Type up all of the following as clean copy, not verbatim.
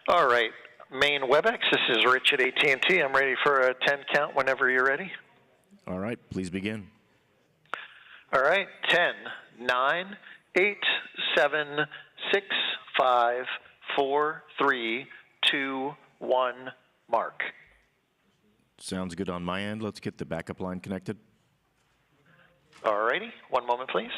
All right, main WebEx, this is Rich at AT&T. I'm ready for a 10 count whenever you're ready. All right, please begin. All right, 10, 9, 8, 7, 6, 5, 4, 3, 2, 1, mark. Sounds good on my end. Let's get the backup line connected. All righty, one moment, please.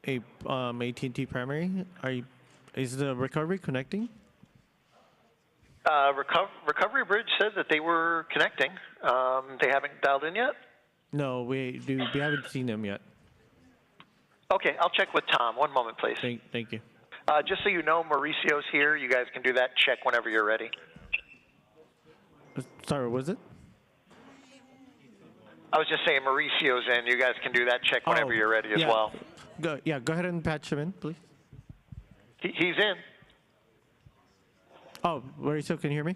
a AT&T primary. Is the recovery connecting? Recovery Bridge said that they were connecting. They haven't dialed in yet? No, we haven't seen them yet. Okay, I'll check with Tom. One moment, please. Thank you. Just so you know, Mauricio's here. You guys can do that. Check whenever you're ready. Sorry, was it? I was just saying Mauricio's in. You guys can do that. Check whenever you're ready as well. Go ahead and patch him in, please. He's in. Oh, Mauricio, can you hear me?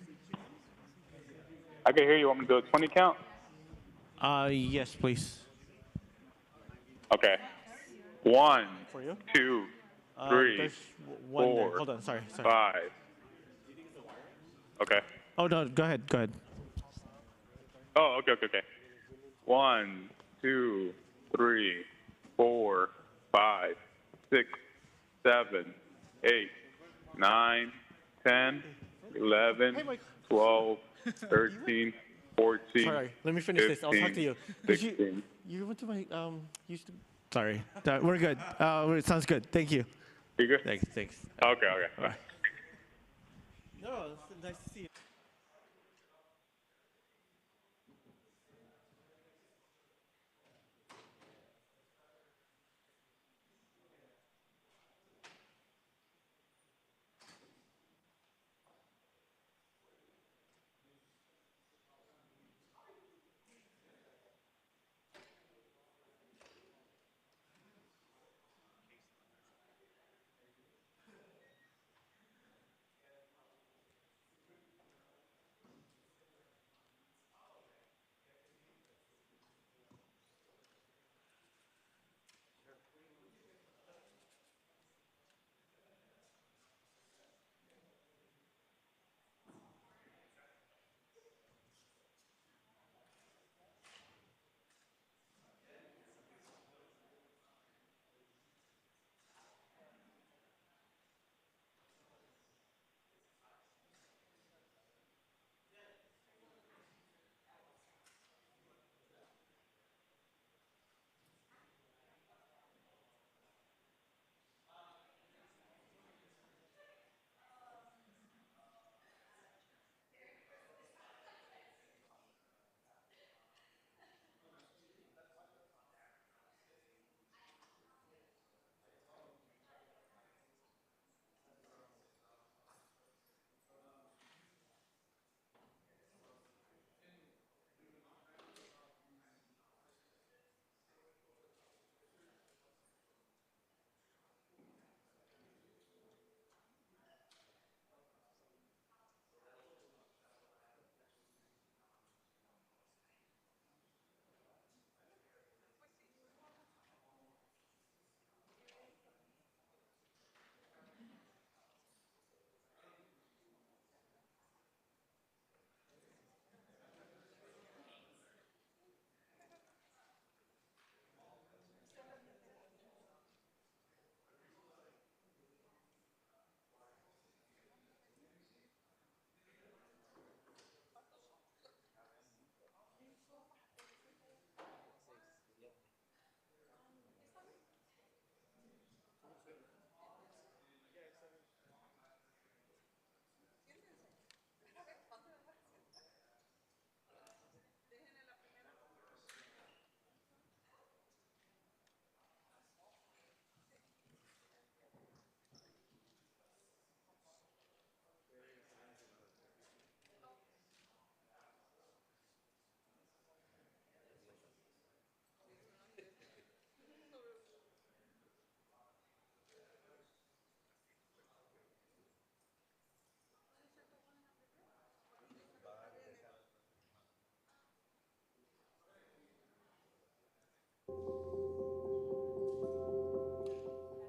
I can hear you. Want me to do a 20 count? Yes, please. Okay. 1, For you? 2, 3, There's one 4, there. Hold on, sorry. 5. Okay. Oh, no, go ahead. Oh, okay. 1, 2, 3, 4, 5, 6, 7, 8, 9, 10, 11, 12, 13, 14. Sorry, let me finish 15, this. I'll talk to you. 16. You went to my Sorry, we're good. It sounds good. Thank you. You good? Thanks. Okay. Bye. No, it's nice to see you.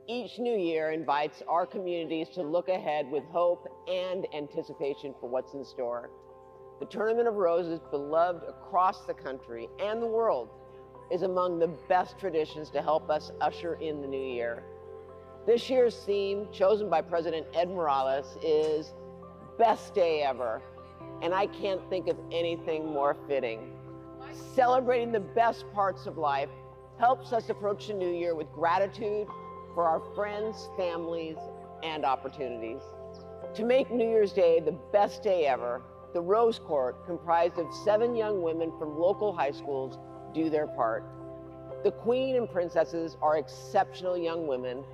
Each new year invites our communities to look ahead with hope and anticipation for what's in store. The Tournament of Roses, beloved across the country and the world, is among the best traditions to help us usher in the new year. This year's theme, chosen by President Ed Morales, is Best Day Ever, and I can't think of anything more fitting. Celebrating the best parts of life helps us approach the new year with gratitude, for our friends, families, and opportunities. To make New Year's Day the best day ever, the Rose Court, comprised of 7 young women from local high schools, do their part. The Queen and Princesses are exceptional young women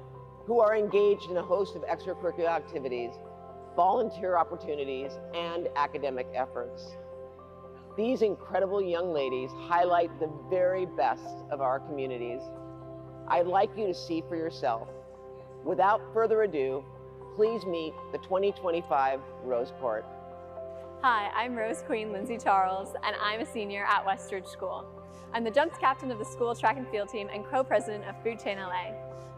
who are engaged in a host of extracurricular activities, volunteer opportunities, and academic efforts. These incredible young ladies highlight the very best of our communities. I'd like you to see for yourself. Without further ado, please meet the 2025 Rose Court. Hi, I'm Rose Queen Lindsay Charles, and I'm a senior at Westridge School. I'm the jumps captain of the school track and field team and co-president of Food Chain LA.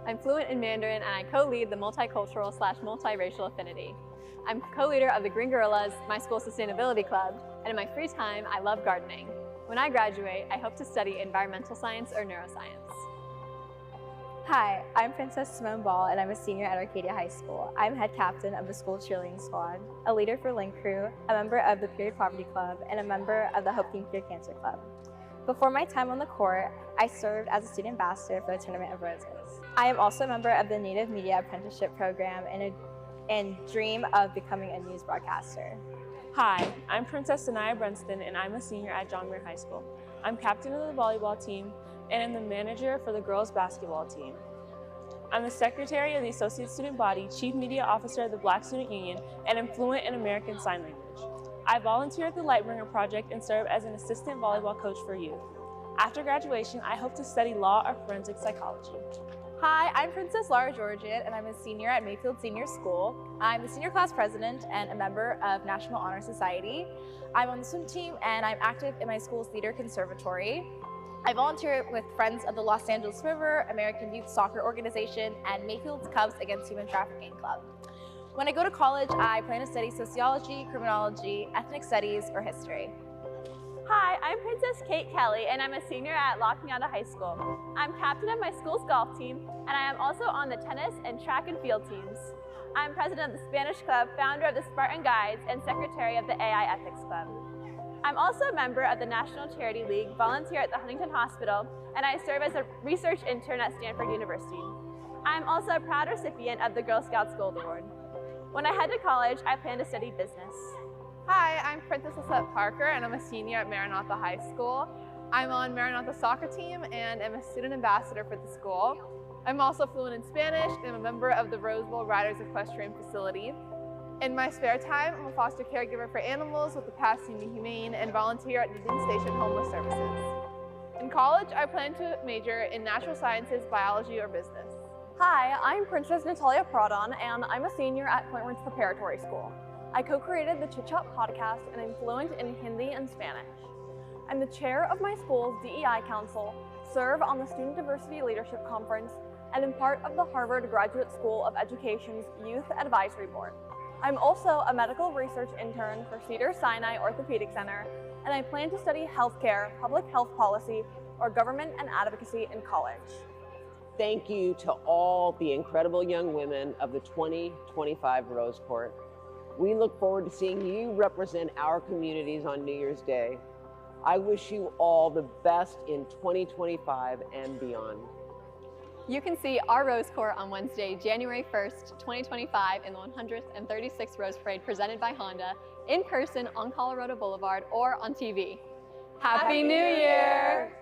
I'm fluent in Mandarin, and I co-lead the multicultural/multiracial affinity. I'm co-leader of the Green Gorillas, my school sustainability club, and in my free time, I love gardening. When I graduate, I hope to study environmental science or neuroscience. Hi, I'm Princess Simone Ball, and I'm a senior at Arcadia High School. I'm head captain of the school cheerleading squad, a leader for Link Crew, a member of the Period Poverty Club, and a member of the Hope Teen Cure Cancer Club. Before my time on the court, I served as a student ambassador for the Tournament of Roses. I am also a member of the Native Media Apprenticeship Program and dream of becoming a news broadcaster. Hi, I'm Princess Sanaya Brunston, and I'm a senior at John Muir High School. I'm captain of the volleyball team and am the manager for the girls basketball team. I'm the secretary of the Associate Student Body, chief media officer of the Black Student Union, and am fluent in American Sign Language. I volunteer at the Lightbringer Project and serve as an assistant volleyball coach for youth. After graduation, I hope to study law or forensic psychology. Hi, I'm Princess Laura Georgian, and I'm a senior at Mayfield Senior School. I'm the senior class president and a member of National Honor Society. I'm on the swim team, and I'm active in my school's theater conservatory. I volunteer with Friends of the Los Angeles River, American Youth Soccer Organization, and Mayfield's Cubs Against Human Trafficking Club. When I go to college, I plan to study sociology, criminology, ethnic studies, or history. Hi, I'm Princess Kate Kelly, and I'm a senior at La Cañada High School. I'm captain of my school's golf team, and I am also on the tennis and track and field teams. I'm president of the Spanish Club, founder of the Spartan Guides, and secretary of the AI Ethics Club. I'm also a member of the National Charity League, volunteer at the Huntington Hospital, and I serve as a research intern at Stanford University. I'm also a proud recipient of the Girl Scouts Gold Award. When I head to college, I plan to study business. Hi, I'm Princess Lisette Parker, and I'm a senior at Maranatha High School. I'm on Maranatha soccer team and am a student ambassador for the school. I'm also fluent in Spanish and I'm a member of the Rose Bowl Riders Equestrian Facility. In my spare time, I'm a foster caregiver for animals with the Pasadena Humane and volunteer at Union Station Homeless Services. In college, I plan to major in natural sciences, biology, or business. Hi, I'm Princess Natalia Pradon, and I'm a senior at Point Ridge Preparatory School. I co-created the Chit Chat podcast, and I'm fluent in Hindi and Spanish. I'm the chair of my school's DEI Council, serve on the Student Diversity Leadership Conference, and am part of the Harvard Graduate School of Education's Youth Advisory Board. I'm also a medical research intern for Cedars-Sinai Orthopedic Center, and I plan to study healthcare, public health policy, or government and advocacy in college. Thank you to all the incredible young women of the 2025 Rose Court. We look forward to seeing you represent our communities on New Year's Day. I wish you all the best in 2025 and beyond. You can see our Rose Court on Wednesday, January 1st, 2025 in the 136th Rose Parade presented by Honda, in person on Colorado Boulevard or on TV. Happy New Year!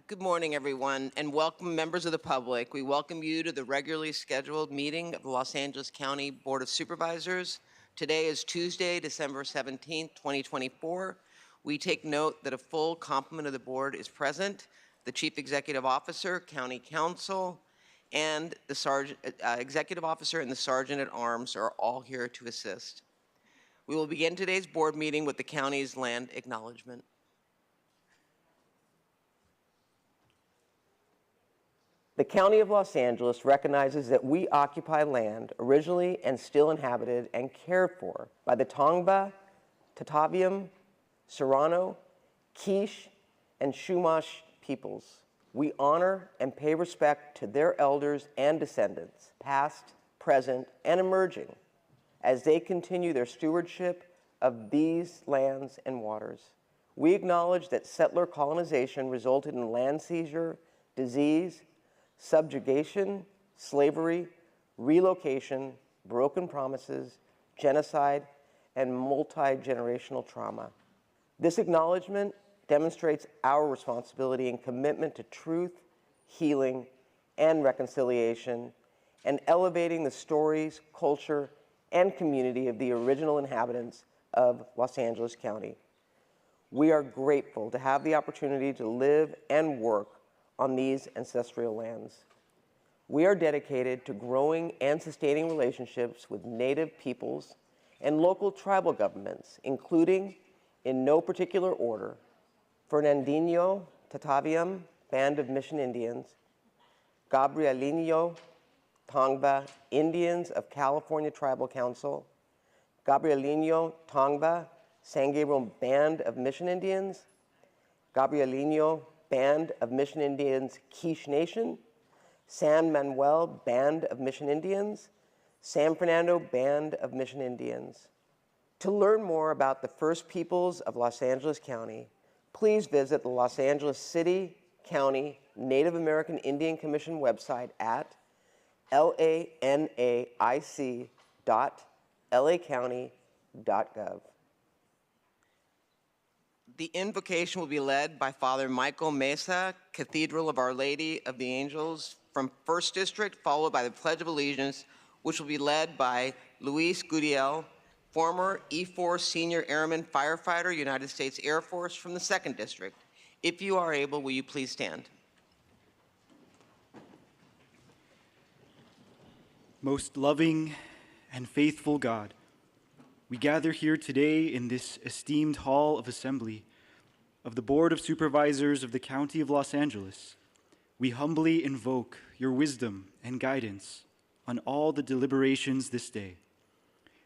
Good morning, everyone, and welcome members of the public. We welcome you to the regularly scheduled meeting of the Los Angeles County Board of Supervisors. Today is Tuesday, December 17th, 2024. We take note that a full complement of the board is present. The Chief Executive Officer, County Counsel, and the Executive Officer and the Sergeant at Arms are all here to assist. We will begin today's board meeting with the county's land acknowledgement. The County of Los Angeles recognizes that we occupy land originally and still inhabited and cared for by the Tongva, Tataviam, Serrano, Quiche, and Chumash peoples. We honor and pay respect to their elders and descendants, past, present, and emerging, as they continue their stewardship of these lands and waters. We acknowledge that settler colonization resulted in land seizure, disease, subjugation, slavery, relocation, broken promises, genocide, and multi-generational trauma. This acknowledgement demonstrates our responsibility and commitment to truth, healing, and reconciliation, and elevating the stories, culture, and community of the original inhabitants of Los Angeles County. We are grateful to have the opportunity to live and work on these ancestral lands. We are dedicated to growing and sustaining relationships with Native peoples and local tribal governments, including, in no particular order, Fernandinho Tataviam Band of Mission Indians, Gabrielino Tongva Indians of California Tribal Council, Gabrielino Tongva San Gabriel Band of Mission Indians, Gabrielino Band of Mission Indians Quiche Nation, San Manuel Band of Mission Indians, San Fernando Band of Mission Indians. To learn more about the First Peoples of Los Angeles County, please visit the Los Angeles City, County, Native American Indian Commission website at lanaic.lacounty.gov. The invocation will be led by Father Michael Mesa, Cathedral of Our Lady of the Angels from 1st District, followed by the Pledge of Allegiance, which will be led by Luis Gutiel, former E4 Senior Airman Firefighter, United States Air Force from the 2nd District. If you are able, will you please stand? Most loving and faithful God, we gather here today in this esteemed hall of assembly of the Board of Supervisors of the County of Los Angeles. We humbly invoke your wisdom and guidance on all the deliberations this day.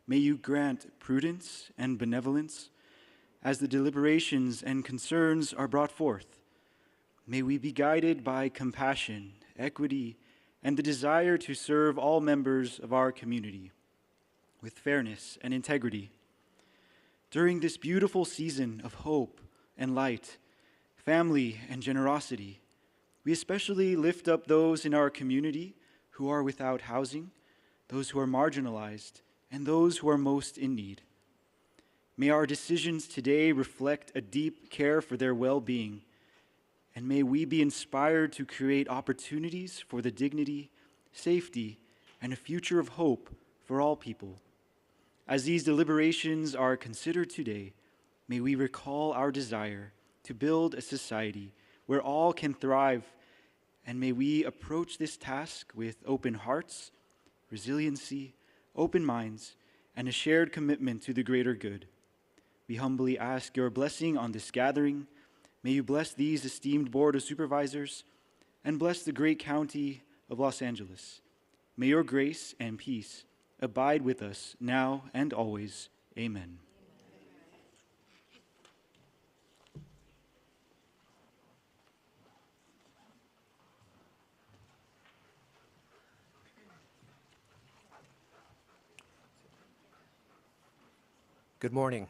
May you grant prudence and benevolence as the deliberations and concerns are brought forth. May we be guided by compassion, equity, and the desire to serve all members of our community with fairness and integrity. During this beautiful season of hope and light, family and generosity, we especially lift up those in our community who are without housing, those who are marginalized, and those who are most in need. May our decisions today reflect a deep care for their well-being, and may we be inspired to create opportunities for the dignity, safety, and a future of hope for all people. As these deliberations are considered today, may we recall our desire to build a society where all can thrive, and may we approach this task with open hearts, resiliency, open minds, and a shared commitment to the greater good. We humbly ask your blessing on this gathering. May you bless these esteemed Board of Supervisors and bless the great county of Los Angeles. May your grace and peace abide with us now and always. Amen. Good morning.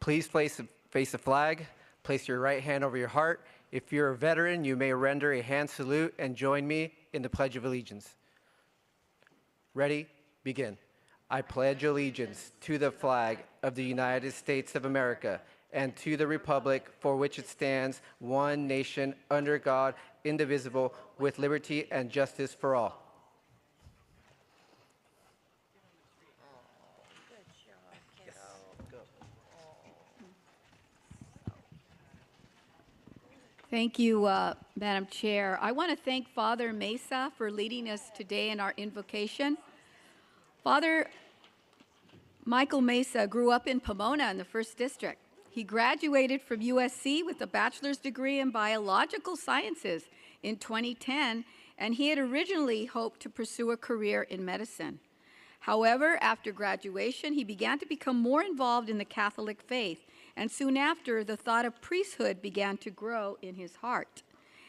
Please face the flag. Place your right hand over your heart. If you're a veteran, you may render a hand salute and join me in the Pledge of Allegiance. Ready? Begin. I pledge allegiance to the flag of the United States of America and to the republic for which it stands, one nation, under God, indivisible, with liberty and justice for all. Thank you, Madam Chair. I want to thank Father Mesa for leading us today in our invocation. Father Michael Mesa grew up in Pomona in the 1st District. He graduated from USC with a bachelor's degree in biological sciences in 2010, and he had originally hoped to pursue a career in medicine. However, after graduation, he began to become more involved in the Catholic faith, and soon after, the thought of priesthood began to grow in his heart.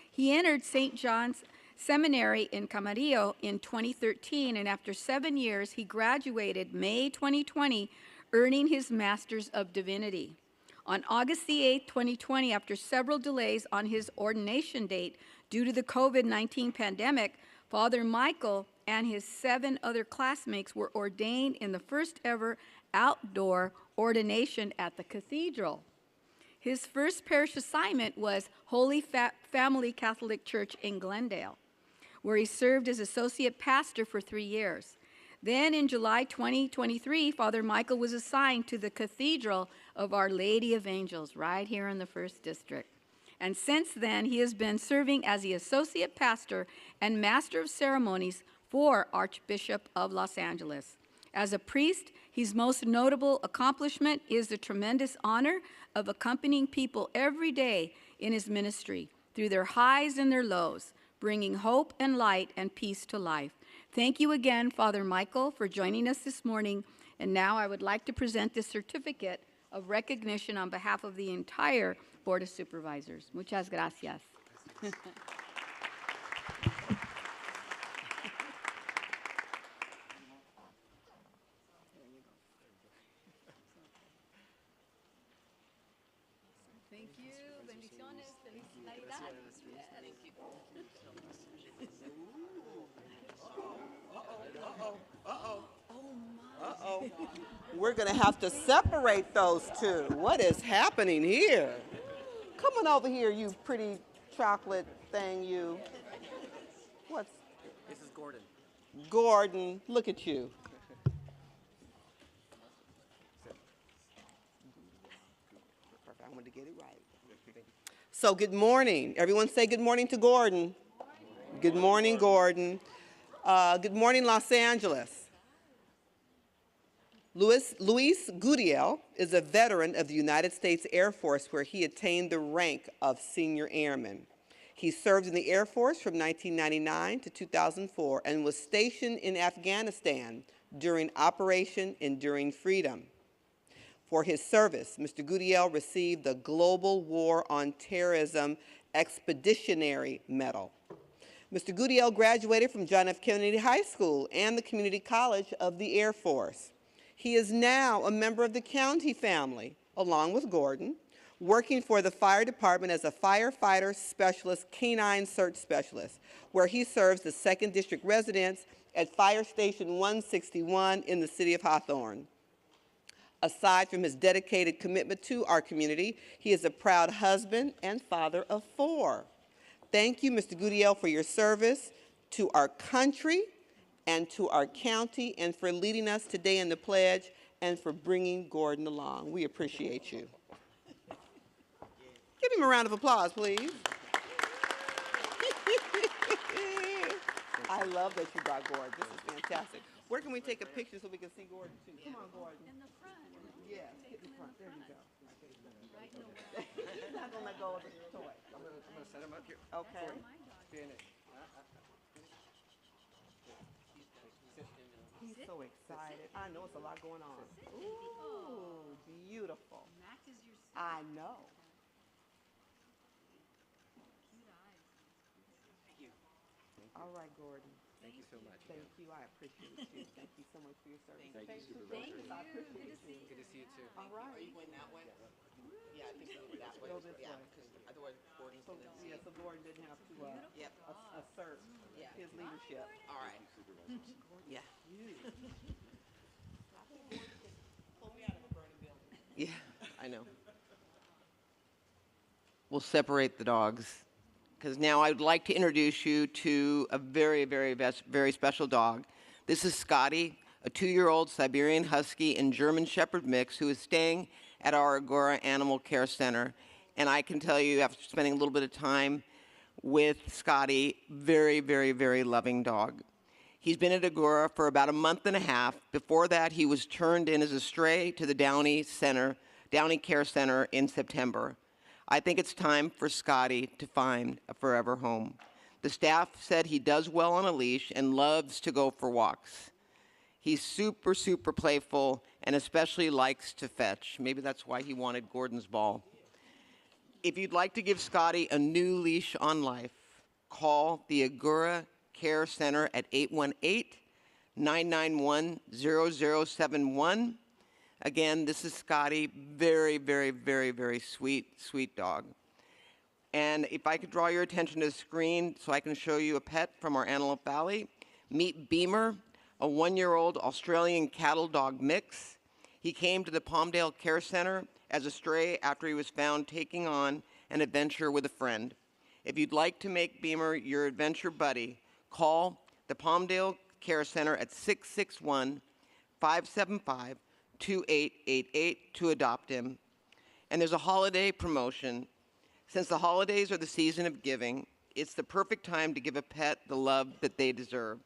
He entered St. John's Seminary in Camarillo in 2013, and after 7 years, he graduated May 2020, earning his Master's of Divinity. On August the 8th, 2020, after several delays on his ordination date due to the COVID-19 pandemic, Father Michael and his 7 other classmates were ordained in the first ever outdoor ordination at the cathedral. His first parish assignment was Holy Family Catholic Church in Glendale, where he served as associate pastor for 3 years. Then in July 2023, Father Michael was assigned to the Cathedral of Our Lady of Angels right here in the 1st District. And since then, he has been serving as the associate pastor and master of ceremonies for Archbishop of Los Angeles. As a priest, his most notable accomplishment is the tremendous honor of accompanying people every day in his ministry through their highs and their lows, bringing hope and light and peace to life. Thank you again, Father Michael, for joining us this morning. And now I would like to present this certificate of recognition on behalf of the entire Board of Supervisors. Muchas gracias. Thank you. Bendiciones. Feliz Navidad. Thank you. Uh-oh. We're going to have to separate those two. What is happening here? Come on over here, you pretty chocolate thing, you. What's? This is Gordon. Gordon, look at you. Perfect. I wanted to get it right. So good morning. Everyone say good morning to Gordon. Good morning, Gordon. Good morning, Los Angeles. Luis Gutiel is a veteran of the United States Air Force, where he attained the rank of Senior Airman. He served in the Air Force from 1999 to 2004 and was stationed in Afghanistan during Operation Enduring Freedom. For his service, Mr. Gutiel received the Global War on Terrorism Expeditionary Medal. Mr. Gutiel graduated from John F. Kennedy High School and the Community College of the Air Force. He is now a member of the county family, along with Gordon, working for the fire department as a firefighter specialist, canine search specialist, where he serves the 2nd District residents at Fire Station 161 in the city of Hawthorne. Aside from his dedicated commitment to our community, he is a proud husband and father of 4. Thank you, Mr. Gutiel, for your service to our country and to our county, and for leading us today in the pledge, and for bringing Gordon along. We appreciate you. Give him a round of applause, please. I love that you brought Gordon. This is fantastic. Where can we take a picture so we can see Gordon, too? Come on, Gordon. In the front. Yes, get in the front. There you go. He's not going to let go of the toy. I'm going to set him up here. Okay. He's so excited. I know it's a lot going on. Ooh, beautiful. I know. Thank you. All right, Gordon. Thank you so much. Thank you. I appreciate you. Thank you so much for your service. Thank you, Supervisors. I appreciate you. Good to see you, too. All right. Are you going that way? Yeah, I think so. That way. Go this way. Because otherwise Gordon's going to see. Yeah, so Gordon didn't have to assert his leadership. All right. Yeah. Yeah, I know. we'll separate the dogs. Because now I'd like to introduce you to a very, very special dog. This is Scotty, a 2-year-old Siberian Husky and German Shepherd mix who is staying at our Agora Animal Care Center. And I can tell you, after spending a little bit of time with Scotty, very loving dog. He's been at Agora for about a month and a half. Before that, he was turned in as a stray to the Downey Care Center in September. I think it's time for Scotty to find a forever home. The staff said he does well on a leash and loves to go for walks. He's super playful and especially likes to fetch. Maybe that's why he wanted Gordon's ball. If you'd like to give Scotty a new leash on life, call the Agora Care Center at 818-991-0071. Again, this is Scotty, very sweet dog. And if I could draw your attention to the screen so I can show you a pet from our Antelope Valley, meet Beamer, a 1-year-old Australian cattle dog mix. He came to the Palmdale Care Center as a stray after he was found taking on an adventure with a friend. If you'd like to make Beamer your adventure buddy, call the Palmdale Care Center at 661-575-2888 to adopt him. And there's a holiday promotion. Since the holidays are the season of giving, it's the perfect time to give a pet the love that they deserve.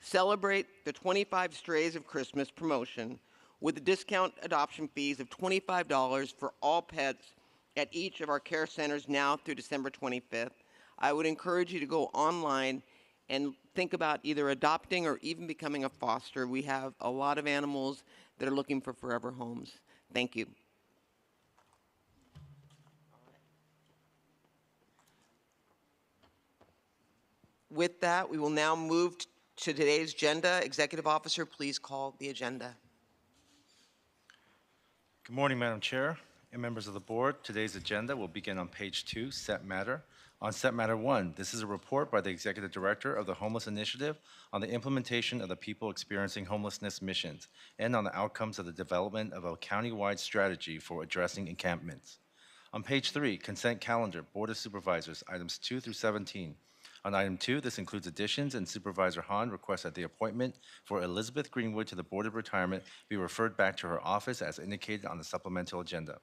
Celebrate the 25 Strays of Christmas promotion with the discount adoption fees of $25 for all pets at each of our care centers now through December 25th. I would encourage you to go online and think about either adopting or even becoming a foster. We have a lot of animals that are looking for forever homes. Thank you. With that, we will now move to today's agenda. Executive Officer, please call the agenda. Good morning, Madam Chair and members of the board. Today's agenda will begin on page 2, Set Matter. On Set Matter 1, this is a report by the Executive Director of the Homeless Initiative on the implementation of the People Experiencing Homelessness missions and on the outcomes of the development of a county-wide strategy for addressing encampments. On page 3, Consent Calendar, Board of Supervisors, items 2 through 17. On item 2, this includes additions, and Supervisor Hahn requests that the appointment for Elizabeth Greenwood to the Board of Retirement be referred back to her office as indicated on the supplemental agenda.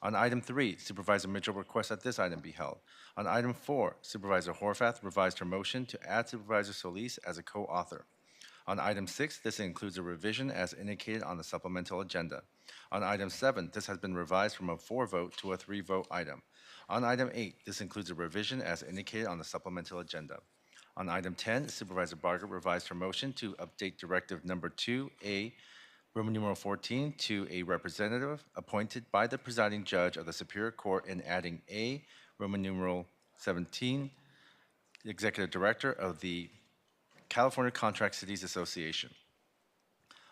On item 3, Supervisor Mitchell requests that this item be held. On item 4, Supervisor Horvath revised her motion to add Supervisor Solis as a co-author. On item 6, this includes a revision as indicated on the supplemental agenda. On item 7, this has been revised from a 4-vote to a 3-vote item. On item 8, this includes a revision as indicated on the supplemental agenda. On item 10, Supervisor Barger revised her motion to update Directive Number 2A, Roman numeral 14, to a representative appointed by the presiding judge of the Superior Court and adding A, Roman numeral 17, the Executive Director of the California Contract Cities Association.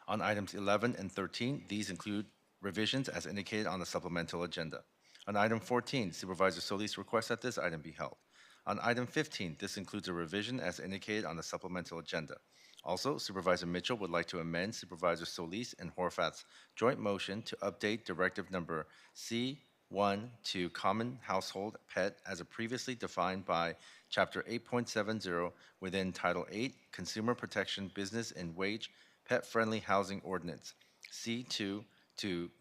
On items 11 and 13, these include revisions as indicated on the supplemental agenda. On item 14, Supervisor Solis requests that this item be held. On item 15, this includes a revision as indicated on the supplemental agenda. Also, Supervisor Mitchell would like to amend Supervisor Solis and Horvath's joint motion to update Directive Number C1 to Common Household Pet as previously defined by Chapter 8.70 within Title 8 Consumer Protection Business and Wage Pet-Friendly Housing Ordinance, C2 to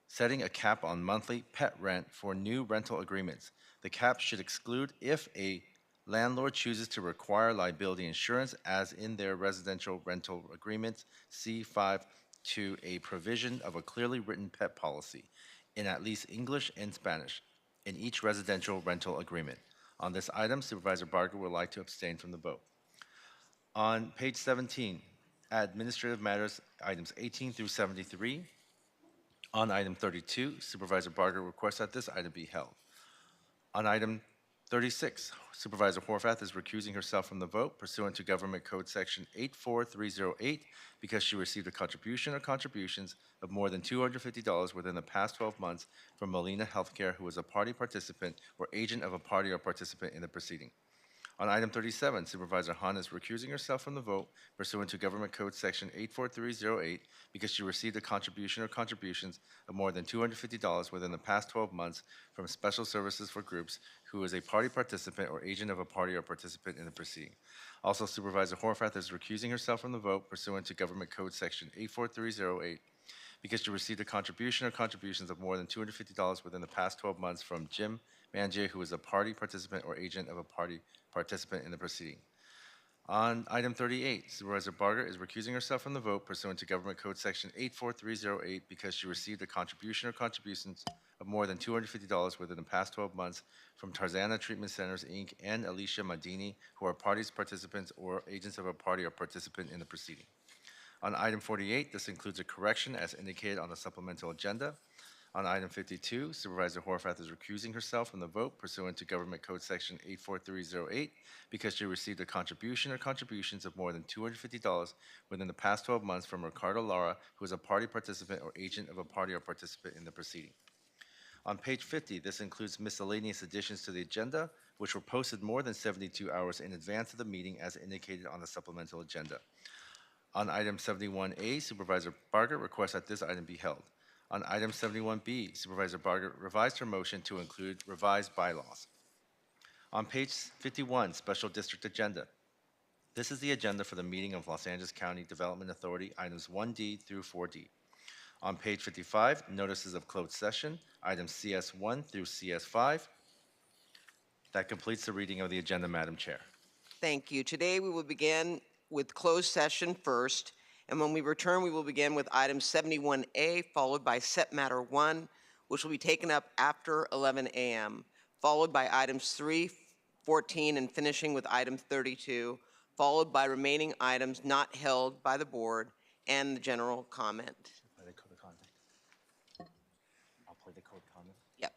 setting a cap on monthly pet rent for new rental agreements. The cap should exclude if a landlord chooses to require liability insurance as in their residential rental agreements, C5, to a provision of a clearly written pet policy in at least English and Spanish in each residential rental agreement. On this item, Supervisor Barger would like to abstain from the vote. On page 17, Administrative Matters, items 18 through 73. On item 32, Supervisor Barger requests that this item be held. On item 36, Supervisor Horvath is recusing herself from the vote pursuant to Government Code Section 84308 because she received a contribution or contributions of more than $250 within the past 12 months from Molina Healthcare, who was a party participant or agent of a party or participant in the proceeding. On item 37, Supervisor Hahn is recusing herself from the vote pursuant to Government Code Section 84308 because she received a contribution or contributions of more than $250 within the past 12 months from Special Services for Groups who is a party participant or agent of a party or participant in the proceeding. Also, Supervisor Horvath is recusing herself from the vote pursuant to Government Code Section 84308 because she received a contribution or contributions of more than $250 within the past 12 months from Jim Mangier, who is a party participant or agent of a party participant in the proceeding. On item 38, Supervisor Barger is recusing herself from the vote pursuant to Government Code Section 84308 because she received a contribution or contributions of more than $250 within the past 12 months from Tarzana Treatment Centers, Inc. and Alicia Madini, who are parties, participants, or agents of a party or participant in the proceeding. On item 48, this includes a correction as indicated on the supplemental agenda. On item 52, Supervisor Horvath is recusing herself from the vote pursuant to Government Code Section 84308 because she received a contribution or contributions of more than $250 within the past 12 months from Ricardo Lara, who is a party participant or agent of a party or participant in the proceeding. On page 50, this includes miscellaneous additions to the agenda, which were posted more than 72 hours in advance of the meeting as indicated on the supplemental agenda. On item 71A, Supervisor Barger requests that this item be held. On item 71B, Supervisor Barger revised her motion to include revised bylaws. On page 51, Special District Agenda. This is the agenda for the meeting of Los Angeles County Development Authority, items 1D through 4D. On page 55, notices of closed session, items CS1 through CS5. That completes the reading of the agenda, Madam Chair. Thank you. Today we will begin with closed session first, and when we return, we will begin with item 71A, followed by set matter 1, which will be taken up after 11 a.m., followed by items 3, 14, and finishing with item 32, followed by remaining items not held by the board and the general comment. Play the code of conduct. I'll play the code of conduct. Yep.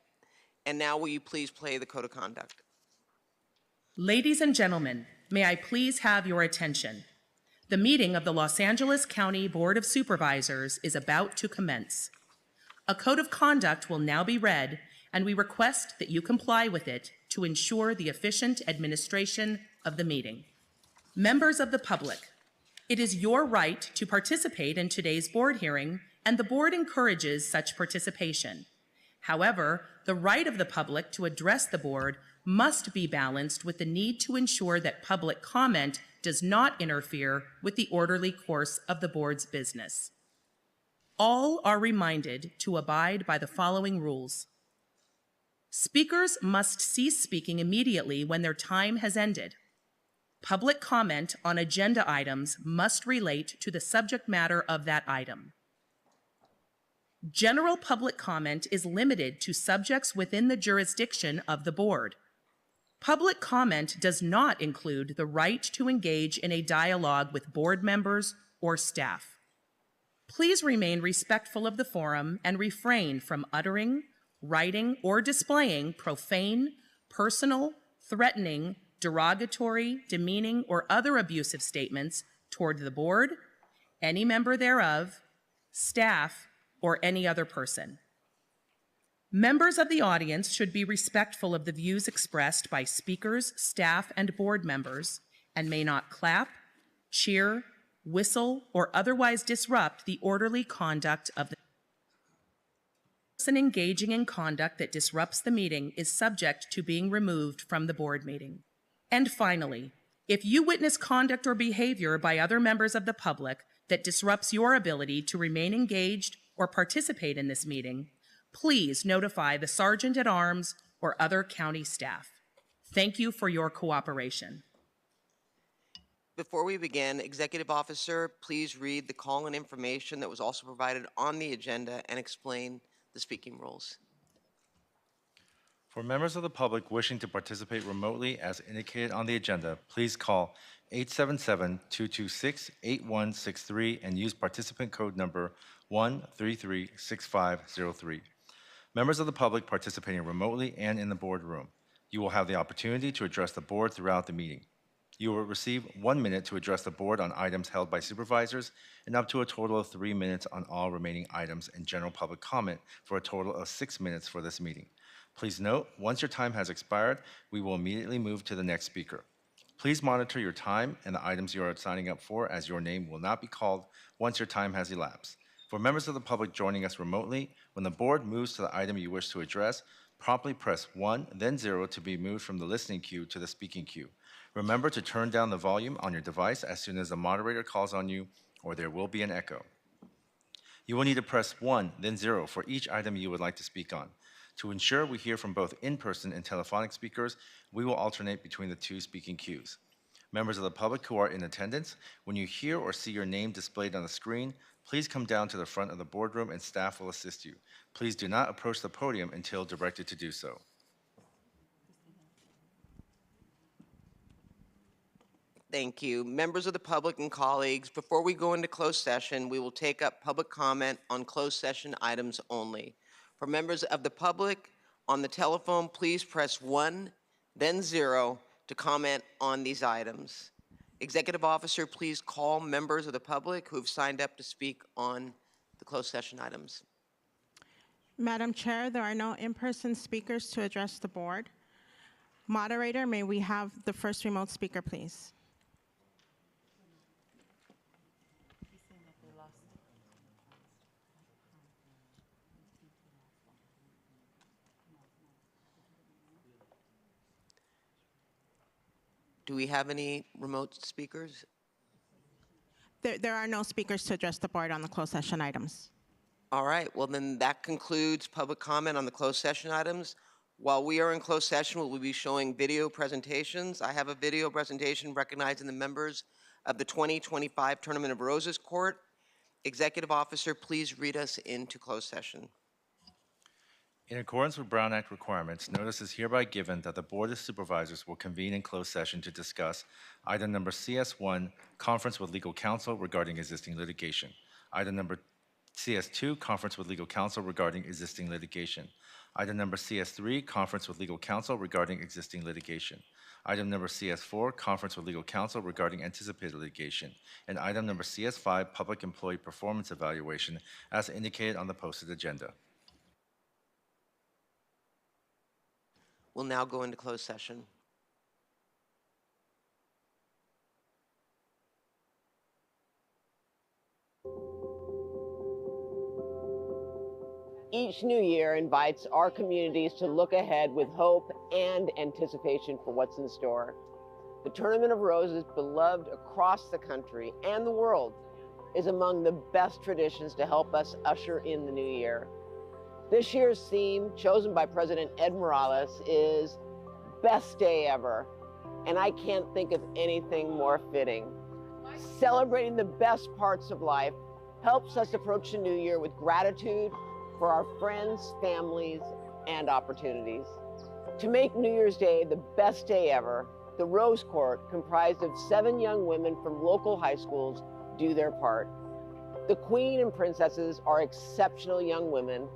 And now will you please play the code of conduct? Ladies and gentlemen, may I please have your attention? The meeting of the Los Angeles County Board of Supervisors is about to commence. A code of conduct will now be read, and we request that you comply with it to ensure the efficient administration of the meeting. Members of the public, it is your right to participate in today's board hearing, and the board encourages such participation. However, the right of the public to address the board must be balanced with the need to ensure that public comment does not interfere with the orderly course of the board's business. All are reminded to abide by the following rules. Speakers must cease speaking immediately when their time has ended. Public comment on agenda items must relate to the subject matter of that item. General public comment is limited to subjects within the jurisdiction of the board. Public comment does not include the right to engage in a dialogue with board members or staff. Please remain respectful of the forum and refrain from uttering, writing, or displaying profane, personal, threatening, derogatory, demeaning, or other abusive statements toward the board, any member thereof, staff, or any other person. Members of the audience should be respectful of the views expressed by speakers, staff, and board members, and may not clap, cheer, whistle, or otherwise disrupt the orderly conduct of the person engaging in conduct that disrupts the meeting is subject to being removed from the board meeting. And finally, if you witness conduct or behavior by other members of the public that disrupts your ability to remain engaged or participate in this meeting, please notify the Sergeant at Arms or other county staff. Thank you for your cooperation. Before we begin, Executive Officer, please read the call-in information that was also provided on the agenda and explain the speaking rules. For members of the public wishing to participate remotely as indicated on the agenda, please call 877-226-8163 and use participant code number 1336503. Members of the public participating remotely and in the boardroom, you will have the opportunity to address the board throughout the meeting. You will receive 1 minute to address the board on items held by supervisors and up to a total of 3 minutes on all remaining items and general public comment for a total of 6 minutes for this meeting. Please note, once your time has expired, we will immediately move to the next speaker. Please monitor your time and the items you are signing up for, as your name will not be called once your time has elapsed. For members of the public joining us remotely, when the board moves to the item you wish to address, promptly press 1, then 0 to be moved from the listening queue to the speaking queue. Remember to turn down the volume on your device as soon as the moderator calls on you, or there will be an echo. You will need to press 1, then 0 for each item you would like to speak on. To ensure we hear from both in-person and telephonic speakers, we will alternate between the two speaking queues. Members of the public who are in attendance, when you hear or see your name displayed on the screen, please come down to the front of the boardroom and staff will assist you. Please do not approach the podium until directed to do so. Thank you. Members of the public and colleagues, before we go into closed session, we will take up public comment on closed session items only. For members of the public on the telephone, please press 1, then 0 to comment on these items. Executive officer, please call members of the public who have signed up to speak on the closed session items. Madam Chair, there are no in-person speakers to address the board. Moderator, may we have the first remote speaker, please? Do we have any remote speakers? There are no speakers to address the board on the closed session items. All right, well then that concludes public comment on the closed session items. While we are in closed session, we'll be showing video presentations. I have a video presentation recognizing the members of the 2025 Tournament of Roses Court. Executive officer, please read us into closed session. In accordance with Brown Act requirements, notice is hereby given that the Board of Supervisors will convene in closed session to discuss item number CS1, conference with legal counsel regarding existing litigation. Item number CS2, conference with legal counsel regarding existing litigation. Item number CS3, conference with legal counsel regarding existing litigation. Item number CS4, conference with legal counsel regarding anticipated litigation. And item number CS5, public employee performance evaluation, as indicated on the posted agenda. We'll now go into closed session. Each new year invites our communities to look ahead with hope and anticipation for what's in store. The Tournament of Roses, beloved across the country and the world, is among the best traditions to help us usher in the new year. This year's theme, chosen by President Ed Morales, is Best Day Ever, and I can't think of anything more fitting. Celebrating the best parts of life helps us approach the new year with gratitude for our friends, families, and opportunities. To make New Year's Day the best day ever, the Rose Court, comprised of 7 young women from local high schools, do their part. The Queen and Princesses are exceptional young women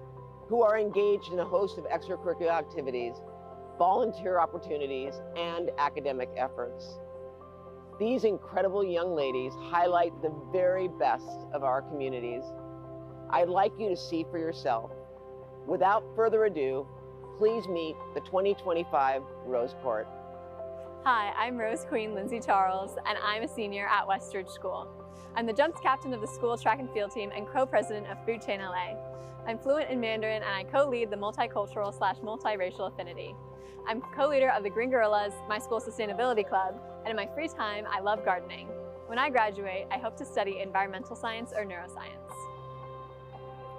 who are engaged in a host of extracurricular activities, volunteer opportunities, and academic efforts. These incredible young ladies highlight the very best of our communities. I'd like you to see for yourself. Without further ado, please meet the 2025 Rose Court. Hi, I'm Rose Queen Lindsay Charles, and I'm a senior at Westridge School. I'm the jumps captain of the school track and field team and co-president of Food Chain LA. I'm fluent in Mandarin, and I co-lead the multicultural/multiracial affinity. I'm co-leader of the Green Gorillas, my school sustainability club, and in my free time, I love gardening. When I graduate, I hope to study environmental science or neuroscience.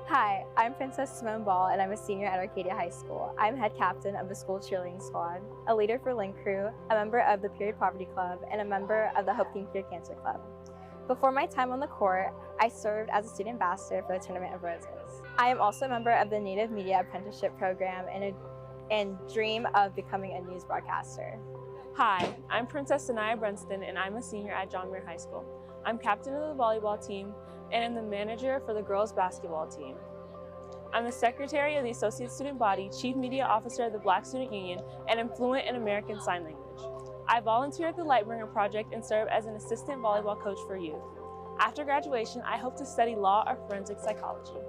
Hi, I'm Princess Simone Ball, and I'm a senior at Arcadia High School. I'm head captain of the school cheerleading squad, a leader for Link Crew, a member of the Period Poverty Club, and a member of the Hope Can Cure Cancer Club. Before my time on the court, I served as a student ambassador for the Tournament of Roses. I am also a member of the Native Media Apprenticeship Program and dream of becoming a news broadcaster. Hi, I'm Princess Sanaya Brunston, and I'm a senior at John Muir High School. I'm captain of the volleyball team, and I'm the manager for the girls basketball team. I'm the secretary of the Associate Student Body, chief media officer of the Black Student Union, and am fluent in American Sign Language. I volunteer at the Lightbringer Project and serve as an assistant volleyball coach for youth. After graduation, I hope to study law or forensic psychology.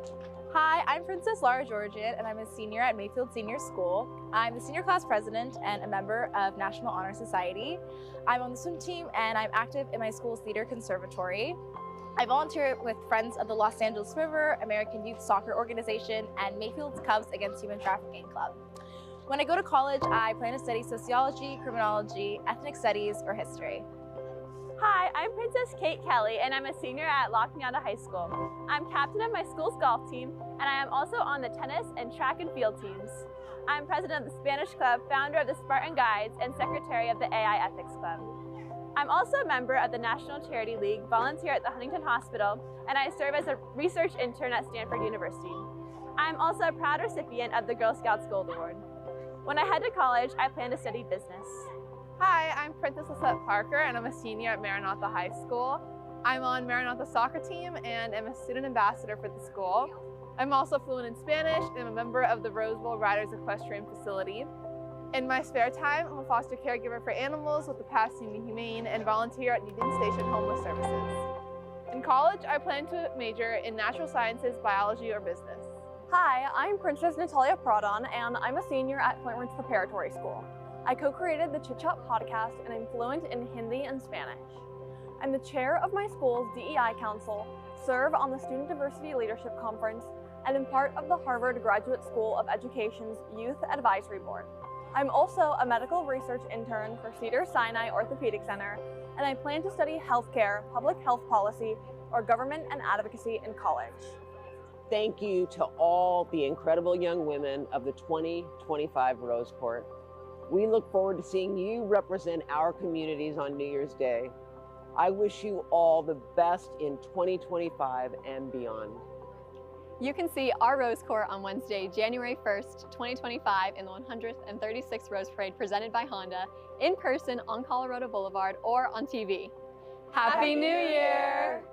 Hi, I'm Princess Laura Georgian, and I'm a senior at Mayfield Senior School. I'm the senior class president and a member of National Honor Society. I'm on the swim team, and I'm active in my school's theater conservatory. I volunteer with Friends of the Los Angeles River, American Youth Soccer Organization, and Mayfield's Cubs Against Human Trafficking Club. When I go to college, I plan to study sociology, criminology, ethnic studies, or history. Hi, I'm Princess Kate Kelly, and I'm a senior at La Cañada High School. I'm captain of my school's golf team, and I am also on the tennis and track and field teams. I'm president of the Spanish Club, founder of the Spartan Guides, and secretary of the AI Ethics Club. I'm also a member of the National Charity League, volunteer at the Huntington Hospital, and I serve as a research intern at Stanford University. I'm also a proud recipient of the Girl Scouts Gold Award. When I head to college, I plan to study business. Hi, I'm Princess Lisette Parker, and I'm a senior at Maranatha High School. I'm on Maranatha's soccer team and am a student ambassador for the school. I'm also fluent in Spanish and I'm a member of the Rose Bowl Riders Equestrian Facility. In my spare time, I'm a foster caregiver for animals with the Pasadena Humane and volunteer at Union Station Homeless Services. In college, I plan to major in natural sciences, biology, or business. Hi, I'm Princess Natalia Pradon, and I'm a senior at Point Ridge Preparatory School. I co-created the Chit Chat podcast, and I'm fluent in Hindi and Spanish. I'm the chair of my school's DEI Council, serve on the Student Diversity Leadership Conference, and am part of the Harvard Graduate School of Education's Youth Advisory Board. I'm also a medical research intern for Cedars-Sinai Orthopedic Center, and I plan to study healthcare, public health policy, or government and advocacy in college. Thank you to all the incredible young women of the 2025 Rose Court. We look forward to seeing you represent our communities on New Year's Day. I wish you all the best in 2025 and beyond. You can see our Rose Corps on Wednesday, January 1st, 2025 in the 136th Rose Parade presented by Honda, in person on Colorado Boulevard or on TV. Happy New Year!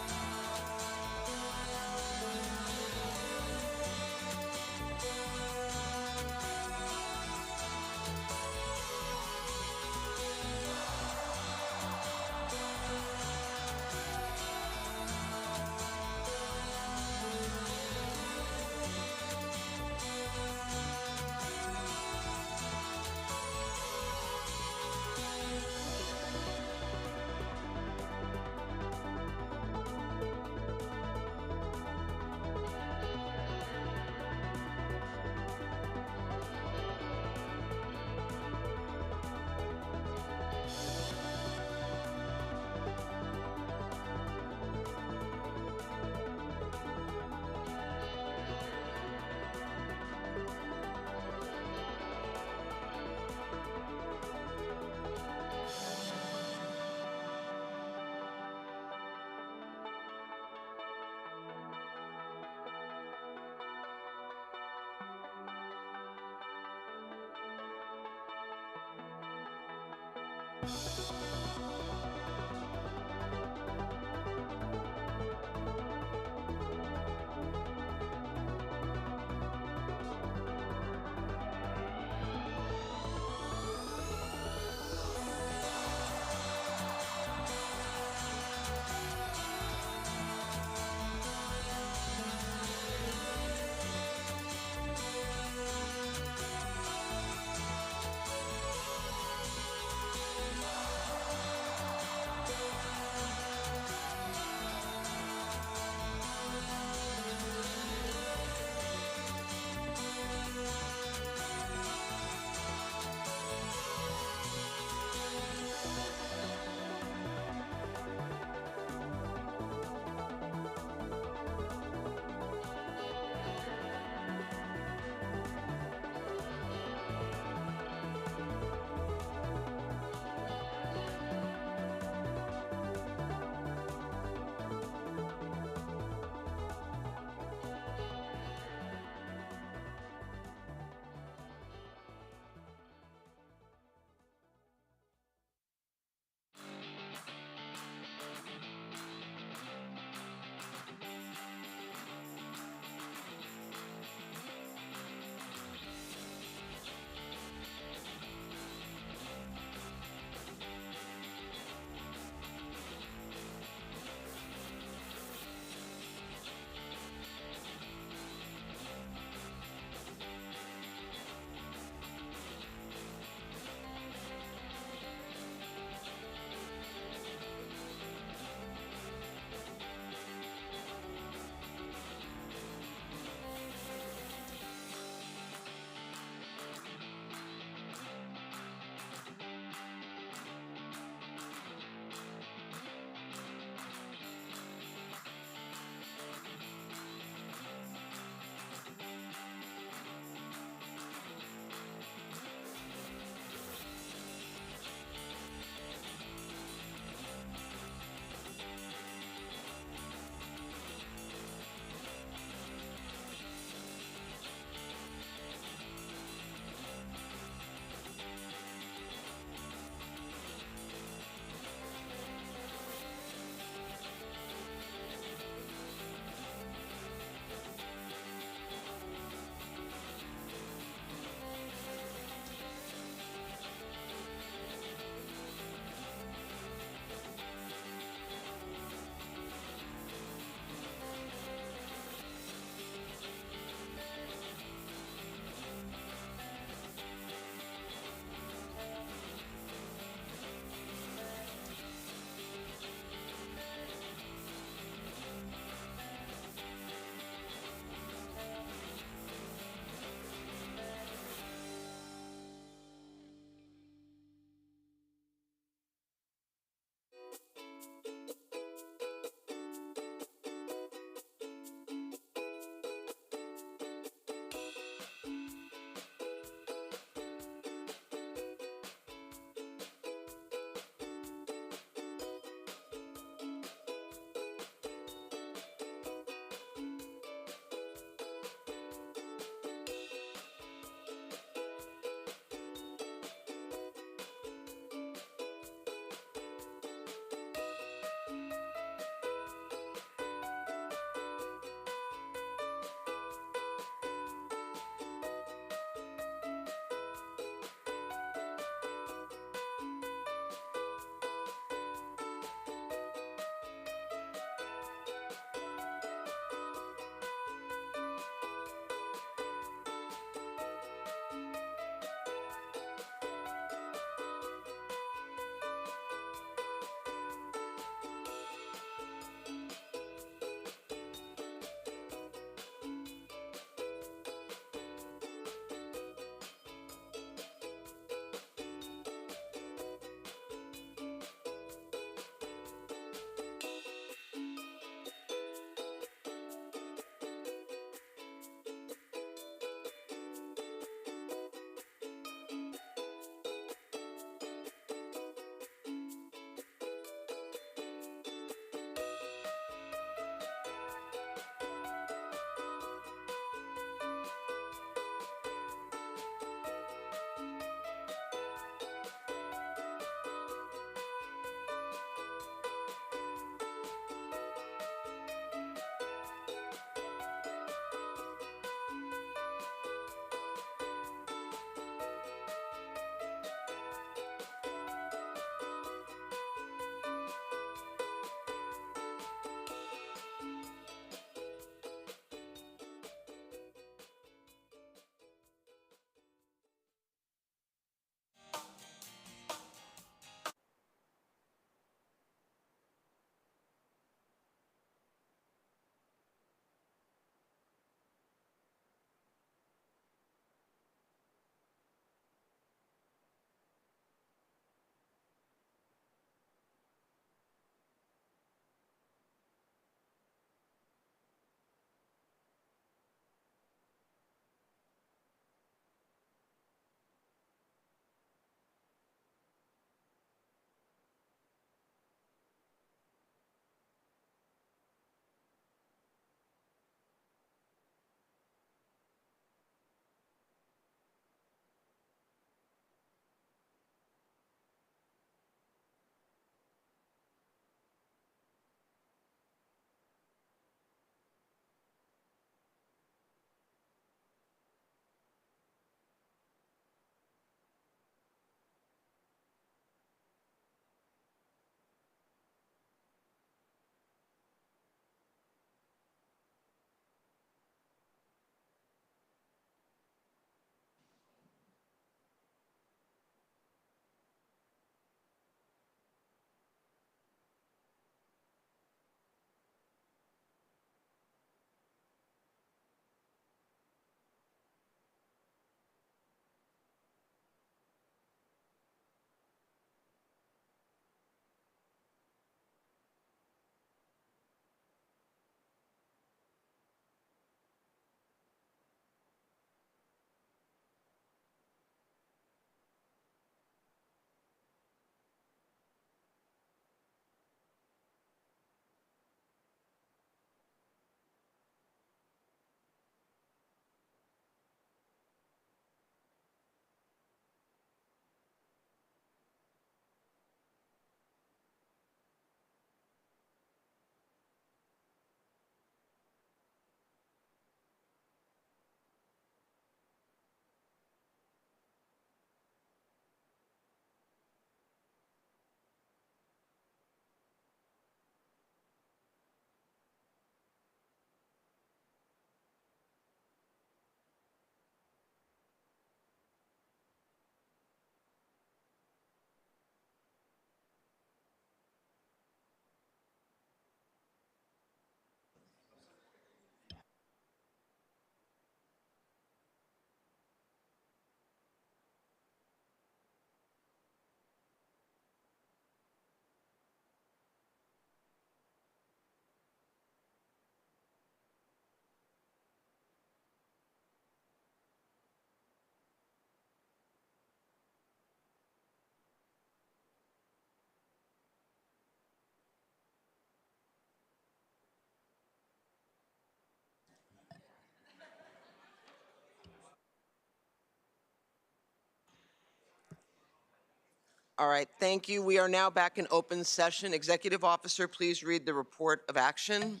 All right, thank you. We are now back in open session. Executive Officer, please read the report of action.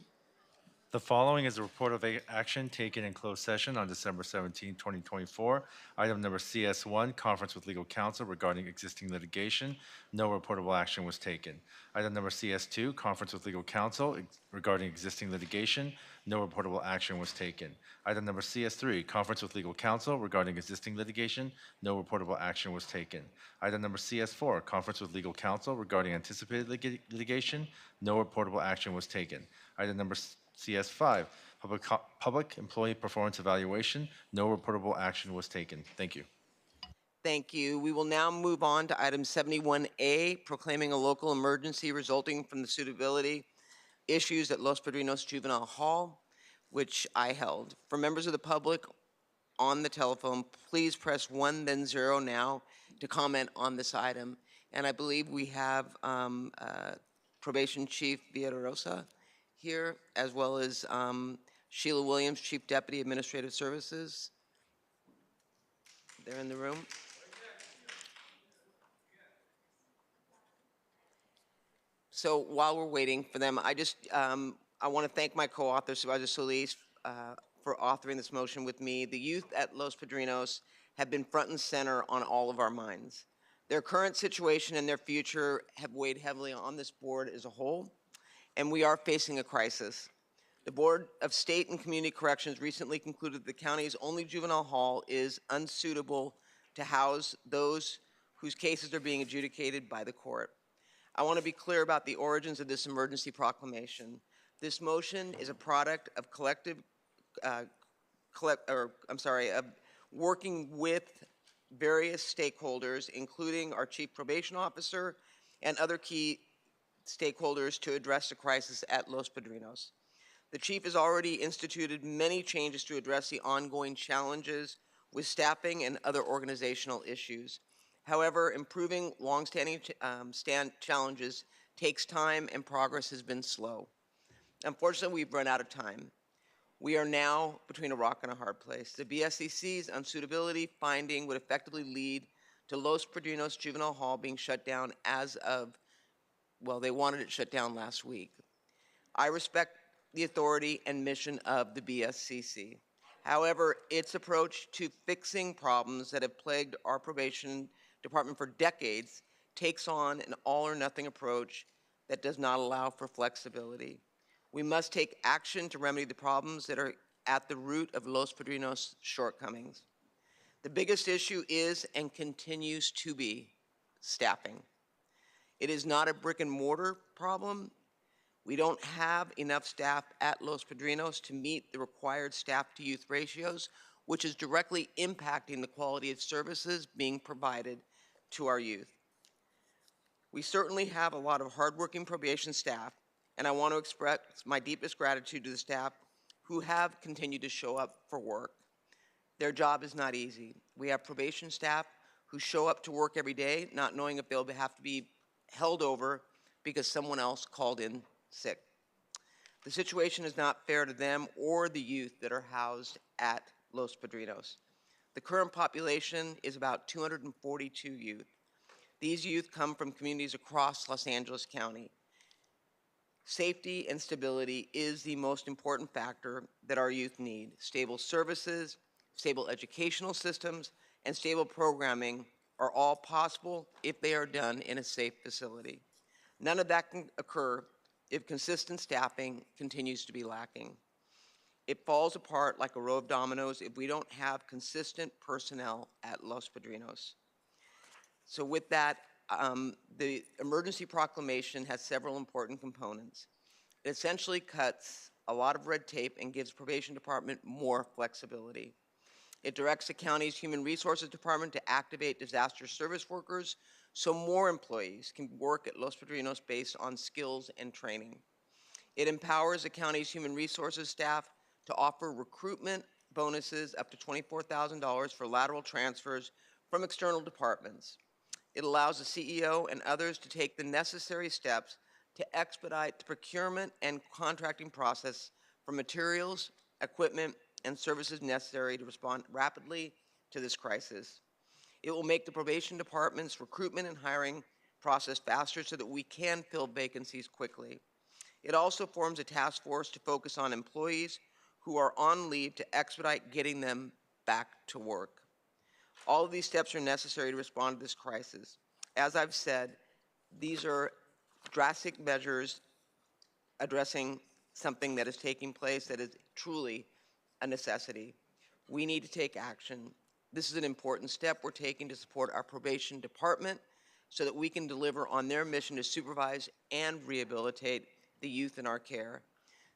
The following is a report of action taken in closed session on December 17, 2024. Item number CS1, conference with legal counsel regarding existing litigation. No reportable action was taken. Item number CS2, conference with legal counsel regarding existing litigation. No reportable action was taken. Item number CS3, conference with legal counsel regarding existing litigation. No reportable action was taken. Item number CS4, conference with legal counsel regarding anticipated litigation. No reportable action was taken. Item number CS5, public employee performance evaluation. No reportable action was taken. Thank you. Thank you. We will now move on to item 71A, proclaiming a local emergency resulting from the suitability issues at Los Padrinos Juvenile Hall, which I held. For members of the public on the telephone, please press 1 then 0 now to comment on this item. And I believe we have Probation Chief Villarosa here, as well as Sheila Williams, Chief Deputy Administrative Services. They're in the room. So while we're waiting for them, I want to thank my co-author, Supervisor Solis, for authoring this motion with me. The youth at Los Padrinos have been front and center on all of our minds. Their current situation and their future have weighed heavily on this board as a whole, and we are facing a crisis. The Board of State and Community Corrections recently concluded the county's only juvenile hall is unsuitable to house those whose cases are being adjudicated by the court. I want to be clear about the origins of this emergency proclamation. This motion is a product of working with various stakeholders, including our Chief Probation Officer and other key stakeholders to address the crisis at Los Padrinos. The Chief has already instituted many changes to address the ongoing challenges with staffing and other organizational issues. However, improving longstanding challenges takes time and progress has been slow. Unfortunately, we've run out of time. We are now between a rock and a hard place. The BSCC's unsuitability finding would effectively lead to Los Padrinos Juvenile Hall being shut down as of, well, they wanted it shut down last week. I respect the authority and mission of the BSCC. However, its approach to fixing problems that have plagued our probation department for decades takes on an all-or-nothing approach that does not allow for flexibility. We must take action to remedy the problems that are at the root of Los Padrinos' shortcomings. The biggest issue is and continues to be staffing. It is not a brick and mortar problem. We don't have enough staff at Los Padrinos to meet the required staff to youth ratios, which is directly impacting the quality of services being provided to our youth. We certainly have a lot of hardworking probation staff, and I want to express my deepest gratitude to the staff who have continued to show up for work. Their job is not easy. We have probation staff who show up to work every day not knowing if they'll have to be held over because someone else called in sick. The situation is not fair to them or the youth that are housed at Los Padrinos. The current population is about 242 youth. These youth come from communities across Los Angeles County. Safety and stability is the most important factor that our youth need. Stable services, stable educational systems, and stable programming are all possible if they are done in a safe facility. None of that can occur if consistent staffing continues to be lacking. It falls apart like a row of dominoes if we don't have consistent personnel at Los Padrinos. So with that, the emergency proclamation has several important components. It essentially cuts a lot of red tape and gives probation department more flexibility. It directs the county's human resources department to activate disaster service workers so more employees can work at Los Padrinos based on skills and training. It empowers the county's human resources staff to offer recruitment bonuses up to $24,000 for lateral transfers from external departments. It allows the CEO and others to take the necessary steps to expedite the procurement and contracting process for materials, equipment, and services necessary to respond rapidly to this crisis. It will make the probation department's recruitment and hiring process faster so that we can fill vacancies quickly. It also forms a task force to focus on employees who are on leave to expedite getting them back to work. All of these steps are necessary to respond to this crisis. As I've said, these are drastic measures addressing something that is taking place that is truly a necessity. We need to take action. This is an important step we're taking to support our probation department so that we can deliver on their mission to supervise and rehabilitate the youth in our care.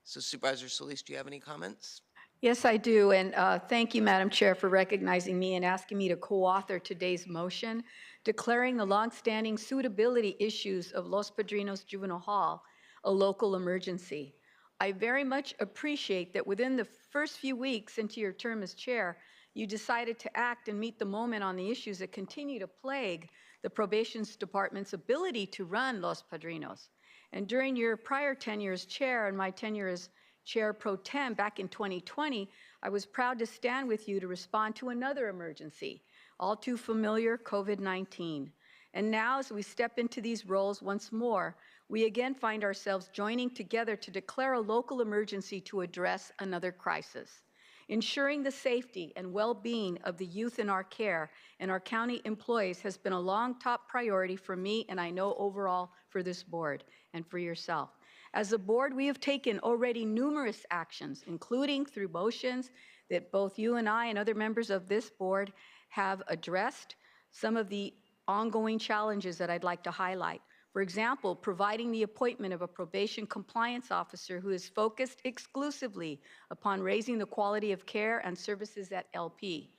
So Supervisor Solis, do you have any comments? Yes, I do, and thank you, Madam Chair, for recognizing me and asking me to co-author today's motion, declaring the longstanding suitability issues of Los Padrinos Juvenile Hall a local emergency. I very much appreciate that within the first few weeks into your term as chair, you decided to act and meet the moment on the issues that continue to plague the probation department's ability to run Los Padrinos. And during your prior tenure as chair and my tenure as Chair Pro Tem back in 2020, I was proud to stand with you to respond to another emergency, all too familiar, COVID-19. And now, as we step into these roles once more, we again find ourselves joining together to declare a local emergency to address another crisis. Ensuring the safety and well-being of the youth in our care and our county employees has been a long top priority for me, and I know overall for this board and for yourself. As a board, we have taken already numerous actions, including through motions that both you and I and other members of this board have addressed some of the ongoing challenges that I'd like to highlight. For example, providing the appointment of a probation compliance officer who is focused exclusively upon raising the quality of care and services at LP,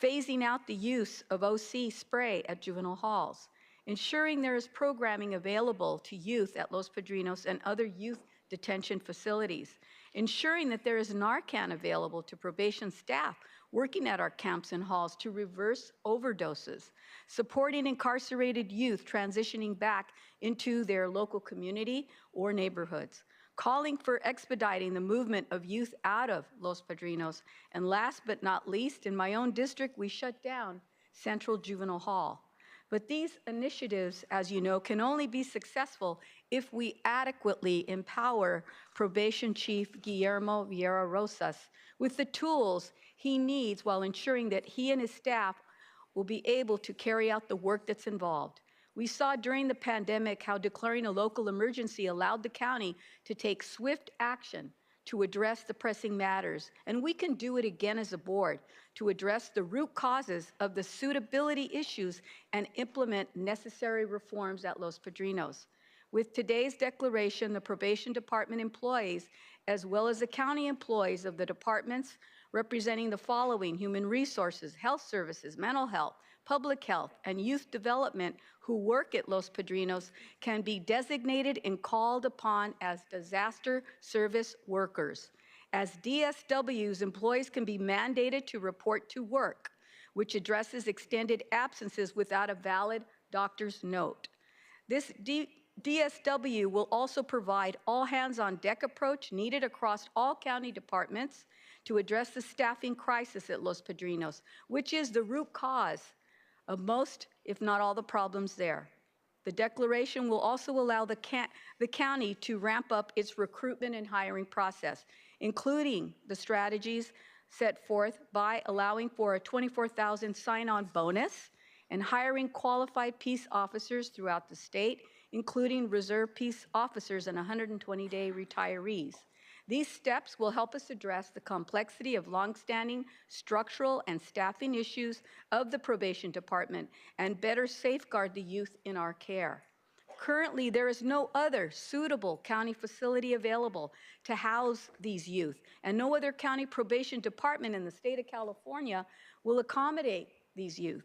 phasing out the use of OC spray at juvenile halls, ensuring there is programming available to youth at Los Padrinos and other youth detention facilities, ensuring that there is Narcan available to probation staff working at our camps and halls to reverse overdoses, supporting incarcerated youth transitioning back into their local community or neighborhoods, calling for expediting the movement of youth out of Los Padrinos, and last but not least, in my own district, we shut down Central Juvenile Hall. But these initiatives, as you know, can only be successful if we adequately empower Probation Chief Guillermo Vieira Rosas with the tools he needs while ensuring that he and his staff will be able to carry out the work that's involved. We saw during the pandemic how declaring a local emergency allowed the county to take swift action to address the pressing matters, and we can do it again as a board to address the root causes of the suitability issues and implement necessary reforms at Los Padrinos. With today's declaration, the probation department employees, as well as the county employees of the departments representing the following: human resources, health services, mental health, public health, and youth development who work at Los Padrinos, can be designated and called upon as disaster service workers. As DSWs, employees can be mandated to report to work, which addresses extended absences without a valid doctor's note. This DSW will also provide all-hands-on-deck approach needed across all county departments to address the staffing crisis at Los Padrinos, which is the root cause of most, if not all, the problems there. The declaration will also allow the county to ramp up its recruitment and hiring process, including the strategies set forth by allowing for a $24,000 sign-on bonus and hiring qualified peace officers throughout the state, including reserve peace officers and 120-day retirees. These steps will help us address the complexity of longstanding structural and staffing issues of the probation department and better safeguard the youth in our care. Currently, there is no other suitable county facility available to house these youth, and no other county probation department in the state of California will accommodate these youth.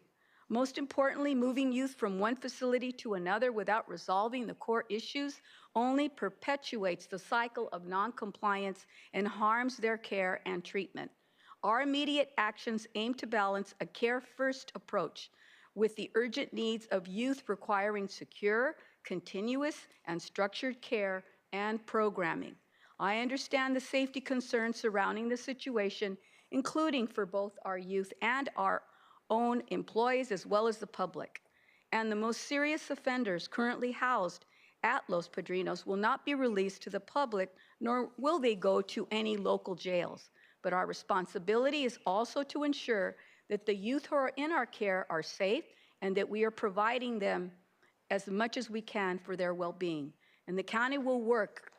Most importantly, moving youth from one facility to another without resolving the core issues only perpetuates the cycle of noncompliance and harms their care and treatment. Our immediate actions aim to balance a care-first approach with the urgent needs of youth requiring secure, continuous, and structured care and programming. I understand the safety concerns surrounding the situation, including for both our youth and our own employees as well as the public. And the most serious offenders currently housed at Los Padrinos will not be released to the public, nor will they go to any local jails. But our responsibility is also to ensure that the youth who are in our care are safe and that we are providing them as much as we can for their well-being. And the county will work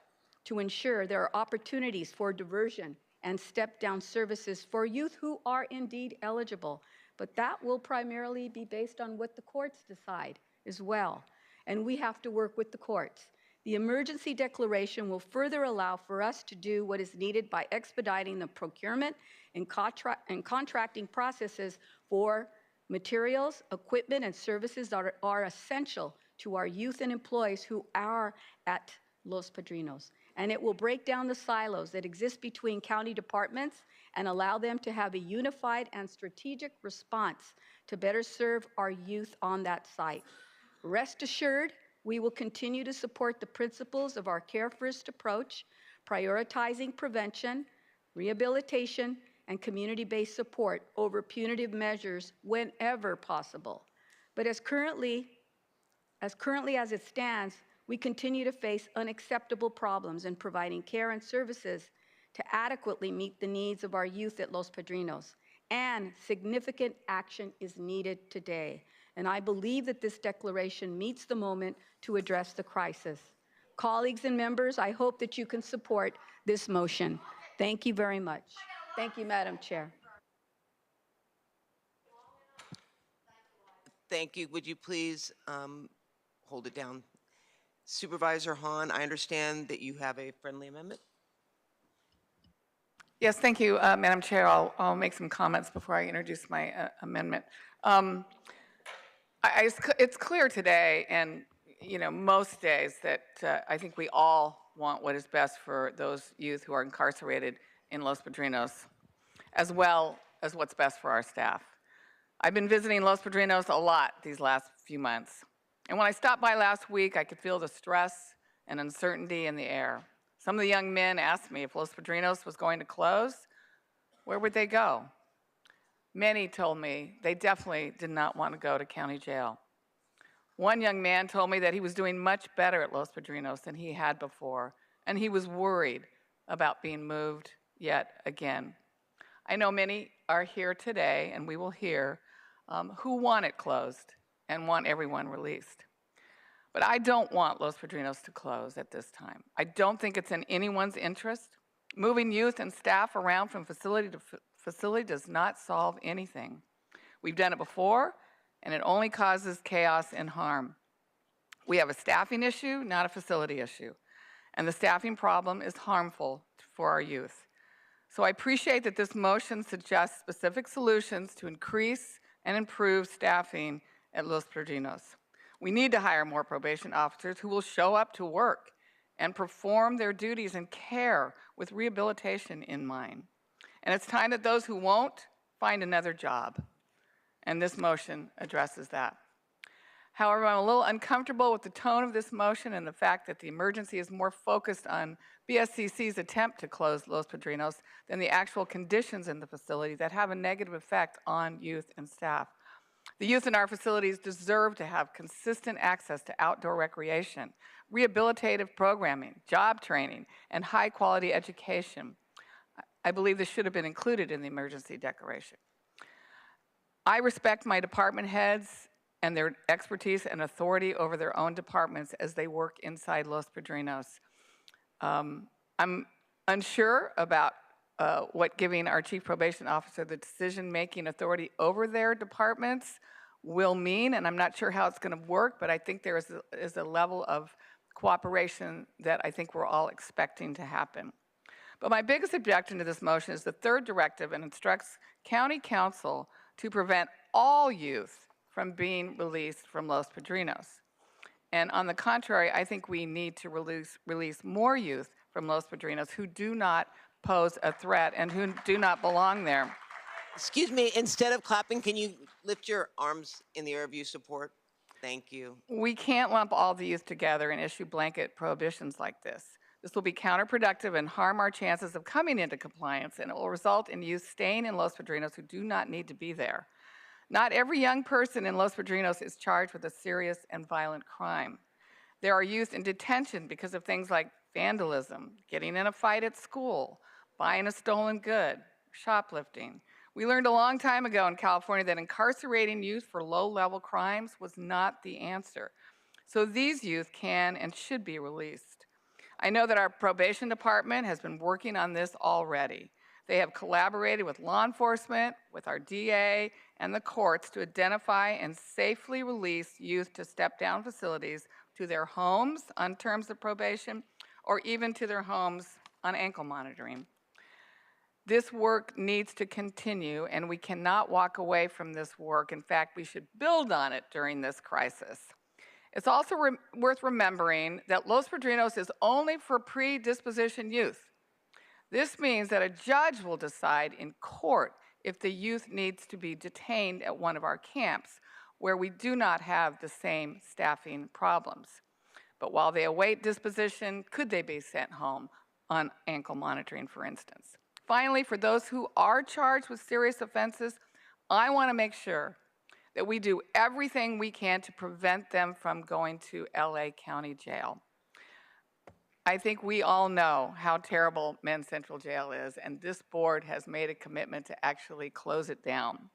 to ensure there are opportunities for diversion and step-down services for youth who are indeed eligible. But that will primarily be based on what the courts decide as well. And we have to work with the courts. The emergency declaration will further allow for us to do what is needed by expediting the procurement and contracting processes for materials, equipment, and services that are essential to our youth and employees who are at Los Padrinos. And it will break down the silos that exist between county departments and allow them to have a unified and strategic response to better serve our youth on that site. Rest assured, we will continue to support the principles of our Care First approach, prioritizing prevention, rehabilitation, and community-based support over punitive measures whenever possible. But as currently as it stands, we continue to face unacceptable problems in providing care and services to adequately meet the needs of our youth at Los Padrinos, and significant action is needed today. And I believe that this declaration meets the moment to address the crisis. Colleagues and members, I hope that you can support this motion. Thank you very much. Thank you, Madam Chair. Thank you. Would you please hold it down? Supervisor Hahn, I understand that you have a friendly amendment. Yes, thank you, Madam Chair. I'll make some comments before I introduce my amendment. It's clear today, and most days, that I think we all want what is best for those youth who are incarcerated in Los Padrinos, as well as what's best for our staff. I've been visiting Los Padrinos a lot these last few months. And when I stopped by last week, I could feel the stress and uncertainty in the air. Some of the young men asked me if Los Padrinos was going to close, where would they go? Many told me they definitely did not want to go to county jail. One young man told me that he was doing much better at Los Padrinos than he had before, and he was worried about being moved yet again. I know many are here today, and we will hear, who want it closed and want everyone released. But I don't want Los Padrinos to close at this time. I don't think it's in anyone's interest. Moving youth and staff around from facility to facility does not solve anything. We've done it before, and it only causes chaos and harm. We have a staffing issue, not a facility issue. And the staffing problem is harmful for our youth. So I appreciate that this motion suggests specific solutions to increase and improve staffing at Los Padrinos. We need to hire more probation officers who will show up to work and perform their duties and care with rehabilitation in mind. And it's time that those who won't find another job. And this motion addresses that. However, I'm a little uncomfortable with the tone of this motion and the fact that the emergency is more focused on BSCC's attempt to close Los Padrinos than the actual conditions in the facility that have a negative effect on youth and staff. The youth in our facilities deserve to have consistent access to outdoor recreation, rehabilitative programming, job training, and high-quality education. I believe this should have been included in the emergency declaration. I respect my department heads and their expertise and authority over their own departments as they work inside Los Padrinos. I'm unsure about what giving our chief probation officer the decision-making authority over their departments will mean, and I'm not sure how it's going to work, but I think there is a level of cooperation that I think we're all expecting to happen. But my biggest objection to this motion is the third directive, and instructs county council to prevent all youth from being released from Los Padrinos. And on the contrary, I think we need to release more youth from Los Padrinos who do not pose a threat and who do not belong there. Excuse me, instead of clapping, can you lift your arms in the air of you support? Thank you. We can't lump all the youth together and issue blanket prohibitions like this. This will be counterproductive and harm our chances of coming into compliance, and it will result in youth staying in Los Padrinos who do not need to be there. Not every young person in Los Padrinos is charged with a serious and violent crime. There are youth in detention because of things like vandalism, getting in a fight at school, buying a stolen good, shoplifting. We learned a long time ago in California that incarcerating youth for low-level crimes was not the answer. So these youth can and should be released. I know that our probation department has been working on this already. They have collaborated with law enforcement, with our DA, and the courts to identify and safely release youth to step-down facilities to their homes on terms of probation, or even to their homes on ankle monitoring. This work needs to continue, and we cannot walk away from this work. In fact, we should build on it during this crisis. It's also worth remembering that Los Padrinos is only for predisposition youth. This means that a judge will decide in court if the youth needs to be detained at one of our camps, where we do not have the same staffing problems. But while they await disposition, could they be sent home on ankle monitoring, for instance? Finally, for those who are charged with serious offenses, I want to make sure that we do everything we can to prevent them from going to LA County Jail. I think we all know how terrible Men's Central Jail is, and this board has made a commitment to actually close it down.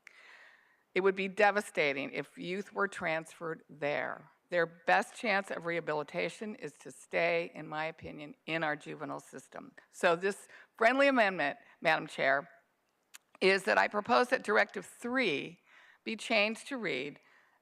It would be devastating if youth were transferred there. Their best chance of rehabilitation is to stay, in my opinion, in our juvenile system. So this friendly amendment, Madam Chair, is that I propose that Directive 3 be changed to read,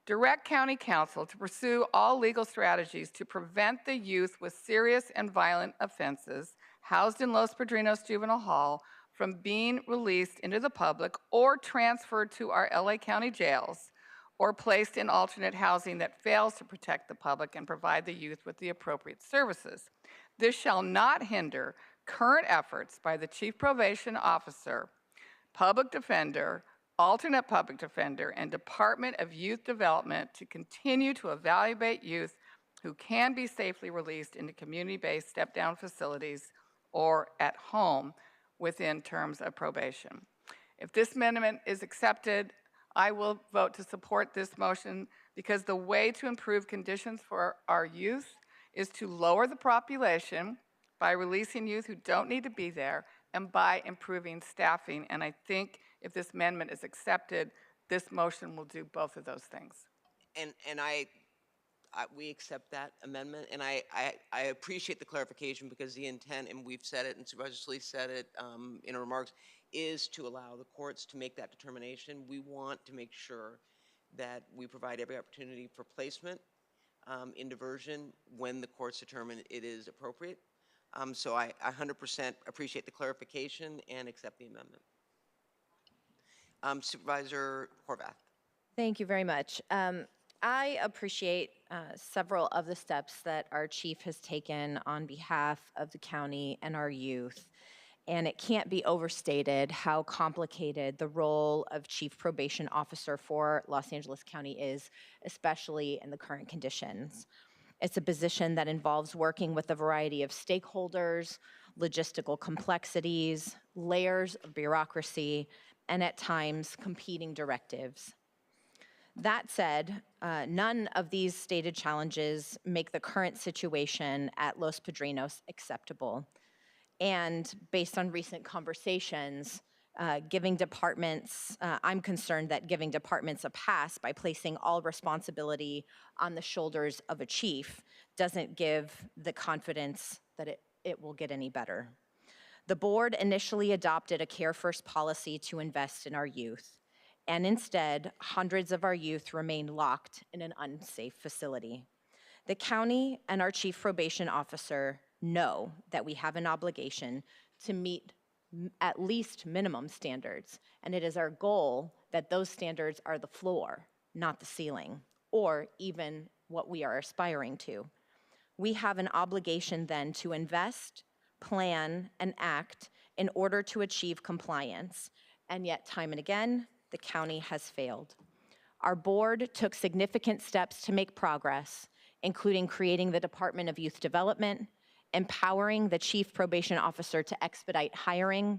direct County Council to pursue all legal strategies to prevent the youth with serious and violent offenses housed in Los Padrinos Juvenile Hall from being released into the public or transferred to our LA County jails or placed in alternate housing that fails to protect the public and provide the youth with the appropriate services. This shall not hinder current efforts by the Chief Probation Officer, Public Defender, Alternate Public Defender, and Department of Youth Development to continue to evaluate youth who can be safely released into community-based step-down facilities or at home within terms of probation. If this amendment is accepted, I will vote to support this motion because the way to improve conditions for our youth is to lower the population by releasing youth who don't need to be there and by improving staffing. And I think if this amendment is accepted, this motion will do both of those things. And we accept that amendment, and I appreciate the clarification because the intent, and we've said it, and Supervisor Solis said it in her remarks, is to allow the courts to make that determination. We want to make sure that we provide every opportunity for placement in diversion when the courts determine it is appropriate. So I 100% appreciate the clarification and accept the amendment. Supervisor Horvath. Thank you very much. I appreciate several of the steps that our chief has taken on behalf of the county and our youth. And it can't be overstated how complicated the role of Chief Probation Officer for Los Angeles County is, especially in the current conditions. It's a position that involves working with a variety of stakeholders, logistical complexities, layers of bureaucracy, and at times competing directives. That said, none of these stated challenges make the current situation at Los Padrinos acceptable. And based on recent conversations, giving departments, I'm concerned that giving departments a pass by placing all responsibility on the shoulders of a chief doesn't give the confidence that it will get any better. The board initially adopted a Care First policy to invest in our youth, and instead, hundreds of our youth remain locked in an unsafe facility. The county and our chief probation officer know that we have an obligation to meet at least minimum standards, and it is our goal that those standards are the floor, not the ceiling, or even what we are aspiring to. We have an obligation then to invest, plan, and act in order to achieve compliance, and yet time and again, the county has failed. Our board took significant steps to make progress, including creating the Department of Youth Development, empowering the Chief Probation Officer to expedite hiring,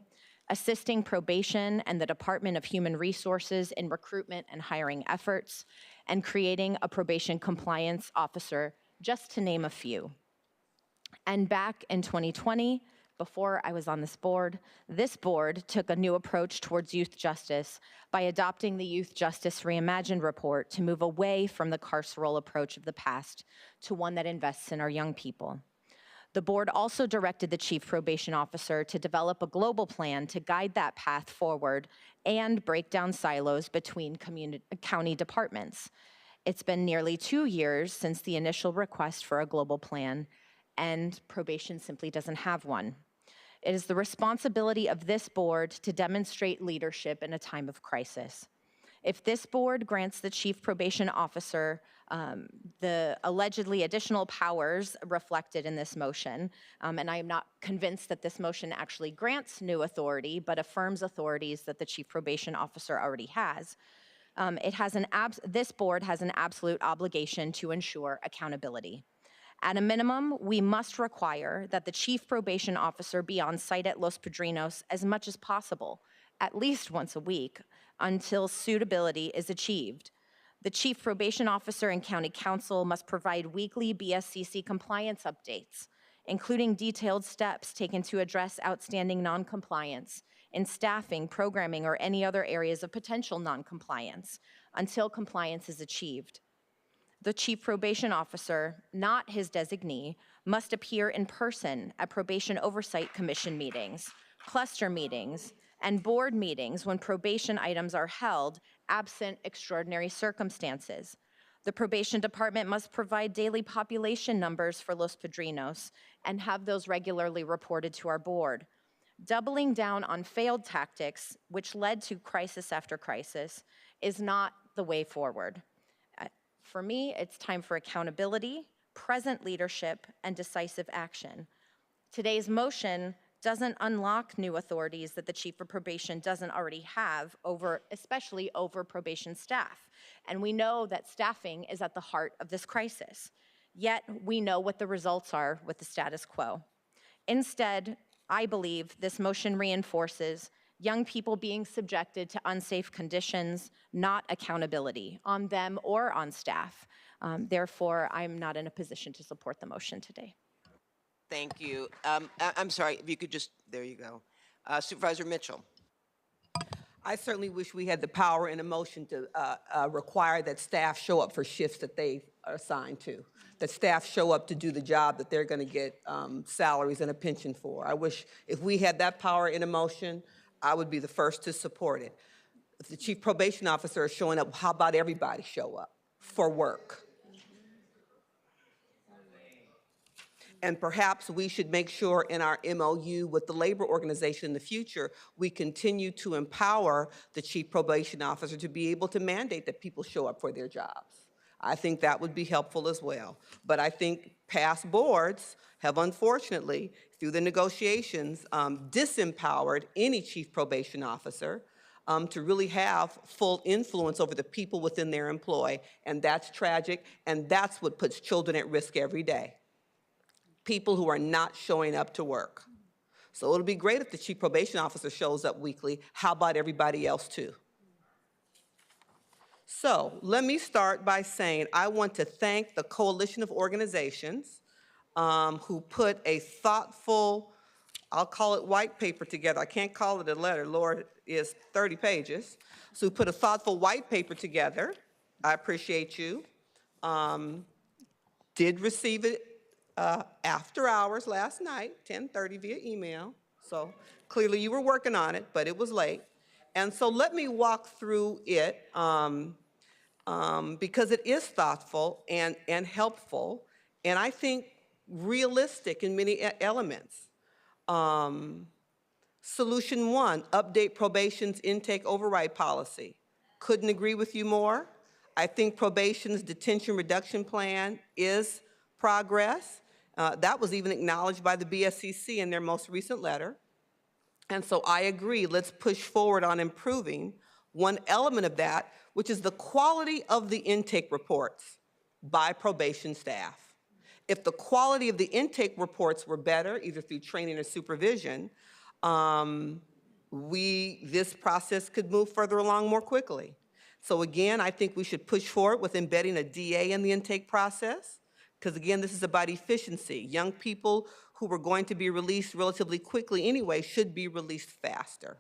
assisting probation and the Department of Human Resources in recruitment and hiring efforts, and creating a probation compliance officer, just to name a few. And back in 2020, before I was on this board took a new approach towards youth justice by adopting the Youth Justice Reimagined report to move away from the carceral approach of the past to one that invests in our young people. The board also directed the chief probation officer to develop a global plan to guide that path forward and break down silos between county departments. It's been nearly 2 years since the initial request for a global plan, and probation simply doesn't have one. It is the responsibility of this board to demonstrate leadership in a time of crisis. If this board grants the chief probation officer the allegedly additional powers reflected in this motion, and I am not convinced that this motion actually grants new authority, but affirms authorities that the chief probation officer already has, this board has an absolute obligation to ensure accountability. At a minimum, we must require that the chief probation officer be on site at Los Padrinos as much as possible, at least once a week, until suitability is achieved. The chief probation officer and county council must provide weekly BSCC compliance updates, including detailed steps taken to address outstanding noncompliance in staffing, programming, or any other areas of potential noncompliance until compliance is achieved. The chief probation officer, not his designee, must appear in person at Probation Oversight Commission meetings, cluster meetings, and board meetings when probation items are held, absent extraordinary circumstances. The probation department must provide daily population numbers for Los Padrinos and have those regularly reported to our board. Doubling down on failed tactics, which led to crisis after crisis, is not the way forward. For me, it's time for accountability, present leadership, and decisive action. Today's motion doesn't unlock new authorities that the chief of probation doesn't already have, especially over probation staff. And we know that staffing is at the heart of this crisis. Yet we know what the results are with the status quo. Instead, I believe this motion reinforces young people being subjected to unsafe conditions, not accountability on them or on staff. Therefore, I'm not in a position to support the motion today. Thank you. I'm sorry, if you could just, there you go. Supervisor Mitchell. I certainly wish we had the power in a motion to require that staff show up for shifts that they are assigned to, that staff show up to do the job that they're going to get salaries and a pension for. I wish if we had that power in a motion, I would be the first to support it. If the chief probation officer is showing up, how about everybody show up for work? And perhaps we should make sure in our MOU with the labor organization in the future, we continue to empower the chief probation officer to be able to mandate that people show up for their jobs. I think that would be helpful as well. But I think past boards have unfortunately, through the negotiations, disempowered any chief probation officer to really have full influence over the people within their employ. And that's tragic, and that's what puts children at risk every day. People who are not showing up to work. So it'll be great if the chief probation officer shows up weekly. How about everybody else too? So let me start by saying I want to thank the coalition of organizations who put a thoughtful, I'll call it white paper together. I can't call it a letter, Lord, is 30 pages. So who put a thoughtful white paper together. I appreciate you. Did receive it after hours last night, 10:30 via email. So clearly you were working on it, but it was late. And so let me walk through it because it is thoughtful and helpful, and I think realistic in many elements. Solution one, update probation's intake override policy. Couldn't agree with you more. I think probation's detention reduction plan is progress. That was even acknowledged by the BSCC in their most recent letter. And so I agree, let's push forward on improving one element of that, which is the quality of the intake reports by probation staff. If the quality of the intake reports were better, either through training or supervision, this process could move further along more quickly. So again, I think we should push forward with embedding a DA in the intake process, because again, this is about efficiency. Young people who were going to be released relatively quickly anyway should be released faster.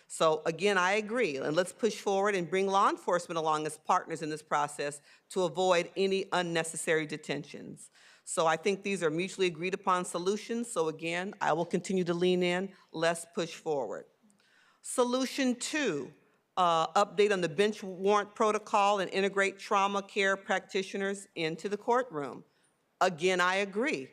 So again, I agree, and let's push forward and bring law enforcement along as partners in this process to avoid any unnecessary detentions. So I think these are mutually agreed upon solutions. So again, I will continue to lean in. Let's push forward. Solution 2, update on the bench warrant protocol and integrate trauma care practitioners into the courtroom. Again, I agree.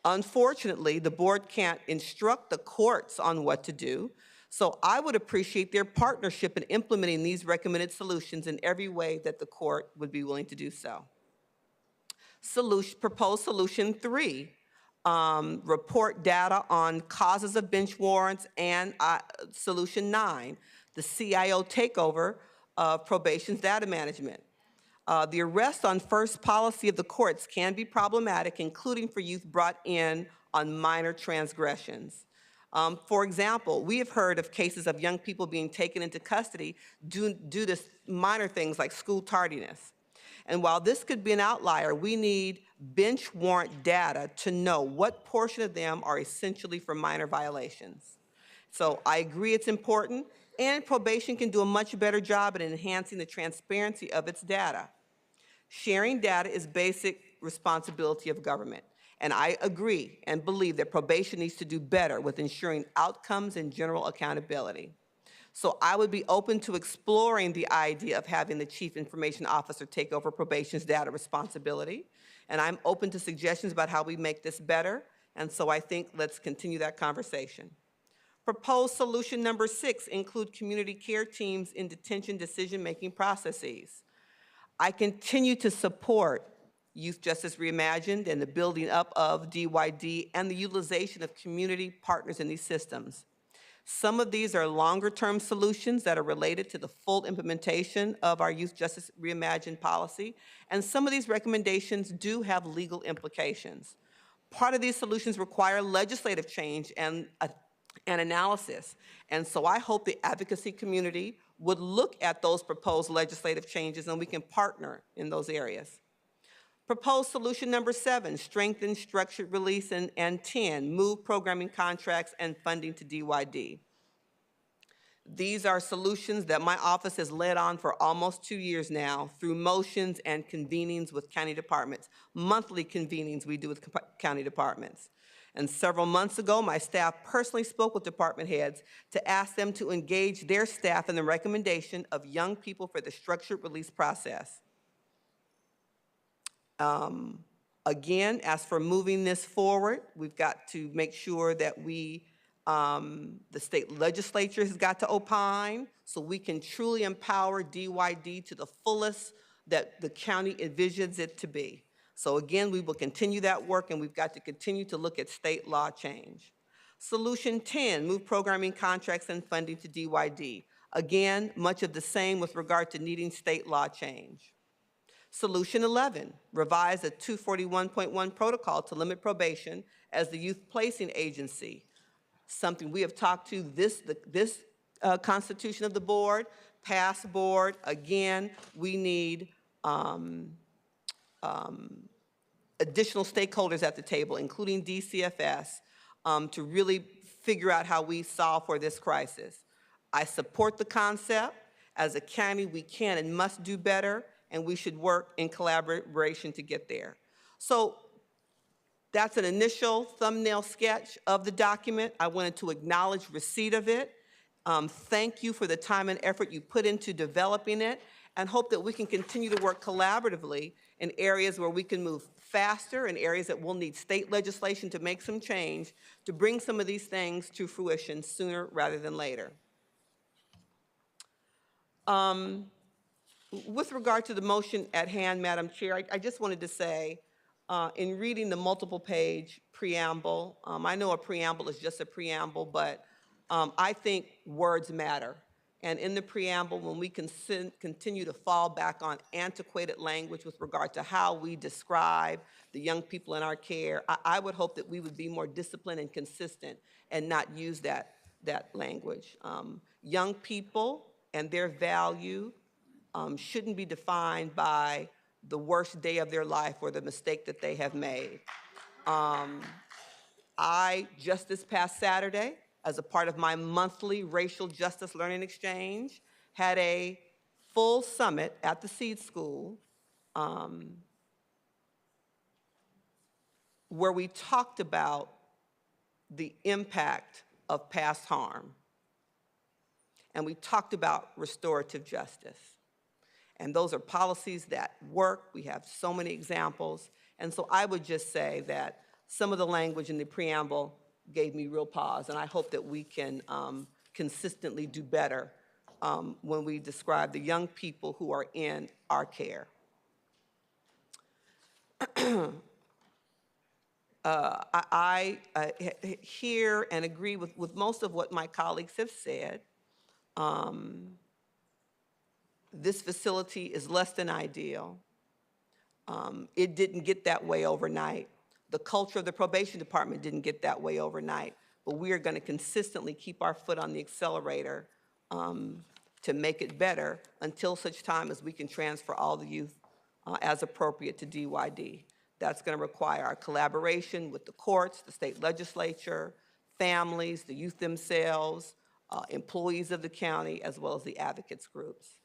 Unfortunately, the board can't instruct the courts on what to do, so I would appreciate their partnership in implementing these recommended solutions in every way that the court would be willing to do so. Proposed solution 3, report data on causes of bench warrants, and solution 9, the CIO takeover of probation's data management. The arrest on first policy of the courts can be problematic, including for youth brought in on minor transgressions. For example, we have heard of cases of young people being taken into custody due to minor things like school tardiness. And while this could be an outlier, we need bench warrant data to know what portion of them are essentially for minor violations. So I agree it's important, and probation can do a much better job at enhancing the transparency of its data. Sharing data is basic responsibility of government, and I agree and believe that probation needs to do better with ensuring outcomes and general accountability. So I would be open to exploring the idea of having the Chief Information Officer take over probation's data responsibility, and I'm open to suggestions about how we make this better, and so I think let's continue that conversation. Proposed solution number 6, include community care teams in detention decision-making processes. I continue to support Youth Justice Reimagined and the building up of DYD and the utilization of community partners in these systems. Some of these are longer-term solutions that are related to the full implementation of our Youth Justice Reimagined policy, and some of these recommendations do have legal implications. Part of these solutions require legislative change and analysis, and so I hope the advocacy community would look at those proposed legislative changes and we can partner in those areas. Proposed solution number 7, strengthen structured release, and 10, move programming contracts and funding to DYD. These are solutions that my office has led on for almost 2 years now through motions and convenings with county departments, monthly convenings we do with county departments. And several months ago, my staff personally spoke with department heads to ask them to engage their staff in the recommendation of young people for the structured release process. Again, as for moving this forward, we've got to make sure that the state legislature has got to opine so we can truly empower DYD to the fullest that the county envisions it to be. So again, we will continue that work, and we've got to continue to look at state law change. Solution 10, move programming contracts and funding to DYD. Again, much of the same with regard to needing state law change. Solution 11, revise a 241.1 protocol to limit probation as the youth placing agency. Something we have talked to this constitution of the board, past board. Again, we need additional stakeholders at the table, including DCFS, to really figure out how we solve for this crisis. I support the concept. As a county, we can and must do better, and we should work in collaboration to get there. So that's an initial thumbnail sketch of the document. I wanted to acknowledge receipt of it. Thank you for the time and effort you put into developing it, and hope that we can continue to work collaboratively in areas where we can move faster, in areas that will need state legislation to make some change, to bring some of these things to fruition sooner rather than later. With regard to the motion at hand, Madam Chair, I just wanted to say, in reading the multiple page preamble, I know a preamble is just a preamble, but I think words matter. And in the preamble, when we continue to fall back on antiquated language with regard to how we describe the young people in our care, I would hope that we would be more disciplined and consistent and not use that that language. Young people and their value shouldn't be defined by the worst day of their life or the mistake that they have made. I, just this past Saturday, as a part of my monthly racial justice learning exchange, had a full summit at the Seed School where we talked about the impact of past harm. And we talked about restorative justice. And those are policies that work. We have so many examples. And so I would just say that some of the language in the preamble gave me real pause, and I hope that we can consistently do better when we describe the young people who are in our care. I hear and agree with most of what my colleagues have said. This facility is less than ideal. It didn't get that way overnight. The culture of the probation department didn't get that way overnight, but we are going to consistently keep our foot on the accelerator to make it better until such time as we can transfer all the youth as appropriate to DYD. That's going to require our collaboration with the courts, the state legislature, families, the youth themselves, employees of the county, as well as the advocates groups.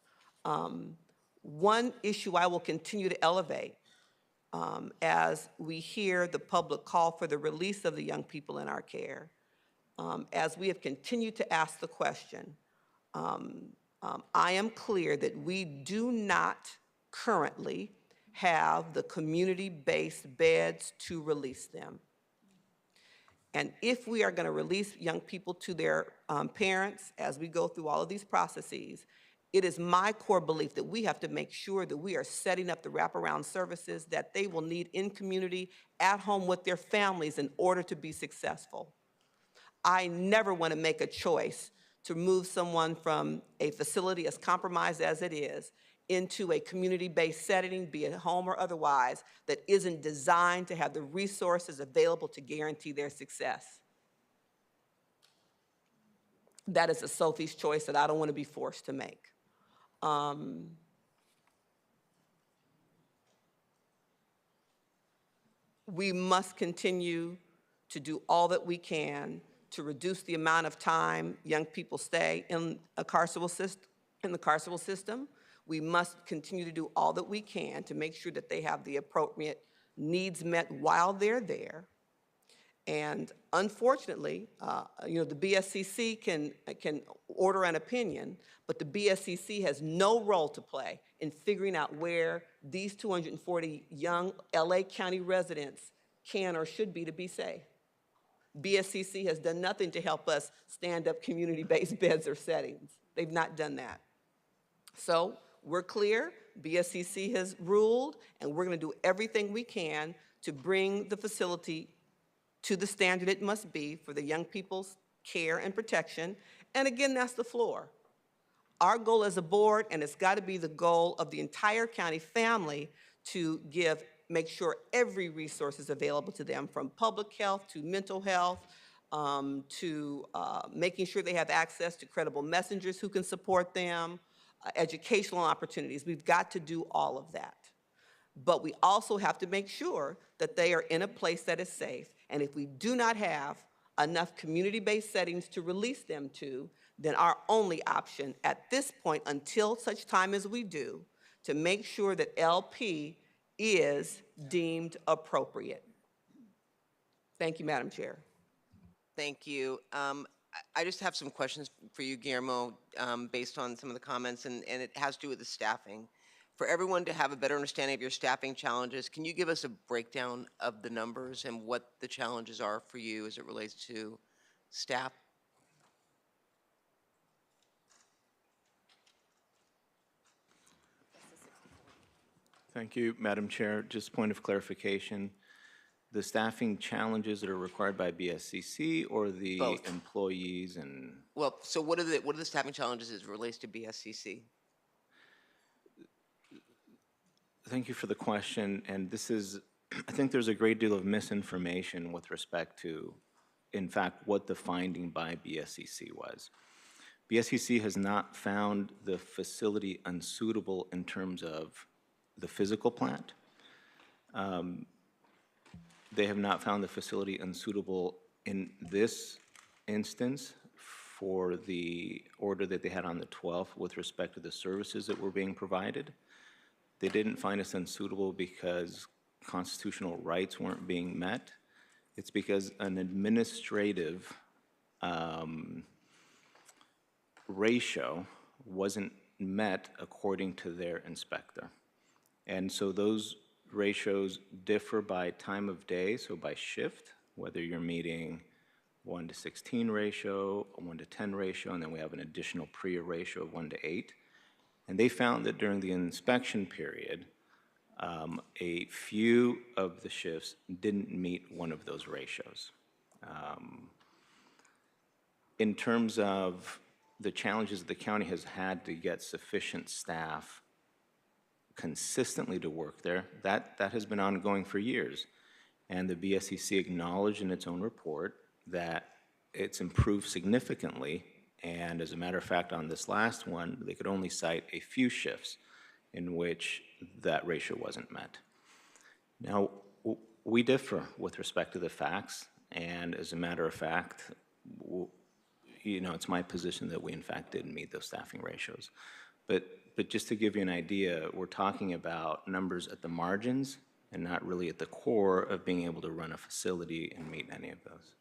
One issue I will continue to elevate as we hear the public call for the release of the young people in our care, as we have continued to ask the question, I am clear that we do not currently have the community-based beds to release them. And if we are going to release young people to their parents as we go through all of these processes, it is my core belief that we have to make sure that we are setting up the wraparound services that they will need in community, at home with their families in order to be successful. I never want to make a choice to move someone from a facility as compromised as it is into a community-based setting, be it home or otherwise, that isn't designed to have the resources available to guarantee their success. That is a Sophie's choice that I don't want to be forced to make. We must continue to do all that we can to reduce the amount of time young people stay in the carceral system. We must continue to do all that we can to make sure that they have the appropriate needs met while they're there. And unfortunately, the BSCC can order an opinion, but the BSCC has no role to play in figuring out where these 240 young LA County residents can or should be to be safe. BSCC has done nothing to help us stand up community-based beds or settings. They've not done that. So we're clear, BSCC has ruled, and we're going to do everything we can to bring the facility to the standard it must be for the young people's care and protection. And again, that's the floor. Our goal as a board, and it's got to be the goal of the entire county family, to make sure every resource is available to them, from public health to mental health, to making sure they have access to credible messengers who can support them, educational opportunities. We've got to do all of that. But we also have to make sure that they are in a place that is safe. And if we do not have enough community-based settings to release them to, then our only option at this point, until such time as we do, to make sure that LP is deemed appropriate. Thank you, Madam Chair. Thank you. I just have some questions for you, Guillermo, based on some of the comments, and it has to do with the staffing. For everyone to have a better understanding of your staffing challenges, can you give us a breakdown of the numbers and what the challenges are for you as it relates to staff? Thank you, Madam Chair. Just point of clarification, the staffing challenges that are required by BSCC or the Both. Employees and? Well, so what are the staffing challenges as it relates to BSCC? Thank you for the question, and this is, I think there's a great deal of misinformation with respect to in fact, what the finding by BSCC was. BSCC has not found the facility unsuitable in terms of the physical plant. They have not found the facility unsuitable in this instance for the order that they had on the 12th with respect to the services that were being provided. They didn't find us unsuitable because constitutional rights weren't being met. It's because an administrative ratio wasn't met according to their inspector. And so those ratios differ by time of day, so by shift, whether you're meeting 1:16 ratio, a 1:10 ratio, and then we have an additional PREA ratio of 1:8. And they found that during the inspection period, a few of the shifts didn't meet one of those ratios. In terms of the challenges the county has had to get sufficient staff consistently to work there, that has been ongoing for years. And the BSCC acknowledged in its own report that it's improved significantly. And as a matter of fact, on this last one, they could only cite a few shifts in which that ratio wasn't met. Now, we differ with respect to the facts, and as a matter of fact, it's my position that we in fact didn't meet those staffing ratios. But just to give you an idea, we're talking about numbers at the margins and not really at the core of being able to run a facility and meet any of those.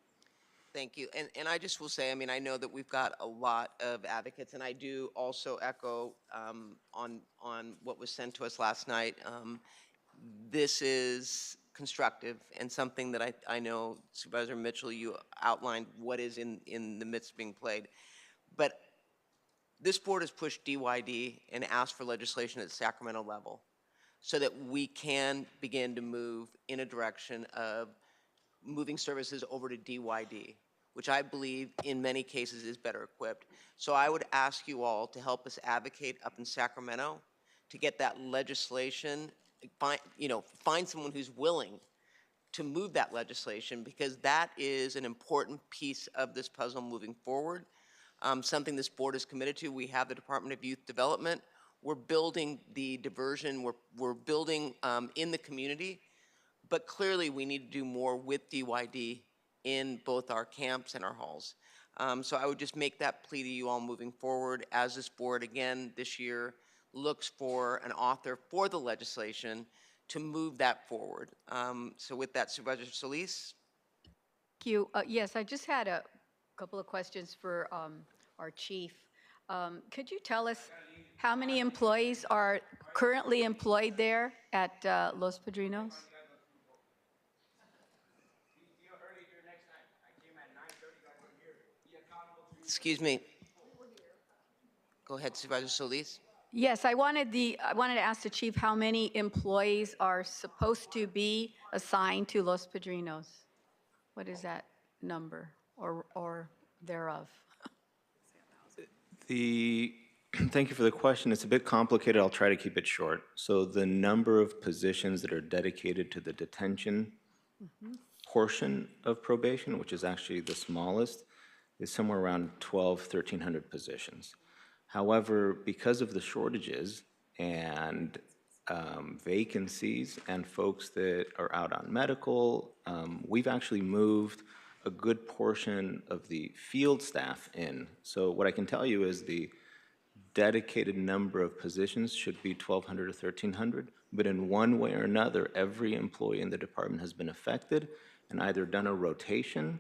Thank you. And I just will say, I mean, I know that we've got a lot of advocates, and I do also echo on what was sent to us last night. This is constructive and something that I know, Supervisor Mitchell, you outlined what is in the midst of being played. But this board has pushed DYD and asked for legislation at the Sacramento level so that we can begin to move in a direction of moving services over to DYD, which I believe in many cases is better equipped. So I would ask you all to help us advocate up in Sacramento to get that legislation, find someone who's willing to move that legislation, because that is an important piece of this puzzle moving forward. Something this board is committed to. We have the Department of Youth Development. We're building the diversion. We're building in the community. But clearly, we need to do more with DYD in both our camps and our halls. So I would just make that plea to you all moving forward as this board, again, this year, looks for an author for the legislation to move that forward. So with that, Supervisor Solis. Thank you. Yes, I just had a couple of questions for our chief. Could you tell us how many employees are currently employed there at Los Padrinos? Excuse me. Go ahead, Supervisor Solis. Yes, I wanted to ask the chief how many employees are supposed to be assigned to Los Padrinos. What is that number or thereof? Thank you for the question. It's a bit complicated. I'll try to keep it short. So the number of positions that are dedicated to the detention portion of probation, which is actually the smallest, is somewhere around 1,300 positions. However, because of the shortages and vacancies and folks that are out on medical, we've actually moved a good portion of the field staff in. So what I can tell you is the dedicated number of positions should be 1,200 or 1,300, but in one way or another, every employee in the department has been affected and either done a rotation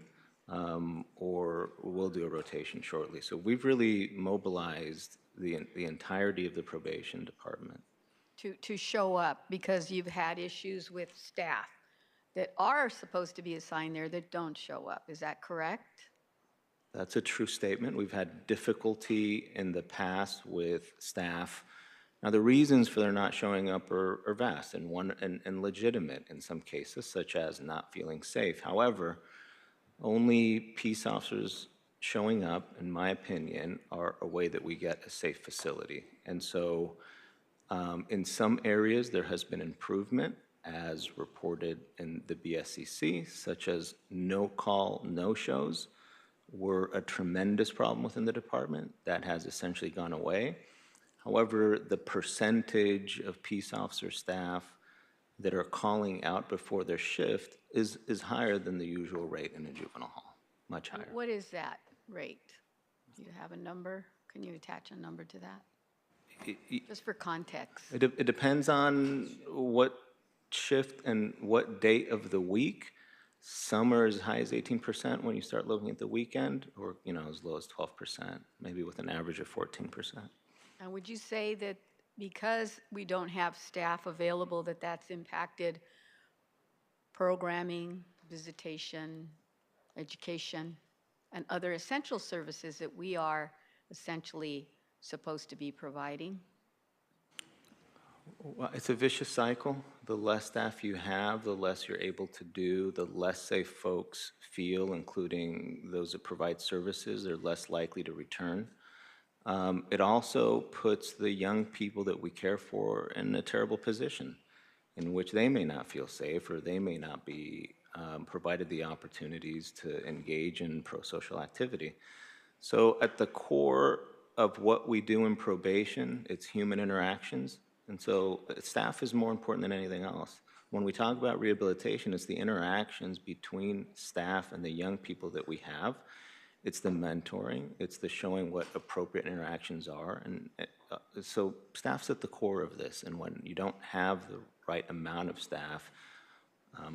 or will do a rotation shortly. So we've really mobilized the entirety of the probation department. To show up, because you've had issues with staff that are supposed to be assigned there that don't show up. Is that correct? That's a true statement. We've had difficulty in the past with staff. Now, the reasons for their not showing up are vast and legitimate in some cases, such as not feeling safe. However, only peace officers showing up, in my opinion, are a way that we get a safe facility. And so in some areas, there has been improvement. as reported in the BSCC, such as no-call, no-shows, were a tremendous problem within the department. That has essentially gone away. However, the percentage of peace officer staff that are calling out before their shift is higher than the usual rate in a juvenile hall, much higher. What is that rate? Do you have a number? Can you attach a number to that? Just for context. It depends on what shift and what date of the week. Some are as high as 18% when you start looking at the weekend, or as low as 12%, maybe with an average of 14%. And would you say that because we don't have staff available, that's impacted programming, visitation, education, and other essential services that we are essentially supposed to be providing? Well, it's a vicious cycle. The less staff you have, the less you're able to do, the less safe folks feel, including those that provide services. They're less likely to return. It also puts the young people that we care for in a terrible position in which they may not feel safe, or they may not be provided the opportunities to engage in pro-social activity. So at the core of what we do in probation, it's human interactions. And so staff is more important than anything else. When we talk about rehabilitation, it's the interactions between staff and the young people that we have. It's the mentoring, it's the showing what appropriate interactions are. And so staff's at the core of this. And when you don't have the right amount of staff,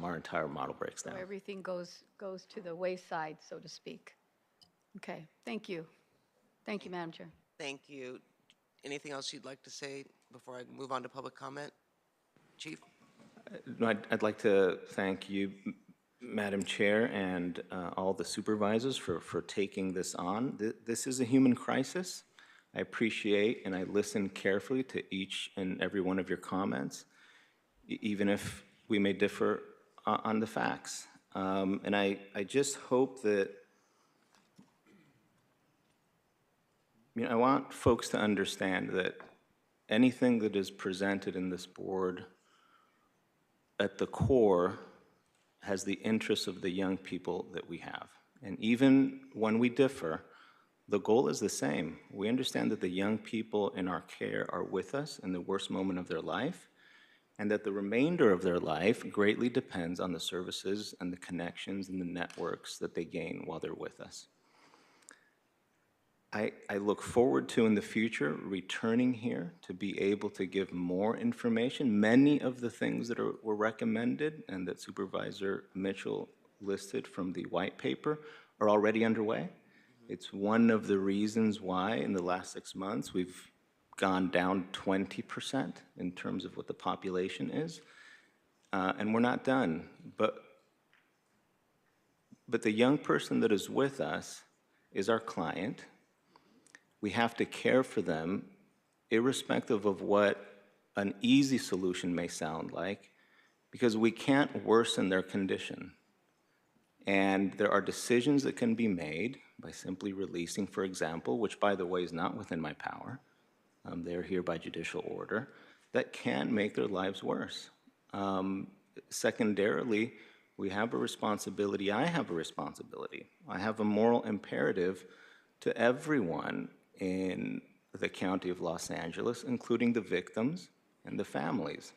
our entire model breaks down. So everything goes to the wayside, so to speak. Okay, thank you. Thank you, Madam Chair. Thank you. Anything else you'd like to say before I move on to public comment? Chief? I'd like to thank you, Madam Chair, and all the supervisors for taking this on. This is a human crisis. I appreciate and I listen carefully to each and every one of your comments, even if we may differ on the facts. And I just hope that, I want folks to understand that anything that is presented in this board at the core has the interests of the young people that we have. And even when we differ, the goal is the same. We understand that the young people in our care are with us in the worst moment of their life, and that the remainder of their life greatly depends on the services and the connections and the networks that they gain while they're with us. I look forward to, in the future, returning here to be able to give more information. Many of the things that were recommended and that Supervisor Mitchell listed from the white paper are already underway. It's one of the reasons why in the last 6 months we've gone down 20% in terms of what the population is. And we're not done. But the young person that is with us is our client. We have to care for them irrespective of what an easy solution may sound like, because we can't worsen their condition. And there are decisions that can be made by simply releasing, for example, which by the way is not within my power, they're here by judicial order, that can make their lives worse. Secondarily, we have a responsibility, I have a responsibility, I have a moral imperative to everyone in the County of Los Angeles, including the victims and the families.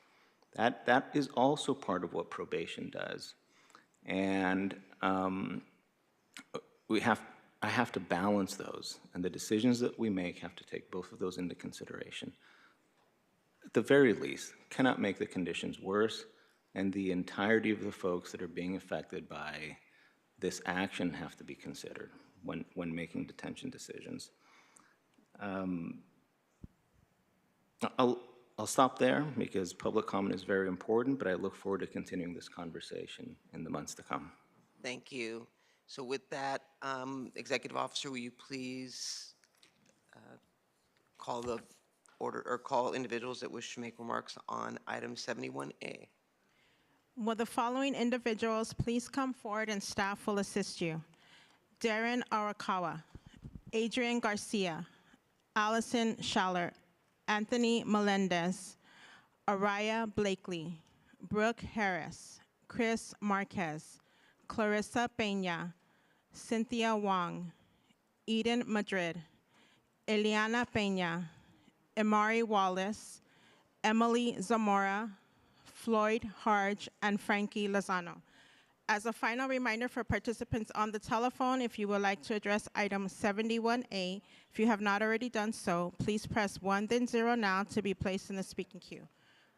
That is also part of what probation does. And I have to balance those, and the decisions that we make have to take both of those into consideration. At the very least, cannot make the conditions worse, and the entirety of the folks that are being affected by this action have to be considered when making detention decisions. I'll stop there because public comment is very important, but I look forward to continuing this conversation in the months to come. Thank you. So with that, Executive Officer, will you please call the order or call individuals that wish to make remarks on item 71A? Will the following individuals please come forward and staff will assist you? Darren Arakawa, Adrian Garcia, Allison Schaller, Anthony Melendez, Araya Blakely, Brooke Harris, Chris Marquez, Clarissa Peña, Cynthia Wong, Eden Madrid, Eliana Peña, Amari Wallace, Emily Zamora, Floyd Harge, and Frankie Lozano. As a final reminder for participants on the telephone, if you would like to address item 71A, if you have not already done so, please press 1 then 0 now to be placed in the speaking queue.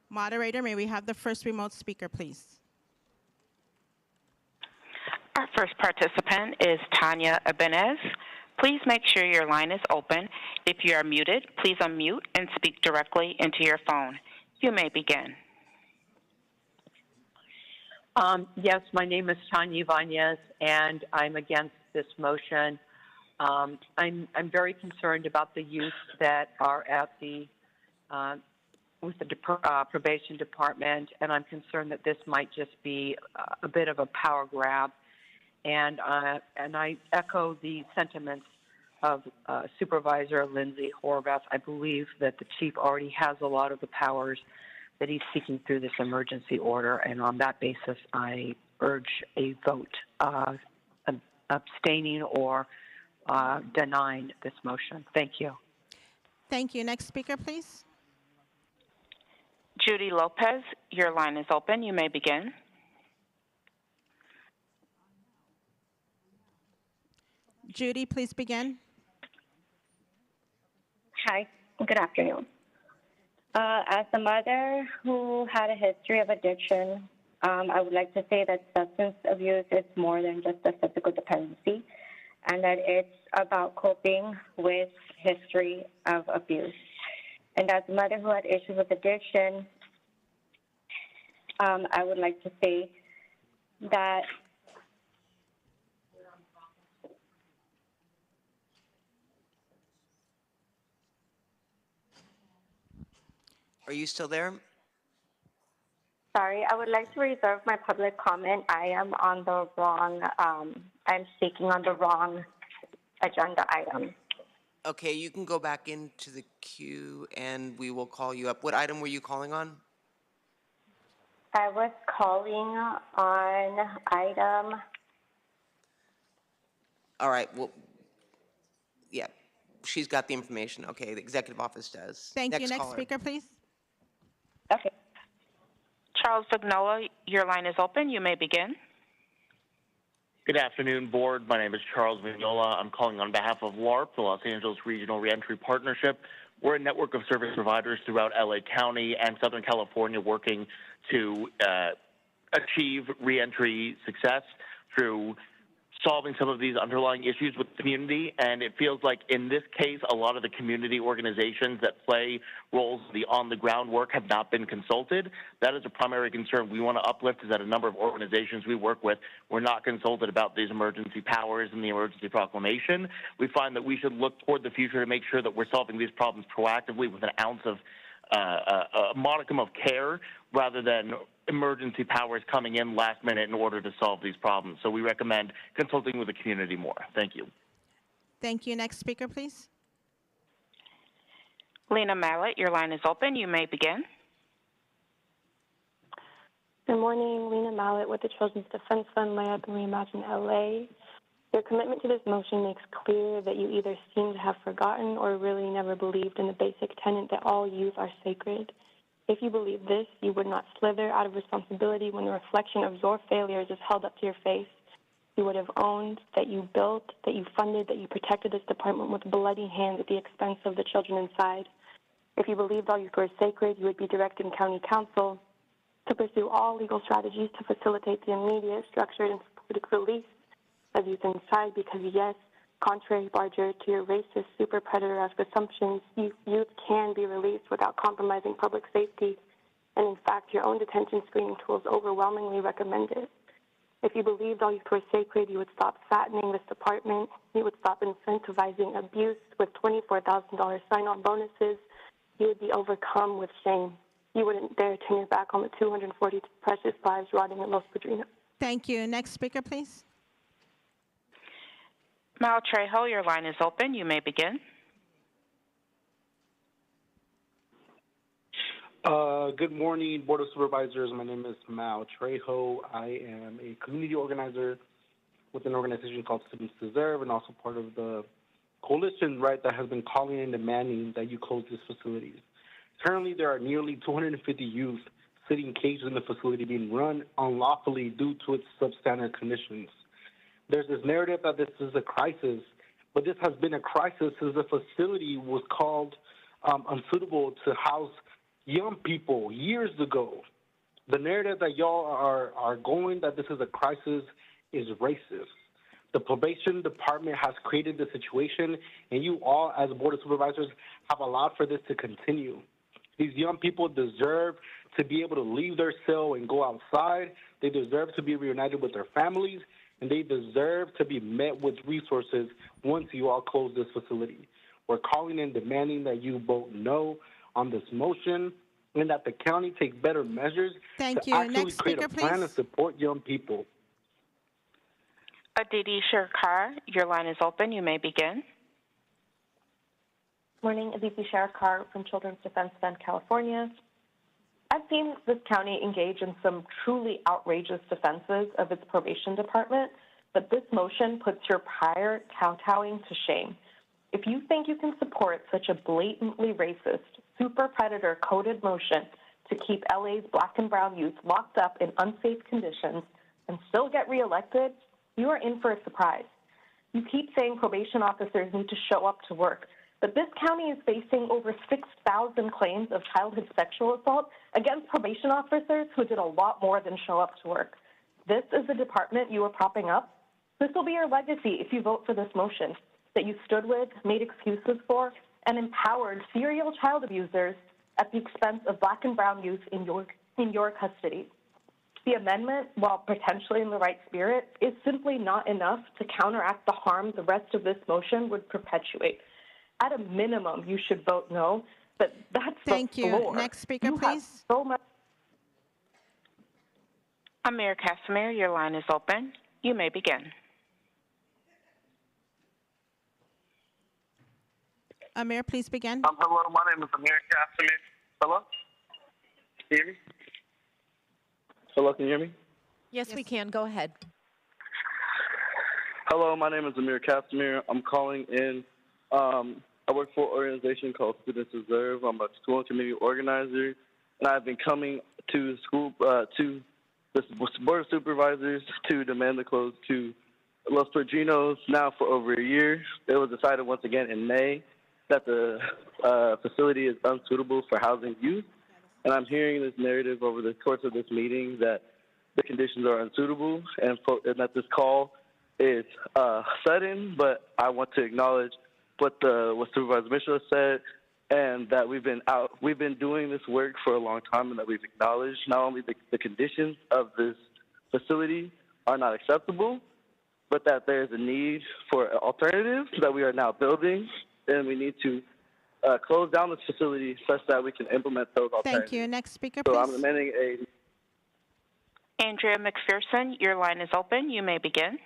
Moderator, may we have the first remote speaker, please? Our first participant is Tanya Ibanez. Please make sure your line is open. If you are muted, please unmute and speak directly into your phone. You may begin. Yes, my name is Tanya Ibanez, and I'm against this motion. I'm very concerned about the youth that are at the with the probation department, and I'm concerned that this might just be a bit of a power grab. And I echo the sentiments of Supervisor Lindsay Horvath. I believe that the chief already has a lot of the powers that he's seeking through this emergency order, and on that basis, I urge a vote abstaining or denying this motion. Thank you. Thank you. Next speaker, please. Judy Lopez, your line is open. You may begin. Judy, please begin. Hi, good afternoon. As a mother who had a history of addiction, I would like to say that substance abuse is more than just a physical dependency, and that it's about coping with history of abuse. And as a mother who had issues with addiction, I would like to say that Are you still there? Sorry, I would like to reserve my public comment. I am on the wrong, I'm speaking on the wrong agenda item. Okay, you can go back into the queue and we will call you up. What item were you calling on? I was calling on item. All right, well, yeah, she's got the information. Okay, the executive office does. Thank you. Next caller. speaker, please. Okay. Charles Vignola, your line is open. You may begin. Good afternoon, Board. My name is Charles Vignola. I'm calling on behalf of LARP, the Los Angeles Regional Reentry Partnership. We're a network of service providers throughout LA County and Southern California working to achieve reentry success through solving some of these underlying issues with the community. And it feels like in this case, a lot of the community organizations that play roles in the on-the-ground work have not been consulted. That is a primary concern we want to uplift, is that a number of organizations we work with were not consulted about these emergency powers and the emergency proclamation. We find that we should look toward the future to make sure that we're solving these problems proactively with an ounce of a modicum of care rather than emergency powers coming in last minute in order to solve these problems. So we recommend consulting with the community more. Thank you. Thank you. Next speaker, please. Lena Mallett, your line is open. You may begin. Good morning, Lena Mallett with the Children's Defense Fund, Layup and Reimagine LA. Your commitment to this motion makes clear that you either seem to have forgotten or really never believed in the basic tenet that all youth are sacred. If you believe this, you would not slither out of responsibility when the reflection of your failures is held up to your face. You would have owned that you built, that you funded, that you protected this department with bloody hands at the expense of the children inside. If you believed all youth were sacred, you would be directing county council to pursue all legal strategies to facilitate the immediate, structured, and supported release of youth inside, because yes, contrary, Barger, to your racist, super predator-esque assumptions, youth can be released without compromising public safety. And in fact, your own detention screening tools overwhelmingly recommend it. If you believed all youth were sacred, you would stop fattening this department. You would stop incentivizing abuse with $24,000 sign-on bonuses. You would be overcome with shame. You wouldn't dare turn your back on the 240 precious lives rotting in Los Padrinos. Thank you. Next speaker, please. Mal Trejo, your line is open. You may begin. Good morning, Board of Supervisors. My name is Mao Trejo. I am a community organizer with an organization called Students Deserve and also part of the coalition, right, that has been calling and demanding that you close these facilities. Currently, there are nearly 250 youth sitting caged in the facility being run unlawfully due to its substandard conditions. There's this narrative that this is a crisis, but this has been a crisis since the facility was called unsuitable to house young people years ago. The narrative that y'all are going that this is a crisis is racist. The probation department has created the situation, and you all, as a Board of Supervisors, have allowed for this to continue. These young people deserve to be able to leave their cell and go outside. They deserve to be reunited with their families, and they deserve to be met with resources once you all close this facility. We're calling and demanding that you vote no on this motion and that the county take better measures to actually create a plan to support young people. Aditi Sharkar, your line is open. You may begin. Morning, Aditi Sharkar from Children's Defense Fund, California. I've seen this county engage in some truly outrageous defenses of its probation department, but this motion puts your prior kowtowing to shame. If you think you can support such a blatantly racist, super predator coded motion to keep LA's black and brown youth locked up in unsafe conditions and still get reelected, you are in for a surprise. You keep saying probation officers need to show up to work, but this county is facing over 6,000 claims of childhood sexual assault against probation officers who did a lot more than show up to work. This is the department you are propping up. This will be your legacy if you vote for this motion that you stood with, made excuses for, and empowered serial child abusers at the expense of black and brown youth in your custody. The amendment, while potentially in the right spirit, is simply not enough to counteract the harm the rest of this motion would perpetuate. At a minimum, you should vote no, but that's Thank the you. floor. Next speaker, you have please. so much. Amir Casimir, your line is open. You may begin. Amir, please begin. Hello, my name is Amir Casimir. Hello? Can you hear me? Hello, can you hear me? Yes, we can. Go ahead. Hello, my name is Amir Casimir. I'm calling in. I work for an organization called Students Deserve. I'm a school and community organizer, and I've been coming to school to the Board of Supervisors to demand the close to Los Padrinos now for over a year. It was decided once again in May that the facility is unsuitable for housing youth, and I'm hearing this narrative over the course of this meeting that the conditions are unsuitable and that this call is sudden, but I want to acknowledge what Supervisor Mitchell said, and that we've been doing this work for a long time, and that we've acknowledged not only the conditions of this facility are not acceptable, but that there's a need for alternatives that we are now building, and we need to close down this facility such that we can implement those alternatives. Thank you. Next speaker, So please. I'm amending Andrea McPherson, your line is open. You may begin.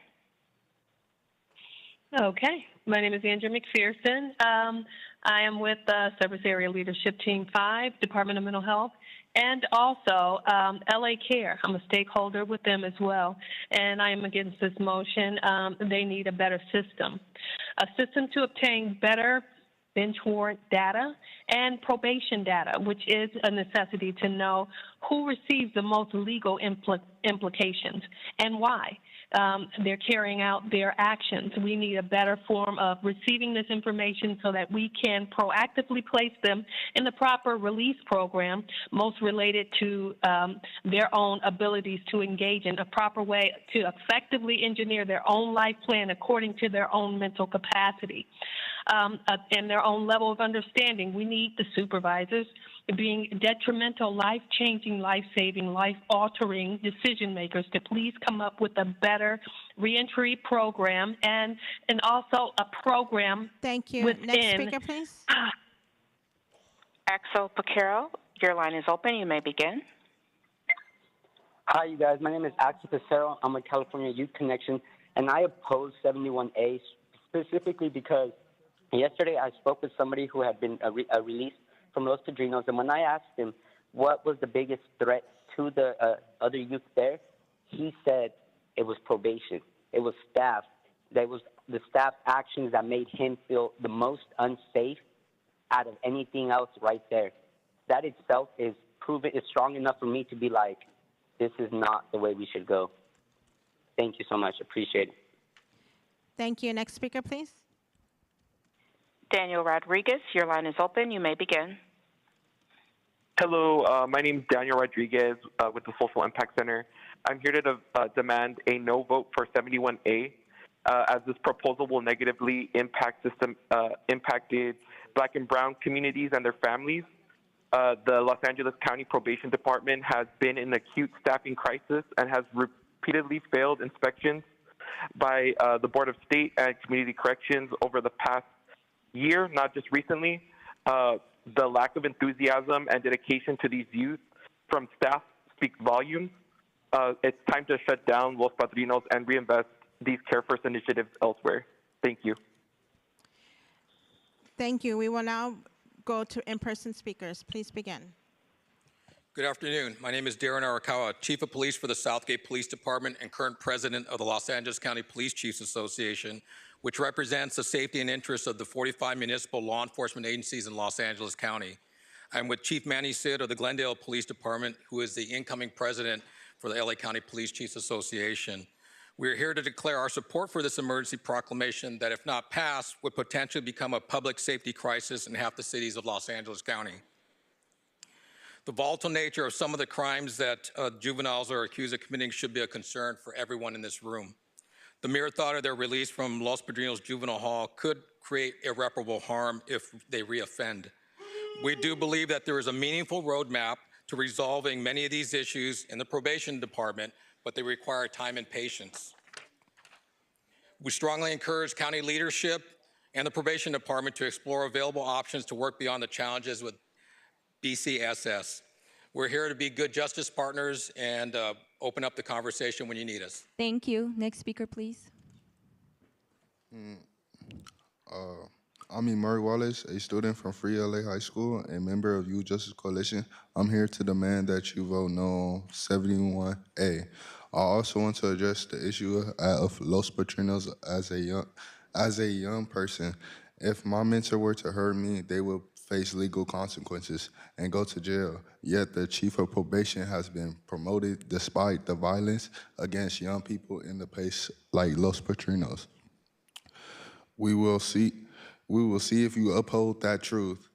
Okay. My name is Andrea McPherson. I am with Service Area Leadership Team 5, Department of Mental Health, and also LA Care. I'm a stakeholder with them as well, and I am against this motion. They need a better system to obtain better bench warrant data and probation data, which is a necessity to know who receives the most legal implications and why. They're carrying out their actions. We need a better form of receiving this information so that we can proactively place them in the proper release program, most related to their own abilities to engage in a proper way to effectively engineer their own life plan according to their own mental capacity and their own level of understanding. We need the supervisors being detrimental, life-changing, life-saving, life-altering decision makers to please come up with a better reentry program and also a program. Thank you. Within. Next speaker, please. Axel Pacero, your line is open. You may begin. Hi, you guys. My name is Axel Pacero. I'm with California Youth Connection, and I oppose 71A specifically because yesterday I spoke with somebody who had been released from Los Padrinos, and when I asked him what was the biggest threat to the other youth there, he said it was probation. It was staff. That was the staff actions that made him feel the most unsafe out of anything else right there. That itself is strong enough for me to be like, this is not the way we should go. Thank you so much. Appreciate it. Thank you. Next speaker, please. Daniel Rodriguez, your line is open. You may begin. Hello, my name is Daniel Rodriguez with the Social Impact Center. I'm here to demand a no vote for 71A, as this proposal will negatively impacted Black and Brown communities and their families. The Los Angeles County Probation Department has been in acute staffing crisis and has repeatedly failed inspections by the Board of State and Community Corrections over the past year, not just recently. The lack of enthusiasm and dedication to these youth from staff speaks volumes. It's time to shut down Los Padrinos and reinvest these Care First initiatives elsewhere. Thank you. Thank you. We will now go to in-person speakers. Please begin. Good afternoon. My name is Darren Arakawa, Chief of Police for the Southgate Police Department and current President of the Los Angeles County Police Chiefs Association, which represents the safety and interests of the 45 municipal law enforcement agencies in Los Angeles County. I'm with Chief Manny Sid of the Glendale Police Department, who is the incoming president for the LA County Police Chiefs Association. We are here to declare our support for this emergency proclamation that, if not passed, would potentially become a public safety crisis in half the cities of Los Angeles County. The volatile nature of some of the crimes that juveniles are accused of committing should be a concern for everyone in this room. The mere thought of their release from Los Padrinos Juvenile Hall could create irreparable harm if they reoffend. We do believe that there is a meaningful roadmap to resolving many of these issues in the probation department, but they require time and patience. We strongly encourage county leadership and the probation department to explore available options to work beyond the challenges with BCSS. We're here to be good justice partners and open up the conversation when you need us. Thank you. Next speaker, please. I'm Emery Wallace, a student from Free LA High School and member of Youth Justice Coalition. I'm here to demand that you vote no on 71A. I also want to address the issue of Los Padrinos as a young person. If my mentor were to hurt me, they would face legal consequences and go to jail. Yet the chief of probation has been promoted despite the violence against young people in the place like Los Padrinos. We will see if you uphold that truth.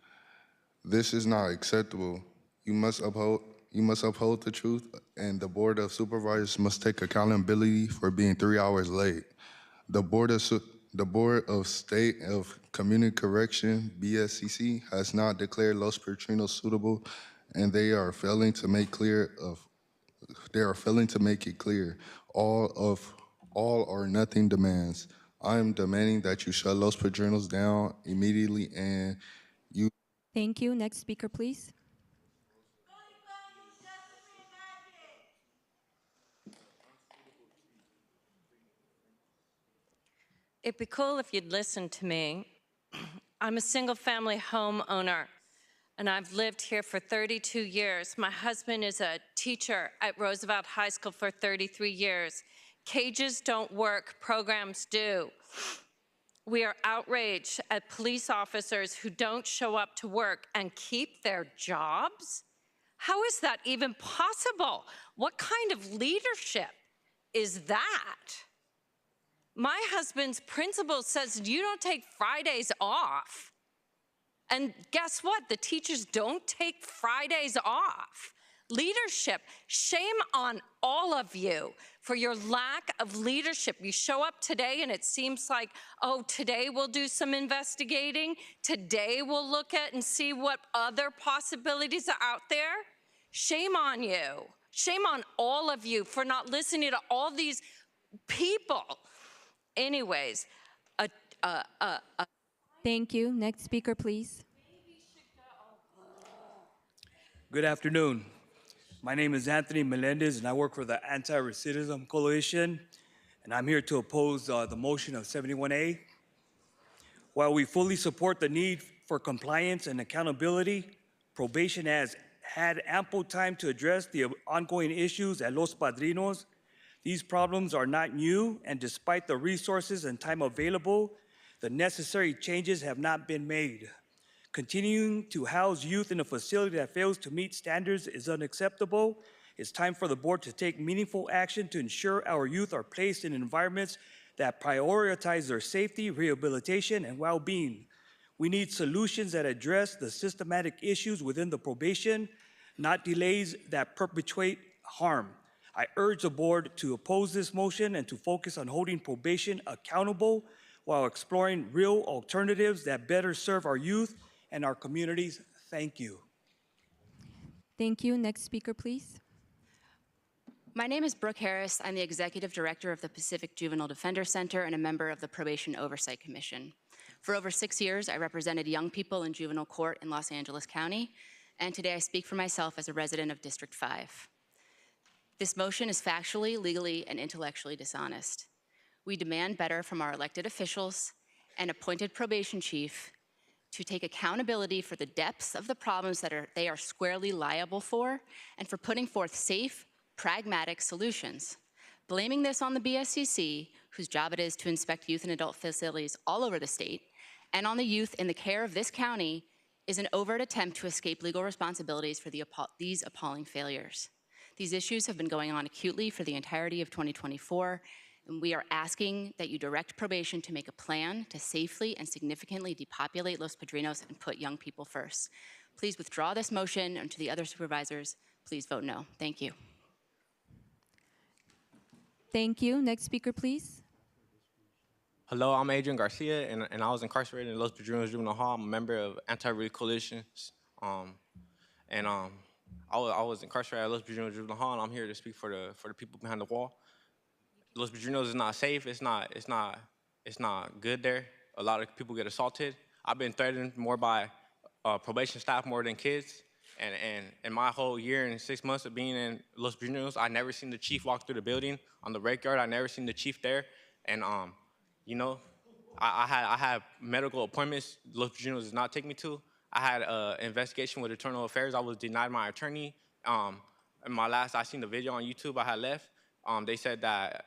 This is not acceptable. You must uphold the truth, and the Board of Supervisors must take accountability for being 3 hours late. The Board of State of Community Correction, BSCC, has not declared Los Padrinos suitable, and they are failing to make it clear. All or nothing demands. I am demanding that you shut Los Padrinos down immediately and you. Thank you. Next speaker, please. It'd be cool if you'd listen to me. I'm a single-family homeowner, and I've lived here for 32 years. My husband is a teacher at Roosevelt High School for 33 years. Cages don't work, programs do. We are outraged at police officers who don't show up to work and keep their jobs. How is that even possible? What kind of leadership is that? My husband's principal says you don't take Fridays off. And guess what? The teachers don't take Fridays off. Leadership, shame on all of you for your lack of leadership. You show up today and it seems like, oh, today we'll do some investigating. Today we'll look at and see what other possibilities are out there. Shame on you. Shame on all of you for not listening to all these people. Anyways, Thank you. Next speaker, please. Good afternoon. My name is Anthony Melendez, and I work for the Anti-Recidivism Coalition, and I'm here to oppose the motion of 71A. While we fully support the need for compliance and accountability, probation has had ample time to address the ongoing issues at Los Padrinos. These problems are not new, and despite the resources and time available, the necessary changes have not been made. Continuing to house youth in a facility that fails to meet standards is unacceptable. It's time for the board to take meaningful action to ensure our youth are placed in environments that prioritize their safety, rehabilitation, and well-being. We need solutions that address the systematic issues within the probation, not delays that perpetuate harm. I urge the board to oppose this motion and to focus on holding probation accountable while exploring real alternatives that better serve our youth and our communities. Thank you. Thank you. Next speaker, please. My name is Brooke Harris. I'm the Executive Director of the Pacific Juvenile Defender Center and a member of the Probation Oversight Commission. For over 6 years, I represented young people in juvenile court in Los Angeles County, and today I speak for myself as a resident of District 5. This motion is factually, legally, and intellectually dishonest. We demand better from our elected officials and appointed probation chief to take accountability for the depths of the problems that they are squarely liable for and for putting forth safe, pragmatic solutions. Blaming this on the BSCC, whose job it is to inspect youth and adult facilities all over the state, and on the youth in the care of this county is an overt attempt to escape legal responsibilities for these appalling failures. These issues have been going on acutely for the entirety of 2024, and we are asking that you direct probation to make a plan to safely and significantly depopulate Los Padrinos and put young people first. Please withdraw this motion, and to the other supervisors, please vote no. Thank you. Thank you. Next speaker, please. Hello, I'm Adrian Garcia, and I was incarcerated in Los Padrinos Juvenile Hall. I'm a member of Anti-Rape Coalitions, I was incarcerated at Los Padrinos Juvenile Hall, and I'm here to speak for the people behind the wall. Los Padrinos is not safe. It's not good there. A lot of people get assaulted. I've been threatened more by probation staff more than kids. And in my whole year and 6 months of being in Los Padrinos, I never seen the chief walk through the building on the rec yard. I never seen the chief there. And you know, I had medical appointments Los Padrinos did not take me to. I had an investigation with Internal Affairs. I was denied my attorney. In my last, I seen the video on YouTube. I had left. They said that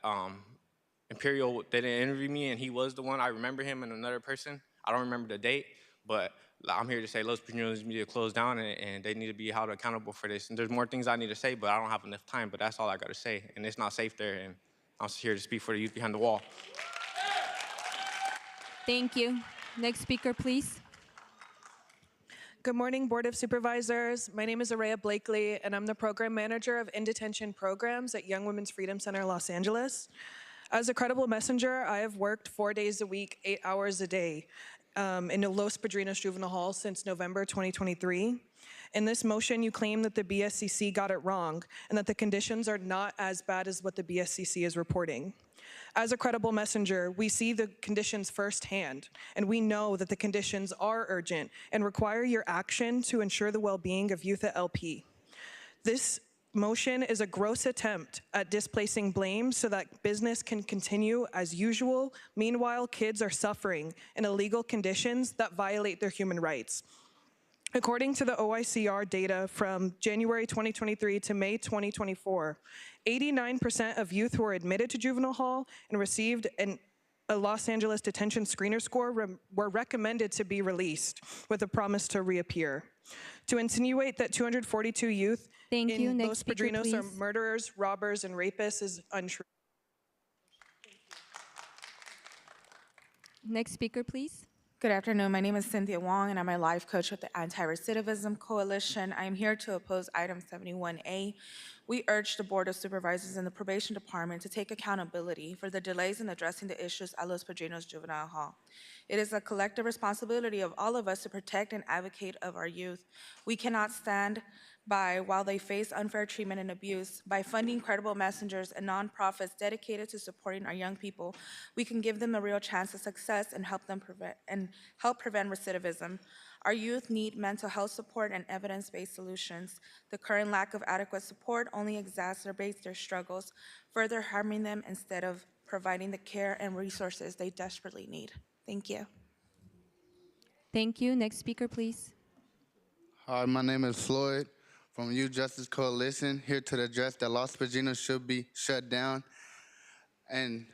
Imperial, they didn't interview me, and he was the one. I remember him and another person. I don't remember the date, but I'm here to say Los Padrinos need to close down, and they need to be held accountable for this. And there's more things I need to say, but I don't have enough time, but that's all I got to say. And it's not safe there, and I'm here to speak for the youth behind the wall. Thank you. Next speaker, please. Good morning, Board of Supervisors. My name is Araya Blakely, and I'm the Program Manager of In-Detention Programs at Young Women's Freedom Center, Los Angeles. As a credible messenger, I have worked 4 days a week, 8 hours a day in the Los Padrinos Juvenile Hall since November 2023. In this motion, you claim that the BSCC got it wrong and that the conditions are not as bad as what the BSCC is reporting. As a credible messenger, we see the conditions firsthand, and we know that the conditions are urgent and require your action to ensure the well-being of youth at LP. This motion is a gross attempt at displacing blame so that business can continue as usual. Meanwhile, kids are suffering in illegal conditions that violate their human rights. According to the OICR data from January 2023 to May 2024, 89% of youth who were admitted to juvenile hall and received a Los Angeles detention screener score were recommended to be released with a promise to reappear. To insinuate that 242 youth in Los Padrinos are murderers, robbers, and rapists is untrue. Next speaker, please. Good afternoon. My name is Cynthia Wong, and I'm a life coach with the Anti-Recidivism Coalition. I am here to oppose item 71A. We urge the Board of Supervisors and the Probation Department to take accountability for the delays in addressing the issues at Los Padrinos Juvenile Hall. It is a collective responsibility of all of us to protect and advocate of our youth. We cannot stand by while they face unfair treatment and abuse. By funding credible messengers and nonprofits dedicated to supporting our young people, we can give them a real chance of success and help prevent recidivism. Our youth need mental health support and evidence-based solutions. The current lack of adequate support only exacerbates their struggles, further harming them instead of providing the care and resources they desperately need. Thank you. Thank you. Next speaker, please. Hi, my name is Floyd from Youth Justice Coalition, here to address that Los Padrinos should be shut down and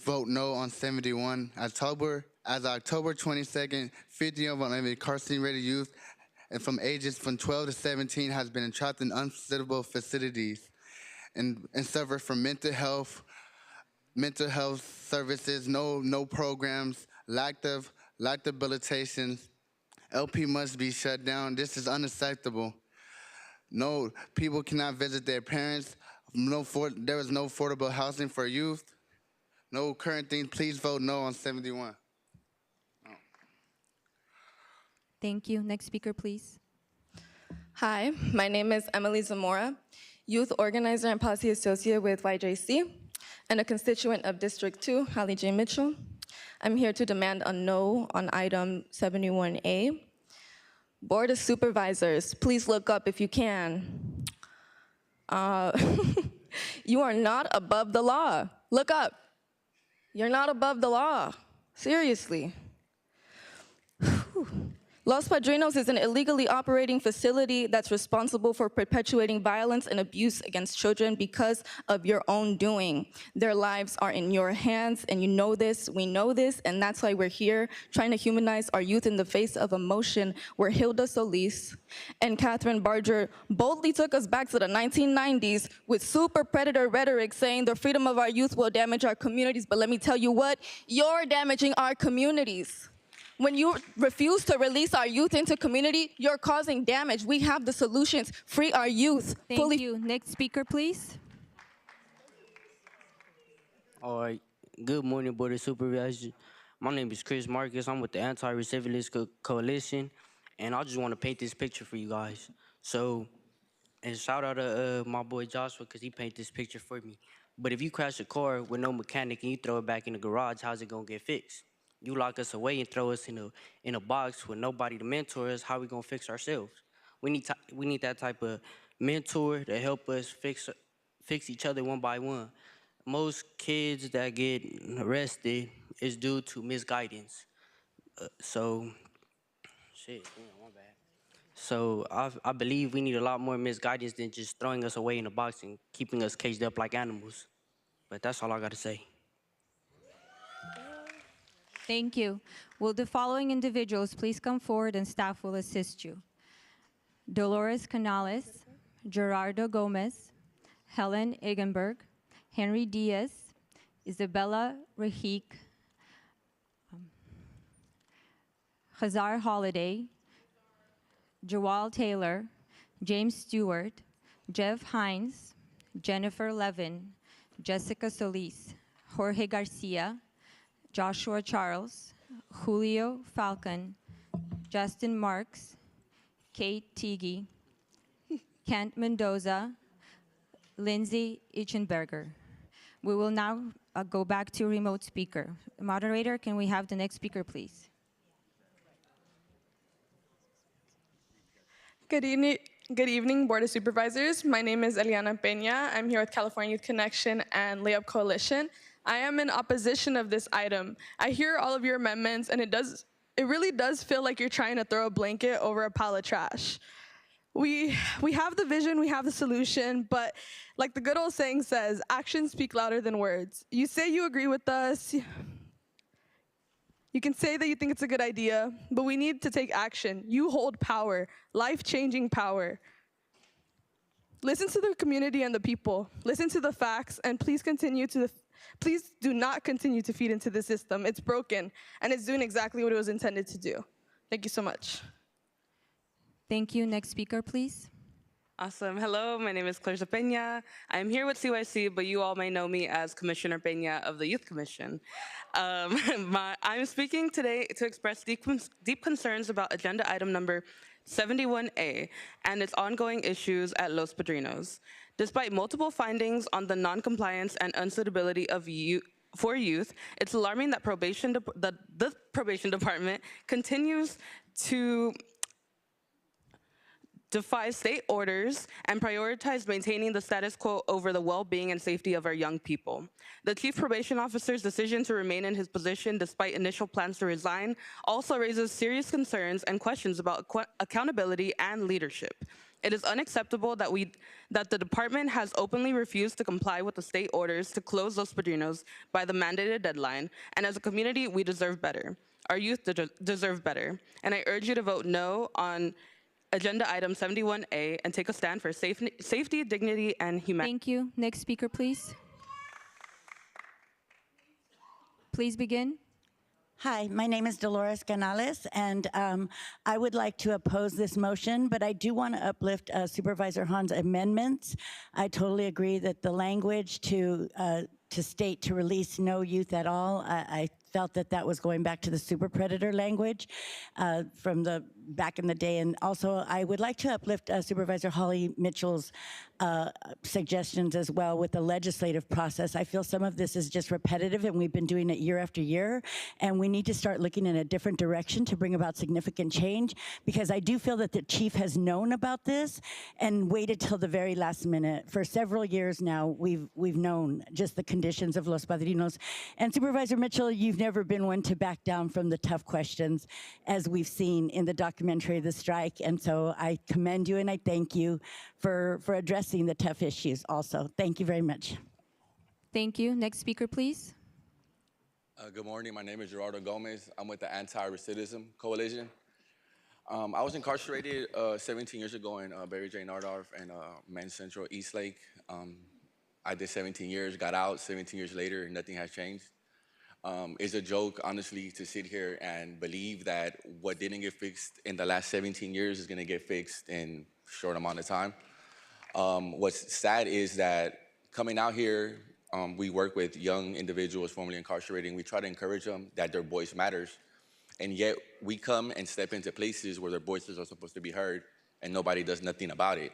vote no on 71. October 22nd, 50 of them incarcerated youth and from ages from 12 to 17 has been entrapped in unsuitable facilities and suffer from mental health services, no programs, lack of habilitation. LP must be shut down. This is unacceptable. No, people cannot visit their parents. There is no affordable housing for youth. No current things. Please vote no on 71. Thank you. Next speaker, please. Hi, my name is Emily Zamora, youth organizer and policy associate with YJC, and a constituent of District 2, Holly J. Mitchell. I'm here to demand a no on item 71A. Board of Supervisors, please look up if you can. You are not above the law. Look up. You're not above the law. Seriously. Los Padrinos is an illegally operating facility that's responsible for perpetuating violence and abuse against children because of your own doing. Their lives are in your hands, and you know this, we know this, and that's why we're here trying to humanize our youth in the face of a motion where Hilda Solis and Catherine Barger boldly took us back to the 1990s with super predator rhetoric saying the freedom of our youth will damage our communities. But let me tell you what, you're damaging our communities. When you refuse to release our youth into community, you're causing damage. We have the solutions. Free our youth. Thank you. Next speaker, please. All right. Good morning, Board of Supervisors. My name is Chris Marcus. I'm with the Anti-Recidivist Coalition, and I just want to paint this picture for you guys. So, and shout out to my boy Joshua because he painted this picture for me. But if you crash a car with no mechanic and you throw it back in the garage, how's it gonna get fixed? You lock us away and throw us in a box with nobody to mentor us. How we gonna fix ourselves? We need that type of mentor to help us fix each other one by one. Most kids that get arrested is due to misguidance. So I believe we need a lot more misguidance than just throwing us away in a box and keeping us caged up like animals. But that's all I gotta say. Thank you. Will the following individuals please come forward and staff will assist you? Dolores Canales, Gerardo Gomez, Helen Egenberg, Henry Diaz, Isabella Rahik, Hazar Holiday, Jawal Taylor, James Stewart, Jeff Hines, Jennifer Levin, Jessica Solis, Jorge Garcia, Joshua Charles, Julio Falcon, Justin Marks, Kate Teague, Kent Mendoza, Lindsay Eichenberger. We will now go back to remote speaker. Moderator, can we have the next speaker, please? Good evening, Board of Supervisors. My name is Eliana Peña. I'm here with California Youth Connection and Layup Coalition. I am in opposition of this item. I hear all of your amendments, and it really does feel like you're trying to throw a blanket over a pile of trash. We have the vision, we have the solution, but like the good old saying says, actions speak louder than words. You say you agree with us. You can say that you think it's a good idea, but we need to take action. You hold power, life-changing power. Listen to the community and the people. Listen to the facts, and please do not continue to feed into the system. It's broken, and it's doing exactly what it was intended to do. Thank you so much. Thank you. Next speaker, please. Awesome. Hello, my name is Clarissa Peña. I'm here with CYC, but you all may know me as Commissioner Peña of the Youth Commission. I'm speaking today to express deep concerns about agenda item number 71A and its ongoing issues at Los Padrinos. Despite multiple findings on the non-compliance and unsuitability of for youth, it's alarming that the probation department continues to defy state orders and prioritize maintaining the status quo over the well-being and safety of our young people. The chief probation officer's decision to remain in his position despite initial plans to resign also raises serious concerns and questions about accountability and leadership. It is unacceptable that the department has openly refused to comply with the state orders to close Los Padrinos by the mandated deadline, and as a community, we deserve better. Our youth deserve better, and I urge you to vote no on Agenda Item 71A and take a stand for safety, dignity, and humanity. Thank you. Next speaker, please. Please begin. Hi, my name is Dolores Canales, and I would like to oppose this motion, but I do want to uplift Supervisor Han's amendments. I totally agree that the language to state to release no youth at all, I felt that that was going back to the super predator language from the back in the day. And also, I would like to uplift Supervisor Holly Mitchell's suggestions as well with the legislative process. I feel some of this is just repetitive, and we've been doing it year after year, and we need to start looking in a different direction to bring about significant change, because I do feel that the chief has known about this and waited till the very last minute. For several years now, we've known just the conditions of Los Padrinos. And Supervisor Mitchell, you've never been one to back down from the tough questions, as we've seen in the documentary, The Strike. And so I commend you and I thank you for addressing the tough issues also. Thank you very much. Thank you. Next speaker, please. Good morning. My name is Gerardo Gomez. I'm with the Anti-Recidivism Coalition. I was incarcerated 17 years ago in Barry J. Nardorf and Men's Central East Lake. I did 17 years, got out 17 years later, and nothing has changed. It's a joke, honestly, to sit here and believe that what didn't get fixed in the last 17 years is going to get fixed in a short amount of time. What's sad is that coming out here, we work with young individuals formerly incarcerated, and we try to encourage them that their voice matters. And yet we come and step into places where their voices are supposed to be heard, and nobody does nothing about it.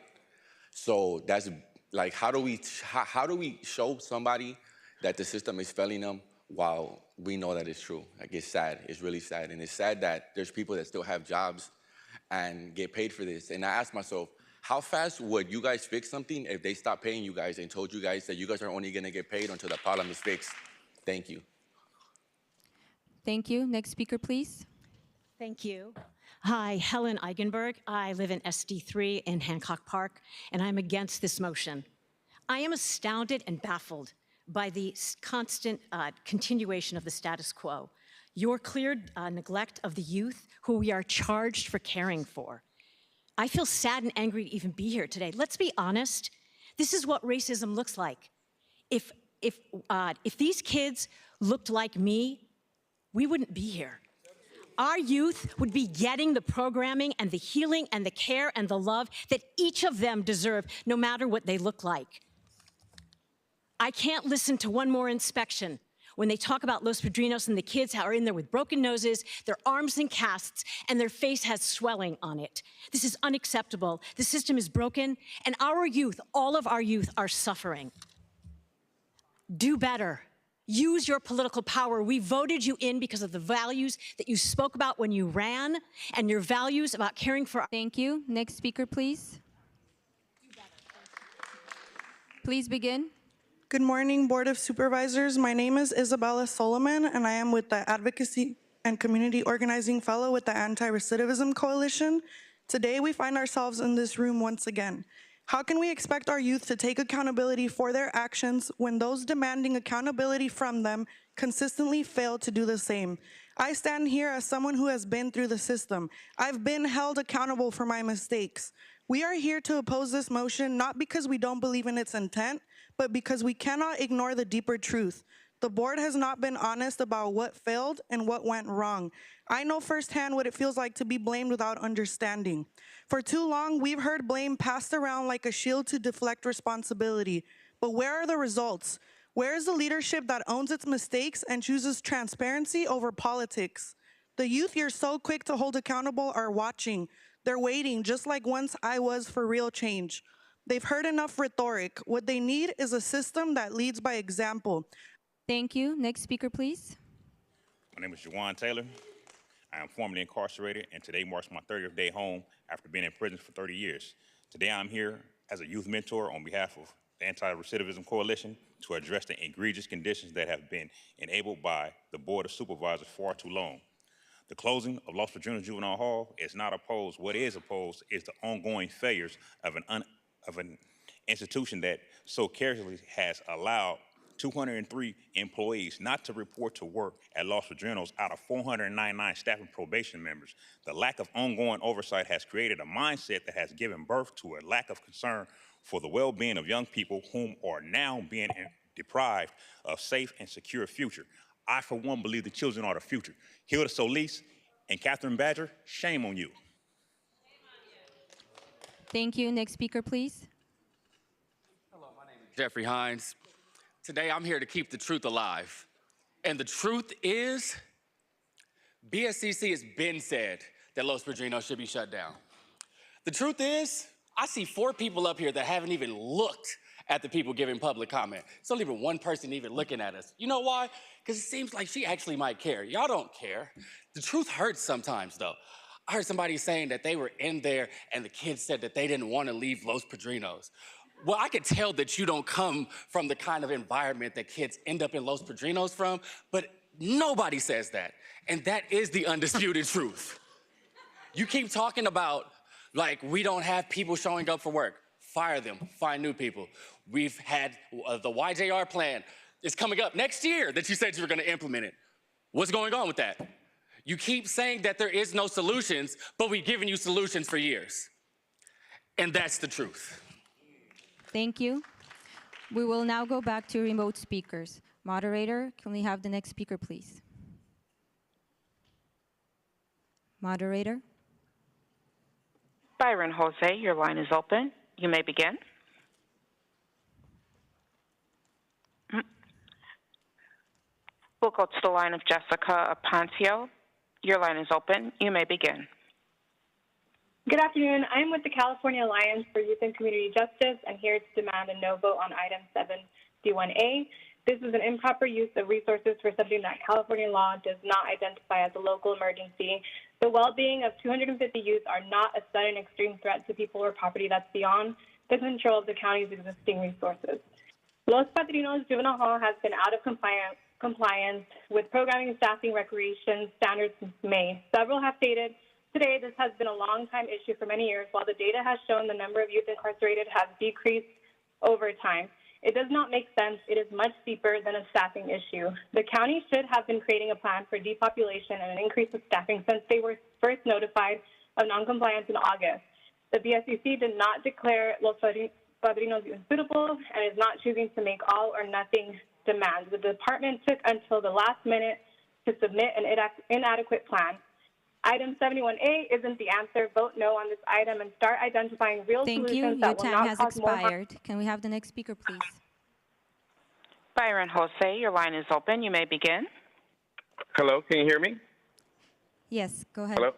So that's like, how do we show somebody that the system is failing them while we know that it's true? Like, it's sad. It's really sad. And it's sad that there's people that still have jobs and get paid for this. And I ask myself, how fast would you guys fix something if they stopped paying you guys and told you guys that you guys are only going to get paid until the problem is fixed? Thank you. Thank you. Next speaker, please. Thank you. Hi, Helen Eigenberg. I live in SD3 in Hancock Park, and I'm against this motion. I am astounded and baffled by the constant continuation of the status quo. Your clear neglect of the youth who we are charged for caring for. I feel sad and angry to even be here today. Let's be honest. This is what racism looks like. If these kids looked like me, we wouldn't be here. Our youth would be getting the programming and the healing and the care and the love that each of them deserve, no matter what they look like. I can't listen to one more inspection when they talk about Los Padrinos and the kids are in there with broken noses, their arms in casts, and their face has swelling on it. This is unacceptable. The system is broken, and our youth, all of our youth, are suffering. Do better. Use your political power. We voted you in because of the values that you spoke about when you ran, and your values about caring for. Thank you. Next speaker, please. Please begin. Good morning, Board of Supervisors. My name is Isabella Solomon, and I am with the Advocacy and Community Organizing Fellow with the Anti-Recidivism Coalition. Today, we find ourselves in this room once again. How can we expect our youth to take accountability for their actions when those demanding accountability from them consistently fail to do the same? I stand here as someone who has been through the system. I've been held accountable for my mistakes. We are here to oppose this motion not because we don't believe in its intent, but because we cannot ignore the deeper truth. The board has not been honest about what failed and what went wrong. I know firsthand what it feels like to be blamed without understanding. For too long, we've heard blame passed around like a shield to deflect responsibility. But where are the results? Where is the leadership that owns its mistakes and chooses transparency over politics? The youth you're so quick to hold accountable are watching. They're waiting, just like once I was, for real change. They've heard enough rhetoric. What they need is a system that leads by example. Thank you. Next speaker, please. My name is Juwan Taylor. I am formerly incarcerated, and today marks my 30th day home after being in prison for 30 years. Today I'm here as a youth mentor on behalf of the Anti-Recidivism Coalition to address the egregious conditions that have been enabled by the Board of Supervisors far too long. The closing of Los Padrinos Juvenile Hall is not opposed. What is opposed is the ongoing failures of an institution that so carelessly has allowed 203 employees not to report to work at Los Padrinos out of 499 staff and probation members. The lack of ongoing oversight has created a mindset that has given birth to a lack of concern for the well-being of young people whom are now being deprived of safe and secure future. I, for one, believe the children are the future. Hilda Solis and Catherine Badger, shame on you. Thank you. Next speaker, please. Jeffrey Hines. Today I'm here to keep the truth alive. And the truth is, BSCC has been said that Los Padrinos should be shut down. The truth is, I see 4 people up here that haven't even looked at the people giving public comment. It's not even one person even looking at us. You know why? Because it seems like she actually might care. Y'all don't care. The truth hurts sometimes, though. I heard somebody saying that they were in there and the kids said that they didn't want to leave Los Padrinos. Well, I could tell that you don't come from the kind of environment that kids end up in Los Padrinos from, but nobody says that. And that is the undisputed truth. You keep talking about, like, we don't have people showing up for work. Fire them, find new people. We've had the YJR plan. It's coming up next year that you said you were gonna implement it. What's going on with that? You keep saying that there is no solutions, but we've given you solutions for years. And that's the truth. Thank you. We will now go back to remote speakers. Moderator, can we have the next speaker, please? Moderator. Byron Jose, your line is open. You may begin. We'll go to the line of Jessica Aponcio. Your line is open. You may begin. Good afternoon. I'm with the California Alliance for Youth and Community Justice and here to demand a no vote on item 7D1A. This is an improper use of resources for something that California law does not identify as a local emergency. The well-being of 250 youth are not a sudden extreme threat to people or property that's beyond the control of the county's existing resources. Los Padrinos Juvenile Hall has been out of compliance with programming, staffing, recreation standards since May. Several have stated today this has been a long-time issue for many years, while the data has shown the number of youth incarcerated has decreased over time. It does not make sense. It is much deeper than a staffing issue. The county should have been creating a plan for depopulation and an increase of staffing since they were first notified of noncompliance in August. The BSCC did not declare Los Padrinos unsuitable and is not choosing to make all or nothing demands. The department took until the last minute to submit an inadequate plan. Item 71A isn't the answer. Vote no on this item and start identifying real Thank you. solutions Your that will time not has cause more harm. expired. Can we have the next speaker, please? Byron Jose, your line is open. You may begin. Hello, can you hear me? Yes, go ahead. Hello.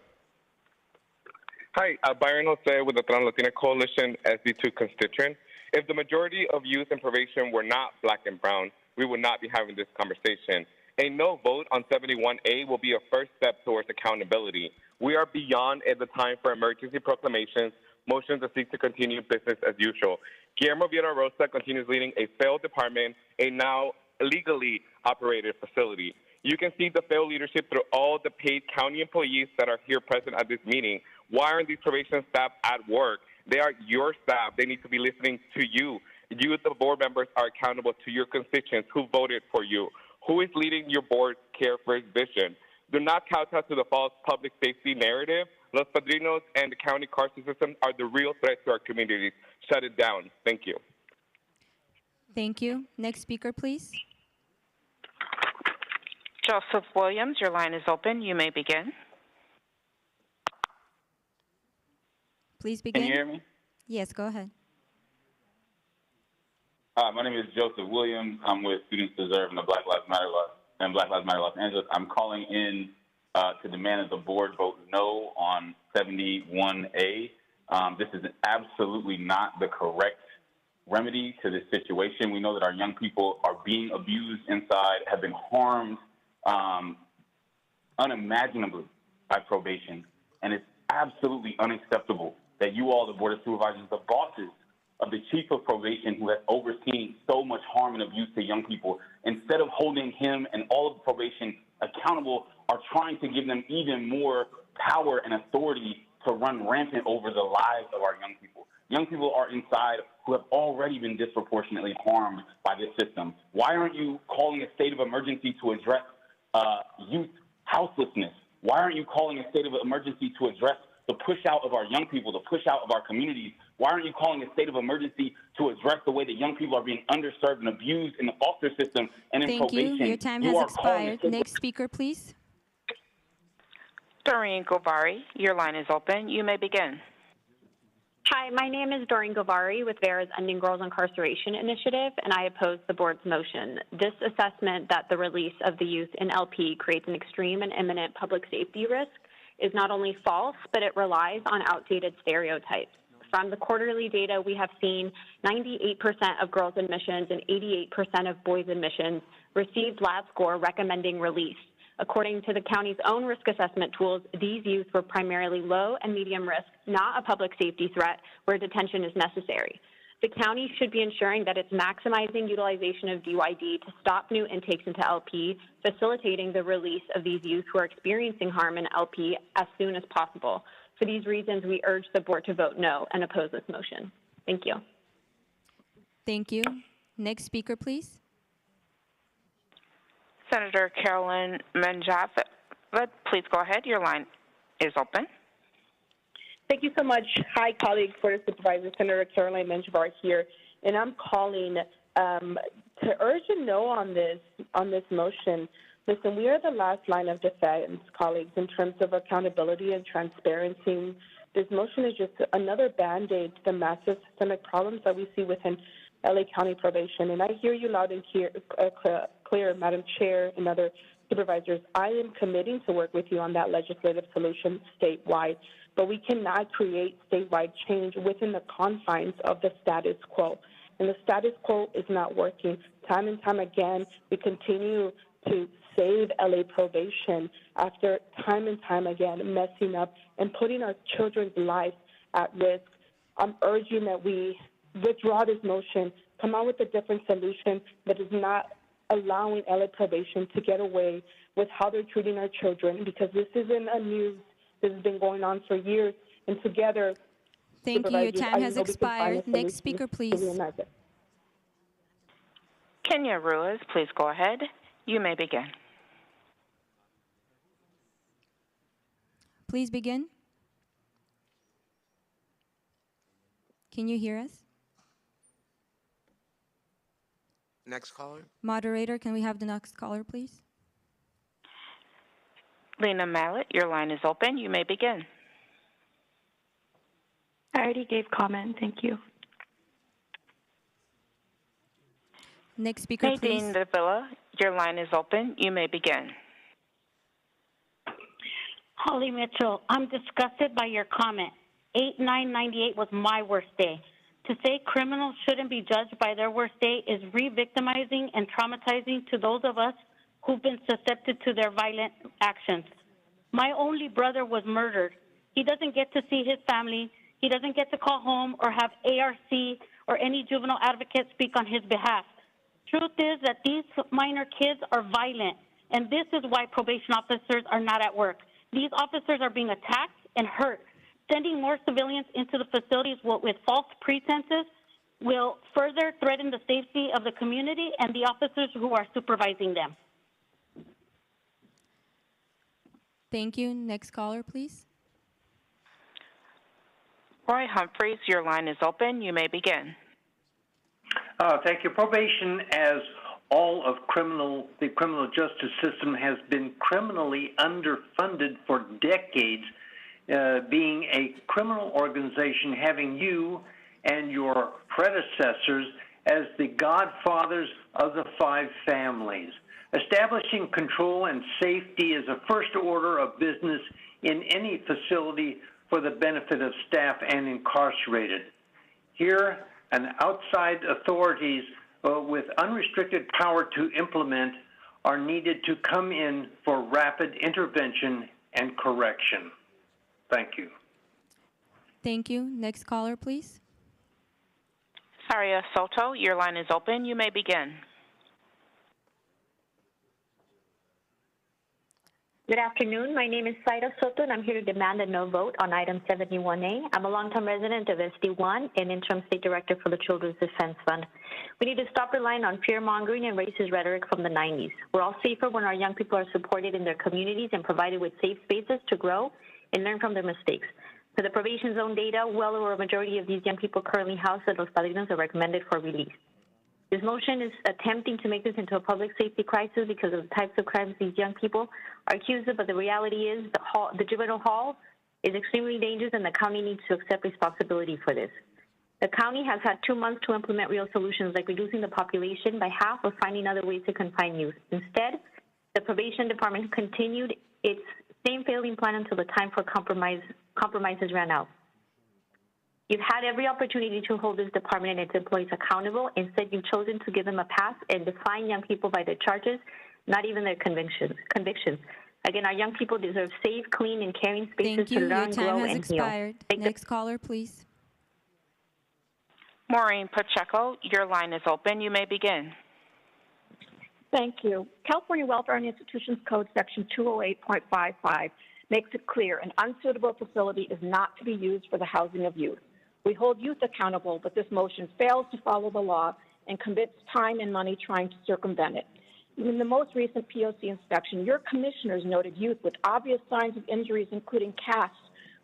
Hi, Byron Jose with the Trans-Latina Coalition, SD2 constituent. If the majority of youth in probation were not black and brown, we would not be having this conversation. A no vote on 71A will be a first step towards accountability. We are beyond at the time for emergency proclamations, motions that seek to continue business as usual. Guillermo Villarrosa continues leading a failed department, a now illegally operated facility. You can see the failed leadership through all the paid county employees that are here present at this meeting. Why aren't these probation staff at work? They are your staff. They need to be listening to you. You, the board members, are accountable to your constituents who voted for you. Who is leading your board's care first vision? Do not kowtow to the false public safety narrative. Los Padrinos and the county carceral system are the real threat to our communities. Shut it down. Thank you. Thank you. Next speaker, please. Joseph Williams, your line is open. You may begin. Please begin. Can you hear me? Yes, go ahead. My name is Joseph Williams. I'm with Students Deserve and the Black Lives Matter Los Angeles. I'm calling in to demand that the board vote no on 71A. This is absolutely not the correct remedy to this situation. We know that our young people are being abused inside, have been harmed unimaginably by probation, and it's absolutely unacceptable that you all, the Board of Supervisors, the bosses of the chief of probation who has overseen so much harm and abuse to young people, instead of holding him and all of probation accountable, are trying to give them even more power and authority to run rampant over the lives of our young people. Young people are inside who have already been disproportionately harmed by this system. Why aren't you calling a state of emergency to address youth houselessness? Why aren't you calling a state of emergency to address the push out of our young people, the push out of our communities? Why aren't you calling a state of emergency to address the way that young people are being underserved and abused in the foster system and in Thank probation? you. Your time You has are calling a expired. state of- Next speaker, please. Doreen Govari, your line is open. You may begin. Hi, my name is Doreen Govari with VERA's Ending Girls Incarceration Initiative, and I oppose the board's motion. This assessment that the release of the youth in LP creates an extreme and imminent public safety risk is not only false, but it relies on outdated stereotypes. From the quarterly data, we have seen 98% of girls' admissions and 88% of boys' admissions received lab score recommending release. According to the county's own risk assessment tools, these youth were primarily low and medium risk, not a public safety threat where detention is necessary. The county should be ensuring that it's maximizing utilization of DYD to stop new intakes into LP, facilitating the release of these youth who are experiencing harm in LP as soon as possible. For these reasons, we urge the board to vote no and oppose this motion. Thank you. Thank you. Next speaker, please. Senator Carolyn Menjava, please go ahead. Your line is open. Thank you so much. Hi, colleagues, Board of Supervisors. Senator Caroline Menjivar here, and I'm calling to urge a no on this motion. Listen, we are the last line of defense, colleagues, in terms of accountability and transparency. This motion is just another Band-Aid to the massive systemic problems that we see within LA County probation. And I hear you loud and clear, Madam Chair and other supervisors. I am committing to work with you on that legislative solution statewide, but we cannot create statewide change within the confines of the status quo. And the status quo is not working. Time and time again, we continue to save LA probation after time and time again messing up and putting our children's lives at risk. I'm urging that we withdraw this motion, come out with a different solution that is not allowing LA probation to get away with how they're treating our children, because this isn't a news. This has been going on for years, and together, Thank you. Your time has expired. Next speaker, please. Kenya Ruiz, please go ahead. You may begin. Please begin. Can you hear us? Next caller. Moderator, can we have the next caller, please? Lena Mallet, your line is open. You may begin. I already gave comment. Thank you. Next speaker, Nadine please. Davila, your line is open. You may begin. Holly Mitchell, I'm disgusted by your comment. 8/9/98 was my worst day. To say criminals shouldn't be judged by their worst day is re-victimizing and traumatizing to those of us who've been susceptible to their violent actions. My only brother was murdered. He doesn't get to see his family. He doesn't get to call home or have ARC or any juvenile advocate speak on his behalf. Truth is that these minor kids are violent, and this is why probation officers are not at work. These officers are being attacked and hurt. Sending more civilians into the facilities with false pretenses will further threaten the safety of the community and the officers who are supervising them. Thank you. Next caller, please. Roy Humphreys, your line is open. You may begin. Thank you. Probation, as all of the criminal justice system, has been criminally underfunded for decades, being a criminal organization having you and your predecessors as the godfathers of the five families. Establishing control and safety is a first order of business in any facility for the benefit of staff and incarcerated. Here, and outside authorities with unrestricted power to implement are needed to come in for rapid intervention and correction. Thank you. Thank you. Next caller, please. Saria Soto, your line is open. You may begin. Good afternoon. My name is Saida Soto, and I'm here to demand a no vote on item 71A. I'm a longtime resident of SD1 and interim state director for the Children's Defense Fund. We need to stop relying on fear-mongering and racist rhetoric from the 90s. We're all safer when our young people are supported in their communities and provided with safe spaces to grow and learn from their mistakes. For the probation zone data, well over a majority of these young people currently housed at Los Padrinos are recommended for release. This motion is attempting to make this into a public safety crisis because of the types of crimes these young people are accused of, but the reality is the juvenile hall is extremely dangerous and the county needs to accept responsibility for this. The county has had 2 months to implement real solutions like reducing the population by half or finding other ways to confine youth. Instead, the probation department continued its same failing plan until the time for compromises ran out. You've had every opportunity to hold this department and its employees accountable. Instead, you've chosen to give them a pass and define young people by their charges, not even their convictions. Again, our young people deserve safe, clean, and caring spaces Thank you. to learn, Your time grow, has and expired. heal. Next caller, please. Maureen Pacheco, your line is open. You may begin. Thank you. California Welfare and Institutions Code Section 208.55 makes it clear an unsuitable facility is not to be used for the housing of youth. We hold youth accountable, but this motion fails to follow the law and commits time and money trying to circumvent it. In the most recent POC inspection, your commissioners noted youth with obvious signs of injuries, including casts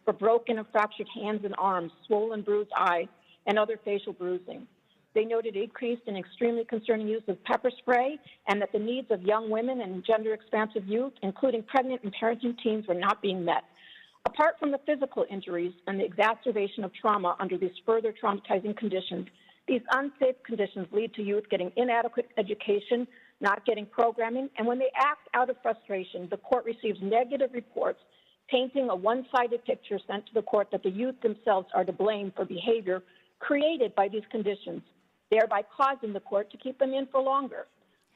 for broken and fractured hands and arms, swollen, bruised eye, and other facial bruising. They noted increased and extremely concerning use of pepper spray and that the needs of young women and gender-expansive youth, including pregnant and parenting teens, were not being met. Apart from the physical injuries and the exacerbation of trauma under these further traumatizing conditions, these unsafe conditions lead to youth getting inadequate education, not getting programming, and when they act out of frustration, the court receives negative reports painting a one-sided picture sent to the court that the youth themselves are to blame for behavior created by these conditions, thereby causing the court to keep them in for longer.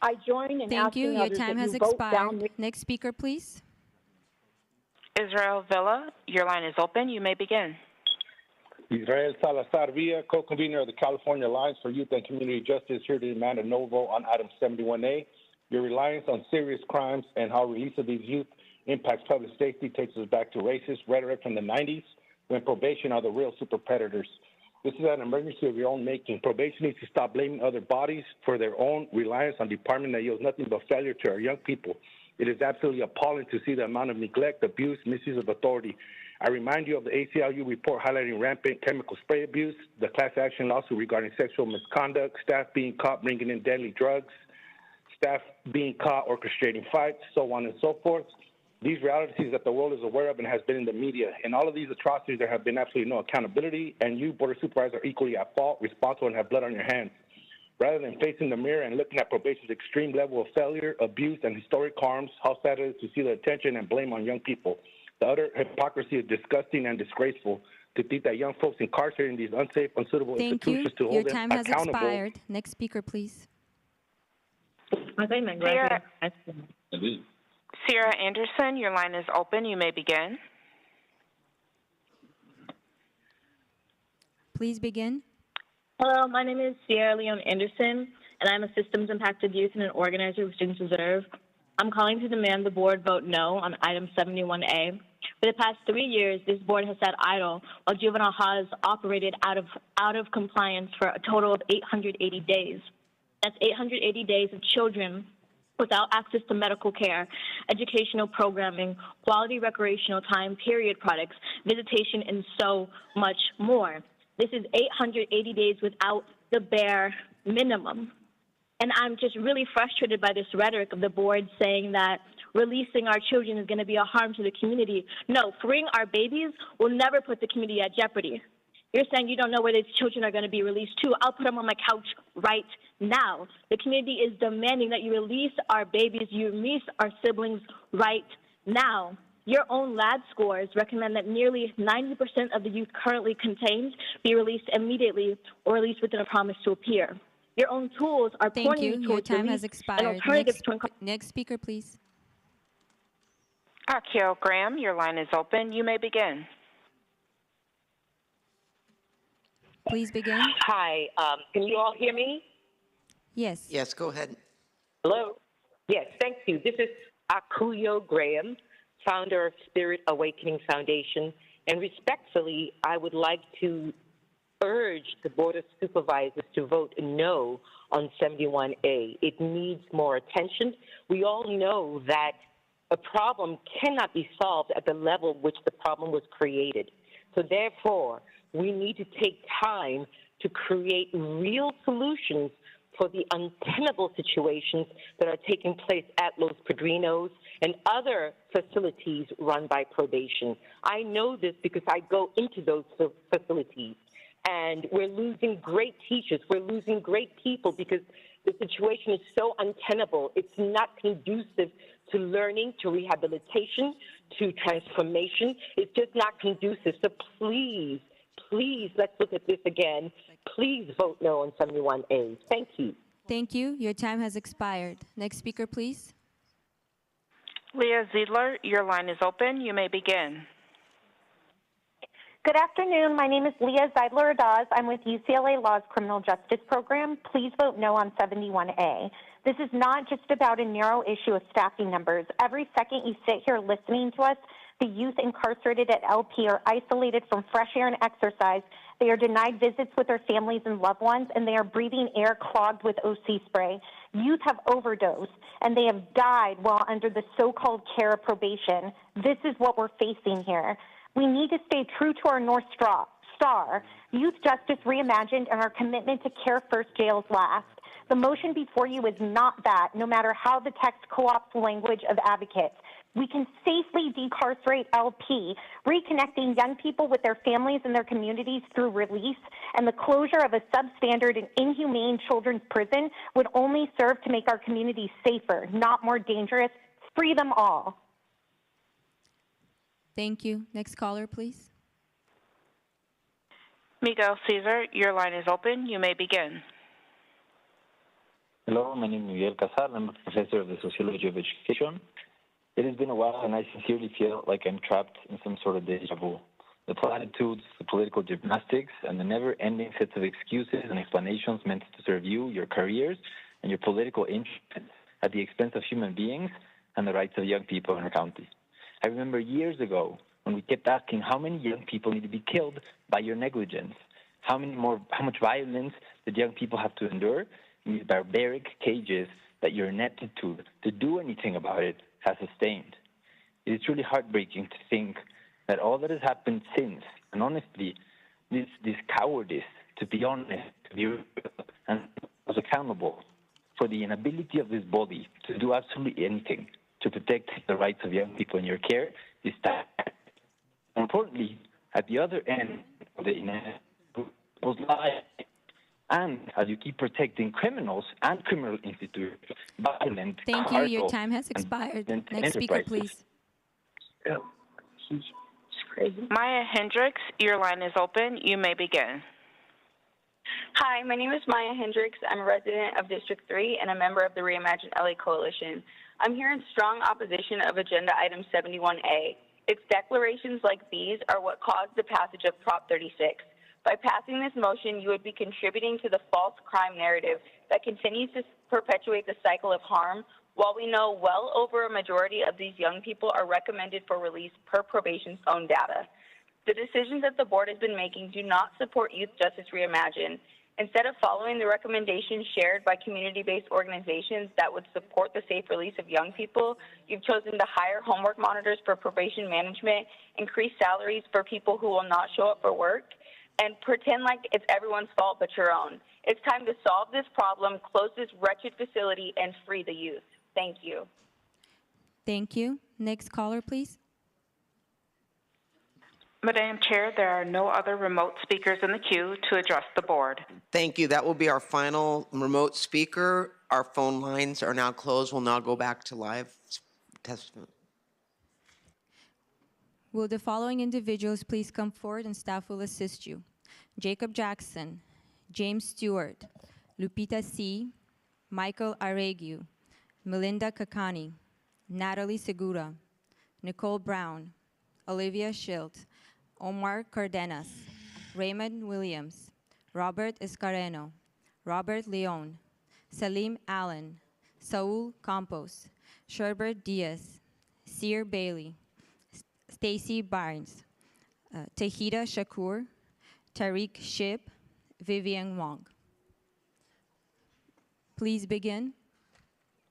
I join in Thank you. asking Your others time that has you vote down. expired. Next speaker, please. Israel Villa, your line is open. You may begin. Israel Salazar Villa, co-convener of the California Alliance for Youth and Community Justice, here to demand a no vote on item 71A. Your reliance on serious crimes and how release of these youth impacts public safety takes us back to racist rhetoric from the 90s when probation are the real super predators. This is an emergency of your own making. Probation needs to stop blaming other bodies for their own reliance on department that yields nothing but failure to our young people. It is absolutely appalling to see the amount of neglect, abuse, misuse of authority. I remind you of the ACLU report highlighting rampant chemical spray abuse, the class action lawsuit regarding sexual misconduct, staff being caught bringing in deadly drugs, staff being caught orchestrating fights, so on and so forth. These realities that the world is aware of and has been in the media. In all of these atrocities, there have been absolutely no accountability, and you, Board of Supervisors, are equally at fault, responsible, and have blood on your hands. Rather than facing the mirror and looking at probation's extreme level of failure, abuse, and historic harms, how sad it is to see the attention and blame on young people. The utter hypocrisy is disgusting and disgraceful to think that young folks incarcerated in these unsafe, unsuitable Thank you. institutions to Your hold them time has accountable. expired. Next speaker, please. Sierra Anderson, your line is open. You may begin. Please begin. Hello, my name is Sierra Leone Anderson, and I'm a systems impacted youth and an organizer with Students Deserve. I'm calling to demand the board vote no on item 71A. For the past 3 years, this board has sat idle while juvenile halls operated out of compliance for a total of 880 days. That's 880 days of children without access to medical care, educational programming, quality recreational time, period products, visitation, and so much more. This is 880 days without the bare minimum. And I'm just really frustrated by this rhetoric of the board saying that releasing our children is going to be a harm to the community. No, freeing our babies will never put the community at jeopardy. You're saying you don't know where these children are going to be released to. I'll put them on my couch right now. The community is demanding that you release our babies, you release our siblings right now. Your own lab scores recommend that nearly 90% of the youth currently contained be released immediately or released within a promise to appear. Your own tools are Thank pointing you. Your towards time release has and expired. alternatives to Next speaker, please. Akio Graham, your line is open. You may begin. Please begin. Hi, can you all hear me? Yes. Yes, go ahead. Hello? Yes, thank you. This is Akuyo Graham. founder of Spirit Awakening Foundation, and respectfully, I would like to urge the Board of Supervisors to vote no on 71A. It needs more attention. We all know that a problem cannot be solved at the level which the problem was created. So therefore, we need to take time to create real solutions for the untenable situations that are taking place at Los Padrinos and other facilities run by probation. I know this because I go into those facilities, and we're losing great teachers. We're losing great people because the situation is so untenable. It's not conducive to learning, to rehabilitation, to transformation. It's just not conducive. So please, please, let's look at this again. Please vote no on 71A. Thank you. Thank you. Your time has expired. Next speaker, please. Leah Ziedler, your line is open. You may begin. Good afternoon. My name is Leah Zeidler-Adaz. I'm with UCLA Law's Criminal Justice Program. Please vote no on 71A. This is not just about a narrow issue of staffing numbers. Every second you sit here listening to us, the youth incarcerated at LP are isolated from fresh air and exercise. They are denied visits with their families and loved ones, and they are breathing air clogged with OC spray. Youth have overdosed, and they have died while under the so-called care of probation. This is what we're facing here. We need to stay true to our North Star, Youth Justice Reimagined, and our commitment to Care First, Jails Last. The motion before you is not that, no matter how the text co-opts the language of advocates. We can safely decarcerate LP, reconnecting young people with their families and their communities through release, and the closure of a substandard and inhumane children's prison would only serve to make our communities safer, not more dangerous. Free them all. Thank you. Next caller, please. Miguel Caesar, your line is open. You may begin. Hello, my name is Miguel Casar. I'm a professor of the Sociology of Education. It has been a while, and I sincerely feel like I'm trapped in some sort of deja vu. The platitudes, the political gymnastics, and the never-ending sets of excuses and explanations meant to serve you, your careers, and your political interests at the expense of human beings and the rights of young people in our county. I remember years ago when we kept asking how many young people need to be killed by your negligence, how much violence did young people have to endure in these barbaric cages that your ineptitude to do anything about it has sustained. It is truly heartbreaking to think that all that has happened since, and honestly, this cowardice, to be honest, to be and was accountable for the inability of this body to do absolutely anything to protect the rights of young people in your care is that. Importantly, at the other end of the was lies. And as you keep protecting criminals and criminal institutions, violent, Thank you. Your time has expired. Next speaker, please. Yeah. Maya Hendricks, your line is open. You may begin. Hi, my name is Maya Hendricks. I'm a resident of District 3 and a member of the Reimagine LA Coalition. I'm here in strong opposition of Agenda Item 71A. Its declarations like these are what caused the passage of Prop 36. By passing this motion, you would be contributing to the false crime narrative that continues to perpetuate the cycle of harm, while we know well over a majority of these young people are recommended for release per probation's own data. The decisions that the board has been making do not support Youth Justice Reimagined. Instead of following the recommendations shared by community-based organizations that would support the safe release of young people, you've chosen to hire homework monitors for probation management, increase salaries for people who will not show up for work, and pretend like it's everyone's fault but your own. It's time to solve this problem, close this wretched facility, and free the youth. Thank you. Thank you. Next caller, please. Madam Chair, there are no other remote speakers in the queue to address the board. Thank you. That will be our final remote speaker. Our phone lines are now closed. We'll now go back to live testimony. Will the following individuals please come forward and staff will assist you? Jacob Jackson, James Stewart, Lupita C., Michael Arreguiu, Melinda Kakani, Natalie Segura, Nicole Brown, Olivia Schilt, Omar Cardenas, Raymond Williams, Robert Escareno, Robert Leon, Salim Allen, Saul Campos, Sherbert Diaz, Sear Bailey, Stacy Barnes, Tahita Shakur, Tariq Shib, Vivian Wong. Please begin.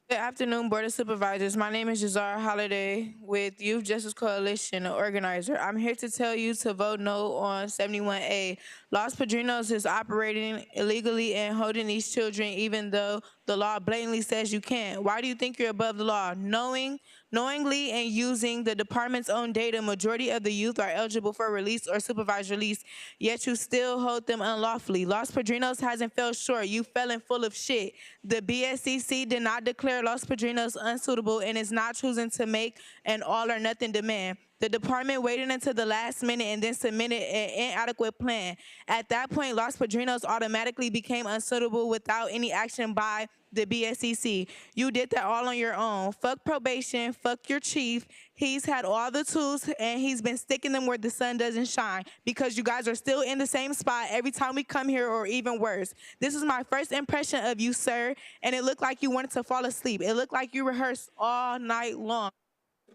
Good afternoon, Board of Supervisors. My name is Jazar Holiday with Youth Justice Coalition, an organizer. I'm here to tell you to vote no on 71A. Los Padrinos is operating illegally and holding these children even though the law blatantly says you can't. Why do you think you're above the law? Knowingly and using the department's own data, majority of the youth are eligible for release or supervised release, yet you still hold them unlawfully. Los Padrinos hasn't fell short. You felon full of shit. The BSCC did not declare Los Padrinos unsuitable and is not choosing to make an all or nothing demand. The department waited until the last minute and then submitted an inadequate plan. At that point, Los Padrinos automatically became unsuitable without any action by the BSCC. You did that all on your own. Fuck probation, fuck your chief. He's had all the tools and he's been sticking them where the sun doesn't shine because you guys are still in the same spot every time we come here or even worse. This is my first impression of you, sir, and it looked like you wanted to fall asleep. It looked like you rehearsed all night long.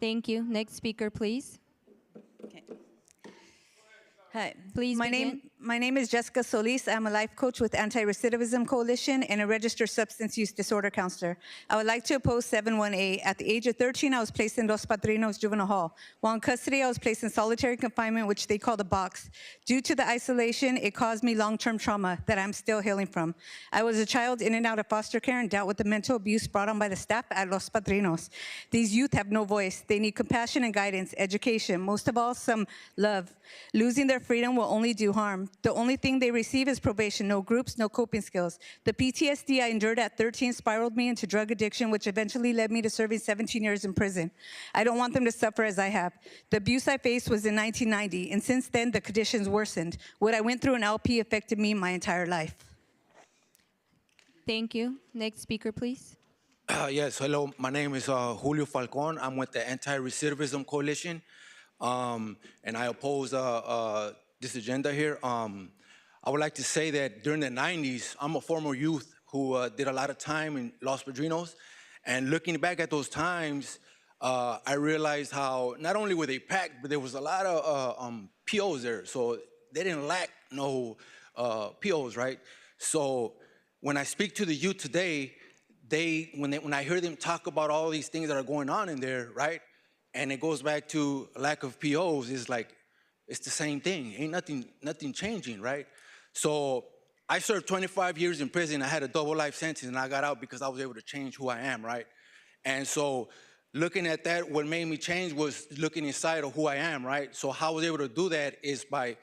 Thank you. Next speaker, please. Hi. Please my begin. name is Jessica Solis. I'm a life coach with Anti-Recidivism Coalition and a registered substance use disorder counselor. I would like to oppose 71A. At the age of 13, I was placed in Los Padrinos Juvenile Hall. While in custody, I was placed in solitary confinement, which they call the box. Due to the isolation, it caused me long-term trauma that I'm still healing from. I was a child in and out of foster care and dealt with the mental abuse brought on by the staff at Los Padrinos. These youth have no voice. They need compassion and guidance, education, most of all, some love. Losing their freedom will only do harm. The only thing they receive is probation, no groups, no coping skills. The PTSD I endured at 13 spiraled me into drug addiction, which eventually led me to serving 17 years in prison. I don't want them to suffer as I have. The abuse I faced was in 1990, and since then, the conditions worsened. What I went through in LP affected me my entire life. Thank you. Next speaker, please. Yes, hello. My name is Julio Falcon. I'm with the Anti-Recidivism Coalition, and I oppose this agenda here. I would like to say that during the 90s, I'm a former youth who did a lot of time in Los Padrinos, and looking back at those times, I realized how not only were they packed, but there was a lot of POs there, so they didn't lack no POs, right? So when I speak to the youth today, when I hear them talk about all these things that are going on in there, right? And it goes back to lack of POs, it's like, it's the same thing. Ain't nothing changing, right? So I served 25 years in prison. I had a double life sentence, and I got out because I was able to change who I am, right? And so looking at that, what made me change was looking inside of who I am, right? So how I was able to do that is by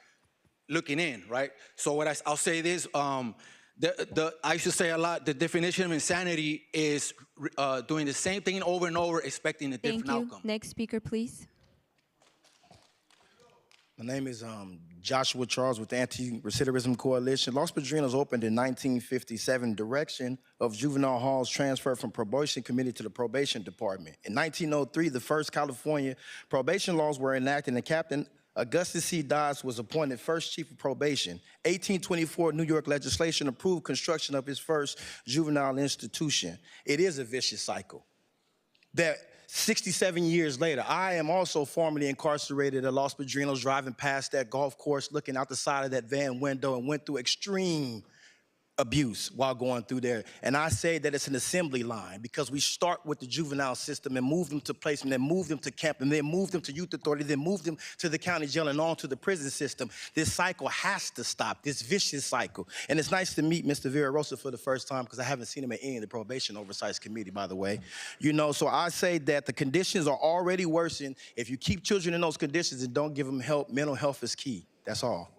looking in, right? So what I'll say this, I used to say a lot, the definition of insanity is doing the same thing over and over, expecting a different outcome. Next speaker, please. My name is Joshua Charles with the Anti-Recidivism Coalition. Los Padrinos opened in 1957. Direction of juvenile halls transferred from probation committee to the probation department. In 1903, the first California probation laws were enacted, and Captain Augustus C. Dodds was appointed first chief of probation. 1824, New York legislation approved construction of his first juvenile institution. It is a vicious cycle that 67 years later, I am also formerly incarcerated at Los Padrinos, driving past that golf course, looking out the side of that van window, and went through extreme abuse while going through there. And I say that it's an assembly line because we start with the juvenile system and move them to placement, then move them to camp, and then move them to youth authority, then move them to the county jail and on to the prison system. This cycle has to stop, this vicious cycle. And it's nice to meet Mr. Villarosa for the first time because I haven't seen him at any of the probation oversight committee, by the way. You know, so I say that the conditions are already worsened. If you keep children in those conditions and don't give them help, mental health is key. That's all.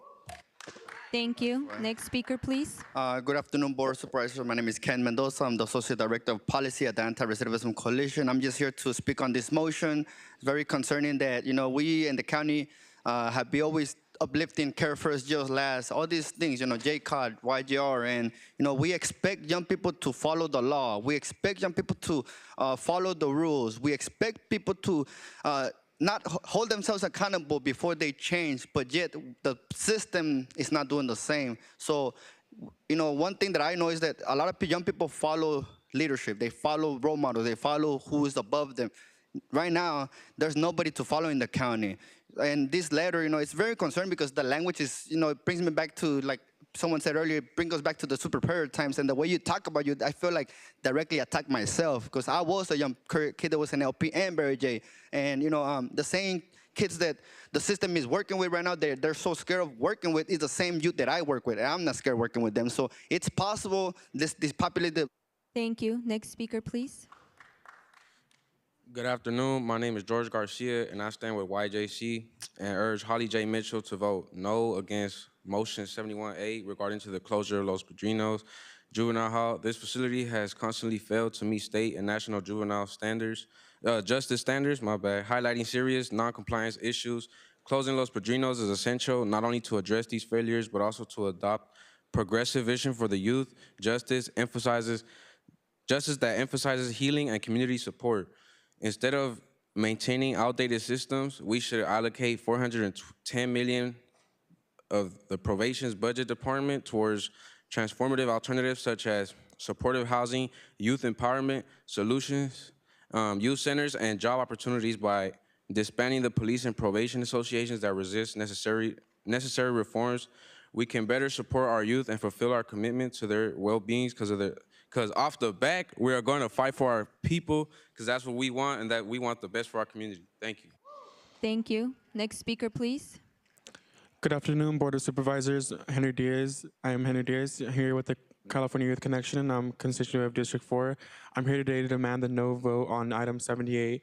Thank you. Next speaker, please. Good afternoon, Board of Supervisors. My name is Ken Mendoza. I'm the Associate Director of Policy at the Anti-Recidivism Coalition. I'm just here to speak on this motion. It's very concerning that, you know, we in the county have been always uplifting care first, jails last, all these things, you know, JCOD, YGR, and, you know, we expect young people to follow the law. We expect young people to follow the rules. We expect people to not hold themselves accountable before they change, but yet the system is not doing the same. So, you know, one thing that I know is that a lot of young people follow leadership. They follow role models. They follow who is above them. right now, there's nobody to follow in the county. And this letter, it's very concerned because the language is, it brings me back to, like someone said earlier, it brings us back to the Supervisor times. And the way you talk about you, I feel like directly attack myself because I was a young kid that was an LP and Barry J. And, the same kids that the system is working with right now, they're so scared of working with is the same youth that I work with. And I'm not scared working with them. So it's possible this populated. Thank you. Next speaker, please. Good afternoon. My name is George Garcia, and I stand with YJC and urge Holly J. Mitchell to vote no against motion 71A regarding to the closure of Los Padrinos Juvenile Hall. This facility has constantly failed to meet state and national juvenile standards, justice standards, highlighting serious non-compliance issues. Closing Los Padrinos is essential not only to address these failures, but also to adopt progressive vision for the youth. Justice that emphasizes healing and community support. Instead of maintaining outdated systems, we should allocate $410 million of the probation's budget department towards transformative alternatives such as supportive housing, youth empowerment solutions, youth centers, and job opportunities by disbanding the police and probation associations that resist necessary reforms. We can better support our youth and fulfill our commitment to their well-being because off the back, we are going to fight for our people because that's what we want and that we want the best for our community. Thank you. Thank you. Next speaker, please. Good afternoon, Board of Supervisors. Henry Diaz. I am Henry Diaz, here with the California Youth Connection. I'm constituent of District 4. I'm here today to demand the no vote on item 78.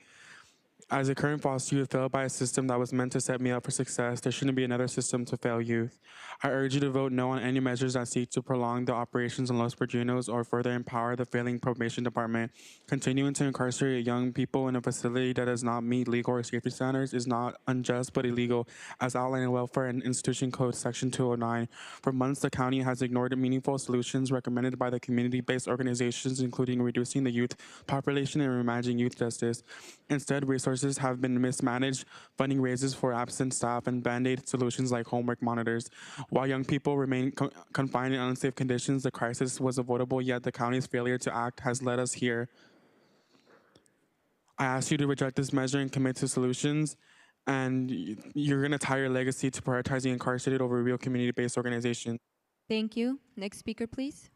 As a current foster youth failed by a system that was meant to set me up for success, there shouldn't be another system to fail youth. I urge you to vote no on any measures that seek to prolong the operations in Los Padrinos or further empower the failing probation department. Continuing to incarcerate young people in a facility that does not meet legal or safety standards is not unjust but illegal, as outlined in Welfare and Institution Code Section 209. For months, the county has ignored meaningful solutions recommended by the community-based organizations, including reducing the youth population and reimagining youth justice. Instead, resources have been mismanaged, funding raises for absent staff, and band-aid solutions like homework monitors. While young people remain confined in unsafe conditions, the crisis was avoidable, yet the county's failure to act has led us here. I ask you to reject this measure and commit to solutions, and you're going to tie your legacy to prioritizing incarcerated over real community-based organizations. Thank you. Next speaker, please.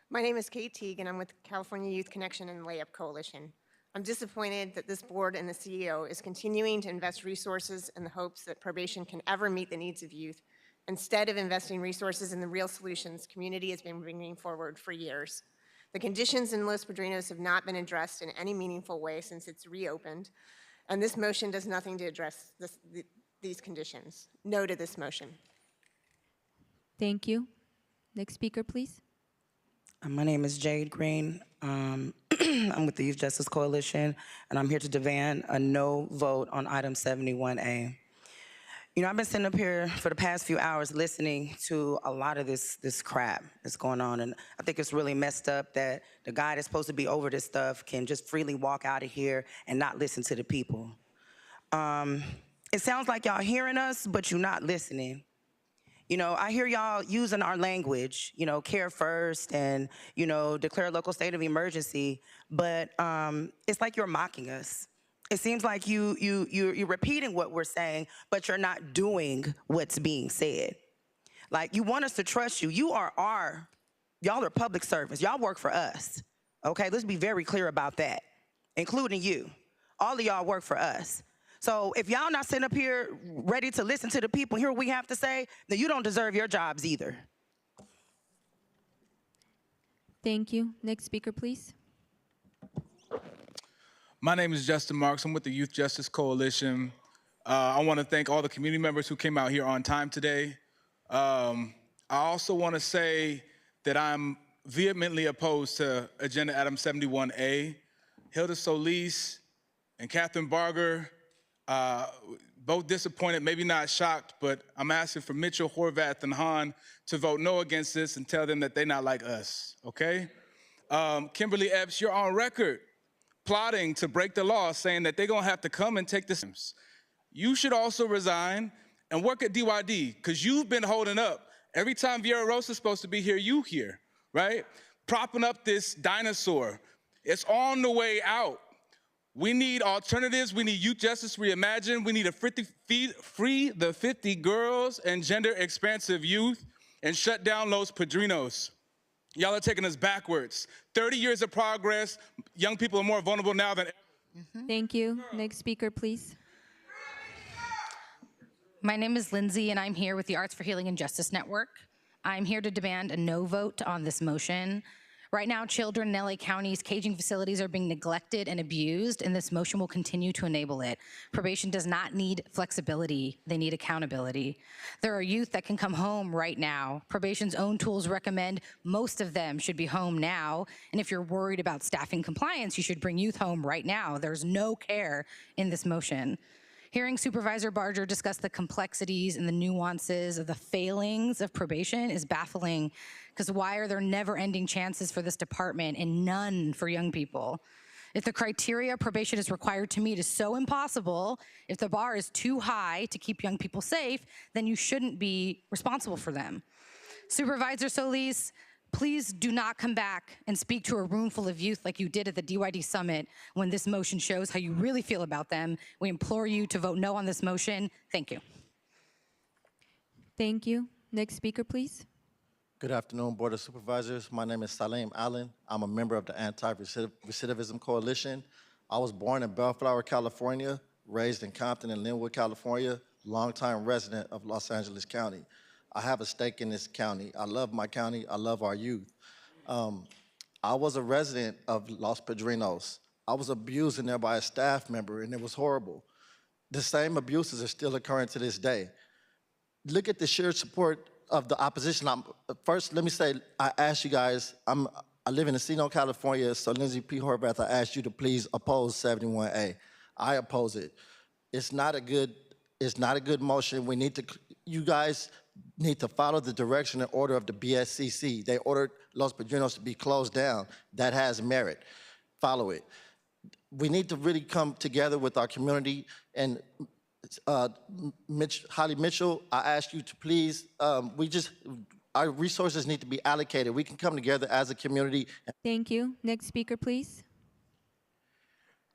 My name is Kate Teague, and I'm with California Youth Connection and Layup Coalition. I'm disappointed that this board and the CEO is continuing to invest resources in the hopes that probation can ever meet the needs of youth, instead of investing resources in the real solutions community has been bringing forward for years. The conditions in Los Padrinos have not been addressed in any meaningful way since it's reopened, and this motion does nothing to address these conditions. No to this motion. Thank you. Next speaker, please. My name is Jade Green. I'm with the Youth Justice Coalition, and I'm here to demand a no vote on item 71A. I've been sitting up here for the past few hours listening to a lot of this crap that's going on, and I think it's really messed up that the guy that's supposed to be over this stuff can just freely walk out of here and not listen to the people. It sounds like y'all hearing us, but you're not listening. I hear y'all using our language, care first and, declare a local state of emergency, but it's like you're mocking us. It seems like you're repeating what we're saying, but you're not doing what's being said. Like, you want us to trust you. Y'all are public servants. Y'all work for us, okay? Let's be very clear about that, including you. All of y'all work for us. So if y'all not sitting up here ready to listen to the people, hear what we have to say, then you don't deserve your jobs either. Thank you. Next speaker, please. My name is Justin Marks. I'm with the Youth Justice Coalition. I want to thank all the community members who came out here on time today. I also want to say that I'm vehemently opposed to Agenda Item 71A. Hilda Solis and Catherine Barger, both disappointed, maybe not shocked, but I'm asking for Mitchell, Horvath, and Hahn to vote no against this and tell them that they're not like us, okay? Kimberly Epps, you're on record plotting to break the law, saying that they're gonna have to come and take this. You should also resign and work at DYD, because you've been holding up. Every time Vieira Rosa's supposed to be here, you here, right? Propping up this dinosaur. It's on the way out. We need alternatives. We need youth justice reimagined. We need to free the 50 girls and gender expansive youth and shut down Los Padrinos. Y'all are taking us backwards. 30 years of progress. Young people are more vulnerable now than ever. Thank you. Next speaker, please. My name is Lindsay, and I'm here with the Arts for Healing and Justice Network. I'm here to demand a no vote on this motion. Right now, children in LA County's caging facilities are being neglected and abused, and this motion will continue to enable it. Probation does not need flexibility, they need accountability. There are youth that can come home right now. Probation's own tools recommend most of them should be home now, and if you're worried about staffing compliance, you should bring youth home right now. There's no care in this motion. Hearing Supervisor Barger discuss the complexities and the nuances of the failings of probation is baffling, because why are there never-ending chances for this department and none for young people? If the criteria probation is required to meet is so impossible, if the bar is too high to keep young people safe, then you shouldn't be responsible for them. Supervisor Solis, please do not come back and speak to a room full of youth like you did at the DYD Summit when this motion shows how you really feel about them. We implore you to vote no on this motion. Thank you. Thank you. Next speaker, please. Good afternoon, Board of Supervisors. My name is Salim Allen. I'm a member of the Anti-Recidivism Coalition. I was born in Bellflower, California, raised in Compton and Linwood, California, longtime resident of Los Angeles County. I have a stake in this county. I love my county. I love our youth. I was a resident of Los Padrinos. I was abused in there by a staff member, and it was horrible. The same abuses are still occurring to this day. Look at the sheer support of the opposition. First, let me say, I asked you guys, I live in Encino, California, so Lindsay P. Horvath, I asked you to please oppose 71A. I oppose it. It's not a good motion. We need to, you guys need to follow the direction and order of the BSCC. They ordered Los Padrinos to be closed down. That has merit. Follow it. We need to really come together with our community. And Holly Mitchell, I ask you to please, our resources need to be allocated. We can come together as a community. Thank you. Next speaker, please.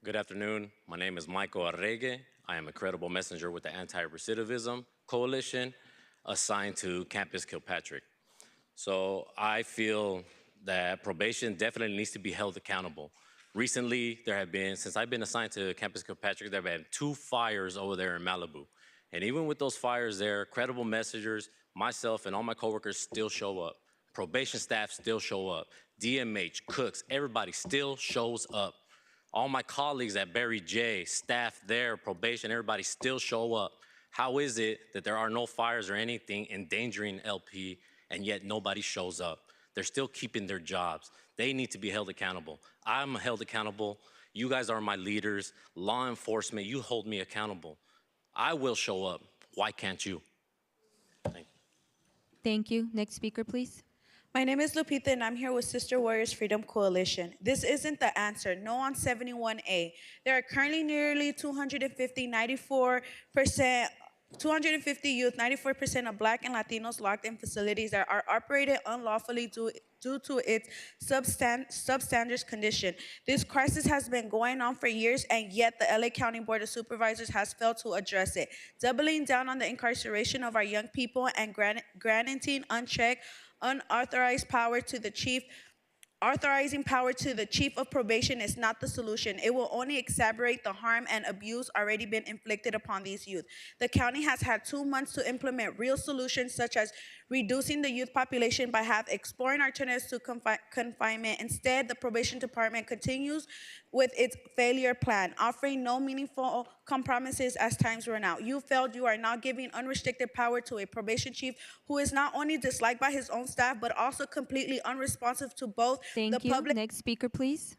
Good afternoon. My name is Michael Arregue. I am a credible messenger with the Anti-Recidivism Coalition assigned to Campus Kilpatrick. So I feel that probation definitely needs to be held accountable. Recently, there have been, since I've been assigned to Campus Kilpatrick, there have been 2 fires over there in Malibu. And even with those fires there, credible messengers, myself and all my coworkers still show up. Probation staff still show up. DMH, cooks, everybody still shows up. All my colleagues at Barry J, staff there, probation, everybody still show up. How is it that there are no fires or anything endangering LP and yet nobody shows up? They're still keeping their jobs. They need to be held accountable. I'm held accountable. You guys are my leaders. Law enforcement, you hold me accountable. I will show up. Why can't you? Thank you. Thank you. Next speaker, please. My name is Lupita, and I'm here with Sister Warriors Freedom Coalition. This isn't the answer. No on 71A. There are currently nearly 250 youth, 94% of Black and Latinos locked in facilities that are operated unlawfully due to its substandard condition. This crisis has been going on for years, and yet the LA County Board of Supervisors has failed to address it. Doubling down on the incarceration of our young people and granting unchecked, unauthorized power to the chief. Authorizing power to the chief of probation is not the solution. It will only exacerbate the harm and abuse already been inflicted upon these youth. The county has had 2 months to implement real solutions, such as reducing the youth population by exploring alternatives to confinement. Instead, the probation department continues with its failure plan, offering no meaningful compromises as times run out. You failed. You are now giving unrestricted power to a probation chief who is not only disliked by his own staff, but also completely unresponsive to both Thank you. Next speaker, please.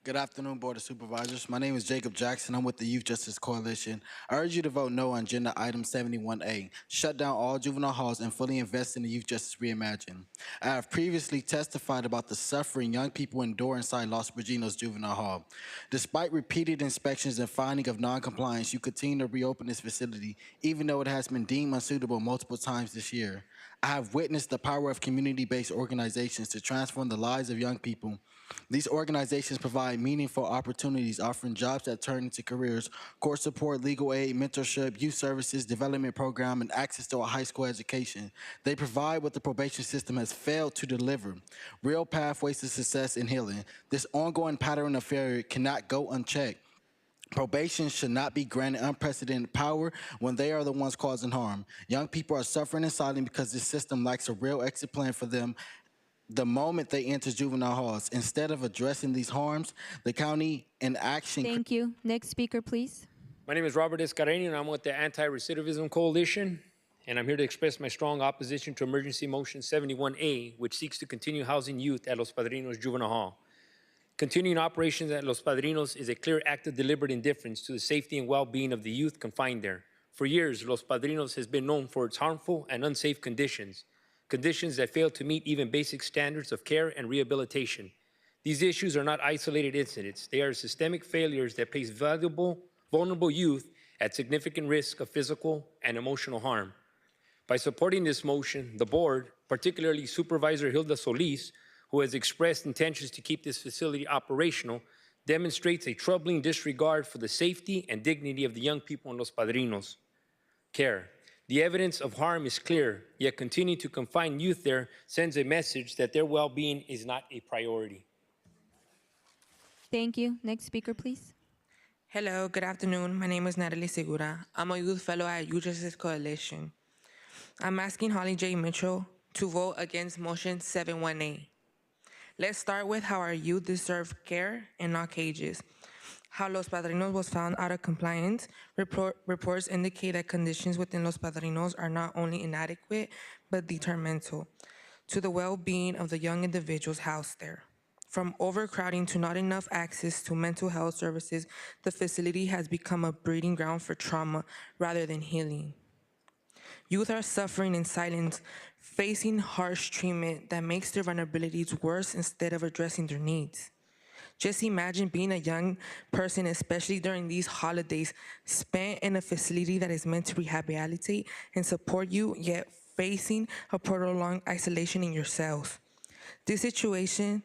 Good afternoon, Board of Supervisors. My name is Jacob Jackson. I'm with the Youth Justice Coalition. I urge you to vote no on agenda item 71A. Shut down all juvenile halls and fully invest in the Youth Justice Reimagined. I have previously testified about the suffering young people endure inside Los Padrinos Juvenile Hall. Despite repeated inspections and finding of non-compliance, you continue to reopen this facility, even though it has been deemed unsuitable multiple times this year. I have witnessed the power of community-based organizations to transform the lives of young people. These organizations provide meaningful opportunities, offering jobs that turn into careers, court support, legal aid, mentorship, youth services, development program, and access to a high school education. They provide what the probation system has failed to deliver: real pathways to success and healing. This ongoing pattern of failure cannot go unchecked. Probation should not be granted unprecedented power when they are the ones causing harm. Young people are suffering in silence because this system lacks a real exit plan for them the moment they enter juvenile halls. Instead of addressing these harms, the county in action. Thank you. Next speaker, please. My name is Robert Escareni, and I'm with the Anti-Recidivism Coalition, and I'm here to express my strong opposition to Emergency Motion 71A, which seeks to continue housing youth at Los Padrinos Juvenile Hall. Continuing operations at Los Padrinos is a clear act of deliberate indifference to the safety and well-being of the youth confined there. For years, Los Padrinos has been known for its harmful and unsafe conditions that fail to meet even basic standards of care and rehabilitation. These issues are not isolated incidents. They are systemic failures that place vulnerable youth at significant risk of physical and emotional harm. By supporting this motion, the board, particularly Supervisor Hilda Solis, who has expressed intentions to keep this facility operational, demonstrates a troubling disregard for the safety and dignity of the young people in Los Padrinos care. The evidence of harm is clear, yet continuing to confine youth there sends a message that their well-being is not a priority. Thank you. Next speaker, please. Hello, good afternoon. My name is Natalie Segura. I'm a youth fellow at Youth Justice Coalition. I'm asking Holly J. Mitchell to vote against Motion 718. Let's start with how our youth deserve care and not cages. How Los Padrinos was found out of compliance. Reports indicate that conditions within Los Padrinos are not only inadequate, but detrimental to the well-being of the young individuals housed there. From overcrowding to not enough access to mental health services, the facility has become a breeding ground for trauma rather than healing. Youth are suffering in silence, facing harsh treatment that makes their vulnerabilities worse instead of addressing their needs. Just imagine being a young person, especially during these holidays, spent in a facility that is meant to rehabilitate and support you, yet facing a prolonged isolation in yourself. This situation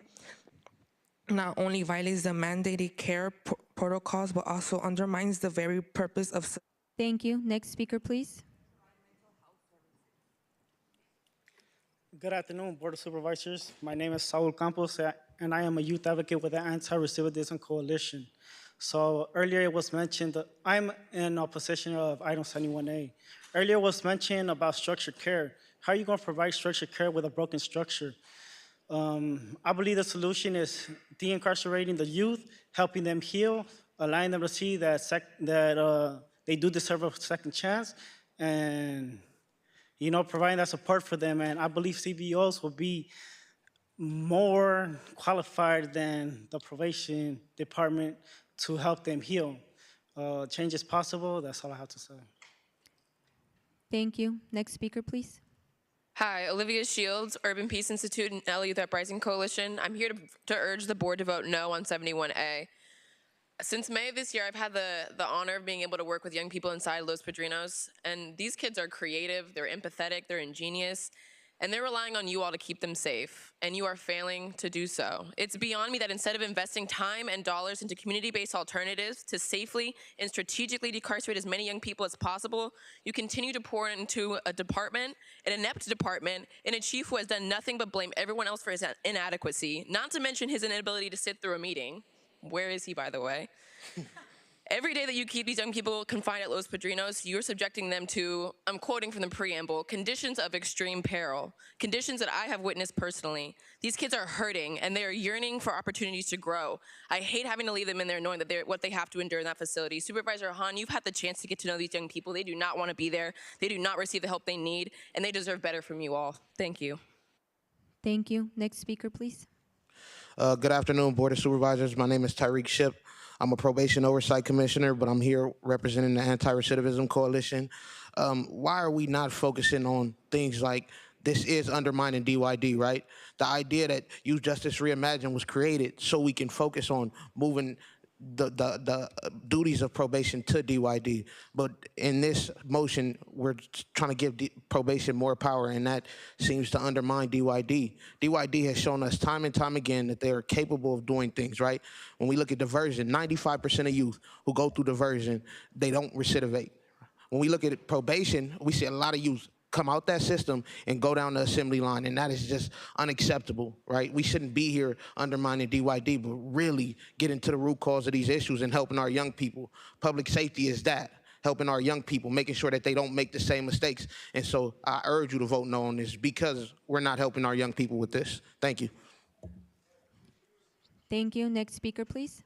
not only violates the mandated care protocols, but also undermines the very purpose of... Thank you. Next speaker, please. Good afternoon, Board of Supervisors. My name is Saul Campos, and I am a youth advocate with the Anti-Recidivism Coalition. So earlier it was mentioned that I'm in opposition of item 71A. Earlier it was mentioned about structured care. How are you going to provide structured care with a broken structure? I believe the solution is de-incarcerating the youth, helping them heal, allowing them to see that they do deserve a second chance, and providing that support for them. And I believe CBOs will be more qualified than the probation department to help them heal. Change is possible. That's all I have to say. Thank you. Next speaker, please. Hi, Olivia Shields, Urban Peace Institute and LA Youth Uprising Coalition. I'm here to urge the board to vote no on 71A. Since May of this year, I've had the honor of being able to work with young people inside Los Padrinos, and these kids are creative, they're empathetic, they're ingenious, and they're relying on you all to keep them safe, and you are failing to do so. It's beyond me that instead of investing time and dollars into community-based alternatives to safely and strategically decarcerate as many young people as possible, you continue to pour into a department, an inept department, and a chief who has done nothing but blame everyone else for his inadequacy, not to mention his inability to sit through a meeting. Where is he, by the way? Every day that you keep these young people confined at Los Padrinos, you're subjecting them to, I'm quoting from the preamble, conditions of extreme peril, conditions that I have witnessed personally. These kids are hurting, and they are yearning for opportunities to grow. I hate having to leave them in there knowing that what they have to endure in that facility. Supervisor Han, you've had the chance to get to know these young people. They do not want to be there. They do not receive the help they need, and they deserve better from you all. Thank you. Thank you. Next speaker, please. Good afternoon, Board of Supervisors. My name is Tyreek Ship. I'm a probation oversight commissioner, but I'm here representing the Anti-Recidivism Coalition. Why are we not focusing on things like this is undermining DYD, right? The idea that Youth Justice Reimagined was created so we can focus on moving the duties of probation to DYD. But in this motion, we're trying to give probation more power, and that seems to undermine DYD. DYD has shown us time and time again that they are capable of doing things, right? When we look at diversion, 95% of youth who go through diversion, they don't recidivate. When we look at probation, we see a lot of youth come out that system and go down the assembly line, and that is just unacceptable, right? We shouldn't be here undermining DYD, but really get into the root cause of these issues and helping our young people. Public safety is that, helping our young people, making sure that they don't make the same mistakes. And so I urge you to vote no on this because we're not helping our young people with this. Thank you. Thank you. Next speaker, please.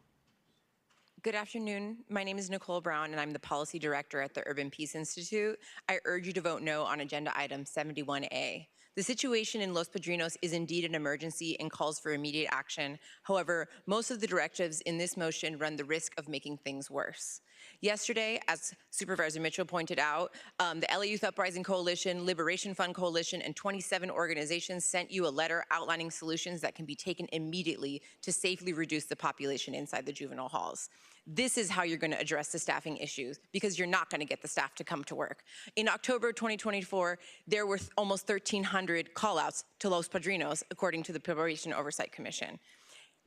Good afternoon. My name is Nicole Brown, and I'm the Policy Director at the Urban Peace Institute. I urge you to vote no on Agenda Item 71A. The situation in Los Padrinos is indeed an emergency and calls for immediate action. However, most of the directives in this motion run the risk of making things worse. Yesterday, as Supervisor Mitchell pointed out, the LA Youth Uprising Coalition, Liberation Fund Coalition, and 27 organizations sent you a letter outlining solutions that can be taken immediately to safely reduce the population inside the juvenile halls. This is how you're going to address the staffing issues, because you're not going to get the staff to come to work. In October 2024, there were almost 1,300 call-outs to Los Padrinos, according to the Probation Oversight Commission.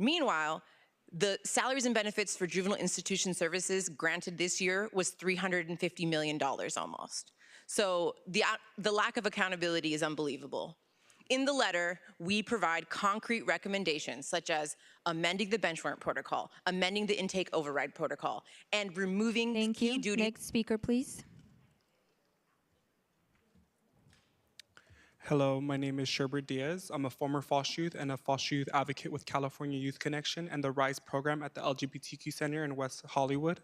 Meanwhile, the salaries and benefits for juvenile institution services granted this year was $350 million almost. So the lack of accountability is unbelievable. In the letter, we provide concrete recommendations such as amending the bench warrant protocol, amending the intake override protocol, and removing key duties. Next speaker, please. Hello, my name is Sherbert Diaz. I'm a former foster youth and a foster youth advocate with California Youth Connection and the RISE program at the LGBTQ Center in West Hollywood.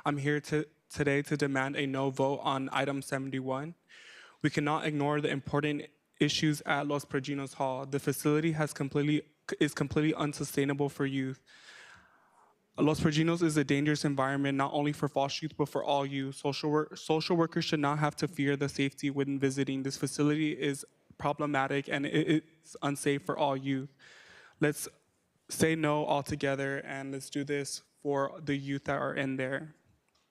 I'm here today to demand a no vote on item 71. We cannot ignore the important issues at Los Padrinos Hall. The facility is completely unsustainable for youth. Los Padrinos is a dangerous environment, not only for foster youth, but for all youth. Social workers should not have to fear the safety when visiting. This facility is problematic and it's unsafe for all youth. Let's say no altogether and let's do this for the youth that are in there.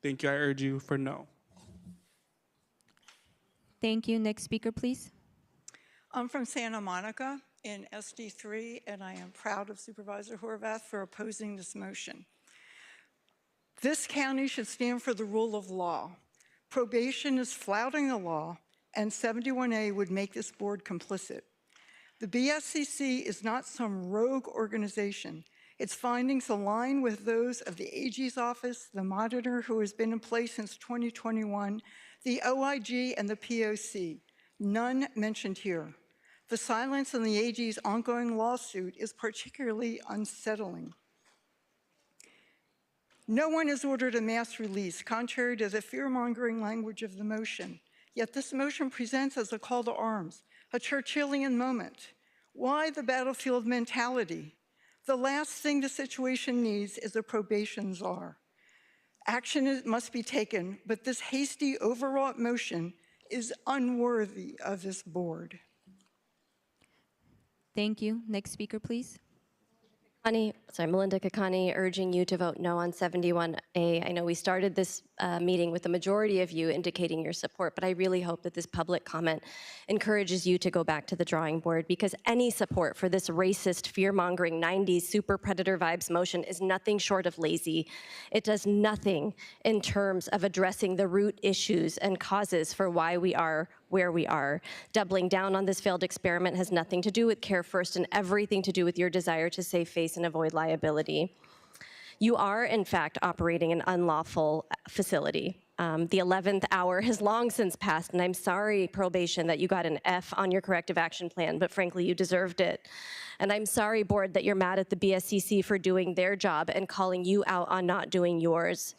Thank you. I urge you for no. Thank you. Next speaker, please. I'm from Santa Monica in SD3, and I am proud of Supervisor Horvath for opposing this motion. This county should stand for the rule of law. Probation is flouting the law, and 71A would make this board complicit. The BSCC is not some rogue organization. Its findings align with those of the AG's office, the monitor who has been in place since 2021, the OIG, and the POC. None mentioned here. The silence on the AG's ongoing lawsuit is particularly unsettling. No one is ordered a mass release, contrary to the fear-mongering language of the motion. Yet this motion presents as a call to arms, a Churchillian moment. Why the battlefield mentality? The last thing the situation needs is a probation czar. Action must be taken, but this hasty, overwrought motion is unworthy of this board. Thank you. Next speaker, please. Melinda Kakani, urging you to vote no on 71A. I know we started this meeting with the majority of you indicating your support, but I really hope that this public comment encourages you to go back to the drawing board, because any support for this racist, fear-mongering 90s super predator vibes motion is nothing short of lazy. It does nothing in terms of addressing the root issues and causes for why we are where we are. Doubling down on this failed experiment has nothing to do with Care First and everything to do with your desire to save face and avoid liability. You are, in fact, operating an unlawful facility. The 11th hour has long since passed, and I'm sorry, probation, that you got an F on your corrective action plan, but frankly, you deserved it. And I'm sorry, board, that you're mad at the BSCC for doing their job and calling you out on not doing yours.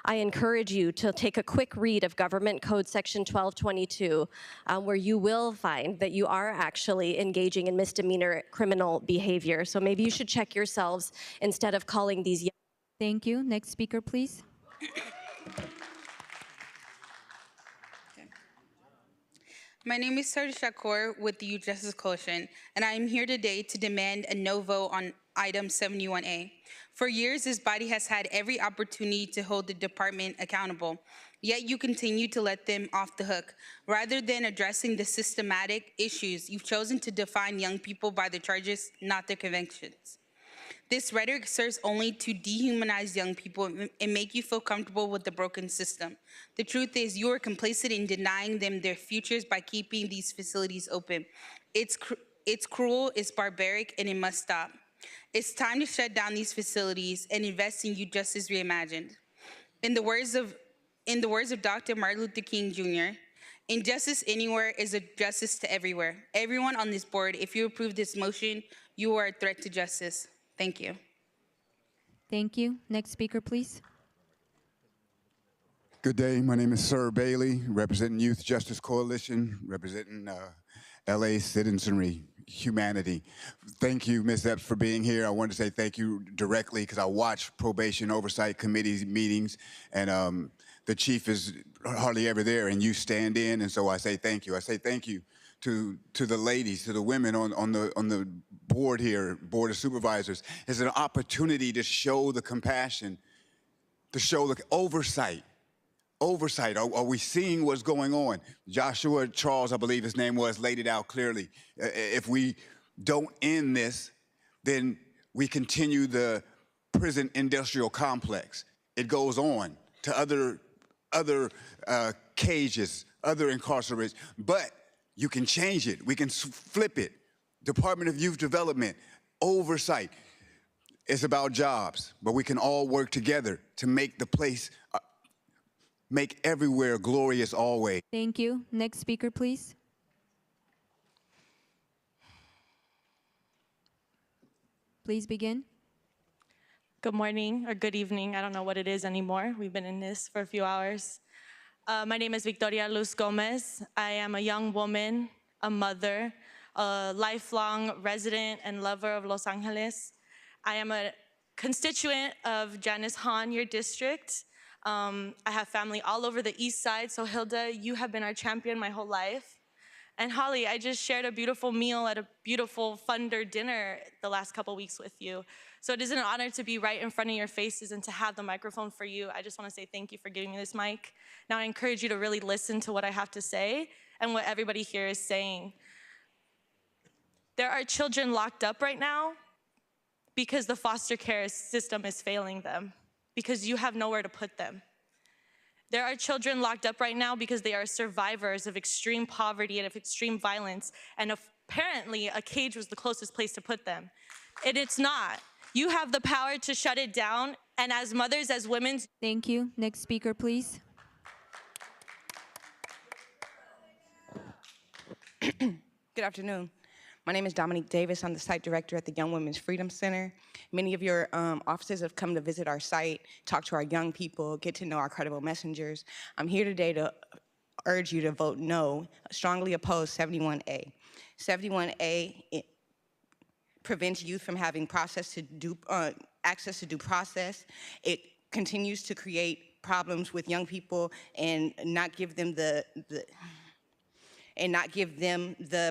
I encourage you to take a quick read of Government Code Section 1222, where you will find that you are actually engaging in misdemeanor criminal behavior. So maybe you should check yourselves instead of calling these. Thank you. Next speaker, please. My name is Sarah Shakur with the Youth Justice Coalition, and I am here today to demand a no vote on item 71A. For years, this body has had every opportunity to hold the department accountable, yet you continue to let them off the hook. Rather than addressing the systematic issues, you've chosen to define young people by their charges, not their convictions. This rhetoric serves only to dehumanize young people and make you feel comfortable with the broken system. The truth is, you are complacent in denying them their futures by keeping these facilities open. It's cruel, it's barbaric, and it must stop. It's time to shut down these facilities and invest in youth justice reimagined. In the words of Dr. Martin Luther King Jr., injustice anywhere is a justice to everywhere. Everyone on this board, if you approve this motion, you are a threat to justice. Thank you. Thank you. Next speaker, please. Good day. My name is Sir Bailey, representing Youth Justice Coalition, representing LA Citizenry Humanity. Thank you, Ms. Epps, for being here. I wanted to say thank you directly because I watch Probation Oversight Committee meetings, and the chief is hardly ever there, and you stand in, and so I say thank you. I say thank you to the ladies, to the women on the board here, Board of Supervisors. It's an opportunity to show the compassion, to show the oversight. Are we seeing what's going on? Joshua Charles, I believe his name was, laid it out clearly. If we don't end this, then we continue the prison industrial complex. It goes on to other cages, other incarcerations, but you can change it. We can flip it. Department of Youth Development, oversight. It's about jobs, but we can all work together to make the place make everywhere glorious always. Thank you. Next speaker, please. Please begin. Good morning or good evening. I don't know what it is anymore. We've been in this for a few hours. My name is Victoria Luz Gomez. I am a young woman, a mother, a lifelong resident and lover of Los Angeles. I am a constituent of Janice Hahn, your district. I have family all over the east side, so Hilda, you have been our champion my whole life. And Holly, I just shared a beautiful meal at a beautiful Thunder dinner the last couple weeks with you. So it is an honor to be right in front of your faces and to have the microphone for you. I just want to say thank you for giving me this mic. Now I encourage you to really listen to what I have to say and what everybody here is saying. There are children locked up right now because the foster care system is failing them, because you have nowhere to put them. There are children locked up right now because they are survivors of extreme poverty and of extreme violence, and apparently a cage was the closest place to put them. And it's not. You have the power to shut it down, and as mothers, as women— Thank you. Next speaker, please. Good afternoon. My name is Dominique Davis. I'm the site director at the Young Women's Freedom Center. Many of your officers have come to visit our site, talk to our young people, get to know our credible messengers. I'm here today to urge you to vote no, strongly oppose 71A. 71A prevents youth from having access to due process. It continues to create problems with young people and not give them the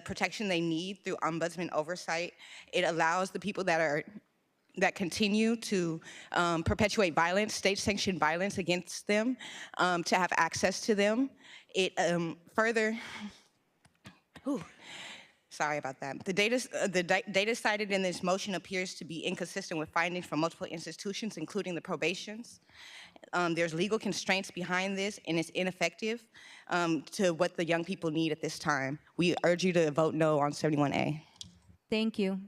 protection they need through ombudsman oversight. It allows the people that continue to perpetuate violence, state-sanctioned violence against them, to have access to them. It sorry about that. The data cited in this motion appears to be inconsistent with findings from multiple institutions, including the probations. There's legal constraints behind this, and it's ineffective to what the young people need at this time. We urge you to vote no on 71A. Thank you.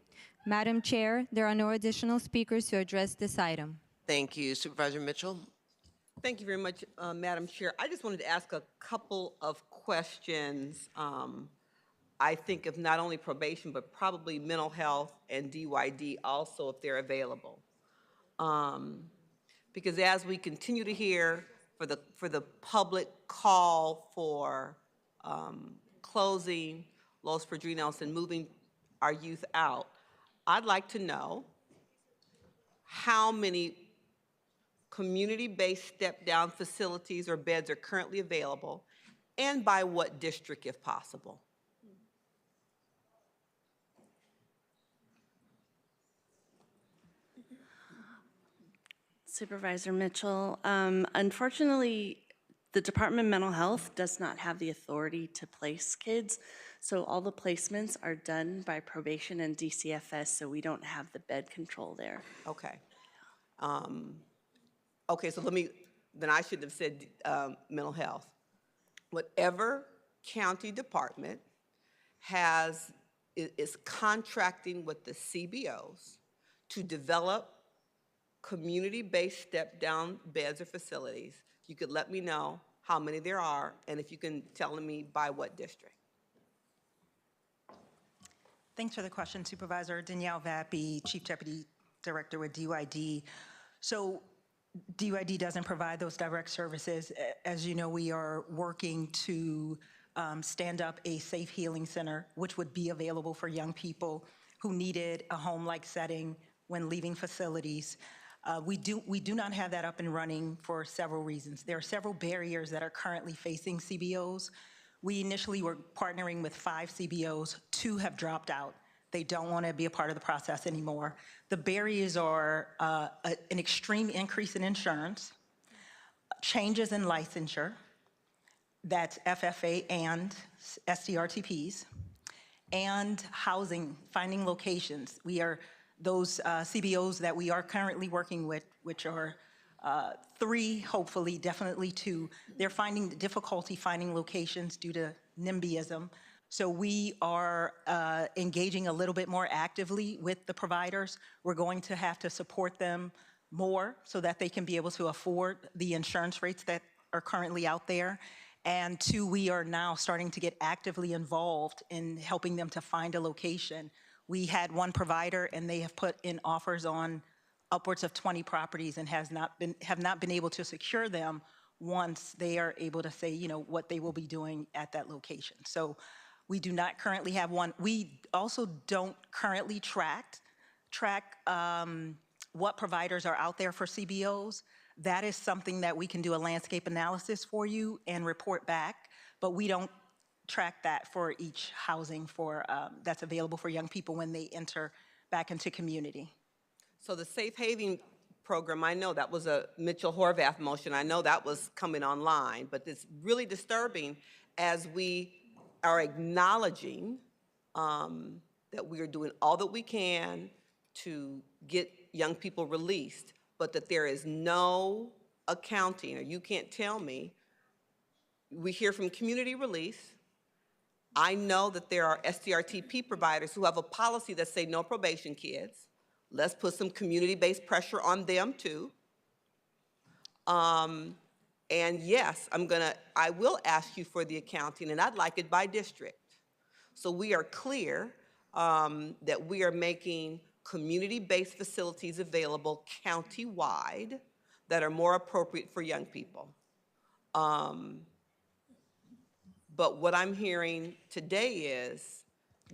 Madam Chair, there are no additional speakers to address this item. Thank you. Supervisor Mitchell. Thank you very much, Madam Chair. I just wanted to ask a couple of questions. I think of not only probation, but probably mental health and DYD also, if they're available. Because as we continue to hear for the public call for closing Los Padrinos and moving our youth out, I'd like to know how many community-based step-down facilities or beds are currently available, and by what district, if possible. Supervisor Mitchell. Unfortunately, the Department of Mental Health does not have the authority to place kids, so all the placements are done by probation and DCFS, so we don't have the bed control there. Okay. Okay, so then I should have said mental health. Whatever county department is contracting with the CBOs to develop community-based step-down beds or facilities, you could let me know how many there are, and if you can tell me by what district. Thanks for the question, Supervisor. Danielle Vappy, Chief Deputy Director with DYD. So DYD doesn't provide those direct services. As you know, we are working to stand up a safe healing center, which would be available for young people who needed a home-like setting when leaving facilities. We do not have that up and running for several reasons. There are several barriers that are currently facing CBOs. We initially were partnering with 5 CBOs. 2 have dropped out. They don't want to be a part of the process anymore. The barriers are an extreme increase in insurance, changes in licensure, that's FFA and STRTPs, and housing, finding locations. Those CBOs that we are currently working with, which are 3, hopefully, definitely 2, they're finding difficulty finding locations due to NIMBYism. So we are engaging a little bit more actively with the providers. We're going to have to support them more so that they can be able to afford the insurance rates that are currently out there. And 2, we are now starting to get actively involved in helping them to find a location. We had one provider, and they have put in offers on upwards of 20 properties and have not been able to secure them once they are able to say, what they will be doing at that location. So we do not currently have one. We also don't currently track what providers are out there for CBOs. That is something that we can do a landscape analysis for you and report back, but we don't track that for each housing that's available for young people when they enter back into community. So the Safe Haven program, I know that was a Mitchell-Horvath motion. I know that was coming online, but it's really disturbing as we are acknowledging that we are doing all that we can to get young people released, but that there is no accounting, or you can't tell me. We hear from community release. I know that there are STRTP providers who have a policy that say no probation kids. Let's put some community-based pressure on them too. And yes, I will ask you for the accounting, and I'd like it by district. So we are clear that we are making community-based facilities available county-wide that are more appropriate for young people. But what I'm hearing today is,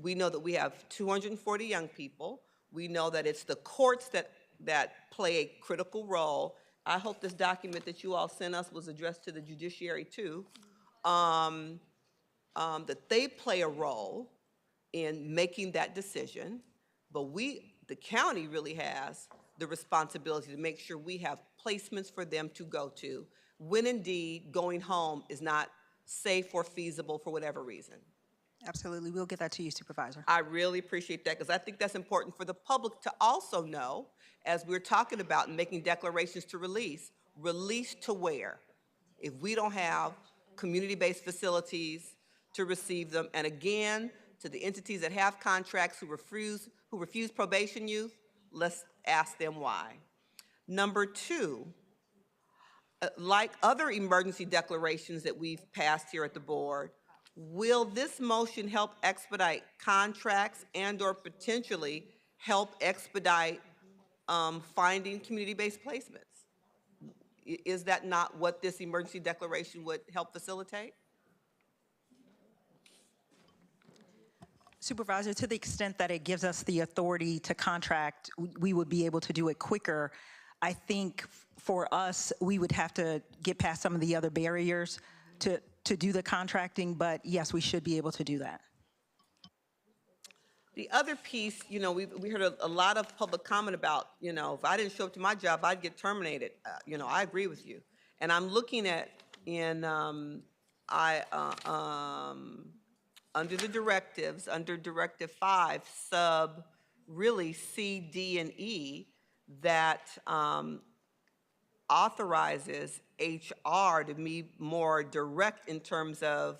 we know that we have 240 young people. We know that it's the courts that play a critical role. I hope this document that you all sent us was addressed to the judiciary too, that they play a role in making that decision. But the county really has the responsibility to make sure we have placements for them to go to when indeed going home is not safe or feasible for whatever reason. Absolutely, we'll get that to you, Supervisor. I really appreciate that, because I think that's important for the public to also know, as we're talking about and making declarations to release to where? If we don't have community-based facilities to receive them, and again, to the entities that have contracts who refuse probation youth, let's ask them why. Number 2, like other emergency declarations that we've passed here at the board, will this motion help expedite contracts and/or potentially help expedite finding community-based placements? Is that not what this emergency declaration would help facilitate? Supervisor, to the extent that it gives us the authority to contract, we would be able to do it quicker. I think for us, we would have to get past some of the other barriers to do the contracting, but yes, we should be able to do that. The other piece, we heard a lot of public comment about, if I didn't show up to my job, I'd get terminated. I agree with you. And I'm looking at under the directives, under Directive 5, sub really C, D, and E, that authorizes HR to be more direct in terms of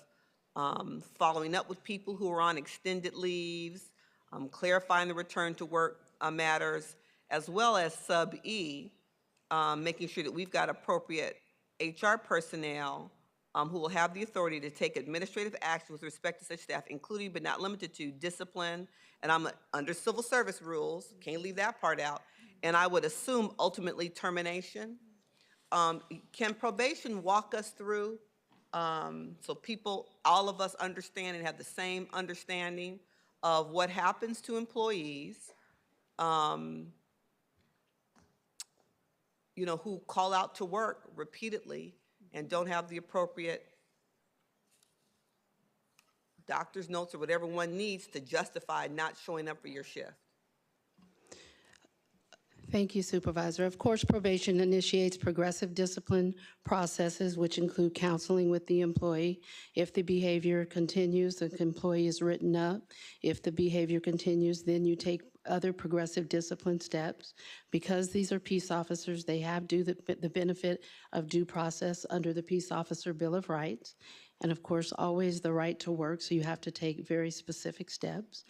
following up with people who are on extended leaves, clarifying the return to work matters, as well as sub E, making sure that we've got appropriate HR personnel who will have the authority to take administrative action with respect to such staff, including but not limited to discipline, and I'm under civil service rules, can't leave that part out, and I would assume ultimately termination. Can probation walk us through so people, all of us understand and have the same understanding of what happens to employees who call out to work repeatedly and don't have the appropriate doctor's notes or whatever one needs to justify not showing up for your shift? Thank you, Supervisor. Of course, probation initiates progressive discipline processes, which include counseling with the employee. If the behavior continues, the employee is written up. If the behavior continues, then you take other progressive discipline steps. Because these are peace officers, they have the benefit of due process under the Peace Officer Bill of Rights. And of course, always the right to work, so you have to take very specific steps.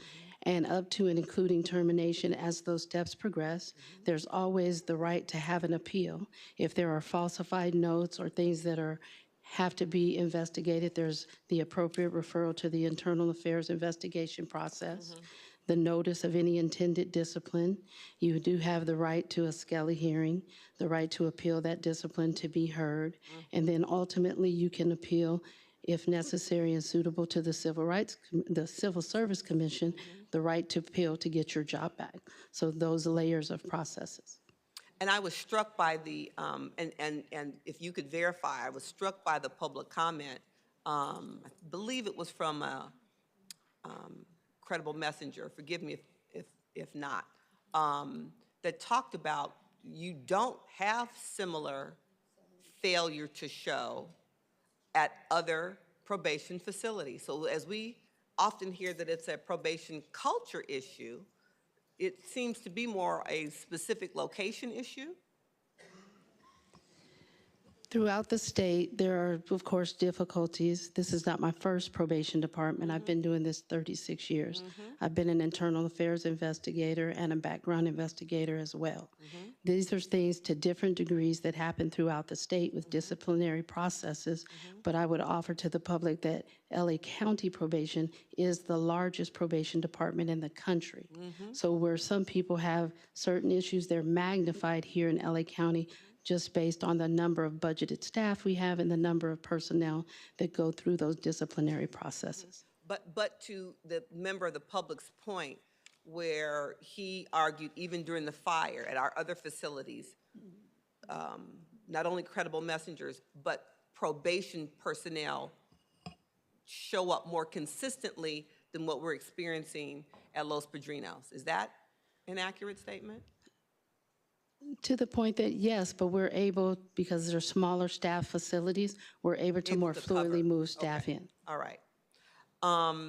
And up to and including termination as those steps progress. There's always the right to have an appeal. If there are falsified notes or things that have to be investigated, there's the appropriate referral to the internal affairs investigation process. The notice of any intended discipline. You do have the right to a Skelly hearing, the right to appeal that discipline to be heard, and then ultimately you can appeal if necessary and suitable to the Civil Service Commission, the right to appeal to get your job back. So those layers of processes. And I was struck by the, and if you could verify, I was struck by the public comment. I believe it was from a credible messenger, forgive me if not, that talked about you don't have similar failure to show at other probation facilities. So as we often hear that it's a probation culture issue, it seems to be more a specific location issue. Throughout the state, there are, of course, difficulties. This is not my first probation department. I've been doing this 36 years. I've been an internal affairs investigator and a background investigator as well. These are things to different degrees that happen throughout the state with disciplinary processes, but I would offer to the public that LA County Probation is the largest probation department in the country. So where some people have certain issues, they're magnified here in LA County just based on the number of budgeted staff we have and the number of personnel that go through those disciplinary processes. But to the member of the public's point, where he argued even during the fire at our other facilities, not only credible messengers, but probation personnel show up more consistently than what we're experiencing at Los Padrinos. Is that an accurate statement? To the point that yes, but we're able, because they're smaller staff facilities, we're able to more fluidly move staff in. All right. I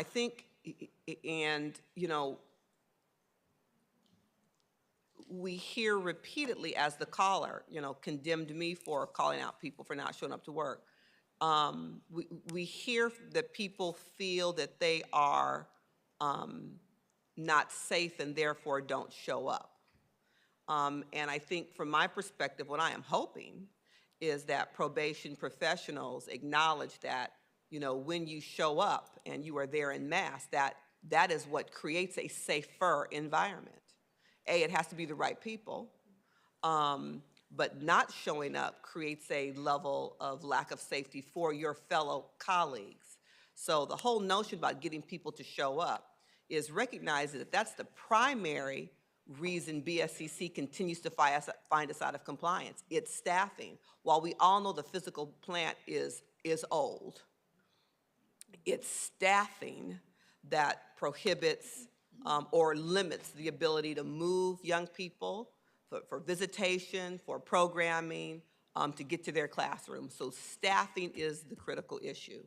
think, and, we hear repeatedly as the caller, condemned me for calling out people for not showing up to work. We hear that people feel that they are not safe and therefore don't show up. And I think from my perspective, what I am hoping is that probation professionals acknowledge that, when you show up and you are there en masse, that is what creates a safer environment. It has to be the right people, but not showing up creates a level of lack of safety for your fellow colleagues. So the whole notion about getting people to show up is recognizing that that's the primary reason BSCC continues to find us out of compliance. It's staffing. While we all know the physical plant is old, it's staffing that prohibits or limits the ability to move young people for visitation, for programming, to get to their classrooms. So staffing is the critical issue.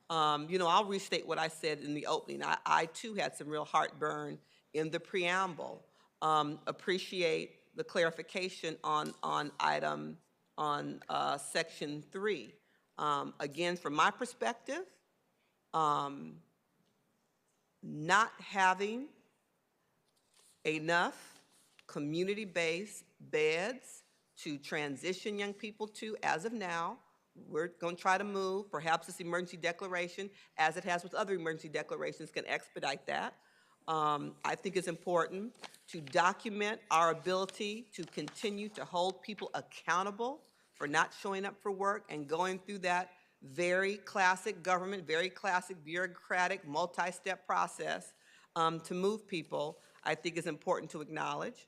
I'll restate what I said in the opening. I too had some real heartburn in the preamble. Appreciate the clarification on section 3. Again, from my perspective, not having enough community-based beds to transition young people to as of now. We're going to try to move. Perhaps this emergency declaration, as it has with other emergency declarations, can expedite that. I think it's important to document our ability to continue to hold people accountable for not showing up for work and going through that very classic government, very classic bureaucratic, multi-step process to move people, I think is important to acknowledge.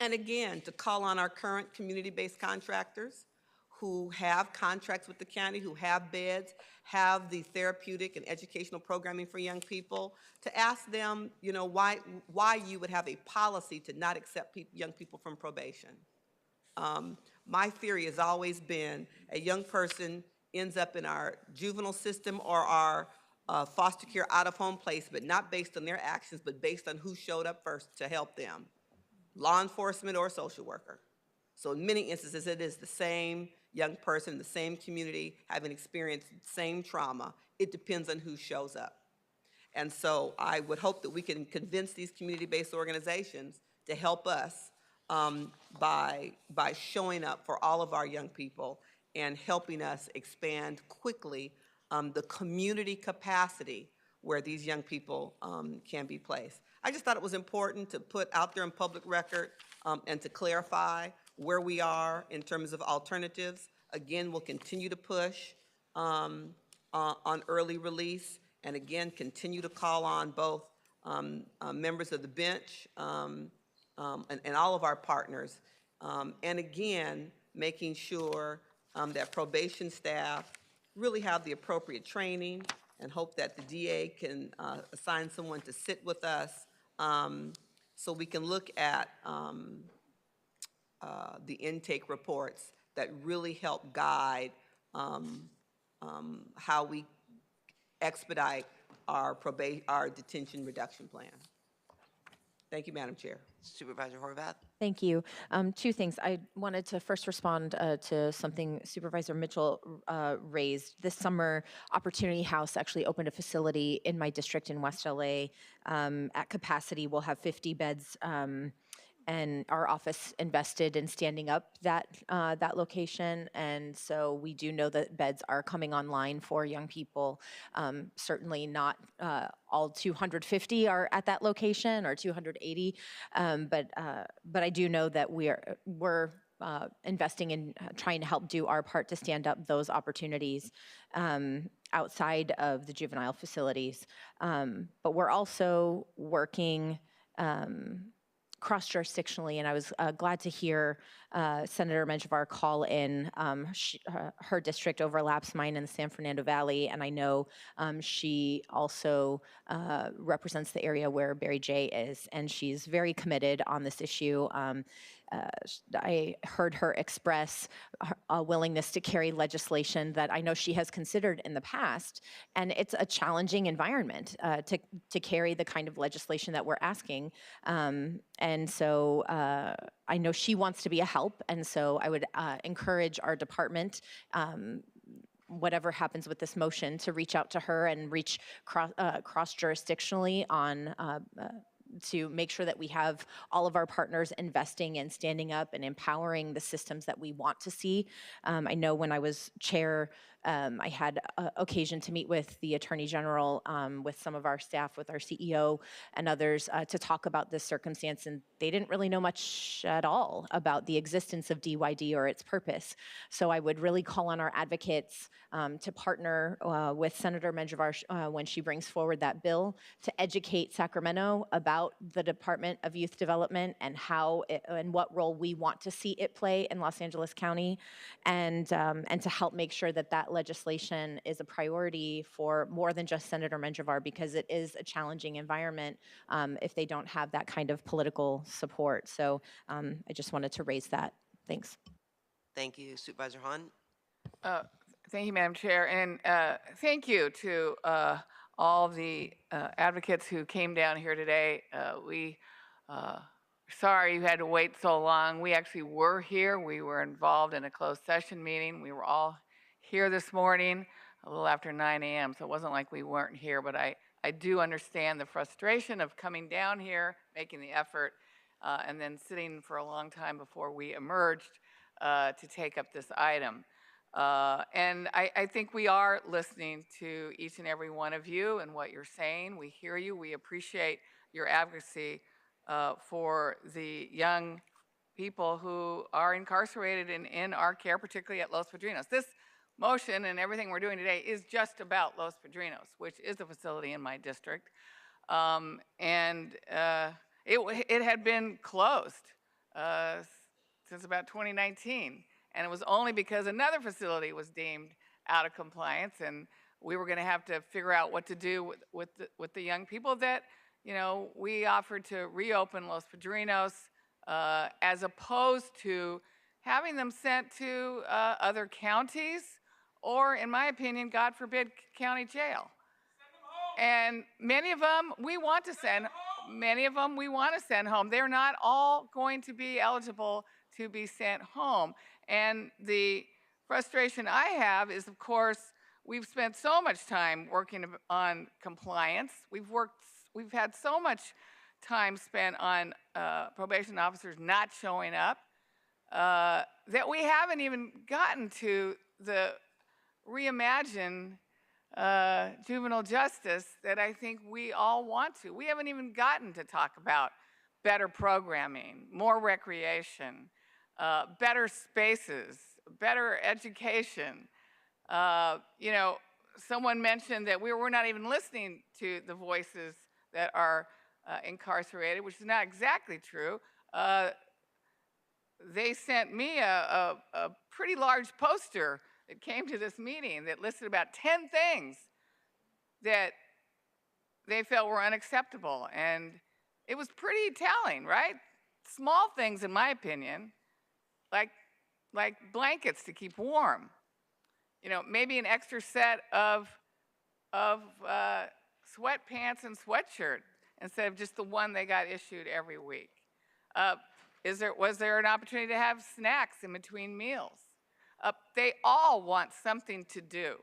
And again, to call on our current community-based contractors who have contracts with the county, who have beds, have the therapeutic and educational programming for young people, to ask them, why you would have a policy to not accept young people from probation. My theory has always been a young person ends up in our juvenile system or our foster care out-of-home placement, not based on their actions, but based on who showed up first to help them, law enforcement or social worker. So in many instances, it is the same young person, the same community, having experienced the same trauma. It depends on who shows up. And so I would hope that we can convince these community-based organizations to help us by showing up for all of our young people and helping us expand quickly the community capacity where these young people can be placed. I just thought it was important to put out there in public record and to clarify where we are in terms of alternatives. Again, we'll continue to push on early release, and again, continue to call on both members of the bench and all of our partners. And again, making sure that probation staff really have the appropriate training, and hope that the DA can assign someone to sit with us so we can look at the intake reports that really help guide how we expedite our detention reduction plan. Thank you, Madam Chair. Supervisor Horvath? Thank you. Two things. I wanted to first respond to something Supervisor Mitchell raised. This summer, Opportunity House actually opened a facility in my district in West LA. At capacity, we'll have 50 beds, and our office invested in standing up that location. And so we do know that beds are coming online for young people. Certainly not all 250 are at that location, or 280, but I do know that we're investing in trying to help do our part to stand up those opportunities outside of the juvenile facilities. But we're also working cross-jurisdictionally, and I was glad to hear Senator Menjivar call in. Her district overlaps mine in the San Fernando Valley, and I know she also represents the area where Barry J is, and she's very committed on this issue. I heard her express a willingness to carry legislation that I know she has considered in the past, and it's a challenging environment to carry the kind of legislation that we're asking. And so I know she wants to be a help, and so I would encourage our department, whatever happens with this motion, to reach out to her and reach cross-jurisdictionally on to make sure that we have all of our partners investing and standing up and empowering the systems that we want to see. I know when I was chair, I had occasion to meet with the Attorney General, with some of our staff, with our CEO and others, to talk about this circumstance, and they didn't really know much at all about the existence of DYD or its purpose. So I would really call on our advocates to partner with Senator Menjivar when she brings forward that bill, to educate Sacramento about the Department of Youth Development and how and what role we want to see it play in Los Angeles County, and to help make sure that that legislation is a priority for more than just Senator Menjivar, because it is a challenging environment if they don't have that kind of political support. So I just wanted to raise that. Thanks. Thank you. Supervisor Hahn? Thank you, Madam Chair, and thank you to all the advocates who came down here today. We sorry you had to wait so long. We actually were here. We were involved in a closed session meeting. We were all here this morning a little after 9 a.m., so it wasn't like we weren't here, but I do understand the frustration of coming down here, making the effort, and then sitting for a long time before we emerged to take up this item. And I think we are listening to each and every one of you and what you're saying. We hear you. We appreciate your advocacy for the young people who are incarcerated in our care, particularly at Los Padrinos. This motion and everything we're doing today is just about Los Padrinos, which is a facility in my district. It had been closed since about 2019. And it was only because another facility was deemed out of compliance, and we were going to have to figure out what to do with the young people that, you know, we offered to reopen Los Padrinos as opposed to having them sent to other counties or, in my opinion, God forbid, county jail. And many of them we want to send home. They're not all going to be eligible to be sent home. And the frustration I have is, of course, we've spent so much time working on compliance. We've had so much time spent on probation officers not showing up that we haven't even gotten to the reimagine juvenile justice that I think we all want to. We haven't even gotten to talk about better programming, more recreation, better spaces, better education. You know, someone mentioned that we're not even listening to the voices that are incarcerated, which is not exactly true. They sent me a pretty large poster that came to this meeting that listed about 10 things that they felt were unacceptable. And it was pretty telling, right? Small things, in my opinion, like blankets to keep warm. You know, maybe an extra set of sweatpants and sweatshirt instead of just the one they got issued every week. Was there an opportunity to have snacks in between meals? They all want something to do.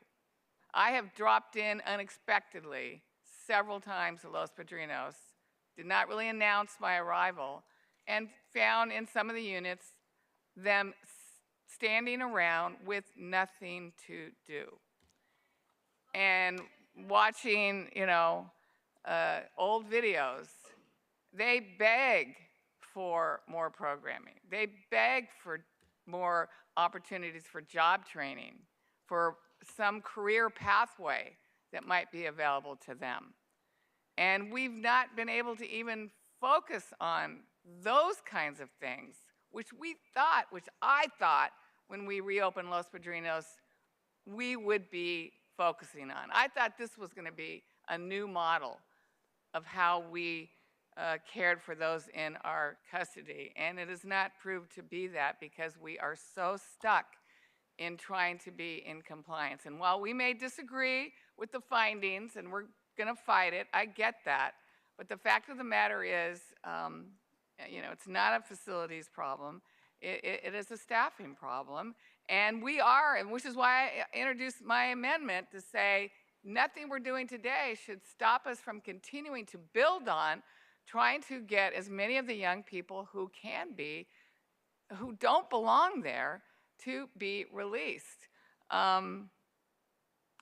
I have dropped in unexpectedly several times to Los Padrinos, did not really announce my arrival, and found in some of the units them standing around with nothing to do. And watching, you know, old videos, they beg for more programming. They beg for more opportunities for job training, for some career pathway that might be available to them. And we've not been able to even focus on those kinds of things, which I thought when we reopened Los Padrinos, we would be focusing on. I thought this was going to be a new model of how we cared for those in our custody. And it has not proved to be that because we are so stuck in trying to be in compliance. And while we may disagree with the findings, and we're going to fight it, I get that. But the fact of the matter is, you know, it's not a facilities problem. It is a staffing problem. And we are, and which is why I introduced my amendment to say nothing we're doing today should stop us from continuing to build on trying to get as many of the young people who don't belong there, to be released. And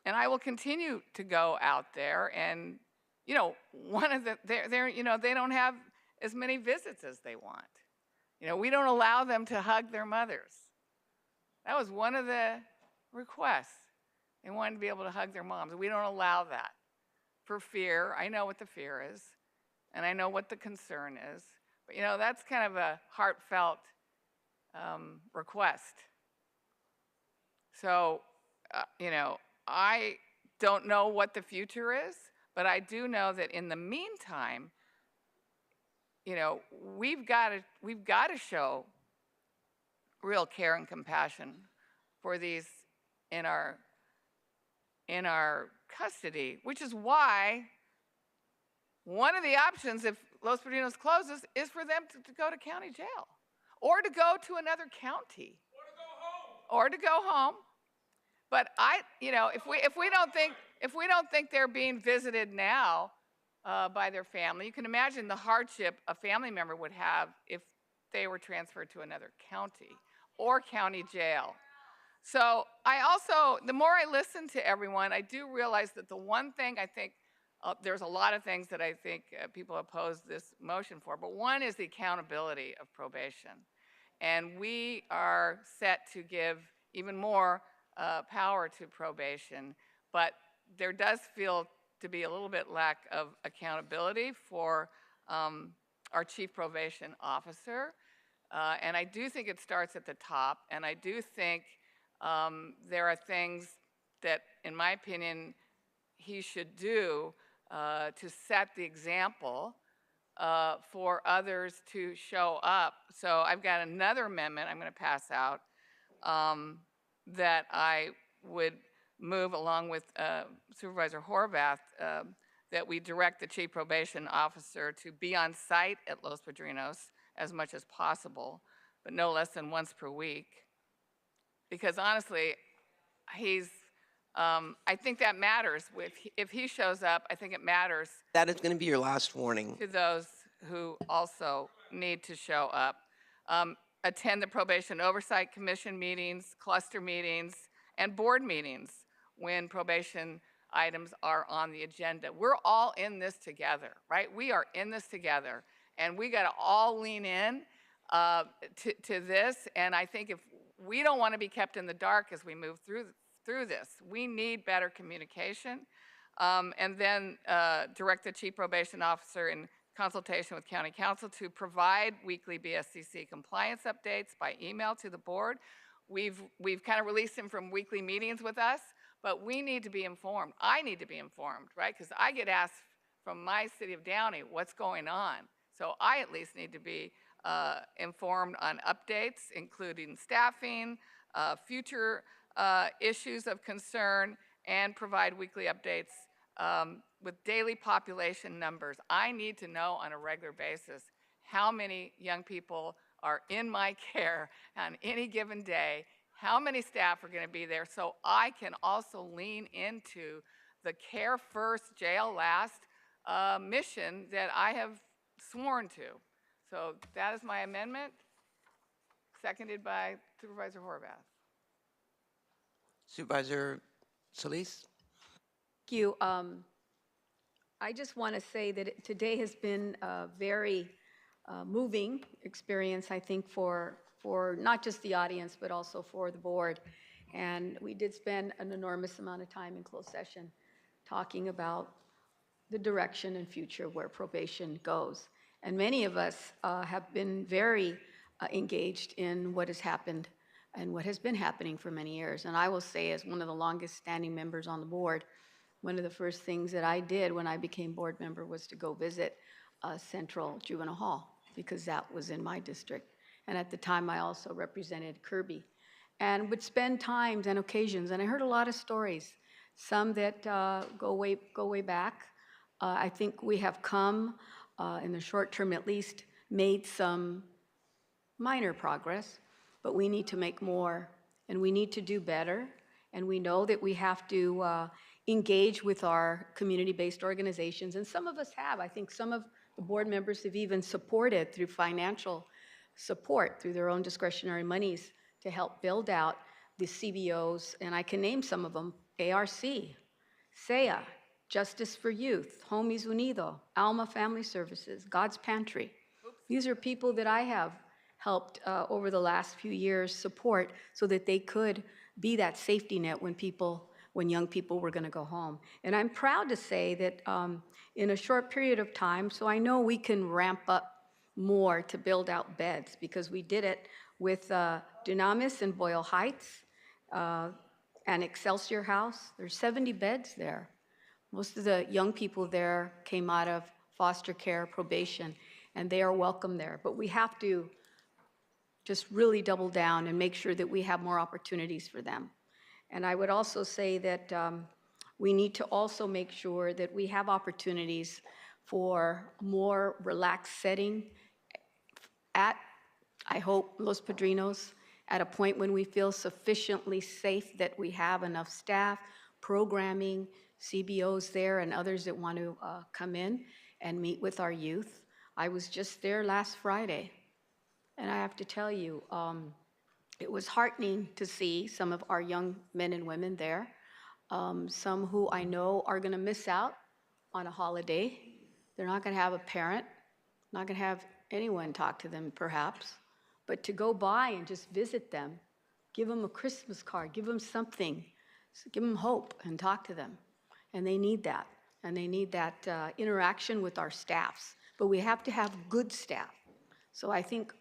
I will continue to go out there, and you know, they don't have as many visits as they want. You know, we don't allow them to hug their mothers. That was one of the requests. They wanted to be able to hug their moms. We don't allow that for fear. I know what the fear is, and I know what the concern is. But you know, that's kind of a heartfelt request. So I don't know what the future is, but I do know that in the meantime, we've got to show real care and compassion for these in our custody, which is why one of the options, if Los Padrinos closes, is for them to go to county jail or to go to another county or to go home. But if we don't think they're being visited now by their family, you can imagine the hardship a family member would have if they were transferred to another county or county jail. So the more I listen to everyone, I do realize that the one thing I think, there's a lot of things that I think people oppose this motion for, but one is the accountability of probation. And we are set to give even more power to probation, but there does feel to be a little bit lack of accountability for our chief probation officer. And I do think it starts at the top, and I do think there are things that, in my opinion, he should do to set the example for others to show up. So I've got another amendment I'm going to pass out that I would move along with Supervisor Horvath that we direct the chief probation officer to be on site at Los Padrinos as much as possible, but no less than once per week. Because honestly, I think that matters. If he shows up, I think it matters That is going to be your last warning. to those who also need to show up. Attend the Probation Oversight Commission meetings, cluster meetings, and board meetings when probation items are on the agenda. We're all in this together, right? We are in this together, and we got to all lean in to this. And I think if we don't want to be kept in the dark as we move through this, we need better communication. And then direct the chief probation officer in consultation with county council to provide weekly BSCC compliance updates by email to the board. We've kind of released him from weekly meetings with us, but we need to be informed. I need to be informed, right? Because I get asked from my city of Downey what's going on. So I at least need to be informed on updates, including staffing, future issues of concern, and provide weekly updates with daily population numbers. I need to know on a regular basis how many young people are in my care on any given day, how many staff are going to be there, so I can also lean into the care first, jail last mission that I have sworn to. So that is my amendment, seconded by Supervisor Horvath. Supervisor Solis? Thank you. I just want to say that today has been a very moving experience, I think, for not just the audience, but also for the board. And we did spend an enormous amount of time in closed session talking about the direction and future where probation goes. And many of us have been very engaged in what has happened and what has been happening for many years. And I will say, as one of the longest standing members on the board, one of the first things that I did when I became board member was to go visit Central Juvenile Hall, because that was in my district. And at the time, I also represented Kirby, and would spend times and occasions, and I heard a lot of stories, some that go way back. I think we have come, in the short term at least, made some minor progress, but we need to make more, and we need to do better, and we know that we have to engage with our community-based organizations, and some of us have. I think some of the board members have even supported through financial support, through their own discretionary monies, to help build out the CBOs, and I can name some of them: ARC, SEA, Justice for Youth, Homies Unido, Alma Family Services, God's Pantry. These are people that I have helped over the last few years support so that they could be that safety net when young people were going to go home. And I'm proud to say that in a short period of time, so I know we can ramp up more to build out beds, because we did it with Dunamis and Boyle Heights, and Excelsior House. There's 70 beds there. Most of the young people there came out of foster care, probation, and they are welcome there. But we have to just really double down and make sure that we have more opportunities for them. And I would also say that we need to also make sure that we have opportunities for more relaxed setting at, I hope, Los Padrinos, at a point when we feel sufficiently safe that we have enough staff, programming, CBOs there, and others that want to come in and meet with our youth. I was just there last Friday, and I have to tell you, it was heartening to see some of our young men and women there, some who I know are going to miss out on a holiday. They're not going to have a parent, not going to have anyone talk to them, perhaps. But to go by and just visit them, give them a Christmas card, give them something, give them hope and talk to them. And they need that. And they need that interaction with our staffs. But we have to have good staff. So I think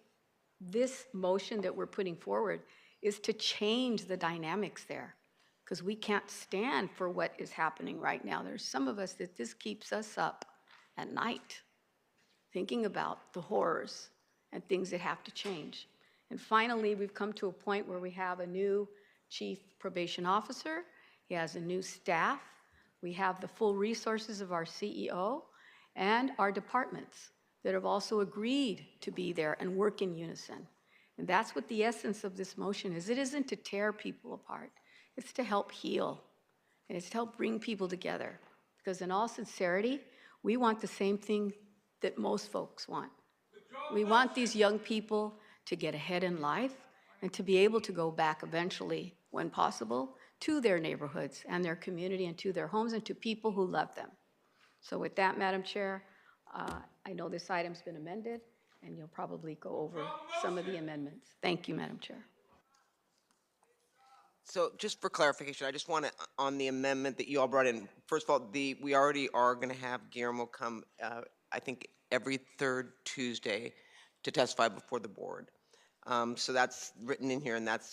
this motion that we're putting forward is to change the dynamics there, because we can't stand for what is happening right now. There's some of us that this keeps us up at night thinking about the horrors and things that have to change. And finally, we've come to a point where we have a new chief probation officer. He has a new staff. We have the full resources of our CEO and our departments that have also agreed to be there and work in unison. And that's what the essence of this motion is. It isn't to tear people apart. It's to help heal. And it's to help bring people together. Because in all sincerity, we want the same thing that most folks want. We want these young people to get ahead in life and to be able to go back eventually, when possible, to their neighborhoods and their community and to their homes and to people who love them. So with that, Madam Chair, I know this item's been amended, and you'll probably go over some of the amendments. Thank you, Madam Chair. So just for clarification, I just want to, on the amendment that you all brought in, first of all, we already are going to have Guillermo come, I think, every third Tuesday to testify before the board. So that's written in here, and that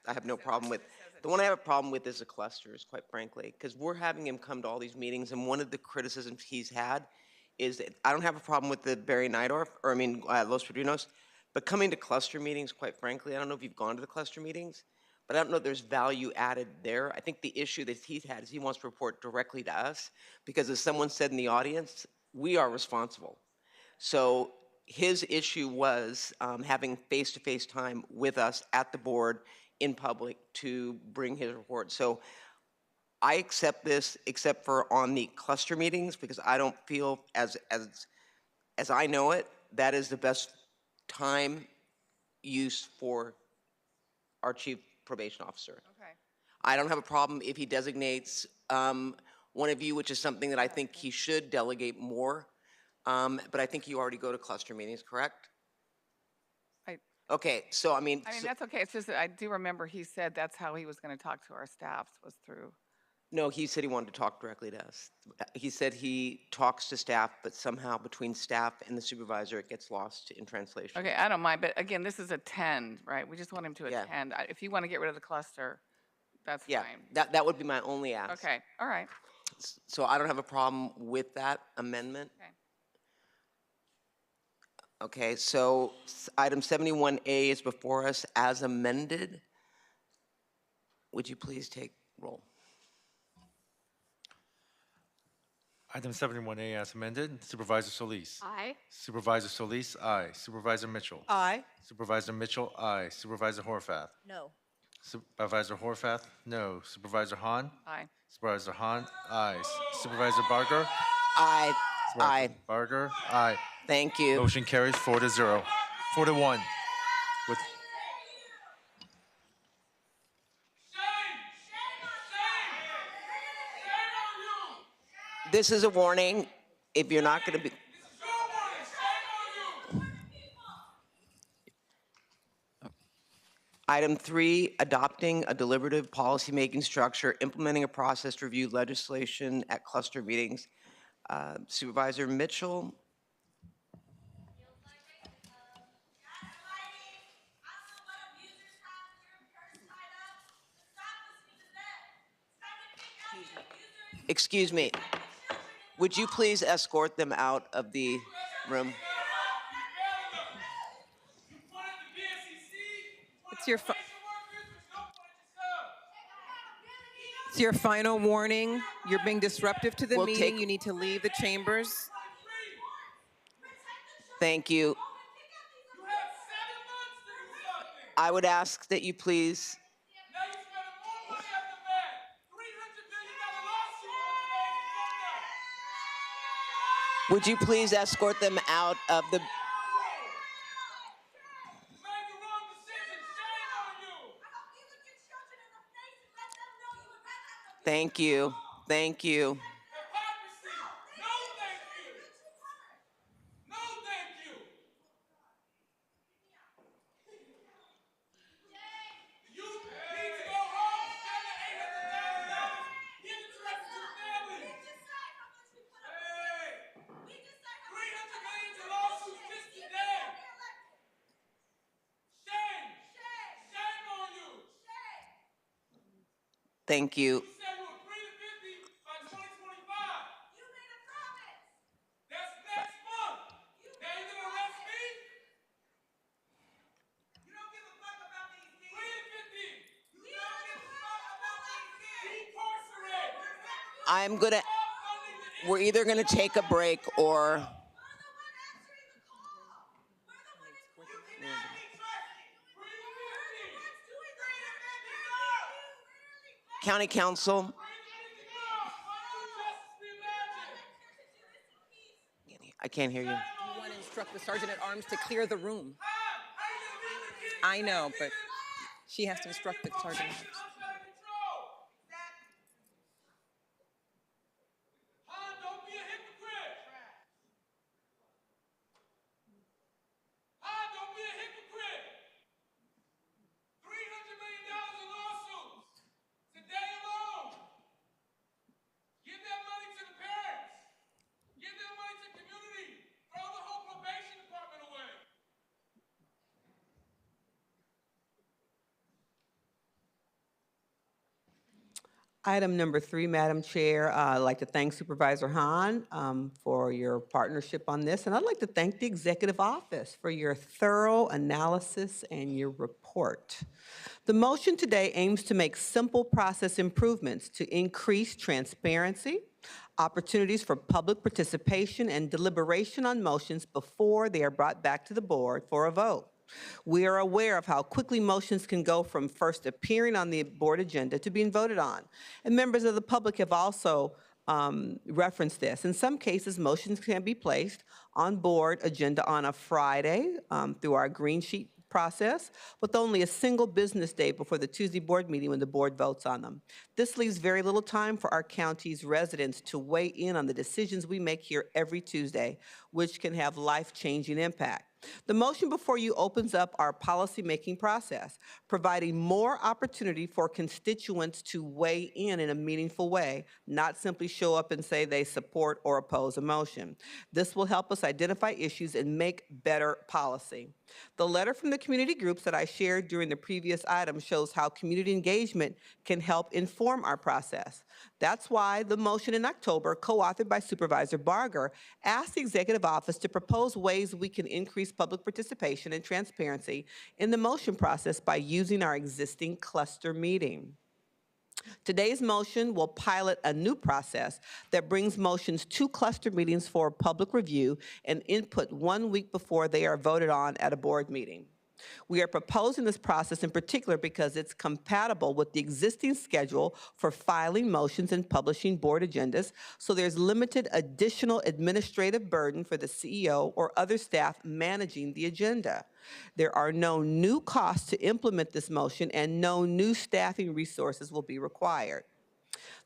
I have no problem with. The one I have a problem with is the clusters, quite frankly, because we're having him come to all these meetings, and one of the criticisms he's had is that I don't have a problem with the Barry Nydorf, or I mean, Los Padrinos, but coming to cluster meetings, quite frankly, I don't know if you've gone to the cluster meetings, but I don't know if there's value added there. I think the issue that he's had is he wants to report directly to us, because as someone said in the audience, we are responsible. So his issue was having face-to-face time with us at the board in public to bring his report. So I accept this, except for on the cluster meetings, because I don't feel, as I know it, that is the best time use for our chief probation officer. Okay. I don't have a problem if he designates one of you, which is something that I think he should delegate more. But I think you already go to cluster meetings, correct? Okay, so I mean, that's okay. It's just that I do remember he said that's how he was going to talk to our staffs, was through. no, he said he wanted to talk directly to us. He said he talks to staff, but somehow between staff and the supervisor, it gets lost in translation. Okay, I don't mind, but again, this is attend, right? We just want him to attend. If you want to get rid of the cluster, that's Yeah, fine. that would be my only ask. Okay, all right. So I don't have a problem with that amendment. Okay. Okay, so item 71A is before us as amended. Would you please take roll? Item 71A as amended. Supervisor Solis. Aye. Supervisor Solis, aye. Supervisor Mitchell. Aye. Supervisor Mitchell, aye. Supervisor Horvath. No. Supervisor Horvath, no. Supervisor Hahn. Aye. Supervisor Hahn, aye. Supervisor Barger. Aye. Aye. Barger, aye. Thank you. Motion carries 4-0. 4-1. With This is a warning. If you're not going to be. Item 3, adopting a deliberative policymaking structure, implementing a process to review legislation at cluster meetings. Supervisor Mitchell. Excuse me. Would you please escort them out of the room? It's your final warning. You're being disruptive to the We'll meeting. take- You need to leave the chambers. Thank you. I would ask that you please. Would you please escort them out of the... Thank you. Thank you. Thank you. We're either gonna take a break or... County Council. I can't hear you. You want to instruct the sergeant at arms to clear the room. I know, but she has to instruct the sergeant at arms. Item number 3, Madam Chair, I'd like to thank Supervisor Hahn for your partnership on this, and I'd like to thank the Executive Office for your thorough analysis and your report. The motion today aims to make simple process improvements to increase transparency, opportunities for public participation, and deliberation on motions before they are brought back to the board for a vote. We are aware of how quickly motions can go from first appearing on the board agenda to being voted on. And members of the public have also referenced this. In some cases, motions can be placed on board agenda on a Friday through our green sheet process, with only a single business day before the Tuesday board meeting when the board votes on them. This leaves very little time for our county's residents to weigh in on the decisions we make here every Tuesday, which can have life-changing impact. The motion before you opens up our policy-making process, providing more opportunity for constituents to weigh in a meaningful way, not simply show up and say they support or oppose a motion. This will help us identify issues and make better policy. The letter from the community groups that I shared during the previous item shows how community engagement can help inform our process. That's why the motion in October, co-authored by Supervisor Barger, asked the Executive Office to propose ways we can increase public participation and transparency in the motion process by using our existing cluster meeting. Today's motion will pilot a new process that brings motions to cluster meetings for public review and input 1 week before they are voted on at a board meeting. We are proposing this process in particular because it's compatible with the existing schedule for filing motions and publishing board agendas, so there's limited additional administrative burden for the CEO or other staff managing the agenda. There are no new costs to implement this motion, and no new staffing resources will be required.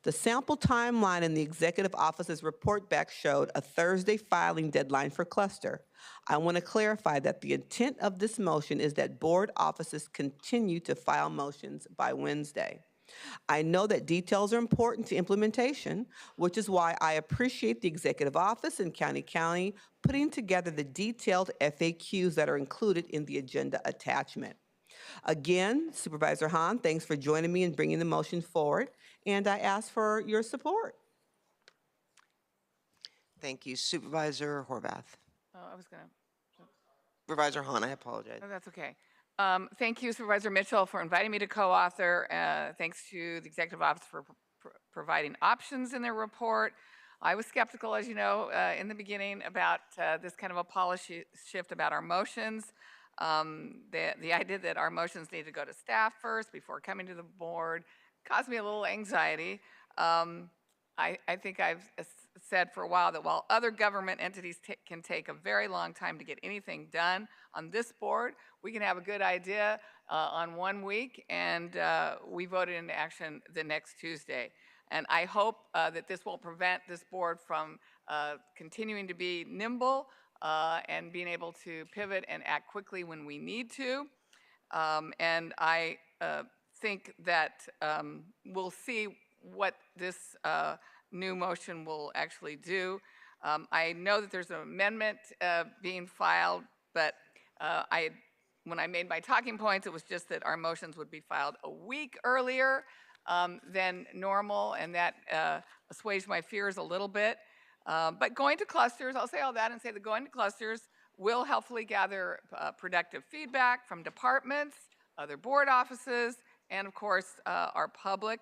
The sample timeline in the Executive Office's report back showed a Thursday filing deadline for cluster. I want to clarify that the intent of this motion is that board offices continue to file motions by Wednesday. I know that details are important to implementation, which is why I appreciate the Executive Office and County putting together the detailed FAQs that are included in the agenda attachment. Again, Supervisor Hahn, thanks for joining me in bringing the motion forward, and I ask for your support. Thank you. Supervisor Horvath. Oh, I was going to. Supervisor Hahn, I apologize. Oh, that's okay. Thank you, Supervisor Mitchell, for inviting me to co-author. Thanks to the Executive Office for providing options in their report. I was skeptical, as you know, in the beginning about this kind of a policy shift about our motions. The idea that our motions need to go to staff first before coming to the board caused me a little anxiety. I think I've said for a while that while other government entities can take a very long time to get anything done, on this board, we can have a good idea on 1 week, and we voted into action the next Tuesday. And I hope that this will prevent this board from continuing to be nimble and being able to pivot and act quickly when we need to. And I think that we'll see what this new motion will actually do. I know that there's an amendment being filed, but when I made my talking points, it was just that our motions would be filed a week earlier than normal, and that assuaged my fears a little bit. But going to clusters, I'll say all that and say that going to clusters will helpfully gather productive feedback from departments, other board offices, and of course, our public.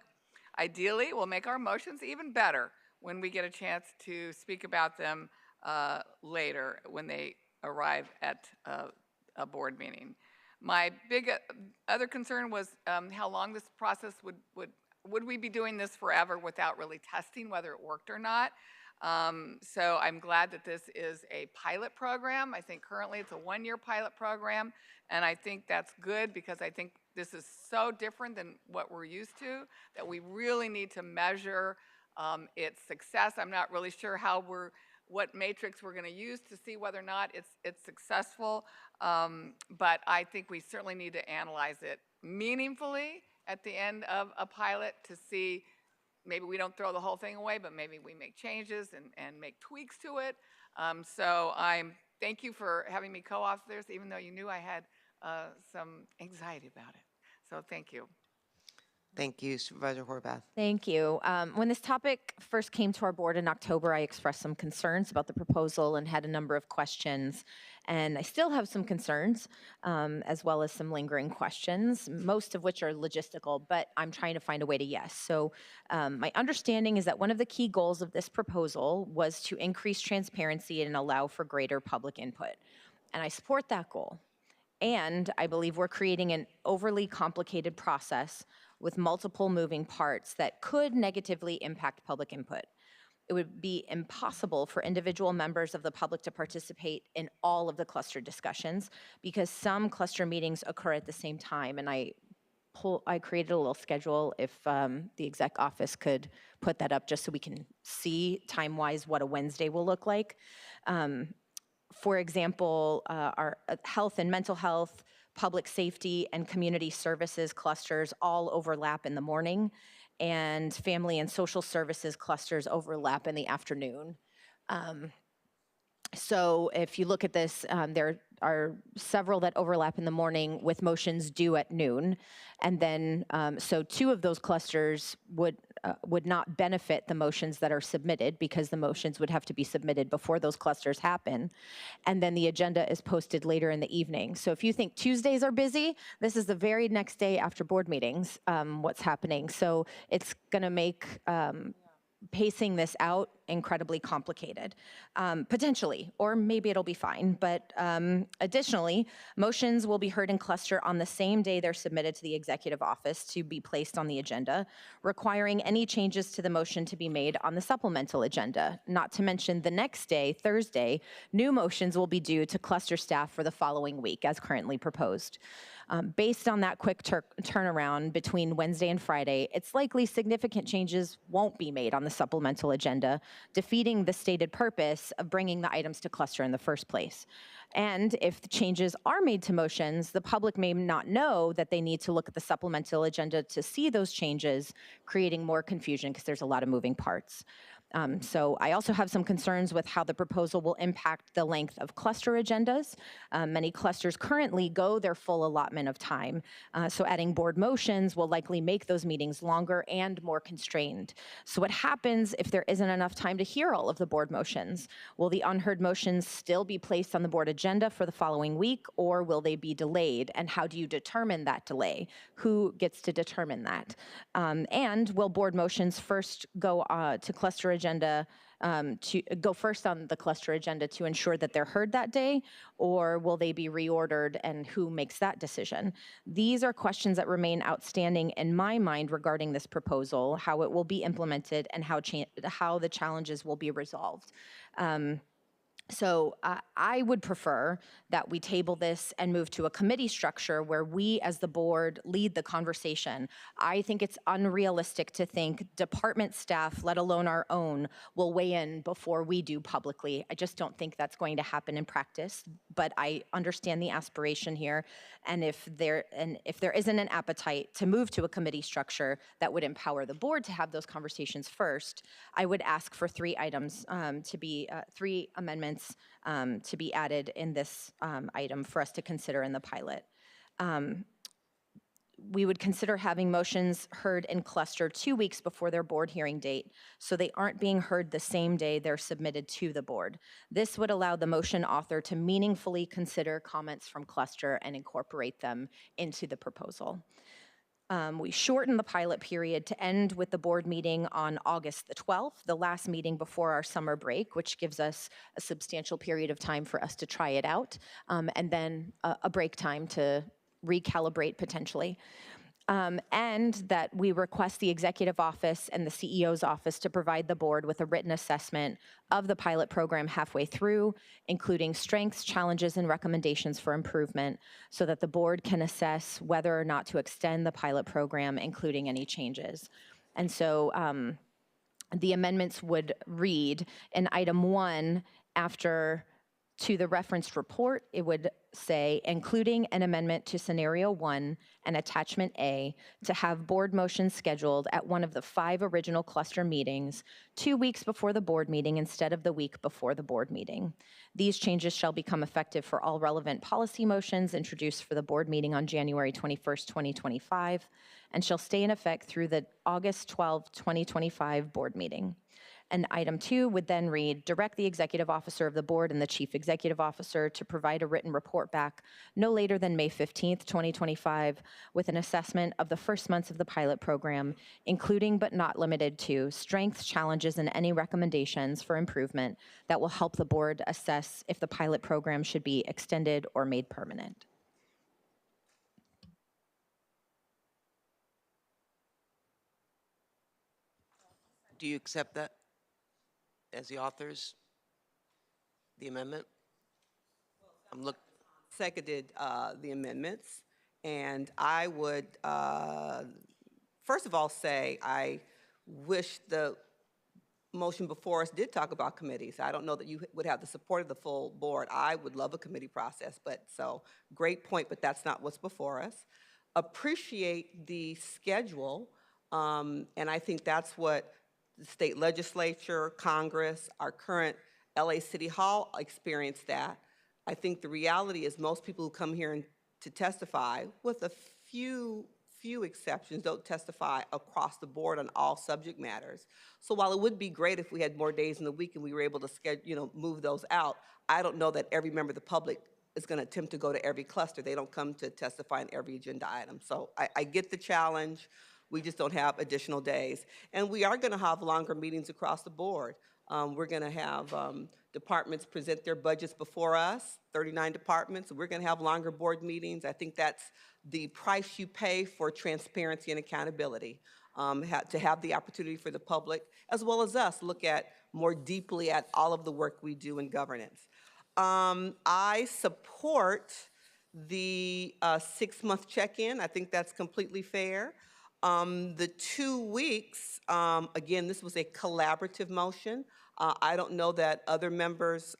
Ideally, we'll make our motions even better when we get a chance to speak about them later when they arrive at a board meeting. My big other concern was how long this process would we be doing this forever without really testing whether it worked or not. So I'm glad that this is a pilot program. I think currently it's a 1-year pilot program, and I think that's good because I think this is so different than what we're used to that we really need to measure its success. I'm not really sure what matrix we're going to use to see whether or not it's successful, but I think we certainly need to analyze it meaningfully at the end of a pilot to see maybe we don't throw the whole thing away, but maybe we make changes and make tweaks to it. So thank you for having me co-author this, even though you knew I had some anxiety about it. So thank you. Thank you. Supervisor Horvath. Thank you. When this topic first came to our board in October, I expressed some concerns about the proposal and had a number of questions. And I still have some concerns, as well as some lingering questions, most of which are logistical, but I'm trying to find a way to yes. So my understanding is that one of the key goals of this proposal was to increase transparency and allow for greater public input. And I support that goal. And I believe we're creating an overly complicated process with multiple moving parts that could negatively impact public input. It would be impossible for individual members of the public to participate in all of the cluster discussions because some cluster meetings occur at the same time. And I created a little schedule if the exec office could put that up just so we can see time-wise what a Wednesday will look like. For example, our health and mental health, public safety, and community services clusters all overlap in the morning, and family and social services clusters overlap in the afternoon. So if you look at this, there are several that overlap in the morning with motions due at noon. And then, so 2 of those clusters would not benefit the motions that are submitted because the motions would have to be submitted before those clusters happen. And then the agenda is posted later in the evening. So if you think Tuesdays are busy, this is the very next day after board meetings, what's happening. So it's gonna make pacing this out incredibly complicated, potentially, or maybe it'll be fine. But additionally, motions will be heard in cluster on the same day they're submitted to the executive office to be placed on the agenda, requiring any changes to the motion to be made on the supplemental agenda. Not to mention the next day, Thursday, new motions will be due to cluster staff for the following week as currently proposed. Based on that quick turnaround between Wednesday and Friday, it's likely significant changes won't be made on the supplemental agenda, defeating the stated purpose of bringing the items to cluster in the first place. And if the changes are made to motions, the public may not know that they need to look at the supplemental agenda to see those changes, creating more confusion because there's a lot of moving parts. So I also have some concerns with how the proposal will impact the length of cluster agendas. Many clusters currently go their full allotment of time, so adding board motions will likely make those meetings longer and more constrained. So what happens if there isn't enough time to hear all of the board motions? Will the unheard motions still be placed on the board agenda for the following week, or will they be delayed? And how do you determine that delay? Who gets to determine that? And will board motions first go to cluster agenda, to go first on the cluster agenda to ensure that they're heard that day, or will they be reordered, and who makes that decision? These are questions that remain outstanding in my mind regarding this proposal, how it will be implemented, and how the challenges will be resolved. So I would prefer that we table this and move to a committee structure where we as the board lead the conversation. I think it's unrealistic to think department staff, let alone our own, will weigh in before we do publicly. I just don't think that's going to happen in practice, but I understand the aspiration here. And if there isn't an appetite to move to a committee structure that would empower the board to have those conversations first, I would ask for three items three amendments to be added in this item for us to consider in the pilot. We would consider having motions heard in cluster 2 weeks before their board hearing date, so they aren't being heard the same day they're submitted to the board. This would allow the motion author to meaningfully consider comments from cluster and incorporate them into the proposal. We shortened the pilot period to end with the board meeting on August the 12th, the last meeting before our summer break, which gives us a substantial period of time for us to try it out, and then a break time to recalibrate potentially. And that we request the executive office and the CEO's office to provide the board with a written assessment of the pilot program halfway through, including strengths, challenges, and recommendations for improvement, so that the board can assess whether or not to extend the pilot program, including any changes. And so the amendments would read in item 1, after to the referenced report, it would say, including an amendment to scenario 1 and attachment A, to have board motions scheduled at one of the 5 original cluster meetings 2 weeks before the board meeting instead of the week before the board meeting. These changes shall become effective for all relevant policy motions introduced for the board meeting on January 21st, 2025, and shall stay in effect through the August 12, 2025 board meeting. And item 2 would then read, direct the executive officer of the board and the chief executive officer to provide a written report back no later than May 15th, 2025, with an assessment of the first months of the pilot program, including but not limited to strengths, challenges, and any recommendations for improvement that will help the board assess if the pilot program should be extended or made permanent. Do you accept that as the authors, the amendment? Seconded the amendments, and I would first of all say I wish the motion before us did talk about committees. I don't know that you would have the support of the full board. I would love a committee process, but so great point, but that's not what's before us. Appreciate the schedule, and I think that's what the state legislature, Congress, our current LA City Hall experienced that. I think the reality is most people who come here to testify, with a few exceptions, don't testify across the board on all subject matters. So while it would be great if we had more days in the week and we were able to schedule, move those out, I don't know that every member of the public is going to attempt to go to every cluster. They don't come to testify on every agenda item. So I get the challenge. We just don't have additional days. And we are going to have longer meetings across the board. We're going to have departments present their budgets before us, 39 departments. We're going to have longer board meetings. I think that's the price you pay for transparency and accountability, to have the opportunity for the public, as well as us, look at more deeply at all of the work we do in governance. I support the 6-month check-in. I think that's completely fair. The 2 weeks, again, this was a collaborative motion. I don't know that other members,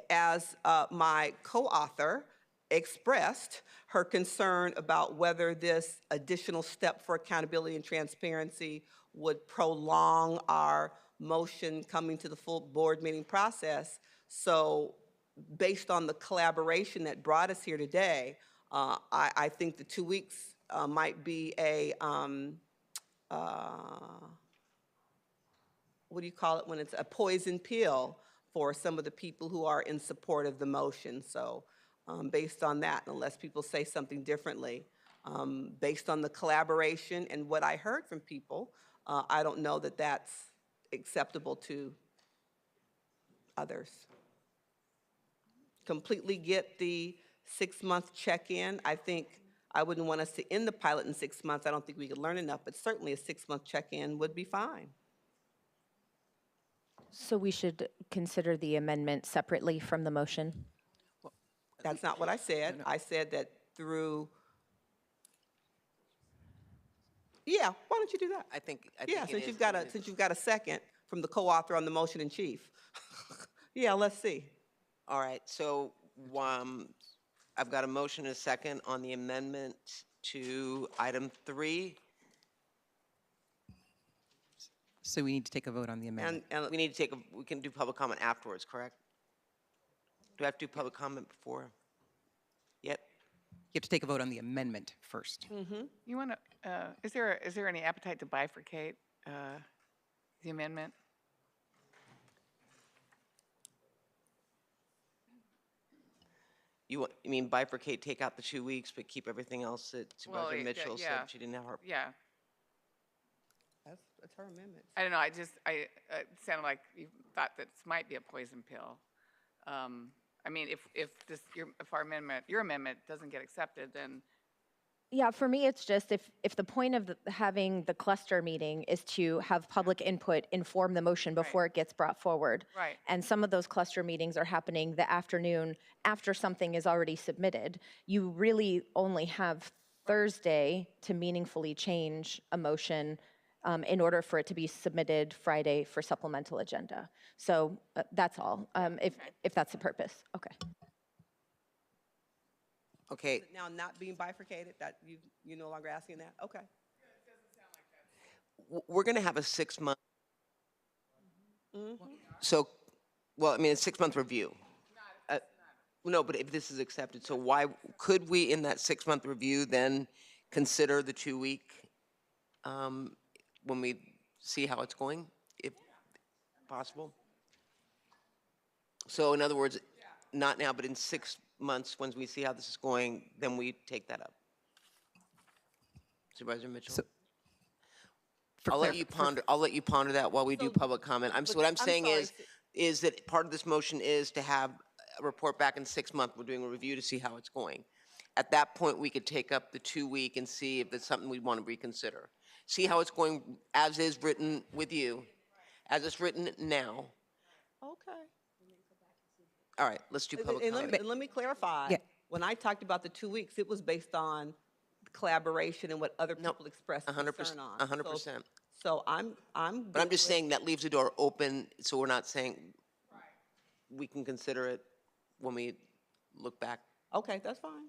as my co-author, expressed her concern about whether this additional step for accountability and transparency would prolong our motion coming to the full board meeting process. So based on the collaboration that brought us here today, I think the 2 weeks might be a, what do you call it when it's a poison pill for some of the people who are in support of the motion. So based on that, unless people say something differently, based on the collaboration and what I heard from people, I don't know that that's acceptable to others. Completely get the 6-month check-in. I think I wouldn't want us to end the pilot in 6 months. I don't think we could learn enough, but certainly a 6-month check-in would be fine. So we should consider the amendment separately from the motion? That's not what I said. I said that through, yeah, why don't you do that? I think Yeah, it since is you've got a second from the co-author on the motion in chief. Yeah, let's see. All right, so I've got a motion and a second on the amendment to item 3. So we need to take a vote on the amendment. And we need to we can do public comment afterwards, correct? Do I have to do public comment before? Yep. You have to take a vote on the amendment first. You want to, is there any appetite to bifurcate the amendment? You mean bifurcate, take out the 2 weeks, but keep everything else that Supervisor Mitchell said she didn't have her? Yeah. That's her amendment. I don't know, it sounded like you thought that this might be a poison pill. I mean, if our amendment, your amendment doesn't get accepted, then. Yeah, for me, it's just if the point of having the cluster meeting is to have public input inform the motion before it gets brought forward. Right. And some of those cluster meetings are happening the afternoon after something is already submitted. You really only have Thursday to meaningfully change a motion in order for it to be submitted Friday for supplemental agenda. So that's all, if that's the purpose. Okay. Okay. Now not being bifurcated, that you're no longer asking that? Okay. We're going to have a 6-month. So, well, I mean, a 6-month review. No, but if this is accepted, so why could we, in that 6-month review, then consider the 2-week when we see how it's going, if possible? So, in other words, not now, but in 6 months, once we see how this is going, then we take that up. Supervisor Mitchell. So, I'll let you ponder that while we do public comment. What I'm saying is that part of this motion is to have a report back in 6 months. We're doing a review to see how it's going. At that point, we could take up the 2-week and see if it's something we want to reconsider. See how it's going as is written with you, as it's written now. Okay. All right, let's do public comment. And let me clarify. Yeah. When I talked about the 2 weeks, it was based on collaboration and what other people expressed 100%, concern on. 100%. So I'm. But I'm just saying that leaves the door open, so we're not saying we can consider it when we look back. Okay, that's fine.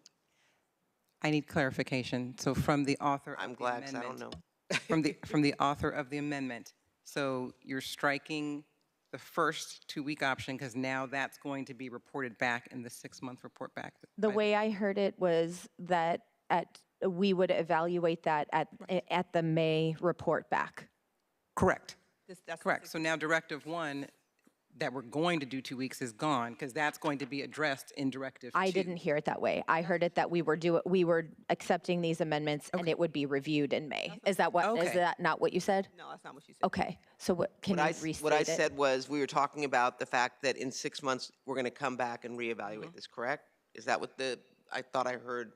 I need clarification. So from the author I'm of the glad, 'cause I amendment. don't know. From the author of the amendment. So you're striking the first 2-week option because now that's going to be reported back in the 6-month report back. The way I heard it was that we would evaluate that at the May report back. Correct. That's Correct. So now directive 1 that we're going to do 2 weeks is gone because that's going to be addressed in directive 2. I didn't hear it that way. I heard it that we were accepting these amendments and it would be reviewed in May. Is that not what you said? No, that's not what she said. Okay. So can you restate it? What I said was we were talking about the fact that in 6 months, we're going to come back and reevaluate this, correct? Is that what I thought I heard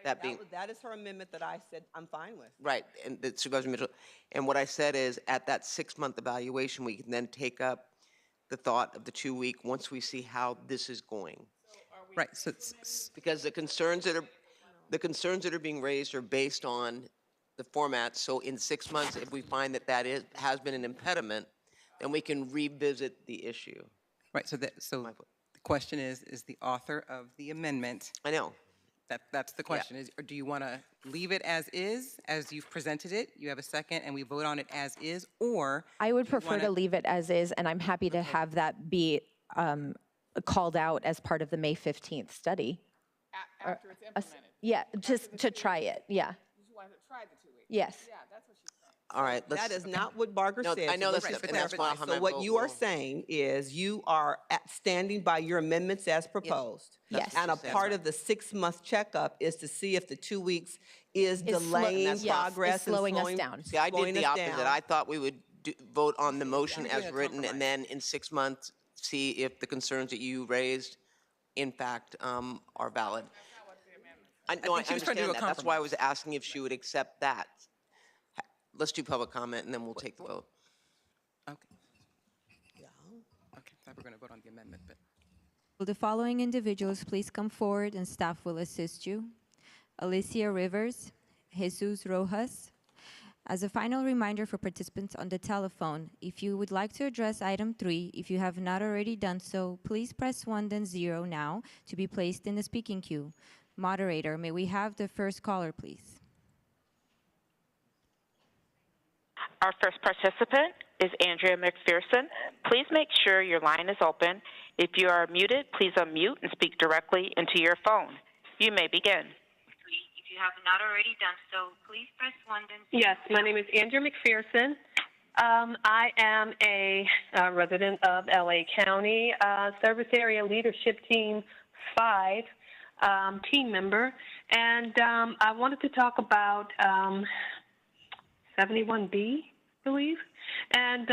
that being? That is her amendment that I said I'm fine with. Right, and Supervisor Mitchell. And what I said is at that 6-month evaluation, we can then take up the thought of the 2-week once we see how this is going. Right. So because the concerns that are being raised are based on the format. So in 6 months, if we find that has been an impediment, then we can revisit the issue. Right. So the question is the author of the amendment. I know. That's the question. Is, or do you want to leave it as you've presented it? You have a second, and we vote on it as is, or I would do you prefer wanna- to leave it as is, and I'm happy to have that be called out as part of the May 15th study. After it's implemented. Yeah, just to try it, yeah. You just want to try the 2 weeks. Yes. Yeah, that's what she's saying. All right, let's. That is not what Barker No, said. I know so let's that's- just and that's why clarify. how my So what vote you are will- saying is you are standing by your amendments as proposed. Yes. And a That's part right. of the 6-month checkup is to see if the 2 weeks is Is slow- delaying yes, is progress and slowing us down. See, I slowing did the us opposite. down. I thought we would vote on the motion You're doing as a written, and compromise. then in 6 months, see if the concerns that you raised, in fact, are valid. I know, I think she was trying to do understand a that. That's why I was asking if she would accept that. Let's do public comment, and then we'll take the vote. Okay. Okay, thought we were going to vote on the amendment, but. Will the following individuals please come forward and staff will assist you? Alicia Rivers, Jesus Rojas. As a final reminder for participants on the telephone, if you would like to address item 3, if you have not already done so, please press 1 then 0 now to be placed in the speaking queue. Moderator, may we have the first caller, please? Our first participant is Andrea McPherson. Please make sure your line is open. If you are muted, please unmute and speak directly into your phone. You may begin. If you have not already done so, please press 1 then 0. Yes, my name is Andrea McPherson. I am a resident of LA County, Service Area Leadership Team 5 team member, and I wanted to talk about 71B, I believe, and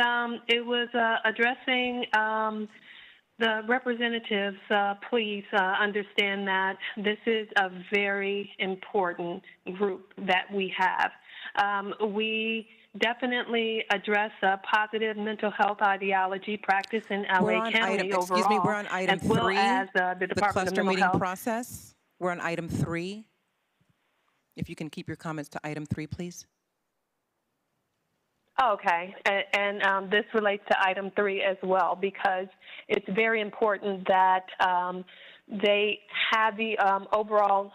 it was addressing the representatives. Please understand that this is a very important group that we have. We definitely address positive mental health ideology practice in LA County overall, excuse me, we're on item as well 3, as the the Department cluster of Mental meeting Health. process. We're on item 3. If you can keep your comments to item 3, please. Okay, and this relates to item 3 as well, because it's very important that they have the overall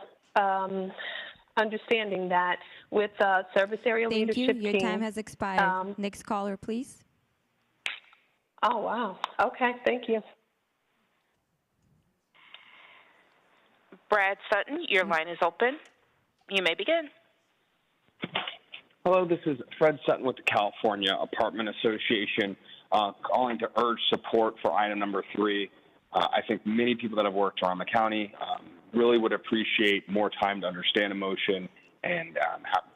understanding that with service area Thank you. leadership Your team. time has expired. Next caller, please. Oh, wow. Okay, thank you. Brad Sutton, your line is open. You may begin. Hello, this is Fred Sutton with the California Apartment Association, calling to urge support for item number 3. I think many people that have worked around the county really would appreciate more time to understand emotion and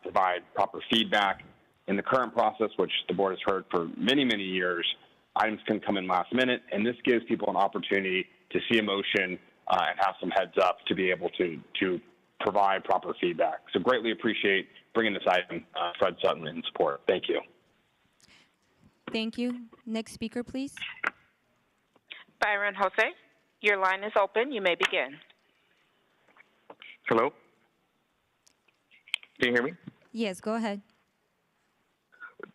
provide proper feedback. In the current process, which the board has heard for many, many years, items can come in last minute, and this gives people an opportunity to see emotion and have some heads up to be able to provide proper feedback. So greatly appreciate bringing this item, Fred Sutton, in support. Thank you. Thank you. Next speaker, please. Byron Jose, your line is open. You may begin. Hello? Can you hear me? Yes, go ahead.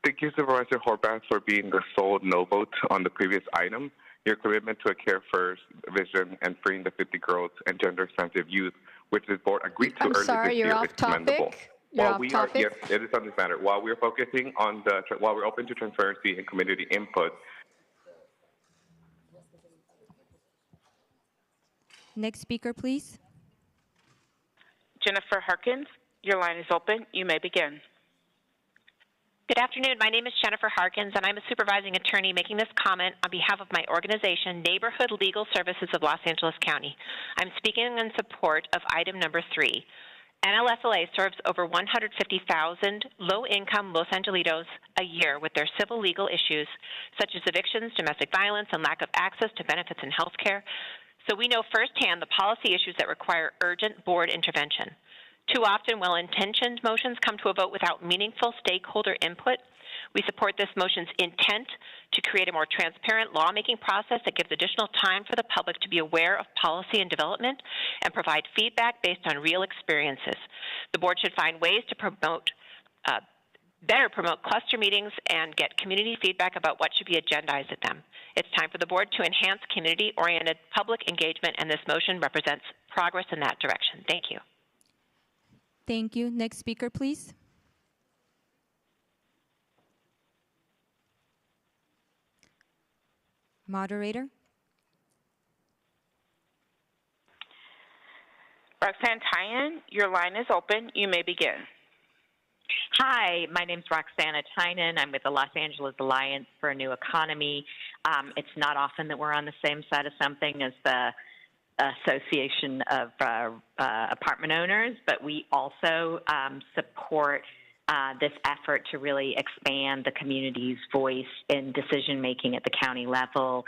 Thank you, Supervisor Horvath, for being the sole no vote on the previous item. Your commitment to a care-first vision and freeing the 50 girls and gender-sensitive youth, which this board agreed to earlier this year, is commendable. While we are, yes, it is on this matter. While we are focusing on while we're open to transparency and community input. Next speaker, please. Jennifer Harkins, your line is open. You may begin. Good afternoon. My name is Jennifer Harkins, and I'm a supervising attorney making this comment on behalf of my organization, Neighborhood Legal Services of Los Angeles County. I'm speaking in support of item number 3. NLSLA serves over 150,000 low-income Los Angelitos a year with their civil legal issues, such as evictions, domestic violence, and lack of access to benefits and health care. So we know firsthand the policy issues that require urgent board intervention. Too often, well-intentioned motions come to a vote without meaningful stakeholder input. We support this motion's intent to create a more transparent lawmaking process that gives additional time for the public to be aware of policy and development and provide feedback based on real experiences. The board should find ways to better promote cluster meetings and get community feedback about what should be agendized at them. It's time for the board to enhance community-oriented public engagement, and this motion represents progress in that direction. Thank you. Thank you. Next speaker, please. Moderator. Roxanne Tyan, your line is open. You may begin. Hi, my name's Roxana Tynan. I'm with the Los Angeles Alliance for a New Economy. It's not often that we're on the same side of something as the Association of Apartment Owners, but we also support this effort to really expand the community's voice in decision-making at the county level.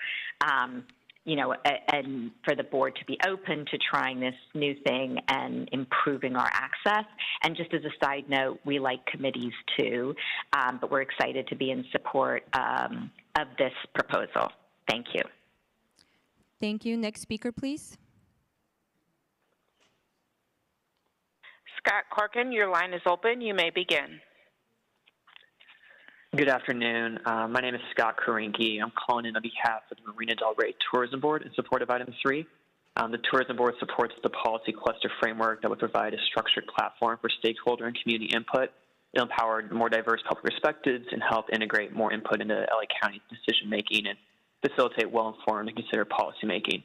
You know, and for the board to be open to trying this new thing and improving our access. And just as a side note, we like committees too, but we're excited to be in support of this proposal. Thank you. Thank you. Next speaker, please. Scott Corkin, your line is open. You may begin. Good afternoon. My name is Scott Karinke. I'm calling in on behalf of the Marina Del Rey Tourism Board in support of item 3. The Tourism Board supports the policy cluster framework that would provide a structured platform for stakeholder and community input. It'll empower more diverse public perspectives and help integrate more input into LA County's decision-making and facilitate well-informed and considered policymaking.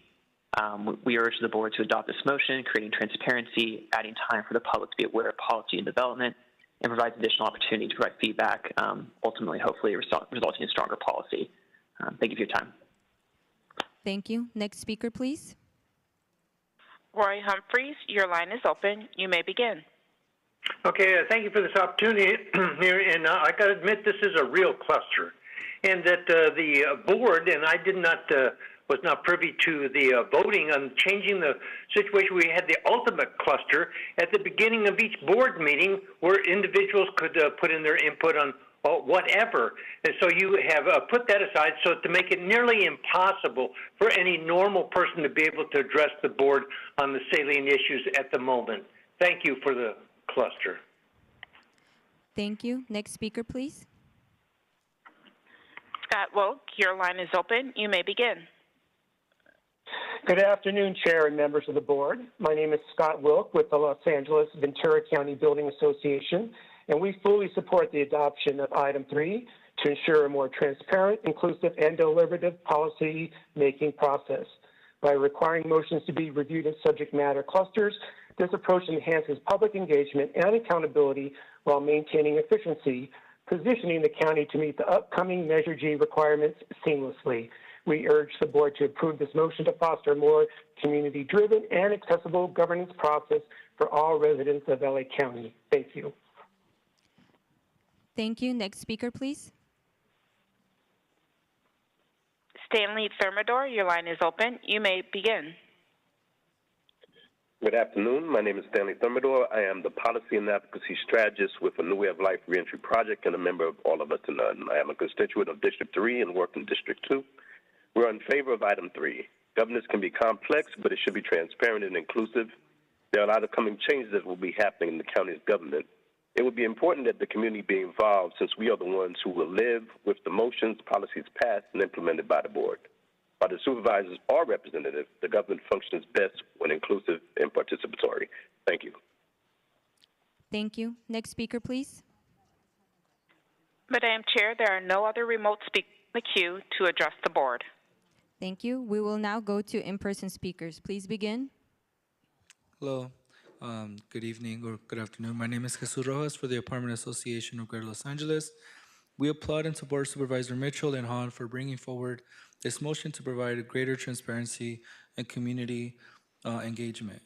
We urge the board to adopt this motion, creating transparency, adding time for the public to be aware of policy and development, and provides additional opportunity to provide feedback, ultimately, hopefully, resulting in stronger policy. Thank you for your time. Thank you. Next speaker, please. Roy Humphreys, your line is open. You may begin. Okay, thank you for this opportunity here, and I got to admit this is a real cluster, and that the board, and I was not privy to the voting on changing the situation. We had the ultimate cluster at the beginning of each board meeting where individuals could put in their input on whatever. And so you have put that aside so to make it nearly impossible for any normal person to be able to address the board on the salient issues at the moment. Thank you for the cluster. Thank you. Next speaker, please. Scott Wilk, your line is open. You may begin. Good afternoon, Chair and members of the board. My name is Scott Wilk with the Los Angeles Ventura County Building Association, and we fully support the adoption of item 3 to ensure a more transparent, inclusive, and deliberative policy-making process. By requiring motions to be reviewed in subject matter clusters, this approach enhances public engagement and accountability while maintaining efficiency, positioning the county to meet the upcoming Measure G requirements seamlessly. We urge the board to approve this motion to foster a more community-driven and accessible governance process for all residents of LA County. Thank you. Thank you. Next speaker, please. Stanley Thermidor, your line is open. You may begin. Good afternoon. My name is Stanley Thermidor. I am the Policy and Advocacy Strategist with a New Way of Life Reentry Project and a member of All of Us to None. I am a constituent of District 3 and work in District 2. We're in favor of item 3. Governance can be complex, but it should be transparent and inclusive. There are a lot of coming changes that will be happening in the county's government. It would be important that the community be involved since we are the ones who will live with the motions, policies passed, and implemented by the board. While the supervisors are representative, the government functions best when inclusive and participatory. Thank you. Thank you. Next speaker, please. Madam Chair, there are no other remote speakers in the queue to address the board. Thank you. We will now go to in-person speakers. Please begin. Hello. Good evening or good afternoon. My name is Jesus Rojas for the Apartment Association of Greater Los Angeles. We applaud and support Supervisor Mitchell and Hahn for bringing forward this motion to provide greater transparency and community engagement.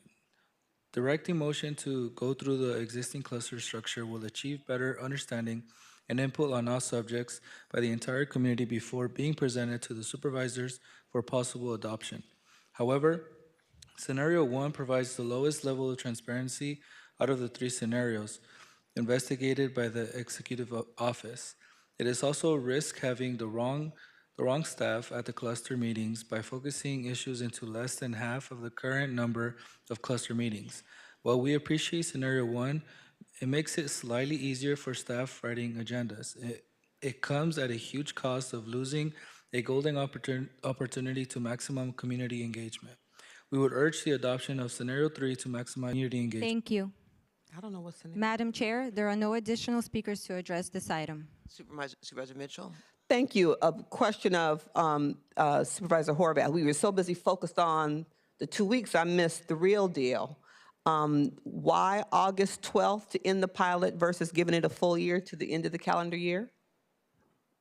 Directing motion to go through the existing cluster structure will achieve better understanding and input on all subjects by the entire community before being presented to the supervisors for possible adoption. However, Scenario 1 provides the lowest level of transparency out of the 3 scenarios investigated by the Executive Office. It is also a risk having the wrong staff at the cluster meetings by focusing issues into less than half of the current number of cluster meetings. While we appreciate Scenario 1, it makes it slightly easier for staff writing agendas. It comes at a huge cost of losing a golden opportunity to maximum community engagement. We would urge the adoption of Scenario 3 to maximize community engagement. Thank you. I don't know what's the name. Madam Chair, there are no additional speakers to address this item. Supervisor Mitchell? Thank you. A question of Supervisor Horvath. We were so busy focused on the 2 weeks, I missed the real deal. Why August 12th to end the pilot versus giving it a full year to the end of the calendar year?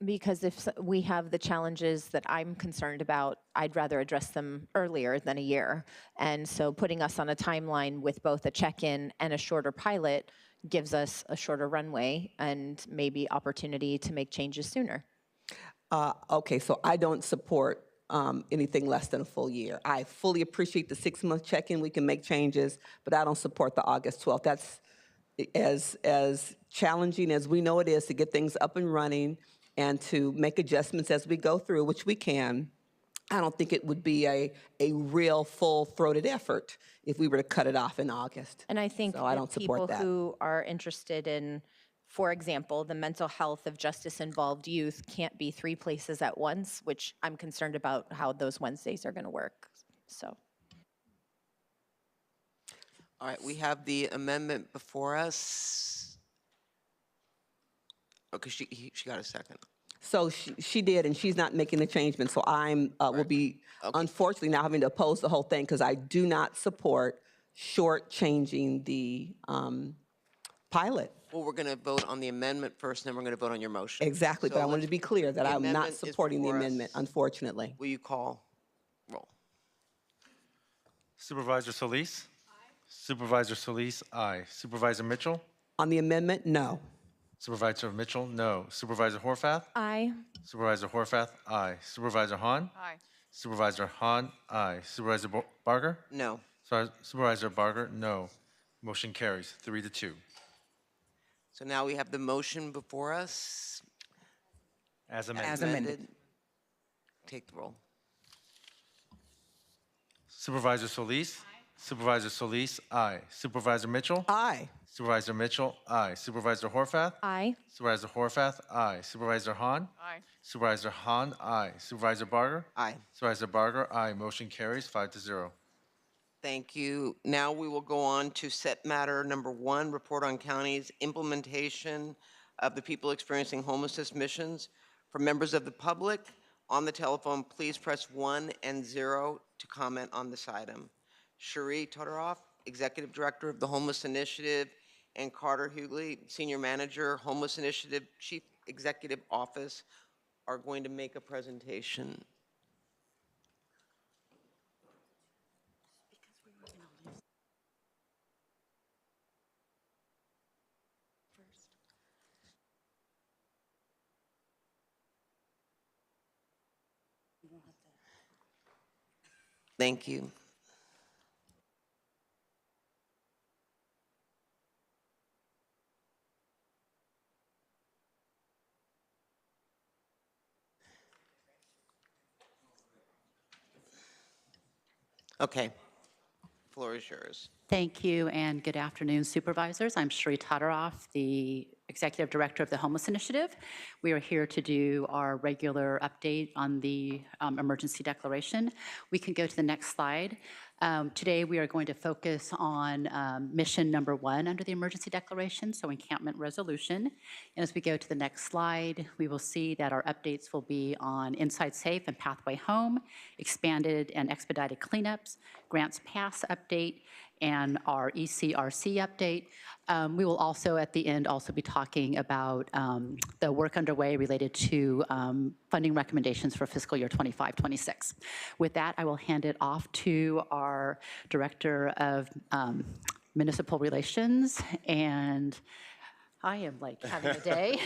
Because if we have the challenges that I'm concerned about, I'd rather address them earlier than a year. And so putting us on a timeline with both a check-in and a shorter pilot gives us a shorter runway and maybe opportunity to make changes sooner. Okay, so I don't support anything less than a full year. I fully appreciate the 6-month check-in. We can make changes, but I don't support the August 12th. That's as challenging as we know it is to get things up and running and to make adjustments as we go through, which we can. I don't think it would be a real full-throated effort if we were to cut it off in August. And I think so I don't support people that. who are interested in, for example, the mental health of justice-involved youth can't be 3 places at once, which I'm concerned about how those Wednesdays are going to work. So. All right, we have the amendment before us. Okay, she got a second. So she did, and she's not making the changement. So I'm will be unfortunately now having to oppose the whole thing because I do not support shortchanging the pilot. Well, we're going to vote on the amendment first, and then we're going to vote on your motion. Exactly, So but I wanted to be clear that the I'm not amendment is supporting the before us. amendment, unfortunately. Will you call roll? Supervisor Solis? Supervisor Solis, aye. Supervisor Mitchell? On the amendment, no. Supervisor Mitchell, no. Supervisor Horvath? Aye. Supervisor Horvath, aye. Supervisor Hahn? Aye. Supervisor Hahn, aye. Supervisor Barger? No. Supervisor Barger, no. Motion carries 3-2. So now we have the motion before us. As amended. As amended. Take the roll. Supervisor Solis? Supervisor Solis, aye. Supervisor Mitchell? Aye. Supervisor Mitchell, aye. Supervisor Horvath? Aye. Supervisor Horvath, aye. Supervisor Hahn? Aye. Supervisor Hahn, aye. Supervisor Barger? Aye. Supervisor Barger, aye. Motion carries 5-0. Thank you. Now we will go on to set matter number 1, report on county's implementation of the people experiencing homelessness missions. For members of the public on the telephone, please press 1 and 0 to comment on this item. Cherie Todoroff, Executive Director of the Homeless Initiative, and Carter Hughley, Senior Manager, Homeless Initiative, Chief Executive Office, are going to make a presentation. Thank you. Okay. Floor is yours. Thank you, and good afternoon, supervisors. I'm Cherie Todoroff, the Executive Director of the Homeless Initiative. We are here to do our regular update on the emergency declaration. We can go to the next slide. Today, we are going to focus on mission number 1 under the emergency declaration, so encampment resolution. And as we go to the next slide, we will see that our updates will be on Inside Safe and Pathway Home, expanded and expedited cleanups, Grants Pass update, and our ECRC update. We will also, at the end, also be talking about the work underway related to funding recommendations for fiscal year 25-26. With that, I will hand it off to our Director of Municipal Relations, and I am like having a day.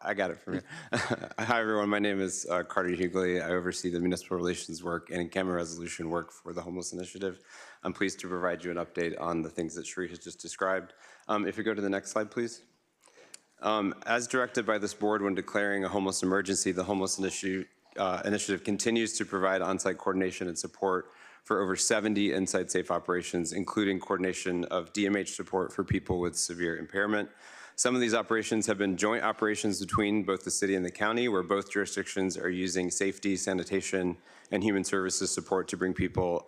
I got it from here. Hi, everyone. My name is Carter Hughley. I oversee the municipal relations work and encampment resolution work for the Homeless Initiative. I'm pleased to provide you an update on the things that Cherie has just described. If you go to the next slide, please. As directed by this board when declaring a homeless emergency, the Homeless Initiative continues to provide on-site coordination and support for over 70 Inside Safe operations, including coordination of DMH support for people with severe impairment. Some of these operations have been joint operations between both the city and the county, where both jurisdictions are using safety, sanitation, and human services support to bring people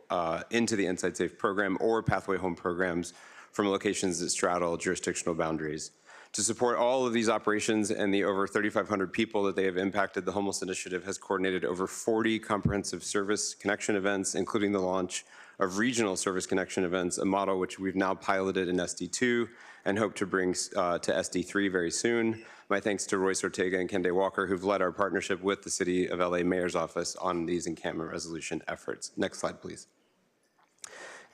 into the Inside Safe program or Pathway Home programs from locations that straddle jurisdictional boundaries. To support all of these operations and the over 3,500 people that they have impacted, the Homeless Initiative has coordinated over 40 comprehensive service connection events, including the launch of regional service connection events, a model which we've now piloted in SD2 and hope to bring to SD3 very soon. My thanks to Royce Ortega and Kende Walker, who've led our partnership with the City of LA Mayor's Office on these encampment resolution efforts. Next slide, please.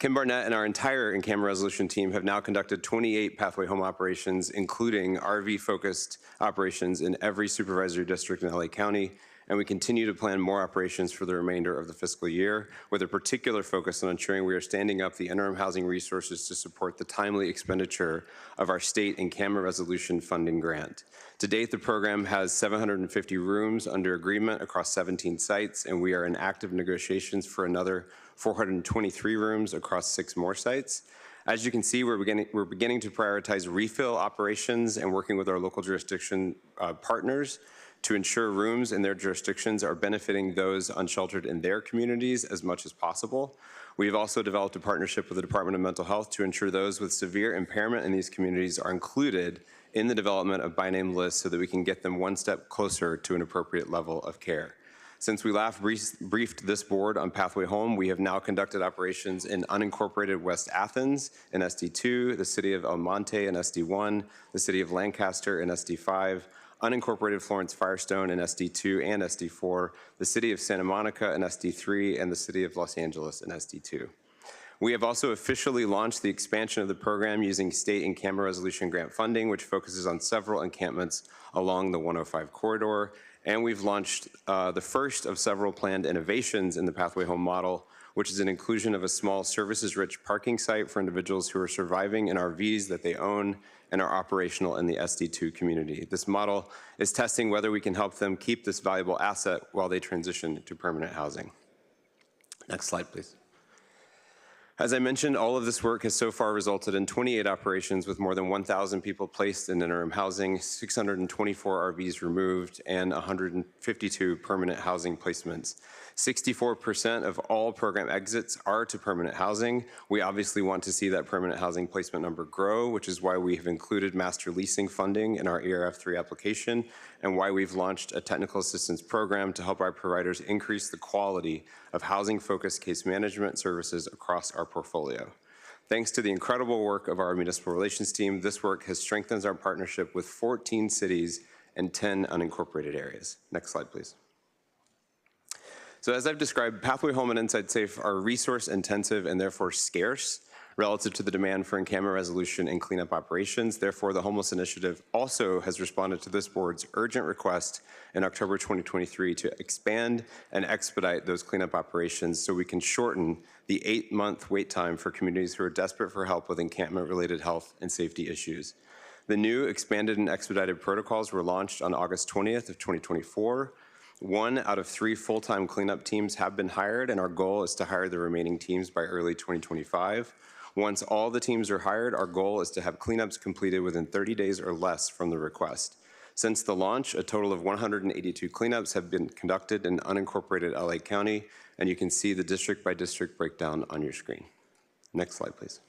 Kim Barnett and our entire encampment resolution team have now conducted 28 Pathway Home operations, including RV-focused operations in every supervisory district in LA County, and we continue to plan more operations for the remainder of the fiscal year, with a particular focus on ensuring we are standing up the interim housing resources to support the timely expenditure of our state encampment resolution funding grant. To date, the program has 750 rooms under agreement across 17 sites, and we are in active negotiations for another 423 rooms across 6 more sites. As you can see, we're beginning to prioritize refill operations and working with our local jurisdiction partners to ensure rooms in their jurisdictions are benefiting those unsheltered in their communities as much as possible. We've also developed a partnership with the Department of Mental Health to ensure those with severe impairment in these communities are included in the development of by-name lists so that we can get them one step closer to an appropriate level of care. Since we last briefed this board on Pathway Home, we have now conducted operations in unincorporated West Athens in SD2, the city of El Monte in SD1, the city of Lancaster in SD5, unincorporated Florence Firestone in SD2 and SD4, the city of Santa Monica in SD3, and the city of Los Angeles in SD2. We have also officially launched the expansion of the program using state encampment resolution grant funding, which focuses on several encampments along the 105 corridor. And we've launched the first of several planned innovations in the Pathway Home model, which is an inclusion of a small services-rich parking site for individuals who are surviving in RVs that they own and are operational in the SD2 community. This model is testing whether we can help them keep this valuable asset while they transition to permanent housing. Next slide, please. As I mentioned, all of this work has so far resulted in 28 operations with more than 1,000 people placed in interim housing, 624 RVs removed, and 152 permanent housing placements. 64% of all program exits are to permanent housing. We obviously want to see that permanent housing placement number grow, which is why we have included master leasing funding in our ERF3 application, and why we've launched a technical assistance program to help our providers increase the quality of housing-focused case management services across our portfolio. Thanks to the incredible work of our municipal relations team, this work has strengthened our partnership with 14 cities and 10 unincorporated areas. Next slide, please. So as I've described, Pathway Home and Inside Safe are resource intensive and therefore scarce relative to the demand for encampment resolution and cleanup operations. Therefore, the Homeless Initiative also has responded to this board's urgent request in October 2023 to expand and expedite those cleanup operations so we can shorten the 8-month wait time for communities who are desperate for help with encampment-related health and safety issues. The new expanded and expedited protocols were launched on August 20th of 2024. 1 out of 3 full-time cleanup teams have been hired, and our goal is to hire the remaining teams by early 2025. Once all the teams are hired, our goal is to have cleanups completed within 30 days or less from the request. Since the launch, a total of 182 cleanups have been conducted in unincorporated LA County, and you can see the district-by-district breakdown on your screen. Next slide, please.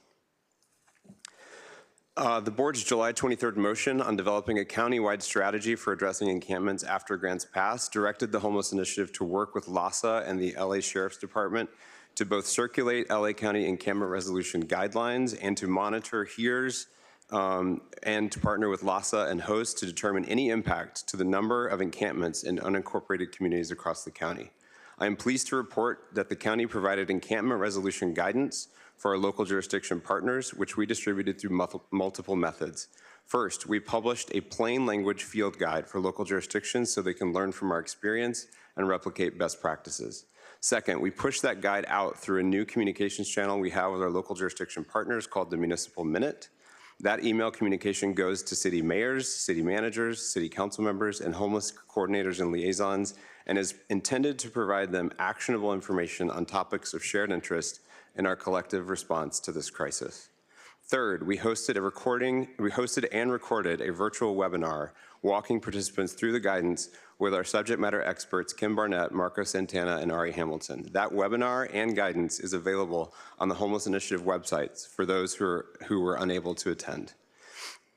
The board's July 23rd motion on developing a county-wide strategy for addressing encampments after grants pass directed the Homeless Initiative to work with LAHSA and the LA Sheriff's Department to both circulate LA County encampment resolution guidelines and to monitor HERES and to partner with LAHSA and hosts to determine any impact to the number of encampments in unincorporated communities across the county. I am pleased to report that the county provided encampment resolution guidance for our local jurisdiction partners, which we distributed through multiple methods. First, we published a plain language field guide for local jurisdictions so they can learn from our experience and replicate best practices. Second, we pushed that guide out through a new communications channel we have with our local jurisdiction partners called the Municipal Minute. That email communication goes to city mayors, city managers, city council members, and homeless coordinators and liaisons, and is intended to provide them actionable information on topics of shared interest in our collective response to this crisis. Third, we hosted and recorded a virtual webinar walking participants through the guidance with our subject matter experts, Kim Barnett, Marco Santana, and Ari Hamilton. That webinar and guidance is available on the Homeless Initiative websites for those who were unable to attend.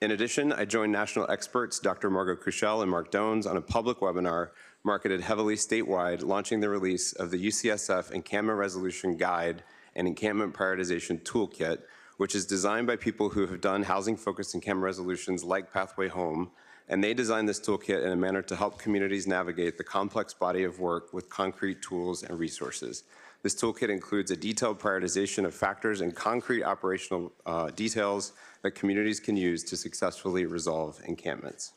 In addition, I joined national experts Dr. Margot Cruchel and Mark Dones on a public webinar marketed heavily statewide, launching the release of the UCSF Encampment Resolution Guide and Encampment Prioritization Toolkit, which is designed by people who have done housing-focused encampment resolutions like Pathway Home, and they designed this toolkit in a manner to help communities navigate the complex body of work with concrete tools and resources. This toolkit includes a detailed prioritization of factors and concrete operational details that communities can use to successfully resolve encampments.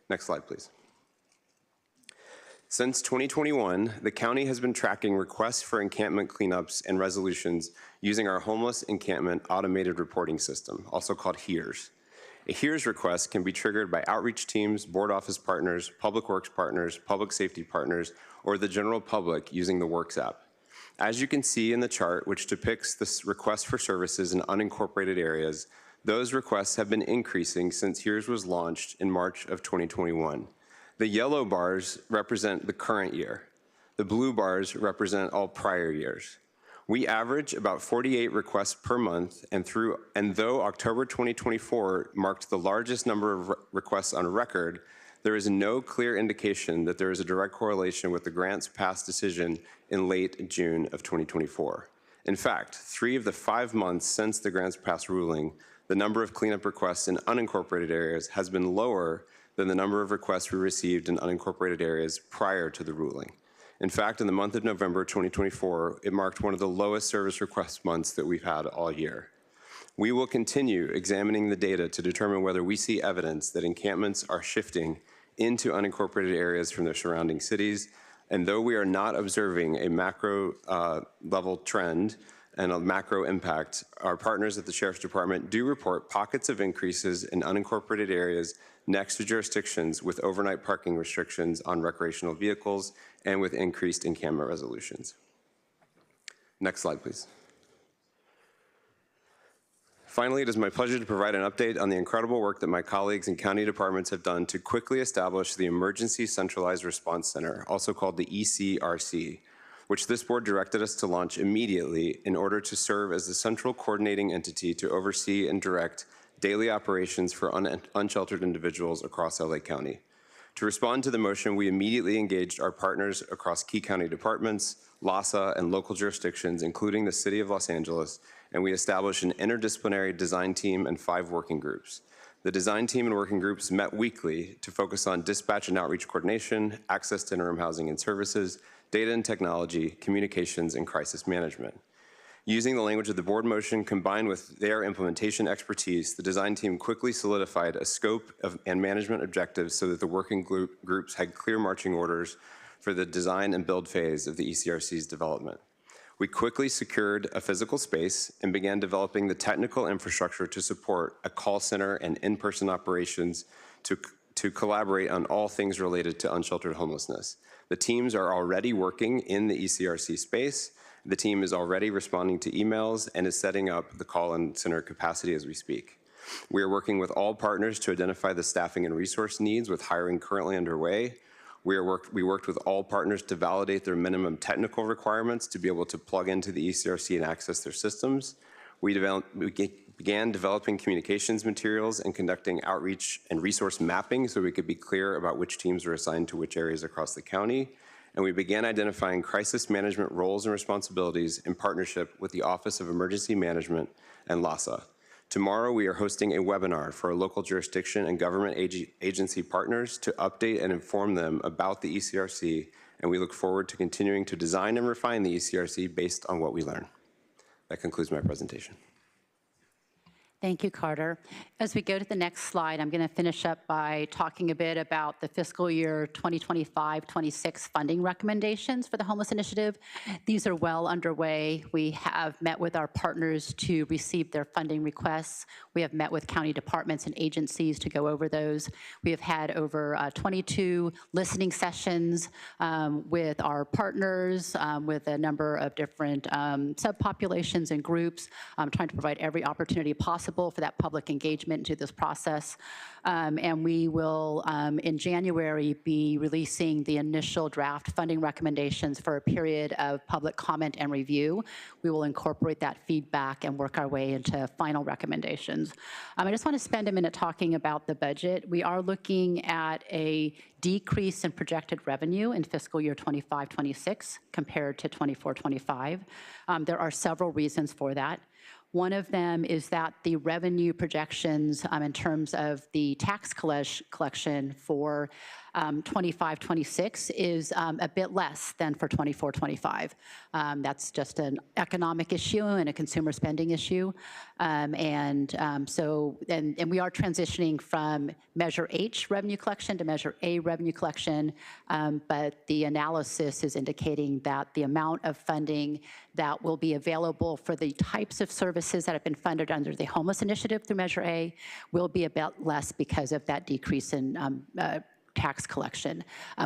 Next slide, please. Since 2021, the county has been tracking requests for encampment cleanups and resolutions using our Homeless Encampment Automated Reporting System, also called HERES. A HERES request can be triggered by outreach teams, board office partners, public works partners, public safety partners, or the general public using the Works app. As you can see in the chart, which depicts the request for services in unincorporated areas, those requests have been increasing since HERES was launched in March of 2021. The yellow bars represent the current year. The blue bars represent all prior years. We average about 48 requests per month, and though October 2024 marked the largest number of requests on record, there is no clear indication that there is a direct correlation with the grant's past decision in late June of 2024. In fact, 3 of the 5 months since the grant's past ruling, the number of cleanup requests in unincorporated areas has been lower than the number of requests we received in unincorporated areas prior to the ruling. In fact, in the month of November 2024, it marked one of the lowest service request months that we've had all year. We will continue examining the data to determine whether we see evidence that encampments are shifting into unincorporated areas from their surrounding cities. And though we are not observing a macro level trend and a macro impact, our partners at the Sheriff's Department do report pockets of increases in unincorporated areas next to jurisdictions with overnight parking restrictions on recreational vehicles and with increased encampment resolutions. Next slide, please. Finally, it is my pleasure to provide an update on the incredible work that my colleagues in county departments have done to quickly establish the Emergency Centralized Response Center, also called the ECRC, which this board directed us to launch immediately in order to serve as the central coordinating entity to oversee and direct daily operations for unsheltered individuals across LA County. To respond to the motion, we immediately engaged our partners across key county departments, LAHSA, and local jurisdictions, including the City of Los Angeles, and we established an interdisciplinary design team and 5 working groups. The design team and working groups met weekly to focus on dispatch and outreach coordination, access to interim housing and services, data and technology, communications, and crisis management. Using the language of the board motion combined with their implementation expertise, the design team quickly solidified a scope and management objectives so that the working groups had clear marching orders for the design and build phase of the ECRC's development. We quickly secured a physical space and began developing the technical infrastructure to support a call center and in-person operations to collaborate on all things related to unsheltered homelessness. The teams are already working in the ECRC space. The team is already responding to emails and is setting up the call-in center capacity as we speak. We are working with all partners to identify the staffing and resource needs with hiring currently underway. We worked with all partners to validate their minimum technical requirements to be able to plug into the ECRC and access their systems. We began developing communications materials and conducting outreach and resource mapping so we could be clear about which teams are assigned to which areas across the county. And we began identifying crisis management roles and responsibilities in partnership with the Office of Emergency Management and LAHSA. Tomorrow, we are hosting a webinar for our local jurisdiction and government agency partners to update and inform them about the ECRC, and we look forward to continuing to design and refine the ECRC based on what we learn. That concludes my presentation. Thank you, Carter. As we go to the next slide, I'm going to finish up by talking a bit about the fiscal year 2025-26 funding recommendations for the Homeless Initiative. These are well underway. We have met with our partners to receive their funding requests. We have met with county departments and agencies to go over those. We have had over 22 listening sessions with our partners, with a number of different subpopulations and groups, trying to provide every opportunity possible possible for that public engagement into this process. And we will, in January, be releasing the initial draft funding recommendations for a period of public comment and review. We will incorporate that feedback and work our way into final recommendations. I just want to spend a minute talking about the budget. We are looking at a decrease in projected revenue in fiscal year 25-26 compared to 24-25. There are several reasons for that. One of them is that the revenue projections in terms of the tax collection for 25-26 is a bit less than for 24-25. That's just an economic issue and a consumer spending issue. And we are transitioning from Measure H revenue collection to Measure A revenue collection, but the analysis is indicating that the amount of funding that will be available for the types of services that have been funded under the Homeless Initiative through Measure A will be a bit less because of that decrease in tax collection.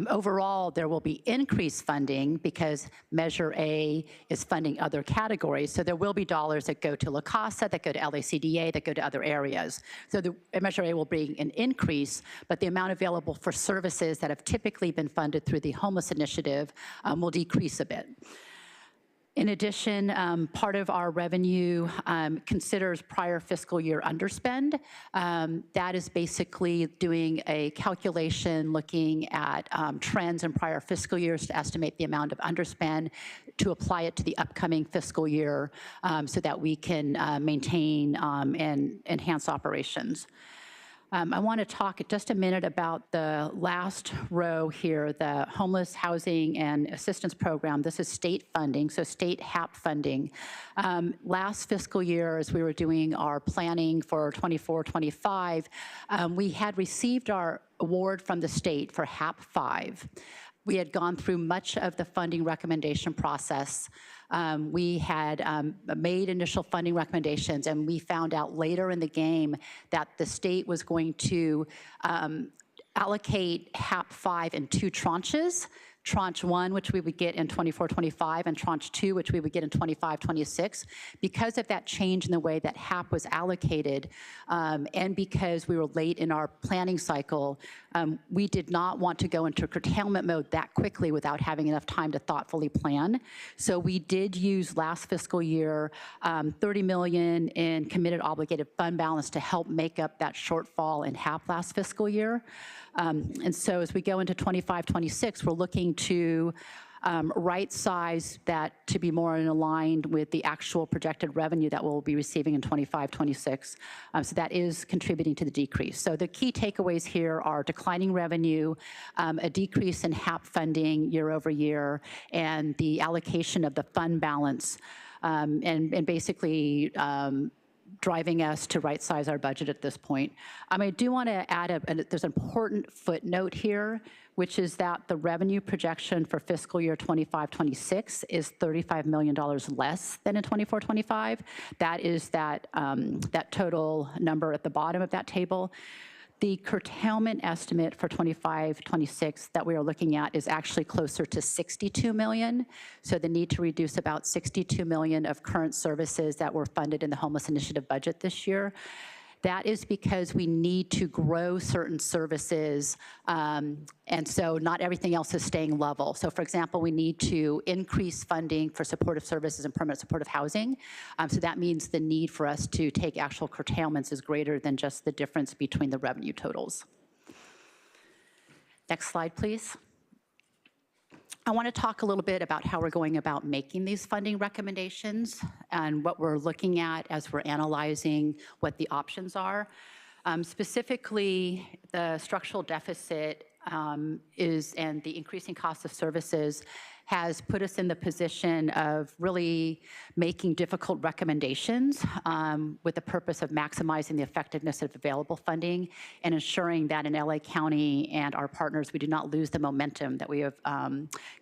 Overall, there will be increased funding because Measure A is funding other categories. So there will be dollars that go to La Casa, that go to LACDA, that go to other areas. So the Measure A will bring an increase, but the amount available for services that have typically been funded through the Homeless Initiative will decrease a bit. In addition, part of our revenue considers prior fiscal year underspend. That is basically doing a calculation looking at trends in prior fiscal years to estimate the amount of underspend to apply it to the upcoming fiscal year so that we can maintain and enhance operations. I want to talk just a minute about the last row here, the Homeless Housing and Assistance Program. This is state funding, so state HAP funding. Last fiscal year, as we were doing our planning for 24-25, we had received our award from the state for HAP 5. We had gone through much of the funding recommendation process. We had made initial funding recommendations, and we found out later in the game that the state was going to allocate HAP 5 in 2 tranches. Tranche 1, which we would get in 24-25, and Tranche 2, which we would get in 25-26. Because of that change in the way that HAP was allocated, and because we were late in our planning cycle, we did not want to go into curtailment mode that quickly without having enough time to thoughtfully plan. So we did use last fiscal year $30 million in committed obligated fund balance to help make up that shortfall in HAP last fiscal year. And so as we go into 25-26, we're looking to right size that to be more in aligned with the actual projected revenue that we'll be receiving in 25-26. So that is contributing to the decrease. So the key takeaways here are declining revenue, a decrease in HAP funding year over year, and the allocation of the fund balance, and basically driving us to right-size our budget at this point. I do want to add, there's an important footnote here, which is that the revenue projection for fiscal year 25-26 is $35 million less than in 24-25. That is that total number at the bottom of that table. The curtailment estimate for 25-26 that we are looking at is actually closer to $62 million. So the need to reduce about $62 million of current services that were funded in the Homeless Initiative budget this year. That is because we need to grow certain services, and so not everything else is staying level. So for example, we need to increase funding for supportive services and permanent supportive housing. So that means the need for us to take actual curtailments is greater than just the difference between the revenue totals. Next slide, please. I want to talk a little bit about how we're going about making these funding recommendations and what we're looking at as we're analyzing what the options are. Specifically, the structural deficit and the increasing cost of services has put us in the position of really making difficult recommendations with the purpose of maximizing the effectiveness of available funding and ensuring that in LA County and our partners, we do not lose the momentum that we have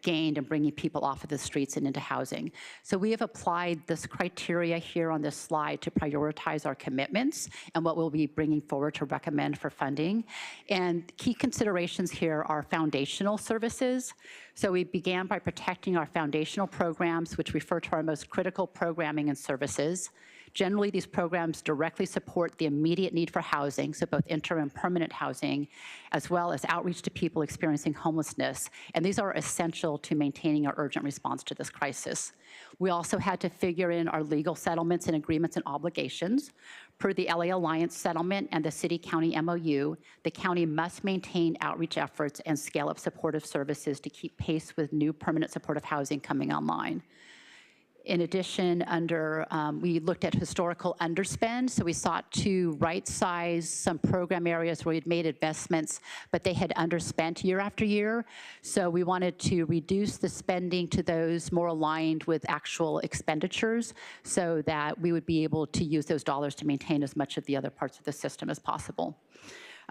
gained in bringing people off of the streets and into housing. So we have applied this criteria here on this slide to prioritize our commitments and what we'll be bringing forward to recommend for funding. And key considerations here are foundational services. So we began by protecting our foundational programs, which refer to our most critical programming and services, Generally, these programs directly support the immediate need for housing, so both interim and permanent housing, as well as outreach to people experiencing homelessness. And these are essential to maintaining our urgent response to this crisis. We also had to figure in our legal settlements and agreements and obligations. Per the LA Alliance settlement and the city-county MOU, the county must maintain outreach efforts and scale up supportive services to keep pace with new permanent supportive housing coming online. In addition, we looked at historical underspend, so we sought to right-size some program areas where we'd made investments, but they had underspent year after year. So we wanted to reduce the spending to those more aligned with actual expenditures so that we would be able to use those dollars to maintain as much of the other parts of the system as possible.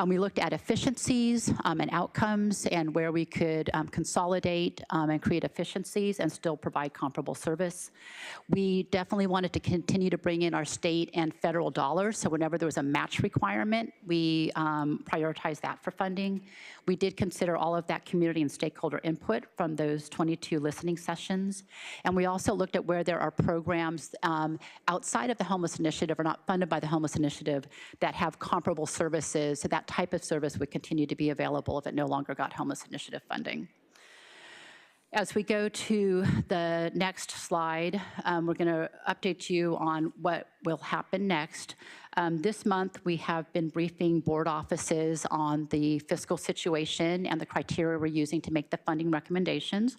We looked at efficiencies and outcomes and where we could consolidate and create efficiencies and still provide comparable service. We definitely wanted to continue to bring in our state and federal dollars, so whenever there was a match requirement, we prioritized that for funding. We did consider all of that community and stakeholder input from those 22 listening sessions. And we also looked at where there are programs outside of the Homeless Initiative or not funded by the Homeless Initiative that have comparable services, so that type of service would continue to be available if it no longer got Homeless Initiative funding. As we go to the next slide, we're going to update you on what will happen next. This month, we have been briefing board offices on the fiscal situation and the criteria we're using to make the funding recommendations.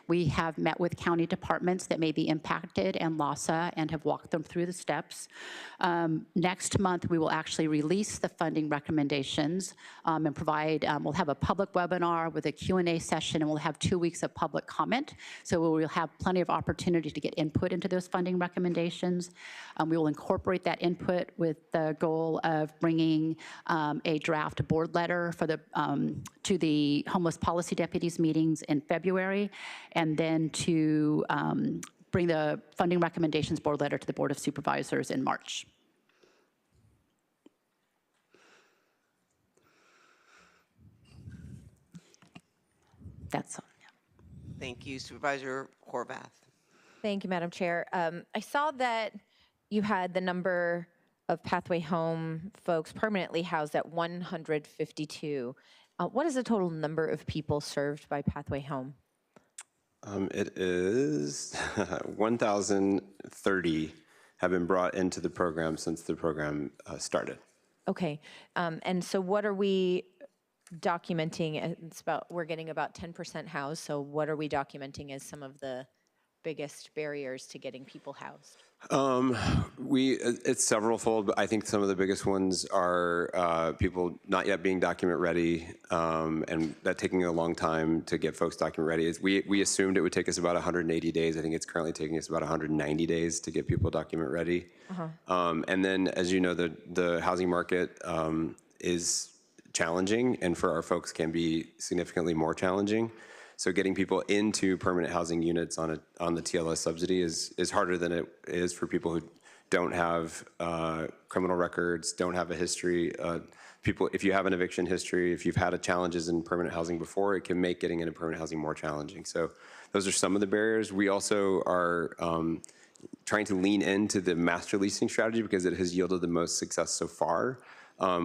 We have met with county departments that may be impacted and LAHSA and have walked them through the steps. Next month, we will actually release the funding recommendations and provide, we'll have a public webinar with a Q&A session, and we'll have 2 weeks of public comment. So we will have plenty of opportunity to get input into those funding recommendations. We will incorporate that input with the goal of bringing a draft board letter for the to the homeless policy deputies meetings in February, and then to bring the funding recommendations board letter to the Board of Supervisors in March. That's all. Thank you, Supervisor Horvath. Thank you, Madam Chair. I saw that you had the number of Pathway Home folks permanently housed at 152. What is the total number of people served by Pathway Home? It is 1,030 have been brought into the program since the program started. Okay, and so what are we documenting? It's about, we're getting about 10% housed, so what are we documenting as some of the biggest barriers to getting people housed? It's several-fold, but I think some of the biggest ones are people not yet being document ready, and that taking a long time to get folks document ready. We assumed it would take us about 180 days. I think it's currently taking us about 190 days to get people document ready. And then, as you know, the housing market is challenging, and for our folks can be significantly more challenging. So getting people into permanent housing units on the TLS subsidy is harder than it is for people who don't have criminal records, don't have a history. If you have an eviction history, if you've had challenges in permanent housing before, it can make getting into permanent housing more challenging. So those are some of the barriers. We also are trying to lean into the master leasing strategy because it has yielded the most success so far,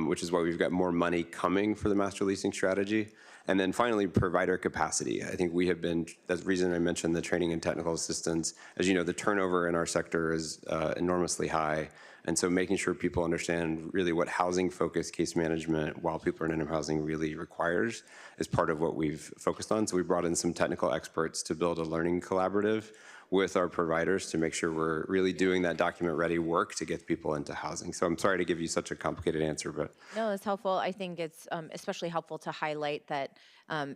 which is why we've got more money coming for the master leasing strategy. And then finally, provider capacity. I think we have been, that's the reason I mentioned the training and technical assistance. As you know, the turnover in our sector is enormously high. And so making sure people understand really what housing-focused case management while people are in interim housing really requires is part of what we've focused on. So we brought in some technical experts to build a learning collaborative with our providers to make sure we're really doing that document-ready work to get people into housing. So I'm sorry to give you such a complicated answer, but... No, it's helpful. I think it's especially helpful to highlight that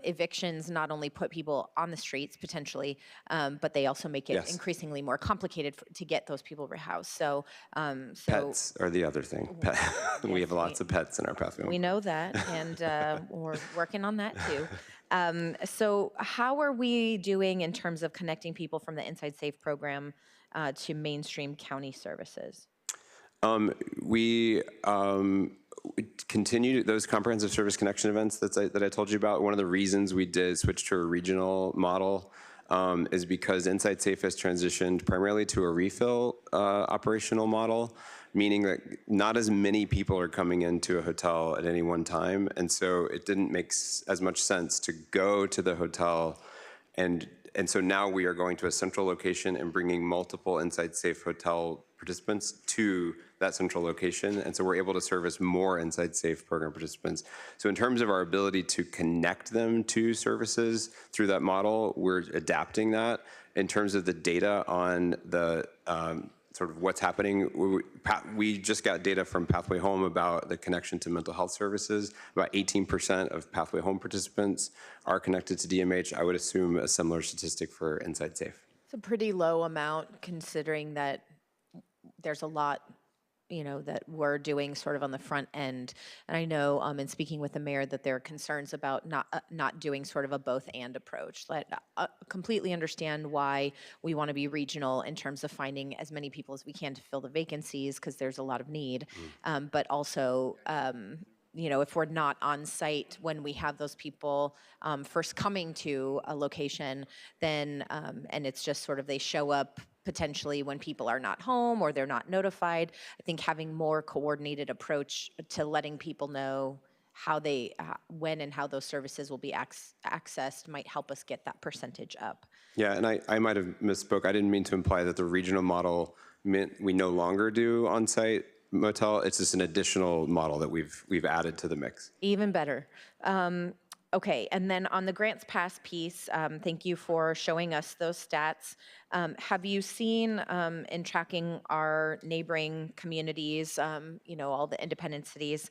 evictions not only put people on the streets potentially, but they also make it increasingly more complicated to get those people rehoused. So, pets are the other thing. We have lots of pets in our pathway. We know that, and we're working on that too. So how are we doing in terms of connecting people from the Inside Safe program to mainstream county services? We continue those comprehensive service connection events that I told you about. One of the reasons we did switch to a regional model is because Inside Safe has transitioned primarily to a refill operational model, meaning that not as many people are coming into a hotel at any one time. And so it didn't make as much sense to go to the hotel. And so now we are going to a central location and bringing multiple Inside Safe hotel participants to that central location. And so we're able to service more Inside Safe program participants. So in terms of our ability to connect them to services through that model, we're adapting that. In terms of the data on the sort of what's happening, we just got data from Pathway Home about the connection to mental health services. About 18% of Pathway Home participants are connected to DMH. I would assume a similar statistic for Inside Safe. It's a pretty low amount considering that there's a lot, that we're doing sort of on the front end. And I know in speaking with the mayor that there are concerns about not doing sort of a both and approach. Completely understand why we want to be regional in terms of finding as many people as we can to fill the vacancies because there's a lot of need. But also, if we're not on site when we have those people first coming to a location, then, and it's just sort of they show up potentially when people are not home or they're not notified. I think having more coordinated approach to letting people know how when and how those services will be accessed might help us get that percentage up. Yeah, and I might have misspoke. I didn't mean to imply that the regional model meant we no longer do on-site motel. It's just an additional model that we've added to the mix. Even better. Okay, and then on the grants pass piece, thank you for showing us those stats. Have you seen in tracking our neighboring communities, all the independent cities,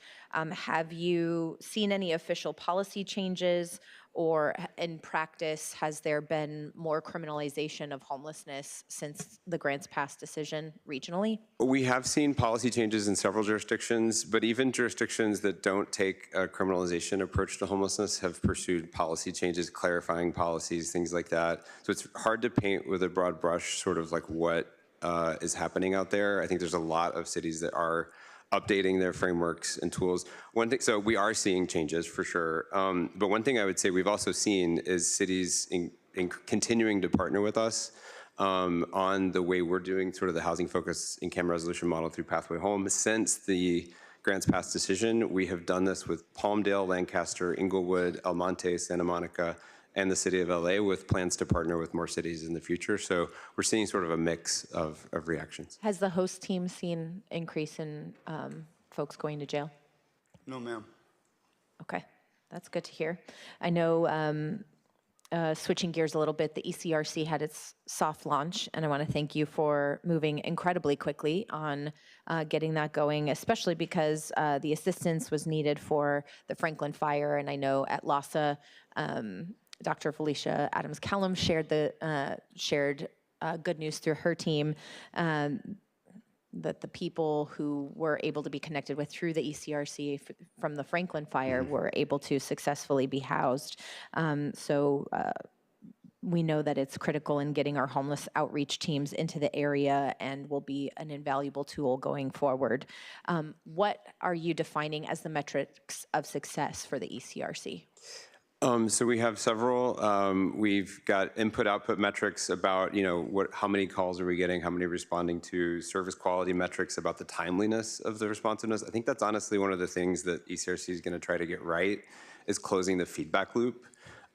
have you seen any official policy changes or in practice, has there been more criminalization of homelessness since the grants pass decision regionally? We have seen policy changes in several jurisdictions, but even jurisdictions that don't take a criminalization approach to homelessness have pursued policy changes, clarifying policies, things like that. So it's hard to paint with a broad brush sort of like what is happening out there. I think there's a lot of cities that are updating their frameworks and tools. One thing, so we are seeing changes for sure. But one thing I would say we've also seen is cities in continuing to partner with us on the way we're doing sort of the housing focus in-camera resolution model through Pathway Home. Since the grants pass decision, we have done this with Palmdale, Lancaster, Inglewood, El Monte, Santa Monica, and the city of LA with plans to partner with more cities in the future. So we're seeing sort of a mix of reactions. Has the host team seen increase in folks going to jail? No, ma'am. Okay, that's good to hear. I know, switching gears a little bit, the ECRC had its soft launch, and I want to thank you for moving incredibly quickly on getting that going, especially because the assistance was needed for the Franklin fire, and I know at LASA, Dr. Felicia Adams-Callum shared good news through her team that the people who were able to be connected with through the ECRC from the Franklin fire were able to successfully be housed. We know that it's critical in getting our homeless outreach teams into the area and will be an invaluable tool going forward. What are you defining as the metrics of success for the ECRC? So we have several. We've got input-output metrics about, how many calls are we getting, how many responding to, service quality metrics about the timeliness of the responsiveness. I think that's honestly one of the things that ECRC is going to try to get right, is closing the feedback loop.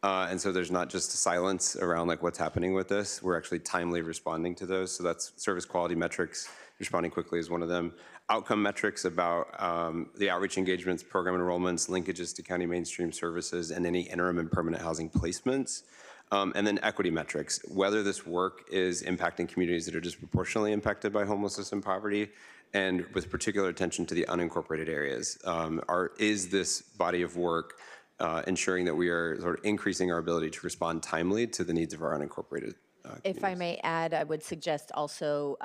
And so there's not just silence around like what's happening with this. We're actually timely responding to those. So that's service quality metrics. Responding quickly is one of them. Outcome metrics about the outreach engagements, program enrollments, linkages to county mainstream services, and any interim and permanent housing placements. And then equity metrics, whether this work is impacting communities that are disproportionately impacted by homelessness and poverty, and with particular attention to the unincorporated areas. Is this body of work ensuring that we are sort of increasing our ability to respond timely to the needs of our unincorporated If I may add, I would suggest also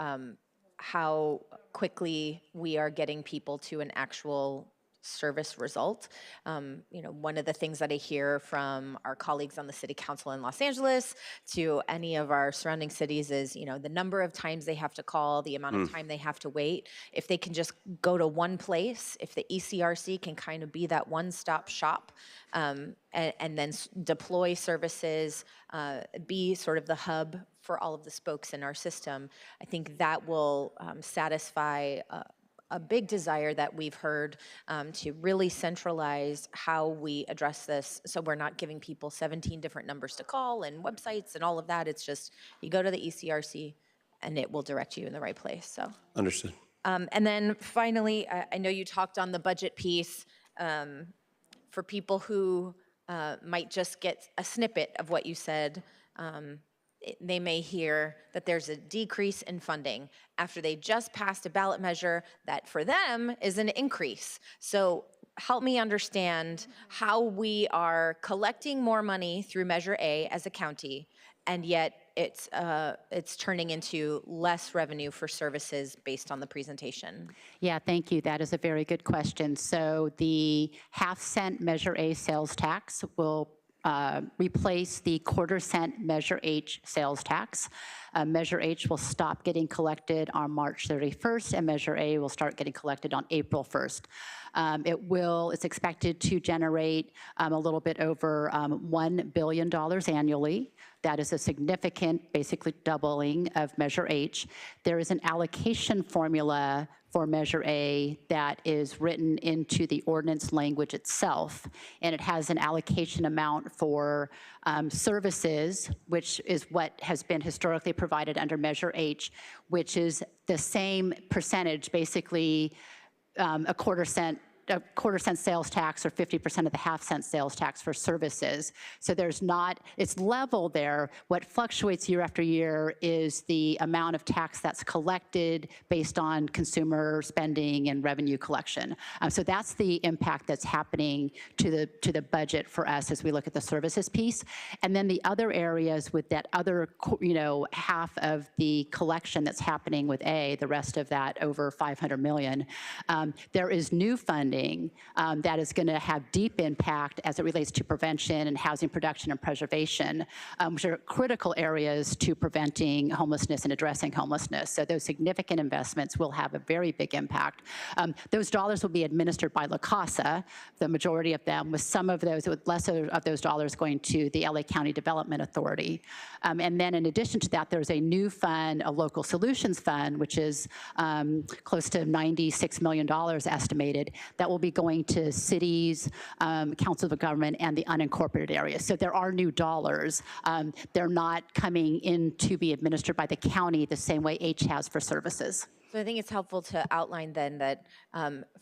how quickly we are getting people to an actual service result. One of the things that I hear from our colleagues on the city council in Los Angeles to any of our surrounding cities is, the number of times they have to call, the amount of time they have to wait. If they can just go to one place, if the ECRC can kind of be that one-stop shop, and then deploy services, be sort of the hub for all of the spokes in our system, I think that will satisfy a big desire that we've heard to really centralize how we address this, so we're not giving people 17 different numbers to call and websites and all of that. It's just you go to the ECRC and it will direct you in the right place. So Understood. and then finally, I know you talked on the budget piece. For people who might just get a snippet of what you said, they may hear that there's a decrease in funding after they just passed a ballot measure that for them is an increase. So help me understand how we are collecting more money through Measure A as a county, and yet it's turning into less revenue for services based on the presentation. Yeah, thank you. That is a very good question. So the half-cent Measure A sales tax will replace the quarter-cent Measure H sales tax. Measure H will stop getting collected on March 31st, and Measure A will start getting collected on April 1st. It's expected to generate a little bit over $1 billion annually. That is a significant, basically doubling of Measure H. There is an allocation formula for Measure A that is written into the ordinance language itself, and it has an allocation amount for services, which is what has been historically provided under Measure H, which is the same percentage, basically a quarter cent sales tax or 50% of the half-cent sales tax for services. So it's level there. What fluctuates year after year is the amount of tax that's collected based on consumer spending and revenue collection. So that's the impact that's happening to the budget for us as we look at the services piece. And then the other areas with that other, half of the collection that's happening with A, the rest of that over 500 million, there is new funding that is going to have deep impact as it relates to prevention and housing production and preservation, which are critical areas to preventing homelessness and addressing homelessness. So those significant investments will have a very big impact. Those dollars will be administered by La Casa, the majority of them, with less of those dollars going to the LA County Development Authority. And then in addition to that, there's a new fund, a local solutions fund, which is close to $96 million estimated, that will be going to cities, councils of government, and the unincorporated areas. So there are new dollars. They're not coming in to be administered by the county the same way H has for services. So I think it's helpful to outline then that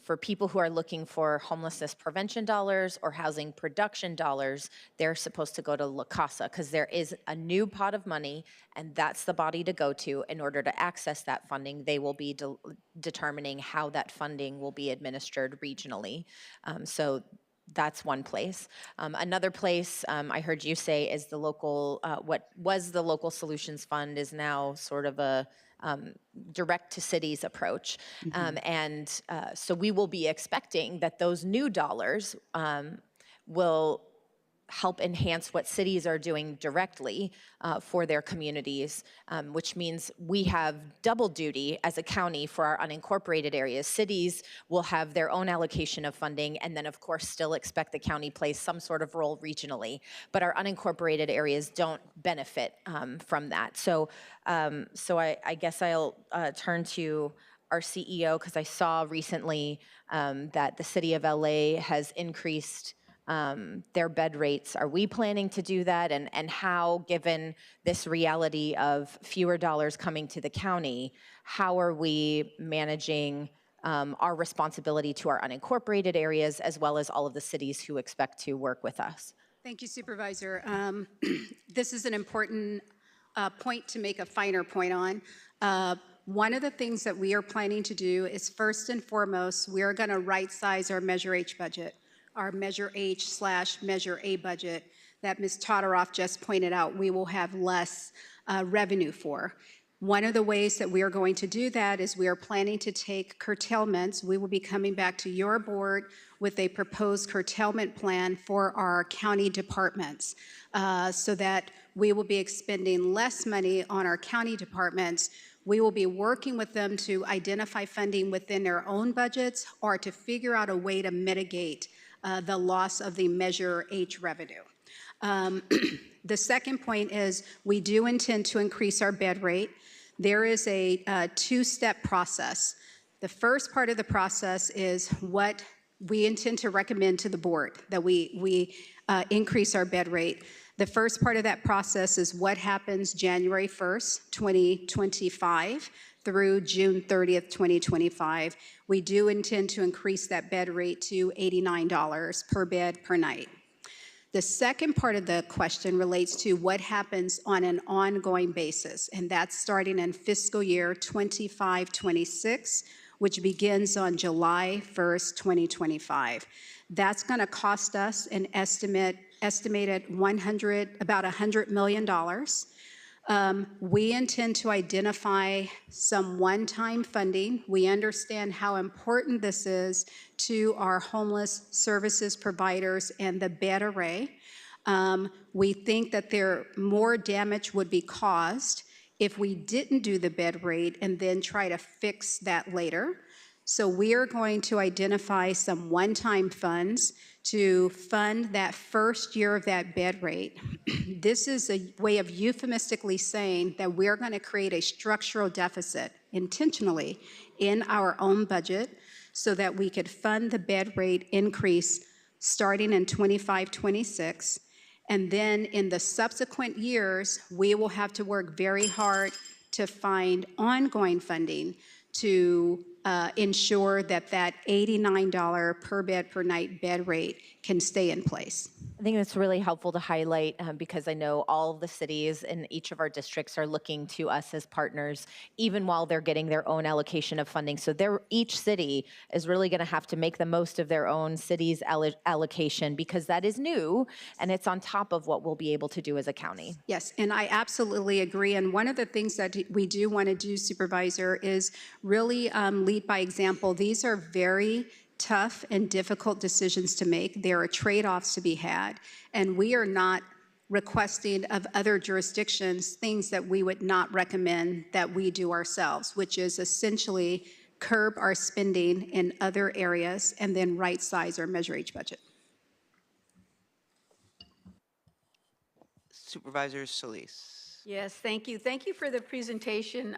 for people who are looking for homelessness prevention dollars or housing production dollars, they're supposed to go to La Casa because there is a new pot of money, and that's the body to go to in order to access that funding. They will be determining how that funding will be administered regionally. So that's one place. Another place I heard you say is the local, what was the Local Solutions Fund is now sort of a direct to cities approach. So we will be expecting that those new dollars will help enhance what cities are doing directly for their communities, which means we have double duty as a county for our unincorporated areas. Cities will have their own allocation of funding, and then of course still expect the county plays some sort of role regionally, but our unincorporated areas don't benefit from that. So I guess I'll turn to our CEO, because I saw recently that the city of LA has increased their bed rates. Are we planning to do that? And how, given this reality of fewer dollars coming to the county, how are we managing our responsibility to our unincorporated areas as well as all of the cities who expect to work with us? Thank you, Supervisor. This is an important point to make a finer point on. One of the things that we are planning to do is, first and foremost, we are going to right-size our Measure H budget, our Measure H/Measure A budget that Ms. Todoroff just pointed out we will have less revenue for. One of the ways that we are going to do that is we are planning to take curtailments. We will be coming back to your board with a proposed curtailment plan for our county departments so that we will be expending less money on our county departments. We will be working with them to identify funding within their own budgets or to figure out a way to mitigate the loss of the Measure H revenue. The second point is we do intend to increase our bed rate. There is a two-step process. The first part of the process is what we intend to recommend to the board, that we increase our bed rate. The first part of that process is what happens January 1st, 2025 through June 30th, 2025. We do intend to increase that bed rate to $89 per bed per night. The second part of the question relates to what happens on an ongoing basis, and that's starting in fiscal year 25-26, which begins on July 1st, 2025. That's going to cost us an estimated about $100 million. We intend to identify some one-time funding. We understand how important this is to our homeless services providers and the bed array. We think that more damage would be caused if we didn't do the bed rate and then try to fix that later. So we are going to identify some one-time funds to fund that first year of that bed rate. This is a way of euphemistically saying that we're going to create a structural deficit intentionally in our own budget so that we could fund the bed rate increase starting in 25-26. And then in the subsequent years, we will have to work very hard to find ongoing funding to ensure that that $89 per bed per night bed rate can stay in place. I think it's really helpful to highlight because I know all of the cities in each of our districts are looking to us as partners, even while they're getting their own allocation of funding. So each city is really going to have to make the most of their own city's allocation because that is new and it's on top of what we'll be able to do as a county. Yes, and I absolutely agree. And one of the things that we do want to do, Supervisor, is really lead by example. These are very tough and difficult decisions to make. There are trade-offs to be had, and we are not requesting of other jurisdictions things that we would not recommend that we do ourselves, which is essentially curb our spending in other areas and then right-size our Measure H budget. Supervisor Solis. Yes, thank you. Thank you for the presentation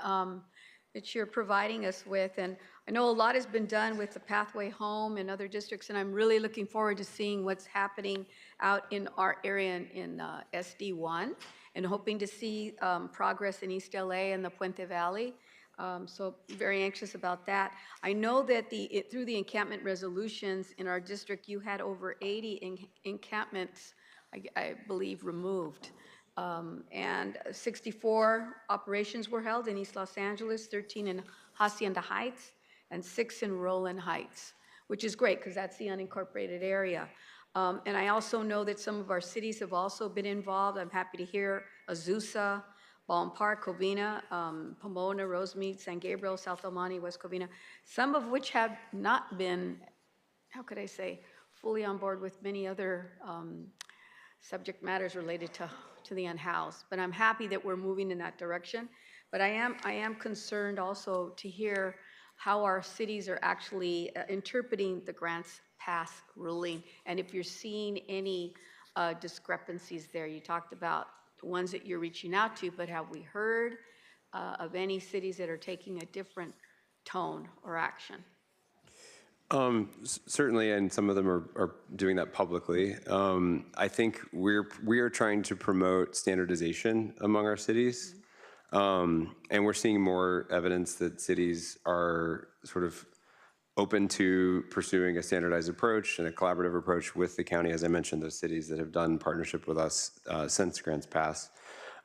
that you're providing us with. And I know a lot has been done with the Pathway Home and other districts, and I'm really looking forward to seeing what's happening out in our area in SD1 and hoping to see progress in East LA and the Puente Valley. So very anxious about that. I know that through the encampment resolutions in our district, you had over 80 encampments, I believe, removed. And 64 operations were held in East Los Angeles, 13 in Hacienda Heights, and 6 in Roland Heights, which is great because that's the unincorporated area. And I also know that some of our cities have also been involved. I'm happy to hear Azusa, Ballin Park, Covina, Pomona, Rosemead, San Gabriel, South El Monte, West Covina, some of which have not been, how could I say, fully on board with many other subject matters related to the unhoused. But I'm happy that we're moving in that direction. But I am concerned also to hear how our cities are actually interpreting the grants pass ruling, and if you're seeing any discrepancies there. You talked about the ones that you're reaching out to, but have we heard of any cities that are taking a different tone or action? Certainly, and some of them are doing that publicly. I think we are trying to promote standardization among our cities, and we're seeing more evidence that cities are sort of open to pursuing a standardized approach and a collaborative approach with the county. As I mentioned, those cities that have done partnership with us since grants pass.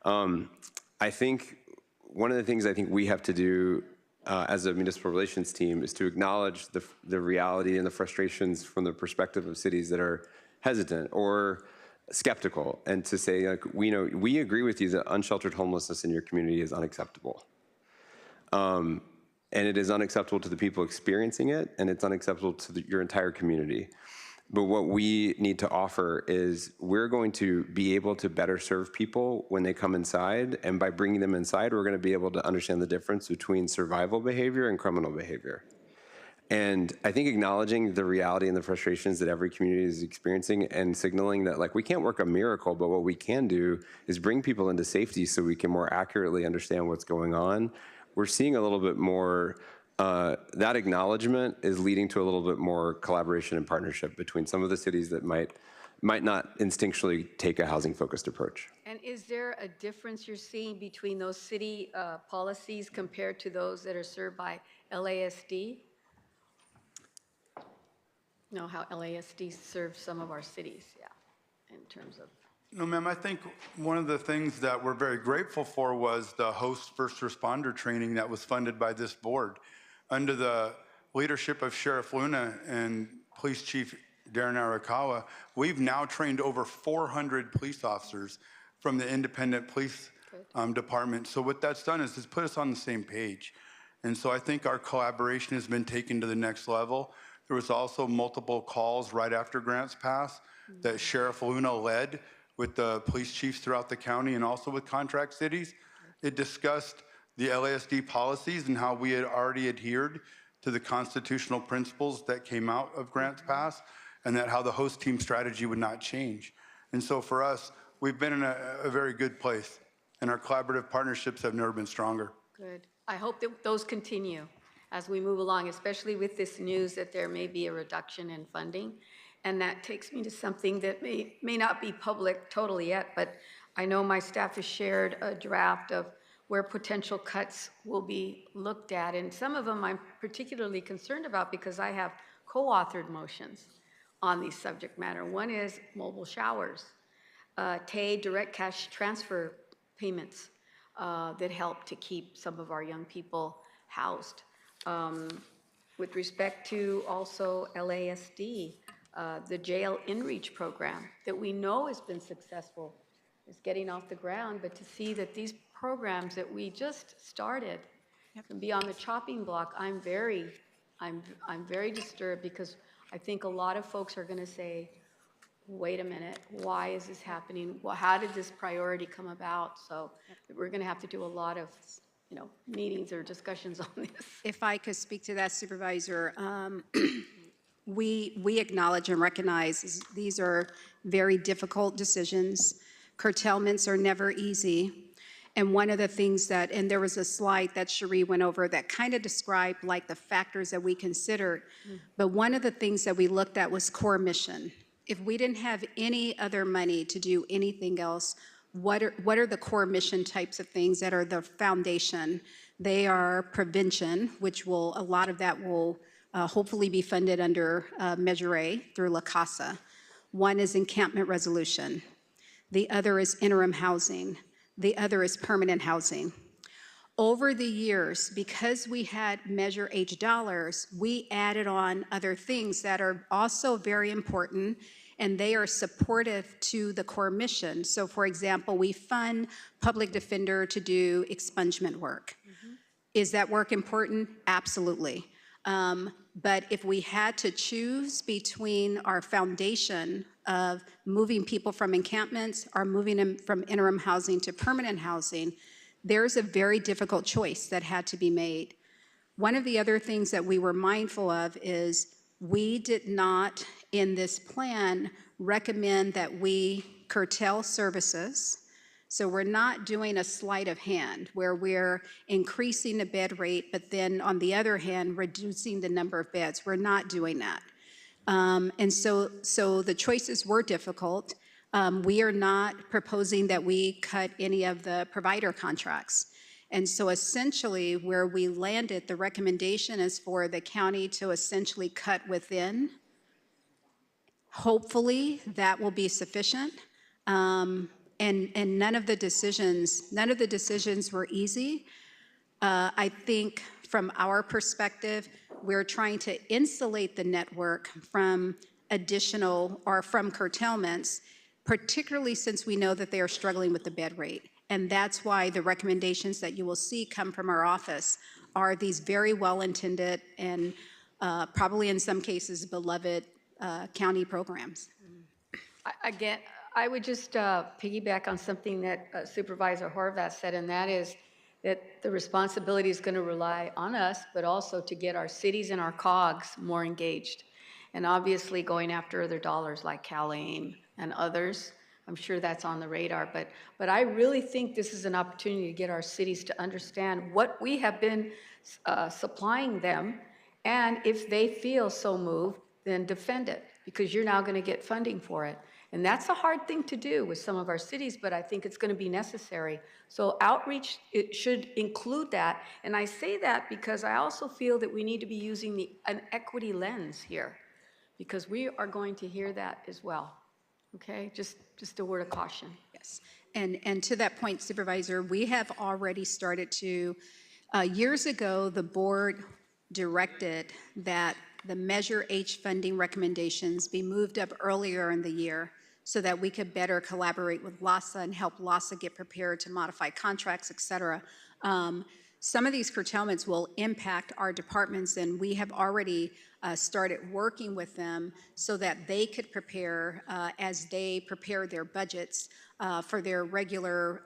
I think one of the things I think we have to do as a municipal relations team is to acknowledge the reality and the frustrations from the perspective of cities that are hesitant or skeptical, and to say, like, we agree with you that unsheltered homelessness in your community is unacceptable. And it is unacceptable to the people experiencing it, and it's unacceptable to your entire community. But what we need to offer is we're going to be able to better serve people when they come inside, and by bringing them inside, we're going to be able to understand the difference between survival behavior and criminal behavior. And I think acknowledging the reality and the frustrations that every community is experiencing and signaling that, like, we can't work a miracle, but what we can do is bring people into safety so we can more accurately understand what's going on. We're seeing a little bit more, that acknowledgement is leading to a little bit more collaboration and partnership between some of the cities that might not instinctually take a housing-focused approach. And is there a difference you're seeing between those city policies compared to those that are served by LASD? Know how LASD serves some of our cities, yeah, in terms of. No, ma'am, I think one of the things that we're very grateful for was the host first responder training that was funded by this board. Under the leadership of Sheriff Luna and Police Chief Darren Arakawa, we've now trained over 400 police officers from the independent police department. So what that's done is it's put us on the same page. And so I think our collaboration has been taken to the next level. There was also multiple calls right after grants passed that Sheriff Luna led with the police chiefs throughout the county and also with contract cities. It discussed the LASD policies and how we had already adhered to the constitutional principles that came out of grants passed, and that how the host team strategy would not change. And so for us, we've been in a very good place, and our collaborative partnerships have never been stronger. Good. I hope that those continue as we move along, especially with this news that there may be a reduction in funding. And that takes me to something that may not be public totally yet, but I know my staff has shared a draft of where potential cuts will be looked at. And some of them I'm particularly concerned about because I have co-authored motions on these subject matter. One is mobile showers, TAY direct cash transfer payments that help to keep some of our young people housed. With respect to also LASD, the jail in-reach program that we know has been successful is getting off the ground, but to see that these programs that we just started can be on the chopping block, I'm very disturbed because I think a lot of folks are going to say, wait a minute, why is this happening? Well, how did this priority come about? So we're going to have to do a lot of meetings or discussions on this. If I could speak to that, Supervisor, we acknowledge and recognize these are very difficult decisions. Curtailments are never easy. And one of the things that, and there was a slide that Cherie went over that kind of described like the factors that we considered, but one of the things that we looked at was core mission. If we didn't have any other money to do anything else, what are the core mission types of things that are the foundation? They are prevention, which will, a lot of that will hopefully be funded under Measure A through La Casa. One is encampment resolution. The other is interim housing. The other is permanent housing. Over the years, because we had Measure H dollars, we added on other things that are also very important, and they are supportive to the core mission. So for example, we fund public defender to do expungement work. Is that work important? Absolutely. But if we had to choose between our foundation of moving people from encampments or moving them from interim housing to permanent housing, there's a very difficult choice that had to be made. One of the other things that we were mindful of is we did not, in this plan, recommend that we curtail services. So we're not doing a sleight of hand where we're increasing the bed rate, but then on the other hand, reducing the number of beds. We're not doing that. And so the choices were difficult. We are not proposing that we cut any of the provider contracts. And so essentially where we landed, the recommendation is for the county to essentially cut within. Hopefully that will be sufficient. And none of the decisions were easy. I think from our perspective, we're trying to insulate the network from additional or from curtailments, particularly since we know that they are struggling with the bed rate. And that's why the recommendations that you will see come from our office are these very well-intended and probably in some cases beloved county programs. Again, I would just piggyback on something that Supervisor Horvath said, and that is that the responsibility is going to rely on us, but also to get our cities and our COGs more engaged. And obviously going after other dollars like CalAIM and others. I'm sure that's on the radar, but I really think this is an opportunity to get our cities to understand what we have been supplying them, and if they feel so moved, then defend it, because you're now going to get funding for it. And that's a hard thing to do with some of our cities, but I think it's going to be necessary. So outreach, it should include that. And I say that because I also feel that we need to be using an equity lens here, because we are going to hear that as well. Okay, just a word of caution. Yes, and to that point, Supervisor, we have already started to, years ago, the board directed that the Measure H funding recommendations be moved up earlier in the year so that we could better collaborate with LASA and help LASA get prepared to modify contracts, et cetera. Some of these curtailments will impact our departments, and we have already started working with them so that they could prepare as they prepare their budgets for their regular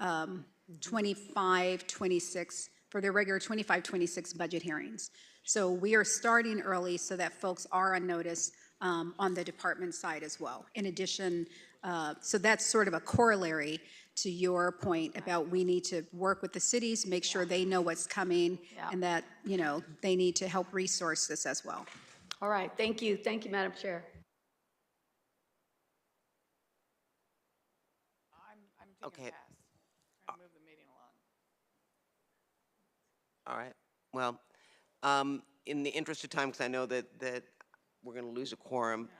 25-26 budget hearings. So we are starting early so that folks are on notice on the department side as well. In addition, so that's sort of a corollary to your point about we need to work with the cities, make sure they know what's coming, and that, you know, they need to help resource this as well. All right, thank you, Madam Chair. Okay. Move the meeting along. All right. Well, in the interest of time, because I know that we're going to lose a quorum,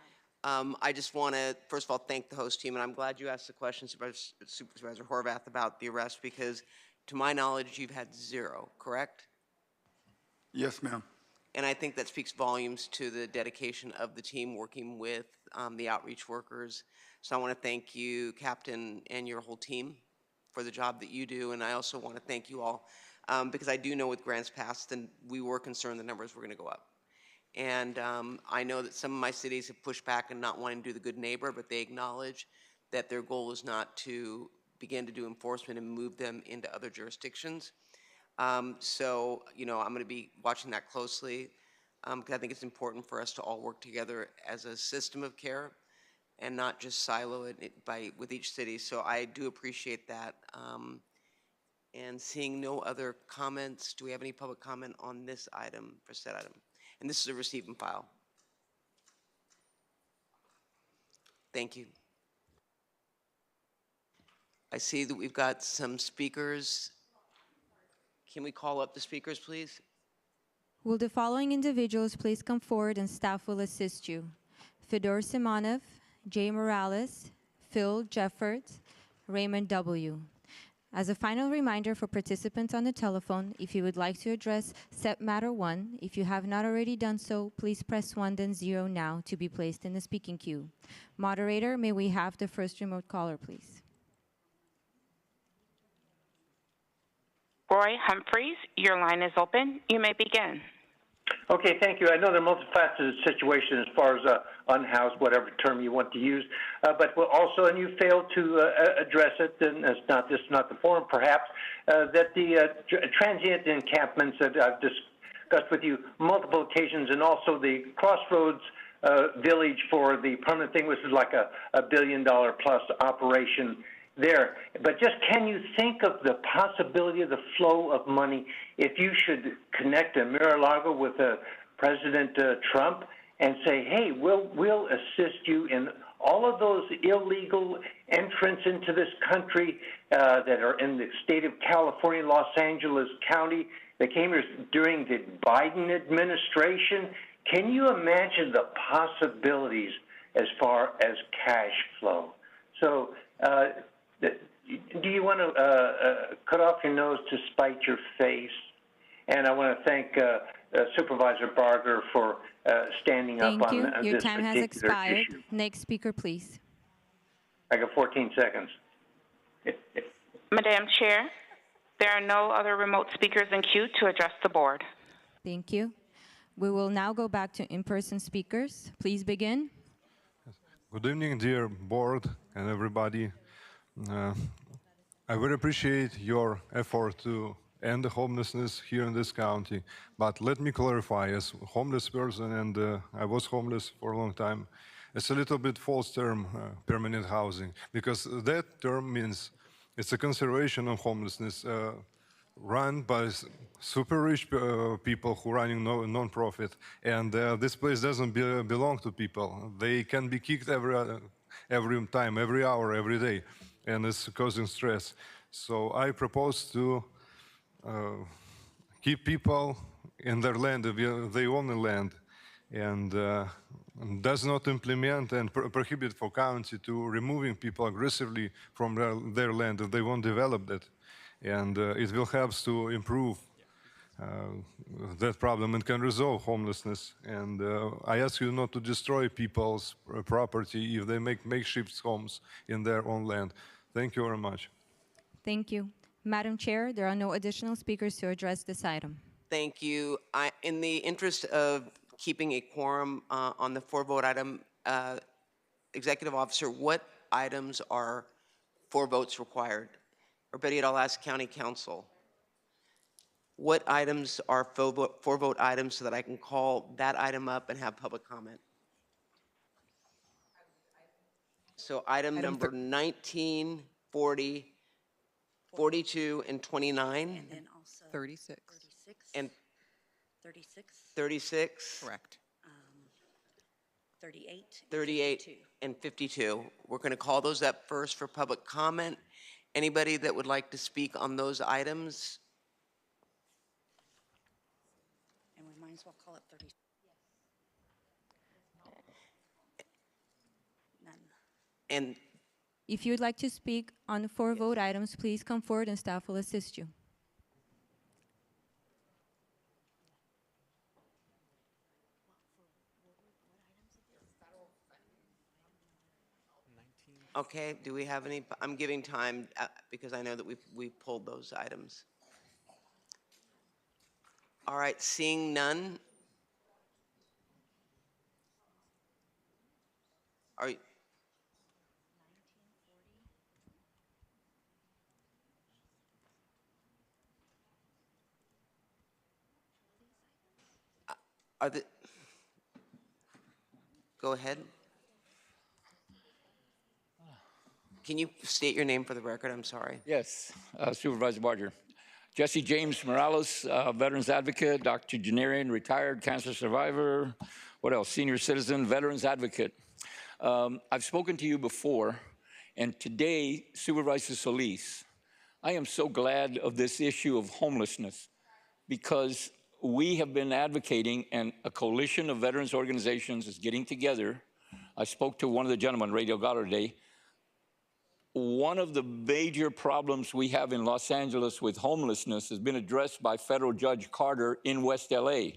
I just want to, first of all, thank the host team, and I'm glad you asked the question, Supervisor Horvath, about the arrest, because to my knowledge, you've had zero, correct? Yes, ma'am. And I think that speaks volumes to the dedication of the team working with the outreach workers. So I want to thank you, Captain, and your whole team for the job that you do, and I also want to thank you all, because I do know with grants passed, and we were concerned the numbers were going to go up. And I know that some of my cities have pushed back and not wanting to do the good neighbor, but they acknowledge that their goal is not to begin to do enforcement and move them into other jurisdictions. So, you know, I'm going to be watching that closely, because I think it's important for us to all work together as a system of care and not just silo it with each city. So I do appreciate that. And seeing no other comments, do we have any public comment on this item, for said item? And this is a receive and file. Thank you. I see that we've got some speakers. Can we call up the speakers, please? Will the following individuals please come forward and staff will assist you? Fedor Simonov, Jay Morales, Phil Jeffords, Raymond W. As a final reminder for participants on the telephone, if you would like to address SEP Matter 1, if you have not already done so, please press 1 then 0 now to be placed in the speaking queue. Moderator, may we have the first remote caller, please? Roy Humphreys, your line is open. You may begin. Okay, thank you. I know they're multifaceted situation as far as unhoused, whatever term you want to use, but also, and you failed to address it, and this is not the forum perhaps, that the transient encampments that I've discussed with you multiple occasions, and also the Crossroads village for the permanent thing, which is like a $1 billion plus operation there. But just can you think of the possibility of the flow of money if you should connect a Mar-a-Lago with President Trump and say, hey, we'll assist you in all of those illegal entrants into this country that are in the state of California, Los Angeles County, that came here during the Biden administration. Can you imagine the possibilities as far as cash flow? So do you want to cut off your nose to spite your face? And I want to thank Supervisor Barger for standing up on this particular issue. Thank you. Your time has expired. Next speaker, please. I got 14 seconds. Madam Chair, there are no other remote speakers in queue to address the board. Thank you. We will now go back to in-person speakers. Please begin. Good evening, dear board and everybody. I very appreciate your effort to end the homelessness here in this county. But let me clarify, as a homeless person, and I was homeless for a long time, it's a little bit false term, permanent housing, because that term means it's a consideration of homelessness run by super rich people who running non-profit, and this place doesn't belong to people. They can be kicked every time, every hour, every day, and it's causing stress. So I propose to keep people in their land, they own the land, and does not implement and prohibit for county to removing people aggressively from their land if they won't develop that. And it will help to improve that problem and can resolve homelessness. And I ask you not to destroy people's property if they make makeshift homes in their own land. Thank you very much. Thank you. Madam Chair, there are no additional speakers to address this item. Thank you. In the interest of keeping a quorum on the 4-vote item, Executive Officer, what items are 4 votes required? Or better yet, I'll ask County Council. What items are 4-vote items so that I can call that item up and have public comment? So item number 19, 40, 42, and 29? And then also 36. And 36. 36? Correct. 38. 38 and 52. We're going to call those up first for public comment. Anybody that would like to speak on those items? And we might as well call it 30. None. And If you would like to speak on the 4-vote items, please come forward and staff will assist you. okay, do we have any? I'm giving time because I know that we pulled those items. All right, seeing none. Are you? Are the? Go ahead. Can you state your name for the record? I'm sorry. Yes, Supervisor Barger. Jesse James Morales, Veterans Advocate, octogenarian, retired cancer survivor. What else? Senior citizen, Veterans Advocate. I've spoken to you before, and today, Supervisor Solis, I am so glad of this issue of homelessness because we have been advocating, and a coalition of veterans organizations is getting together. I spoke to one of the gentlemen, Ray Delgado, today. One of the major problems we have in Los Angeles with homelessness has been addressed by Federal Judge Carter in West LA.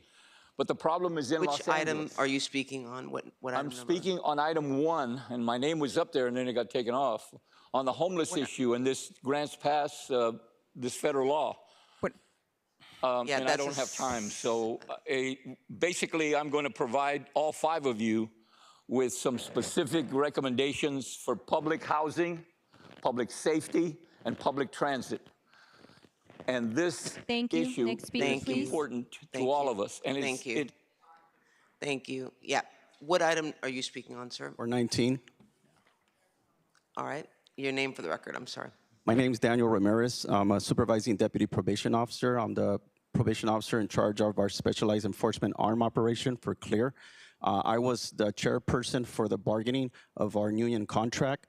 But the problem is in Los Angeles. Which item are you speaking on? What item I'm speaking on item 1, and my name was up there, and then it got taken off, on the homeless issue, and this grants pass this federal law. Yeah, and I don't have time. So basically, I'm going to provide all 5 of you with some specific recommendations for public housing, public safety, and public transit. And this issue is important to all of us. And Thank you. Thank you. Yeah. What item are you speaking on, sir? Or 19. All right. Your name for the record, I'm sorry. My name is Daniel Ramirez. I'm a supervising deputy probation officer. I'm the probation officer in charge of our specialized enforcement arm operation for CLEAR. I was the chairperson for the bargaining of our union contract.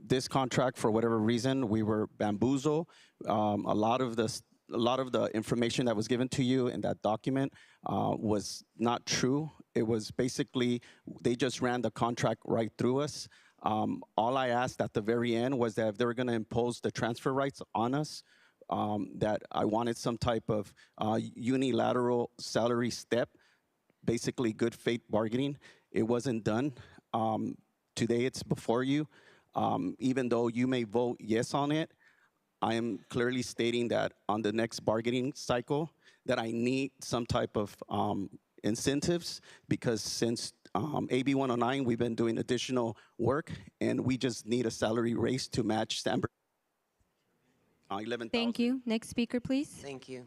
This contract, for whatever reason, we were bamboozled. A lot of the information that was given to you in that document was not true. It was basically, they just ran the contract right through us. All I asked at the very end was that if they were going to impose the transfer rights on us, that I wanted some type of unilateral salary step, basically good faith bargaining. It wasn't done. Today it's before you. Even though you may vote yes on it, I am clearly stating that on the next bargaining cycle, that I need some type of incentives, because since AB 109, we've been doing additional work, and we just need a salary raise to match San 11,000. Thank you. Next speaker, please. Thank you.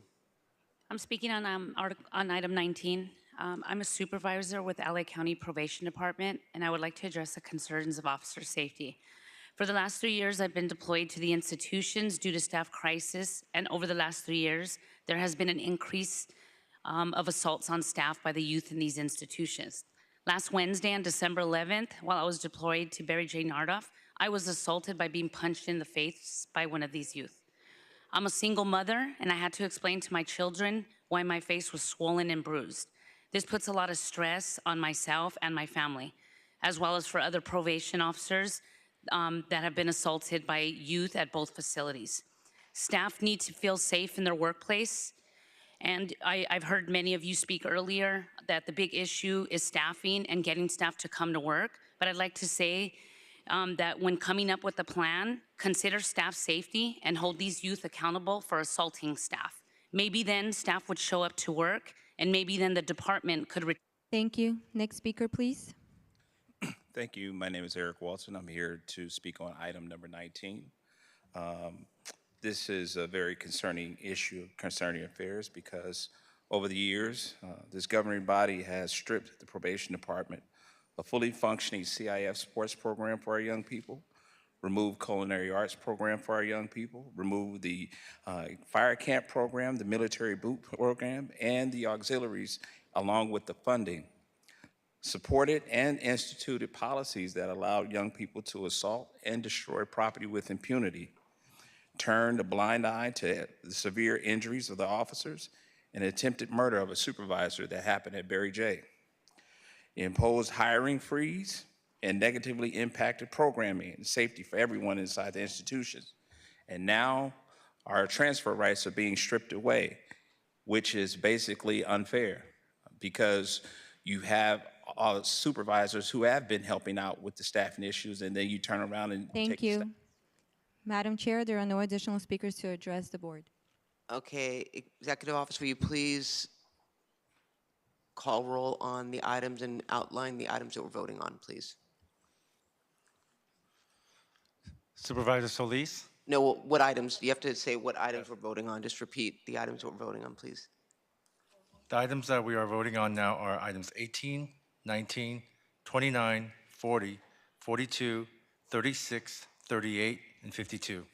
I'm speaking on item 19. I'm a supervisor with LA County Probation Department, and I would like to address the concerns of officer safety. For the last 3 years, I've been deployed to the institutions due to staff crisis, and over the last 3 years, there has been an increase of assaults on staff by the youth in these institutions. Last Wednesday, on December 11th, while I was deployed to Barry J. Nardoff, I was assaulted by being punched in the face by one of these youth. I'm a single mother, and I had to explain to my children why my face was swollen and bruised. This puts a lot of stress on myself and my family, as well as for other probation officers that have been assaulted by youth at both facilities. Staff need to feel safe in their workplace, and I've heard many of you speak earlier that the big issue is staffing and getting staff to come to work, but I'd like to say that when coming up with a plan, consider staff safety and hold these youth accountable for assaulting staff. Maybe then staff would show up to work, and maybe then the department could. Thank you. Next speaker, please. Thank you. My name is Eric Walton. I'm here to speak on item number 19. This is a very concerning issue, concerning affairs, because over the years, this governing body has stripped the probation department a fully functioning CIF sports program for our young people, removed culinary arts program for our young people, removed the fire camp program, the military boot program, and the auxiliaries, along with the funding. Supported and instituted policies that allowed young people to assault and destroy property with impunity, turned a blind eye to the severe injuries of the officers and attempted murder of a supervisor that happened at Barry J. Imposed hiring freeze and negatively impacted programming and safety for everyone inside the institutions. And now our transfer rights are being stripped away, which is basically unfair, because you have supervisors who have been helping out with the staffing issues, and then you turn around and Thank you. Madam Chair, there are no additional speakers to address the board. Okay, Executive Office, will you please call roll on the items and outline the items that we're voting on, please? Supervisor Solis? No, what items? You have to say what items we're voting on. Just repeat the items we're voting on, please. The items that we are voting on now are items 18, 19, 29, 40, 42, 36, 38, and 52.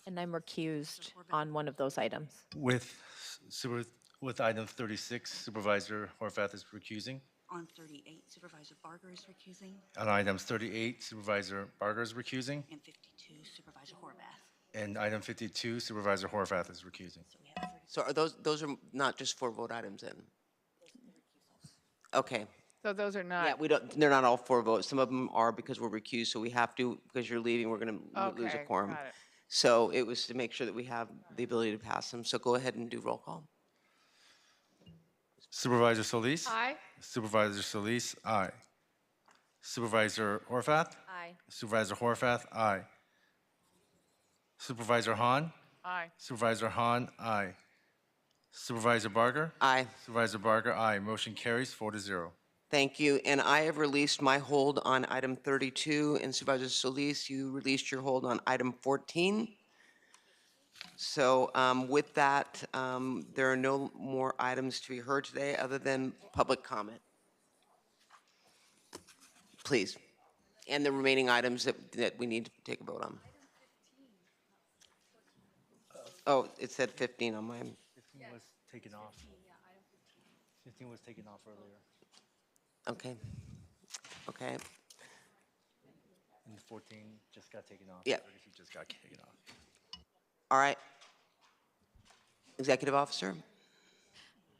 And I'm recused on one of those items. With item 36, Supervisor Horvath is recusing. On 38, Supervisor Barger is recusing. On items 38, Supervisor Barger is recusing. And 52, Supervisor Horvath. And item 52, Supervisor Horvath is recusing. So are those are not just 4 vote items then? Okay. So those are not. Yeah, they're not all 4 votes. Some of them are because we're recused, so we have to, because you're leaving, we're going to lose a quorum. Got it. So it was to make sure that we have the ability to pass them. So go ahead and do roll call. Supervisor Solis? Aye. Supervisor Solis, aye. Supervisor Horvath? Aye. Supervisor Horvath, aye. Supervisor Hahn? Aye. Supervisor Hahn, aye. Supervisor Barger? Aye. Supervisor Barger, aye. Motion carries 4-0. Thank you. And I have released my hold on item 32, and Supervisor Solis, you released your hold on item 14. So with that, there are no more items to be heard today other than public comment. Please. And the remaining items that we need to take a vote on. Oh, it said 15 on mine. 15 was taken off. 15 was taken off earlier. Okay. Okay. And 14 just got taken off. Yeah. 32 just got taken off. All right. Executive Officer.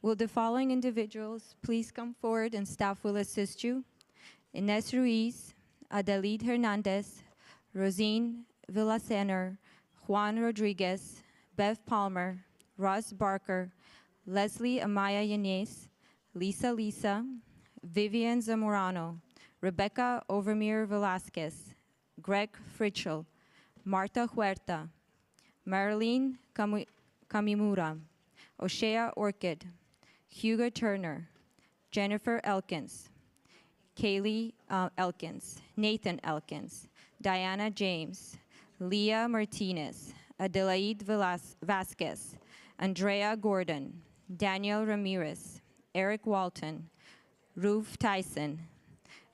Will the following individuals please come forward and staff will assist you? Ines Ruiz, Adelide Hernandez, Rosine Villasener, Juan Rodriguez, Bev Palmer, Ross Barker, Leslie Amaya Yanez, Lisa, Vivian Zamorano, Rebecca Overmere Velasquez, Greg Fritschel, Marta Huerta, Marilyn Kamimura, O'Shea Orchid, Hugo Turner, Jennifer Elkins, Kaylee Elkins, Nathan Elkins, Diana James, Leah Martinez, Adelaide Vasquez, Andrea Gordon, Daniel Ramirez, Eric Walton, Ruth Tyson,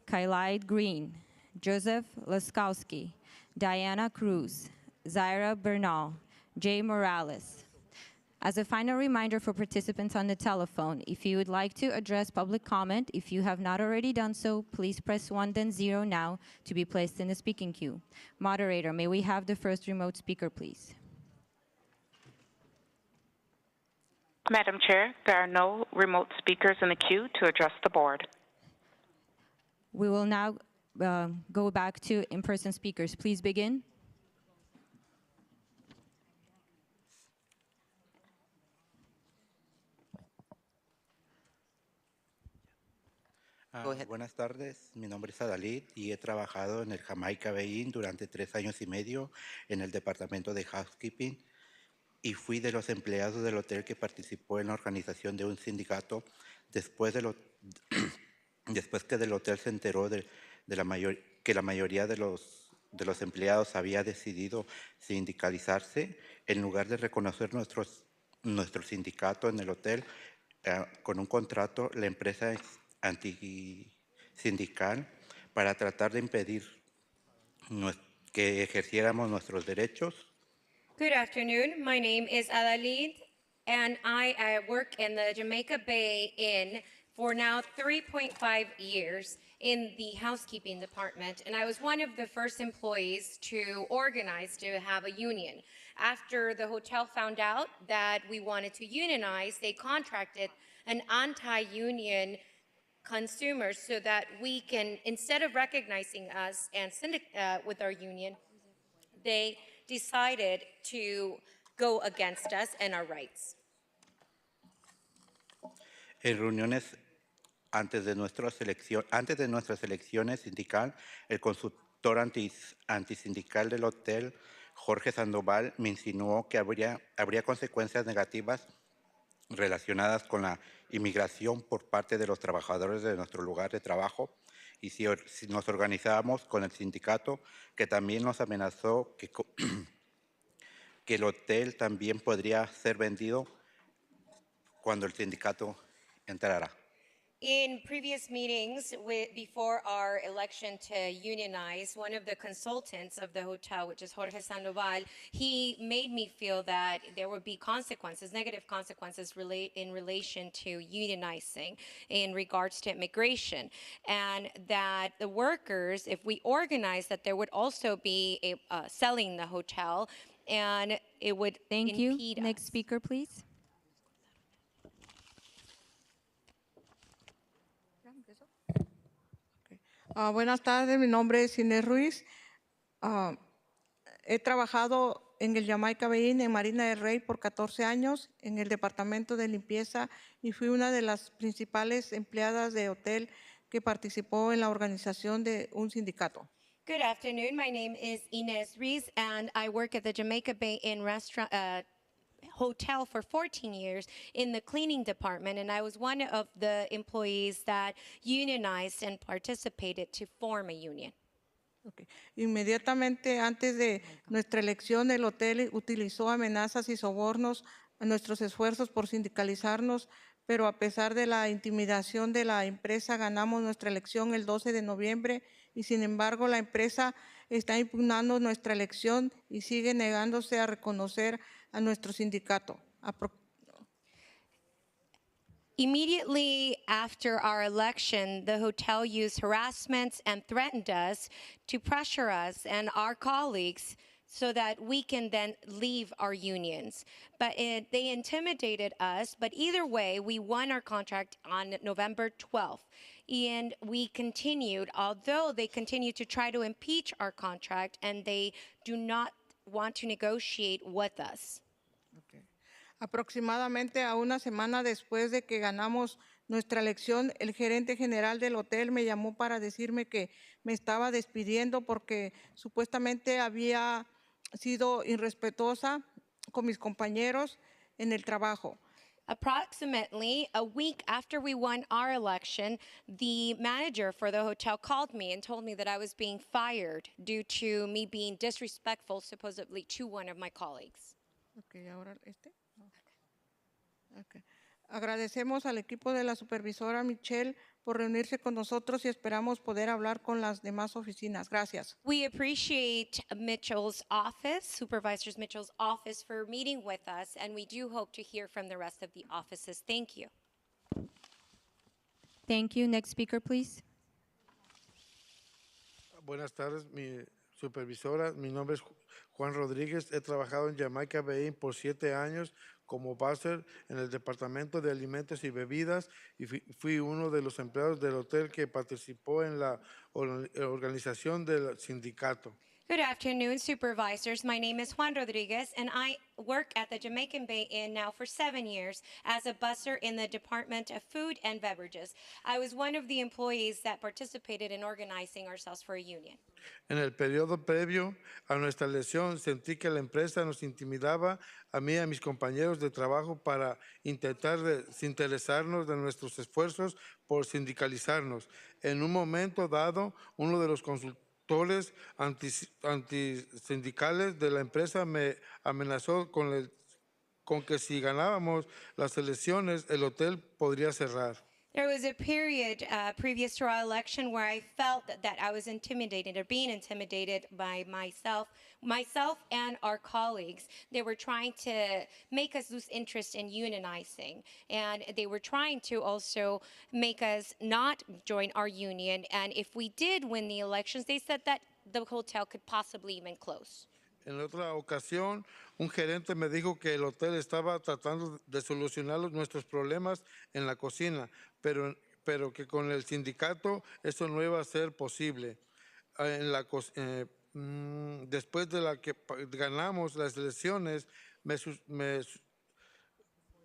Kylide Green, Joseph Laskowski, Diana Cruz, Zaira Bernal, Jay Morales. As a final reminder for participants on the telephone, if you would like to address public comment, if you have not already done so, please press 1 then 0 now to be placed in the speaking queue. Moderator, may we have the first remote speaker, please? Madam Chair, there are no remote speakers in the queue to address the board. We will now go back to in-person speakers. Please begin. Buenas tardes, mi nombre es Adalid y he trabajado en el Jamaica Bay Inn durante 3 años y medio en el departamento de housekeeping y fui de los empleados del hotel que participó en la organización de un sindicato después que del hotel se enteró que la mayoría de los empleados había decidido sindicalizarse. En lugar de reconocer nuestro sindicato en el hotel con un contrato, la empresa antisindical para tratar de impedir que ejerciéramos nuestros derechos. Good afternoon. My name is Adalid, and I work in the Jamaica Bay Inn for now 3.5 years in the housekeeping department, and I was one of the first employees to organize to have a union. After the hotel found out that we wanted to unionize, they contracted an anti-union consumer so that we can, instead of recognizing us and with our union, they decided to go against us and our rights. En reuniones antes de nuestra elecciones sindical, el consultor antisindical del hotel, Jorge Sandoval, me insinuó que habría consecuencias negativas relacionadas con la inmigración por parte de los trabajadores de nuestro lugar de trabajo y si nos organizábamos con el sindicato, que también nos amenazó que el hotel también podría ser vendido cuando el sindicato entrara. In previous meetings before our election to unionize, one of the consultants of the hotel, which is Jorge Sandoval, he made me feel that there would be consequences, negative consequences in relation to unionizing in regards to immigration, and that the workers, if we organize, that there would also be selling the hotel, and it would impede us. Next speaker, please. Buenas tardes, mi nombre es Inés Ruiz. He trabajado en el Jamaica Bay Inn en Marina del Rey por 14 años en el departamento de limpieza y fui una de las principales empleadas de hotel que participó en la organización de un sindicato. Good afternoon. My name is Inez Ruiz, and I work at the Jamaica Bay Inn restaurant hotel for 14 years in the cleaning department, and I was one of the employees that unionized and participated to form a union. Okay. Inmediatamente antes de nuestra elección, el hotel utilizó amenazas y sobornos a nuestros esfuerzos por sindicalizarnos, pero a pesar de la intimidación de la empresa, ganamos nuestra elección el 12 de noviembre y sin embargo la empresa está impugnando nuestra elección y sigue negándose a reconocer a nuestro sindicato. Immediately after our election, the hotel used harassment and threatened us to pressure us and our colleagues so that we can then leave our unions. But they intimidated us, but either way, we won our contract on November 12th. And we continued, although they continue to try to impeach our contract and they do not want to negotiate with us. Okay. Aproximadamente a una semana después de que ganamos nuestra elección, el gerente general del hotel me llamó para decirme que me estaba despidiendo porque supuestamente había sido irrespetuosa con mis compañeros en el trabajo. Approximately a week after we won our election, the manager for the hotel called me and told me that I was being fired due to me being disrespectful, supposedly, to one of my colleagues. Okay, ahora este. Okay. Agradecemos al equipo de la supervisora Michelle por reunirse con nosotros y esperamos poder hablar con las demás oficinas. Gracias. We appreciate Mitchell's office, Supervisors Mitchell's office, for meeting with us, and we do hope to hear from the rest of the offices. Thank you. Thank you. Next speaker, please. Buenas tardes, mi supervisora. Mi nombre es Juan Rodríguez. He trabajado en Jamaica Bay por 7 años como buzzer en el Departamento de Alimentos y Bebidas y fui uno de los empleados del hotel que participó en la organización del sindicato. Good afternoon, supervisors. My name is Juan Rodriguez, and I work at the Jamaican Bay Inn now for 7 years as a busser in the Department of Food and Beverages. I was one of the employees that participated in organizing ourselves for a union. En el periodo previo a nuestra elección, sentí que la empresa nos intimidaba a mí y a mis compañeros de trabajo para intentar desinteresarnos de nuestros esfuerzos por sindicalizarnos. En un momento dado, uno de los consultores antisindicales de la empresa me amenazó con que si ganábamos las elecciones, el hotel podría cerrar. There was a period previous to our election where I felt that I was intimidated or being intimidated by myself and our colleagues. They were trying to make us lose interest in unionizing, and they were trying to also make us not join our union. And if we did win the elections, they said that the hotel could possibly even close. En otra ocasión, un gerente me dijo que el hotel estaba tratando de solucionar nuestros problemas en la cocina, pero que con el sindicato eso no iba a ser posible. Después de que ganamos las elecciones,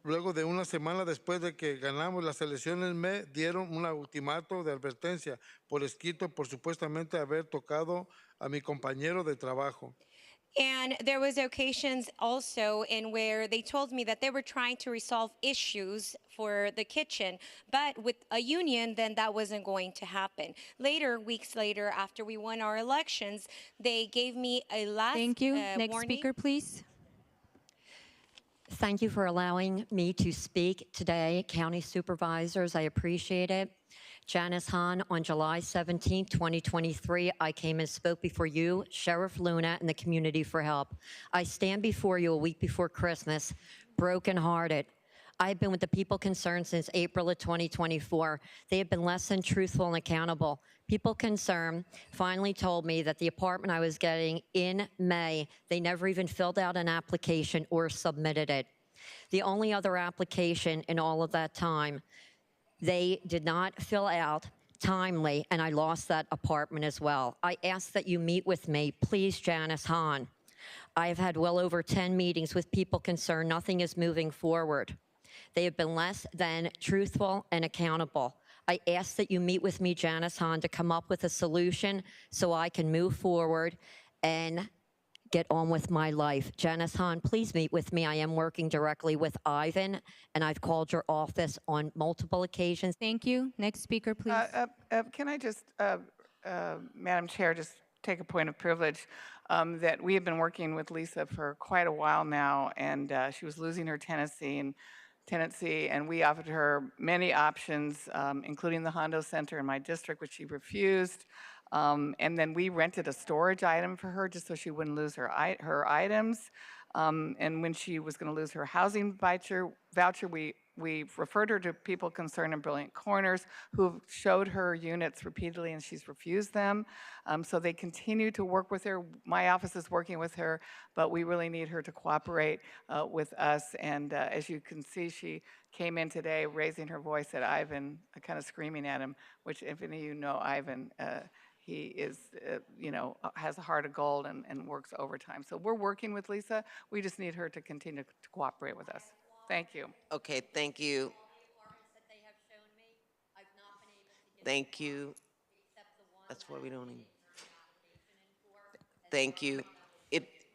luego de una semana después de que ganamos las elecciones, me dieron un ultimato de advertencia por escrito por supuestamente haber tocado a mi compañero de trabajo. And there was occasions also in where they told me that they were trying to resolve issues for the kitchen, but with a union, then that wasn't going to happen. Later, weeks later, after we won our elections, they gave me a last Thank you. Next warning. speaker, please. Thank you for allowing me to speak today, County Supervisors. I appreciate it. Janice Hahn, on July 17, 2023, I came and spoke before you, Sheriff Luna, and the community for help. I stand before you a week before Christmas, brokenhearted. I've been with the people concerned since April of 2024. They have been less than truthful and accountable. People concerned finally told me that the apartment I was getting in May, they never even filled out an application or submitted it. The only other application in all of that time, they did not fill out timely, and I lost that apartment as well. I ask that you meet with me, please, Janice Hahn. I have had well over 10 meetings with people concerned. Nothing is moving forward. They have been less than truthful and accountable. I ask that you meet with me, Janice Hahn, to come up with a solution so I can move forward and get on with my life. Janice Hahn, please meet with me. I am working directly with Ivan, and I've called your office on multiple occasions. Thank you. Next speaker, please. Can I just, Madam Chair, just take a point of privilege that we have been working with Lisa for quite a while now, and she was losing her tenancy, and we offered her many options, including the Hondo Center in my district, which she refused. And then we rented a storage item for her just so she wouldn't lose her items. And when she was going to lose her housing voucher, we referred her to people concerned in Brilliant Corners who showed her units repeatedly, and she's refused them. So they continue to work with her. My office is working with her, but we really need her to cooperate with us. And as you can see, she came in today raising her voice at Ivan, kind of screaming at him, which if any of you know Ivan, he is, has a heart of gold and works overtime. So we're working with Lisa. We just need her to continue to cooperate with us. Thank you. Okay, thank you. Thank you. That's why we don't even. Thank you.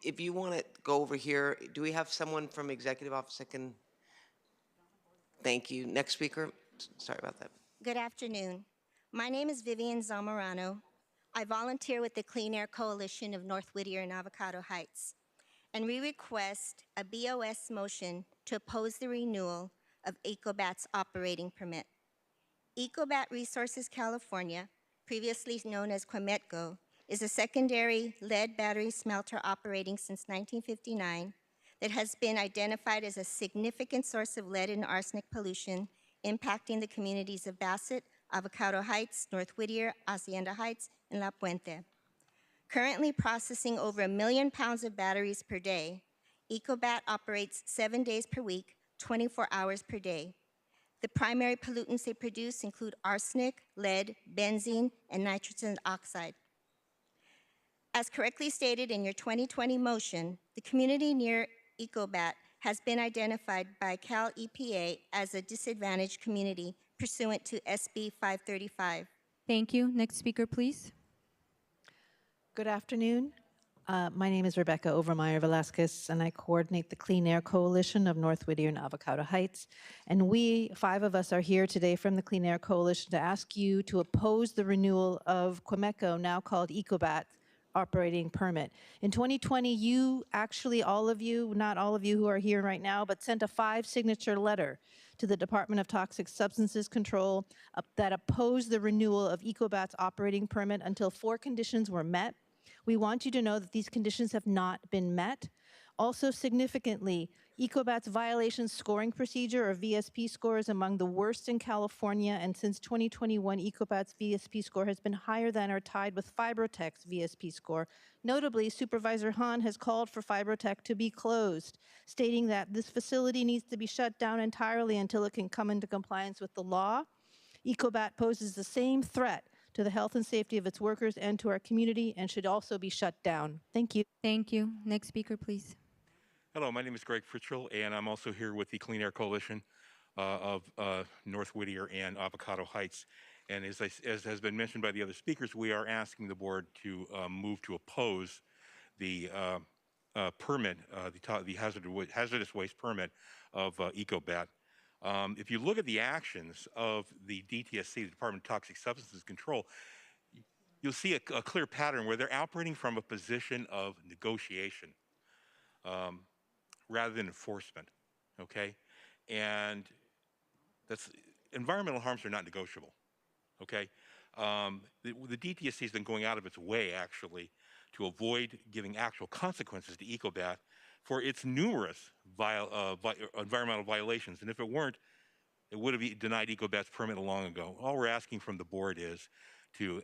If you want to go over here, do we have someone from executive office that can? Thank you. Next speaker. Sorry about that. Good afternoon. My name is Vivian Zamorano. I volunteer with the Clean Air Coalition of North Whittier and Avocado Heights, and we request a BOS motion to oppose the renewal of EcoBat's operating permit. EcoBat Resources California, previously known as Quemetco, is a secondary lead battery smelter operating since 1959 that has been identified as a significant source of lead and arsenic pollution impacting the communities of Bassett, Avocado Heights, North Whittier, Hacienda Heights, and La Puente. Currently processing over 1 million pounds of batteries per day, EcoBat operates 7 days per week, 24 hours per day. The primary pollutants they produce include arsenic, lead, benzene, and nitrogen oxide. As correctly stated in your 2020 motion, the community near EcoBat has been identified by Cal EPA as a disadvantaged community pursuant to SB 535. Thank you. Next speaker, please. Good afternoon. My name is Rebecca Overmeyer Velasquez, and I coordinate the Clean Air Coalition of North Whittier and Avocado Heights. And we, 5 of us, are here today from the Clean Air Coalition to ask you to oppose the renewal of Quemetco, now called EcoBat, operating permit. In 2020, you actually, all of you, not all of you who are here right now, but sent a 5-signature letter to the Department of Toxic Substances Control that opposed the renewal of EcoBat's operating permit until 4 conditions were met. We want you to know that these conditions have not been met. Also significantly, EcoBat's violation scoring procedure, or VSP score, is among the worst in California, and since 2021, EcoBat's VSP score has been higher than or tied with Fibrotech's VSP score. Notably, Supervisor Hahn has called for Fibrotech to be closed, stating that this facility needs to be shut down entirely until it can come into compliance with the law. EcoBat poses the same threat to the health and safety of its workers and to our community, and should also be shut down. Thank you. Thank you. Next speaker, please. Hello, my name is Greg Fritchell, and I'm also here with the Clean Air Coalition of North Whittier and Avocado Heights. And as has been mentioned by the other speakers, we are asking the board to move to oppose the permit, the hazardous waste permit of EcoBat. If you look at the actions of the DTSC, the Department of Toxic Substances Control, you'll see a clear pattern where they're operating from a position of negotiation rather than enforcement, okay? And environmental harms are not negotiable, okay? The DTSC has been going out of its way, actually, to avoid giving actual consequences to EcoBat for its numerous environmental violations. And if it weren't, it would have denied EcoBat's permit long ago. All we're asking from the board is to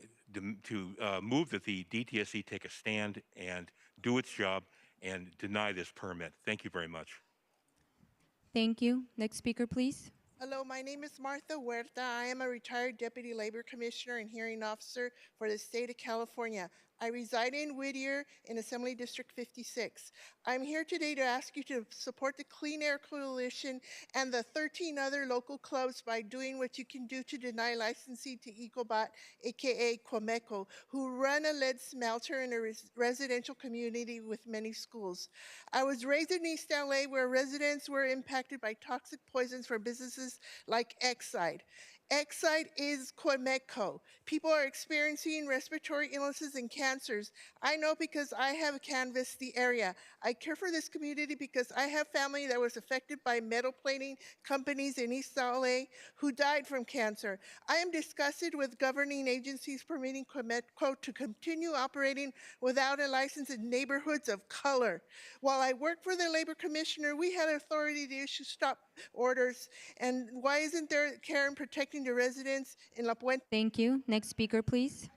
move that the DTSC take a stand and do its job and deny this permit. Thank you very much. Thank you. Next speaker, please. Hello, my name is Martha Huerta. I am a retired Deputy Labor Commissioner and Hearing Officer for the state of California. I reside in Whittier in Assembly District 56. I'm here today to ask you to support the Clean Air Coalition and the 13 other local clubs by doing what you can do to deny licensing to EcoBat, aka Quemetco, who run a lead smelter in a residential community with many schools. I was raised in East LA where residents were impacted by toxic poisons from businesses like Exide. Exide is Quemetco. People are experiencing respiratory illnesses and cancers. I know because I have canvassed the area. I care for this community because I have family that was affected by metal plating companies in East LA who died from cancer. I am disgusted with governing agencies permitting Quemetco to continue operating without a license in neighborhoods of color. While I worked for the labor commissioner, we had authority to issue stop orders. And why isn't there care in protecting the residents in La Puente? Thank you. Next speaker, please.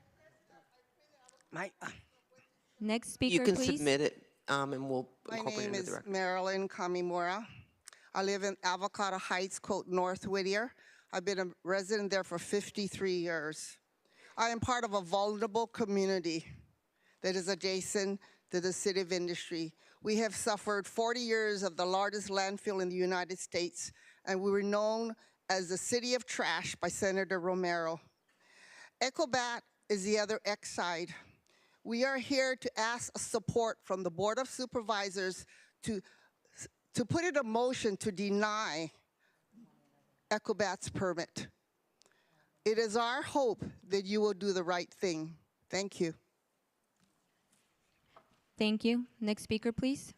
Next speaker, You can please. submit it, and we'll My incorporate it name into the is record. Marilyn Kamimura. I live in Avocado Heights, quote, North Whittier. I've been a resident there for 53 years. I am part of a vulnerable community that is adjacent to the city of industry. We have suffered 40 years of the largest landfill in the United States, and we were known as the city of trash by Senator Romero. EcoBat is the other Exide. We are here to ask support from the Board of Supervisors to put in a motion to deny EcoBat's permit. It is our hope that you will do the right thing. Thank you. Thank you. Next speaker, please.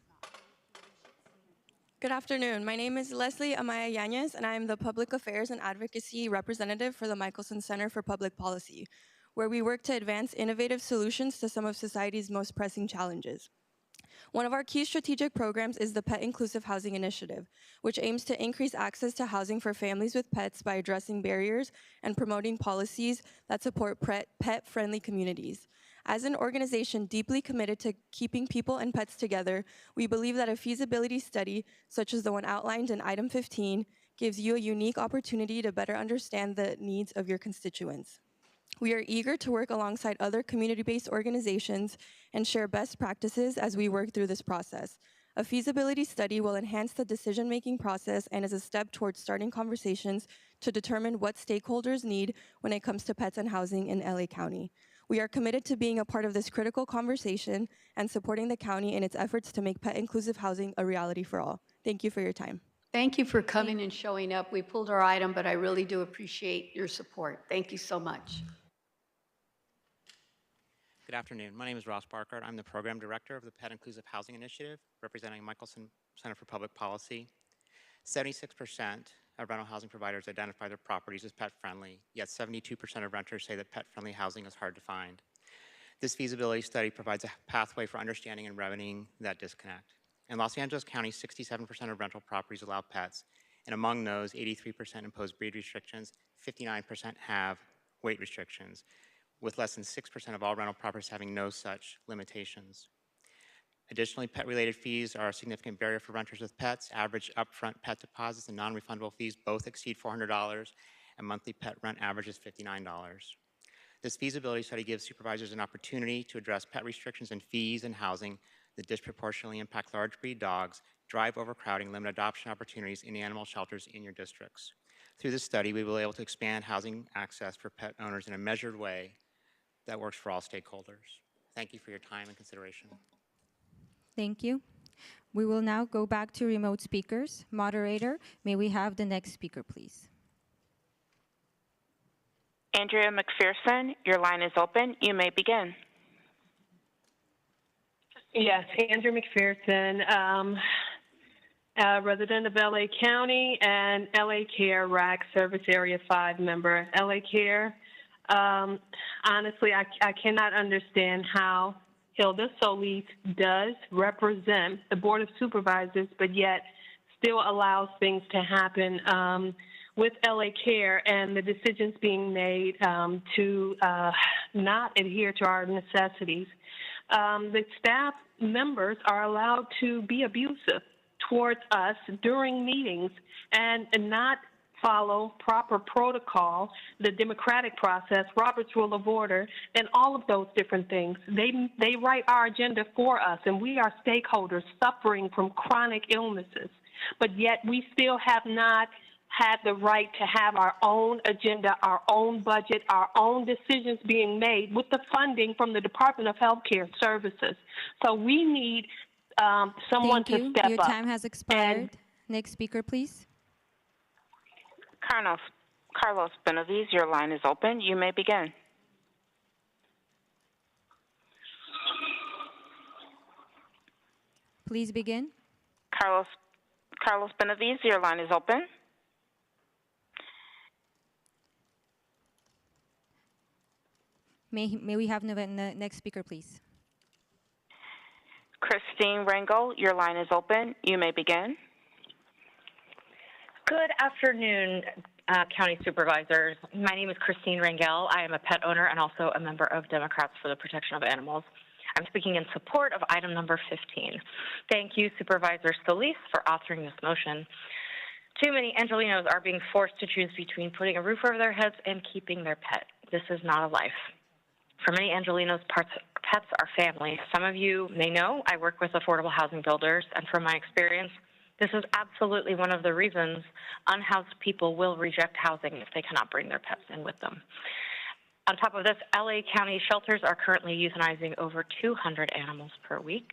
Good afternoon. My name is Leslie Amaya Yanez, and I am the Public Affairs and Advocacy Representative for the Michelson Center for Public Policy, where we work to advance innovative solutions to some of society's most pressing challenges. One of our key strategic programs is the Pet Inclusive Housing Initiative, which aims to increase access to housing for families with pets by addressing barriers and promoting policies that support pet-friendly communities. As an organization deeply committed to keeping people and pets together, we believe that a feasibility study, such as the one outlined in item 15, gives you a unique opportunity to better understand the needs of your constituents. We are eager to work alongside other community-based organizations and share best practices as we work through this process. A feasibility study will enhance the decision-making process and is a step towards starting conversations to determine what stakeholders need when it comes to pets and housing in LA County. We are committed to being a part of this critical conversation and supporting the county in its efforts to make pet-inclusive housing a reality for all. Thank you for your time. Thank you for coming and showing up. We pulled our item, but I really do appreciate your support. Thank you so much. Good afternoon. My name is Ross Barkert. I'm the Program Director of the Pet Inclusive Housing Initiative, representing Michelson Center for Public Policy. 76% of rental housing providers identify their properties as pet-friendly, yet 72% of renters say that pet-friendly housing is hard to find. This feasibility study provides a pathway for understanding and remedying that disconnect. In Los Angeles County, 67% of rental properties allow pets, and among those, 83% impose breed restrictions, 59% have weight restrictions, with less than 6% of all rental properties having no such limitations. Additionally, pet-related fees are a significant barrier for renters with pets. Average upfront pet deposits and non-refundable fees both exceed $400, and monthly pet rent averages $59. This feasibility study gives supervisors an opportunity to address pet restrictions and fees in housing that disproportionately impact large breed dogs, drive overcrowding, limit adoption opportunities in animal shelters in your districts. Through this study, we will be able to expand housing access for pet owners in a measured way that works for all stakeholders. Thank you for your time and consideration. Thank you. We will now go back to remote speakers. Moderator, may we have the next speaker, please? Andrea McPherson, your line is open. You may begin. Yes, Andrea McPherson, a resident of LA County and LA Care RAC Service Area 5 member. LA Care, honestly, I cannot understand how Hilda Solis does represent the Board of Supervisors, but yet still allows things to happen with LA Care and the decisions being made to not adhere to our necessities. The staff members are allowed to be abusive towards us during meetings and not follow proper protocol, the democratic process, Robert's Rule of Order, and all of those different things. They write our agenda for us, and we are stakeholders suffering from chronic illnesses. But yet we still have not had the right to have our own agenda, our own budget, our own decisions being made with the funding from the Department of Health Care Services. So we need someone Thank to you. step Your up. time has expired. Next speaker, please. Carlos Benavides, your line is open. You may begin. Please begin. Carlos Benavides, your line is open. May we have the next speaker, please? Christine Rangel, your line is open. You may begin. Good afternoon, County Supervisors. My name is Christine Rangel. I am a pet owner and also a member of Democrats for the Protection of Animals. I'm speaking in support of item number 15. Thank you, Supervisor Solis, for authoring this motion. Too many Angelinos are being forced to choose between putting a roof over their heads and keeping their pet. This is not a life. For many Angelinos, pets are family. Some of you may know I work with affordable housing builders, and from my experience, this is absolutely one of the reasons unhoused people will reject housing if they cannot bring their pets in with them. On top of this, LA County shelters are currently euthanizing over 200 animals per week.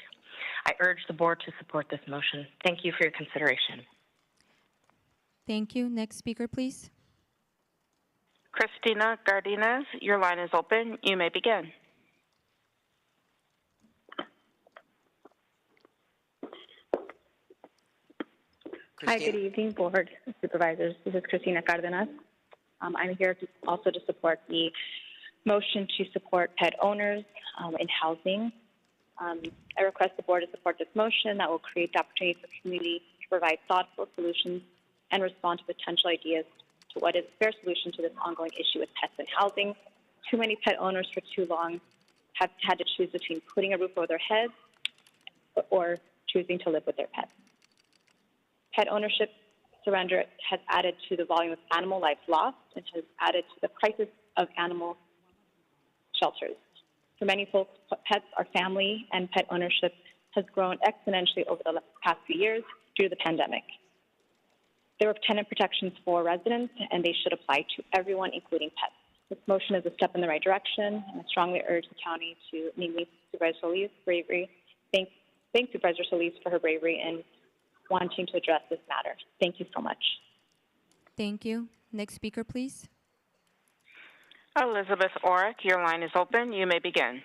I urge the board to support this motion. Thank you for your consideration. Thank you. Next speaker, please. Christina Gardinas, your line is open. You may begin. Hi, good evening, Board Supervisors. This is Christina Cardenas. I'm here to support the motion to support pet owners in housing. I request the Board to support this motion that will create the opportunity for community to provide thoughtful solutions and respond to potential ideas to what is a fair solution to this ongoing issue with pets in housing. Too many pet owners for too long have had to choose between putting a roof over their heads or choosing to live with their pets. Pet ownership surrender has added to the volume of animal lives lost and has added to the prices of animal shelters. For many folks, pets are family, and pet ownership has grown exponentially over the past few years due to the pandemic. There are tenant protections for residents, and they should apply to everyone, including pets. This motion is a step in the right direction, and I strongly urge the county to name Supervisor Solis' bravery. Thank Supervisor Solis for her bravery in wanting to address this matter. Thank you so much. Thank you. Next speaker, please. Elizabeth Orrick, your line is open. You may begin.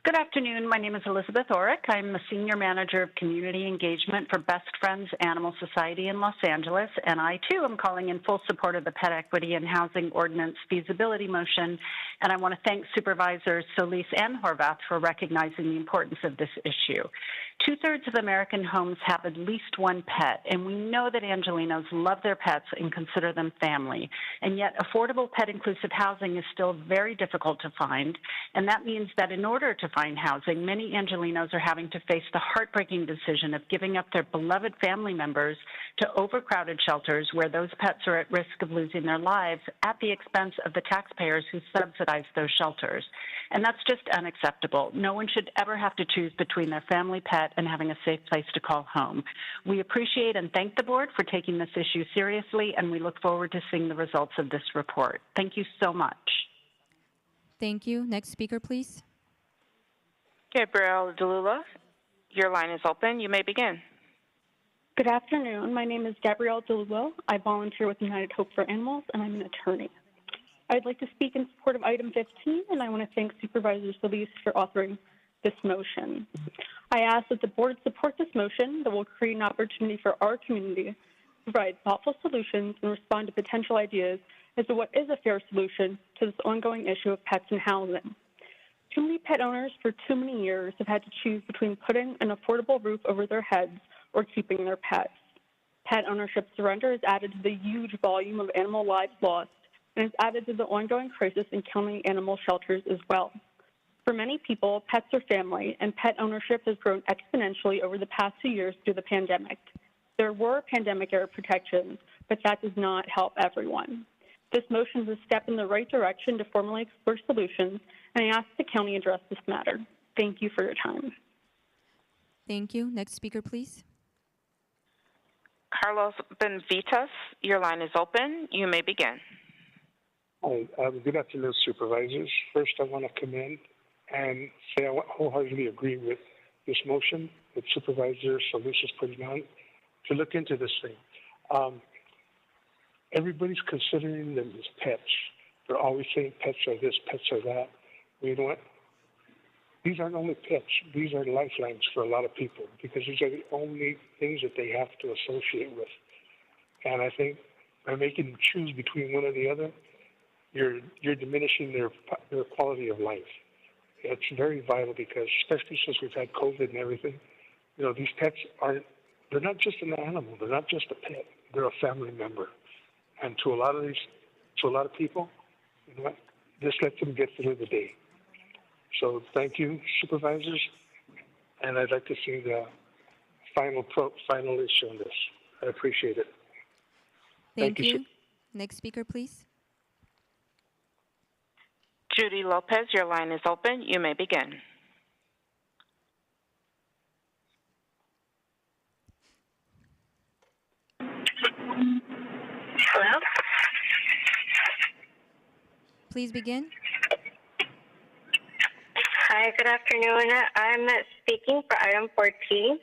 Good afternoon. My name is Elizabeth Orrick. I'm the Senior Manager of Community Engagement for Best Friends Animal Society in Los Angeles, and I, too, am calling in full support of the Pet Equity and Housing Ordinance feasibility motion, and I want to thank Supervisors Solis and Horvath for recognizing the importance of this issue. 2/3 of American homes have at least one pet, and we know that Angelenos love their pets and consider them family, and yet affordable pet-inclusive housing is still very difficult to find, and that means that in order to find housing, many Angelenos are having to face the heartbreaking decision of giving up their beloved family members to overcrowded shelters where those pets are at risk of losing their lives at the expense of the taxpayers who subsidize those shelters. And that's just unacceptable. No one should ever have to choose between their family pet and having a safe place to call home. We appreciate and thank the Board for taking this issue seriously, and we look forward to seeing the results of this report. Thank you so much. Thank you. Next speaker, please. Gabrielle DeLula, your line is open. You may begin. Good afternoon. My name is Gabrielle DeLulo. I volunteer with United Hope for Animals, and I'm an attorney. I'd like to speak in support of item 15, and I want to thank Supervisor Solis for authoring this motion. I ask that the Board support this motion that will create an opportunity for our community to provide thoughtful solutions and respond to potential ideas as to what is a fair solution to this ongoing issue of pets in housing. Too many pet owners for too many years have had to choose between putting an affordable roof over their heads or keeping their pets. Pet ownership surrender is added to the huge volume of animal lives lost, and is added to the ongoing crisis in county animal shelters as well. For many people, pets are family, and pet ownership has grown exponentially over the past 2 years due to the pandemic. There were pandemic-era protections, but that does not help everyone. This motion is a step in the right direction to formally explore solutions, and I ask the county address this matter. Thank you for your time. Thank you. Next speaker, please. Carlos Benvitas, your line is open. You may begin. Hi, good afternoon, Supervisors. First, I want to commend and say I wholeheartedly agree with this motion that Supervisor Solis is putting on to look into this thing. Everybody's considering them as pets. They're always saying pets are this, pets are that. You know what? These aren't only pets. These are lifelines for a lot of people because these are the only things that they have to associate with. And I think by making them choose between one or the other, you're diminishing their quality of life. It's very vital because, especially since we've had COVID and everything, you know, these pets they're not just an animal. They're not just a pet. They're a family member. And to a lot of people, you know what? This lets them get through the day. So thank you, Supervisors. And I'd like to see the final issue on this. I appreciate it. Thank you. Next speaker, please. Judy Lopez, your line is open. You may begin. Hello? Please begin. Hi, good afternoon. I'm speaking for item 14.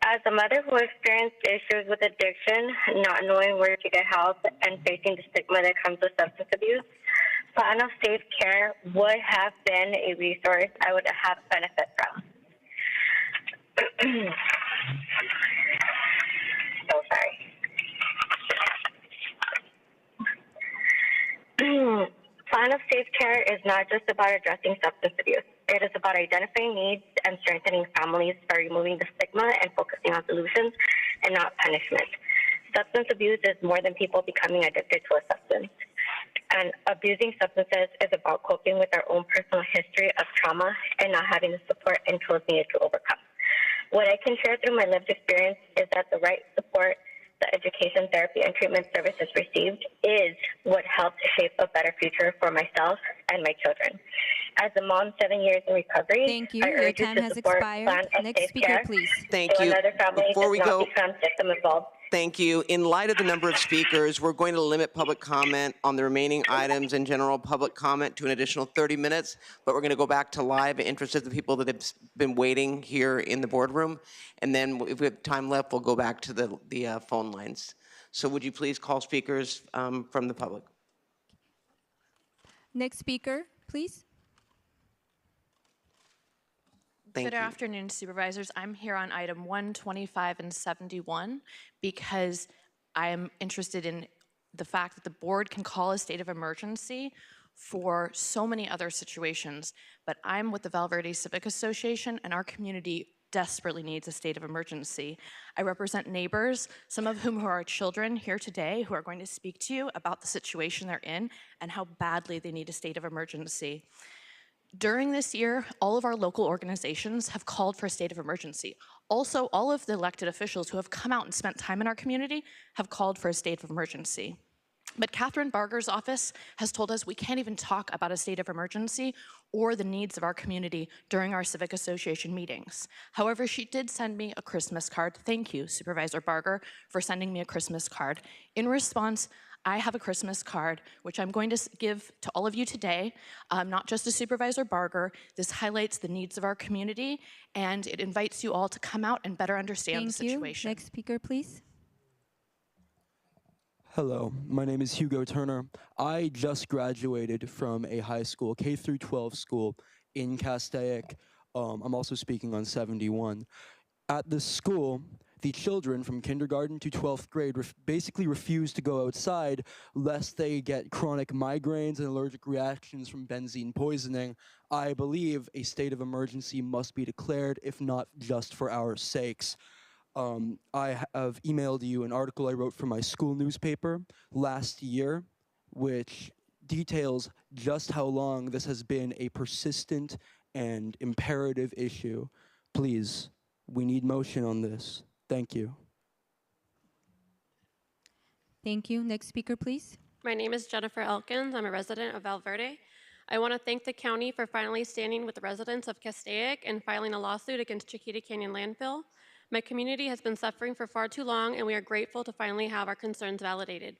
As a mother who experienced issues with addiction, not knowing where to get help, and facing the stigma that comes with substance abuse, Plan of Safe Care would have been a resource I would have benefit from. So sorry. Plan of Safe Care is not just about addressing substance abuse. It is about identifying needs and strengthening families by removing the stigma and focusing on solutions and not punishment. Substance abuse is more than people becoming addicted to a substance. And abusing substances is about coping with our own personal history of trauma and not having the support and tools needed to overcome. What I can share through my lived experience is that the right support, the education, therapy, and treatment services received is what helped shape a better future for myself and my children. As a mom 7 years in recovery, Thank you. I Your urge you time to has support expired. Plan of Next Safe speaker, Care please. Thank so you. another family Before does we not go, become system involved. thank you. In light of the number of speakers, we're going to limit public comment on the remaining items and general public comment to an additional 30 minutes, but we're going to go back to live in interest of the people that have been waiting here in the boardroom. And then if we have time left, we'll go back to the phone lines. So would you please call speakers from the public? Next speaker, please. Thank Good you. afternoon, supervisors. I'm here on item 125 and 71 because I am interested in the fact that the board can call a state of emergency for so many other situations, but I'm with the Val Verde Civic Association and our community desperately needs a state of emergency. I represent neighbors, some of whom who are children here today, who are going to speak to you about the situation they're in and how badly they need a state of emergency. During this year, all of our local organizations have called for a state of emergency. Also, all of the elected officials who have come out and spent time in our community have called for a state of emergency. But Catherine Barger's office has told us we can't even talk about a state of emergency or the needs of our community during our Civic Association meetings. However, she did send me a Christmas card. Thank you, Supervisor Barger, for sending me a Christmas card. In response, I have a Christmas card, which I'm going to give to all of you today, not just to Supervisor Barger. This highlights the needs of our community, and it invites you all to come out and better understand the situation. Next speaker, please. Hello, my name is Hugo Turner. I just graduated from a high school, K-12 school in Castaic. I'm also speaking on 71. At this school, the children from kindergarten to 12th grade basically refuse to go outside lest they get chronic migraines and allergic reactions from benzene poisoning. I believe a state of emergency must be declared, if not just for our sakes. I have emailed you an article I wrote for my school newspaper last year, which details just how long this has been a persistent and imperative issue. Please, we need motion on this. Thank you. Thank you. Next speaker, please. My name is Jennifer Elkins. I'm a resident of Val Verde. I want to thank the county for finally standing with the residents of Castaic and filing a lawsuit against Chiquita Canyon landfill. My community has been suffering for far too long, and we are grateful to finally have our concerns validated.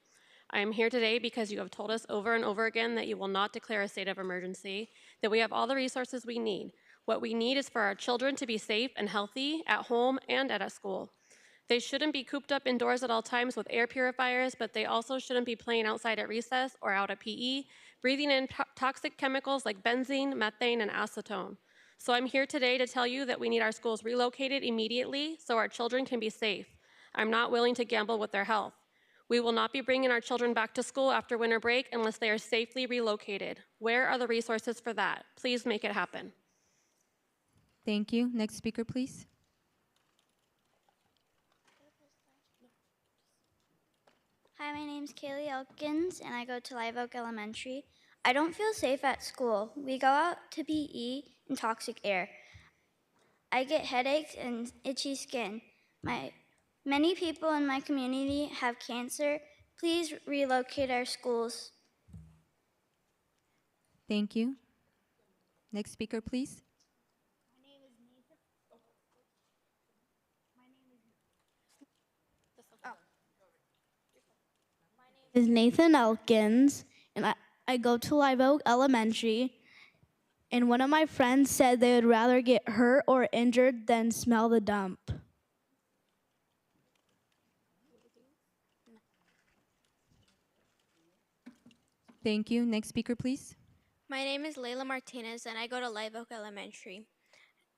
I am here today because you have told us over and over again that you will not declare a state of emergency, that we have all the resources we need. What we need is for our children to be safe and healthy at home and at school. They shouldn't be cooped up indoors at all times with air purifiers, but they also shouldn't be playing outside at recess or out at PE, breathing in toxic chemicals like benzene, methane, and acetone. So I'm here today to tell you that we need our schools relocated immediately so our children can be safe. I'm not willing to gamble with their health. We will not be bringing our children back to school after winter break unless they are safely relocated. Where are the resources for that? Please make it happen. Thank you. Next speaker, please. Hi, my name's Kaylee Elkins, and I go to Live Oak Elementary. I don't feel safe at school. We go out to PE in toxic air. I get headaches and itchy skin. Many people in my community have cancer. Please relocate our schools. Thank you. Next speaker, please. Is Nathan Elkins, and I go to Live Oak Elementary, and one of my friends said they would rather get hurt or injured than smell the dump. Thank you. Next speaker, please. My name is Layla Martinez, and I go to Live Oak Elementary.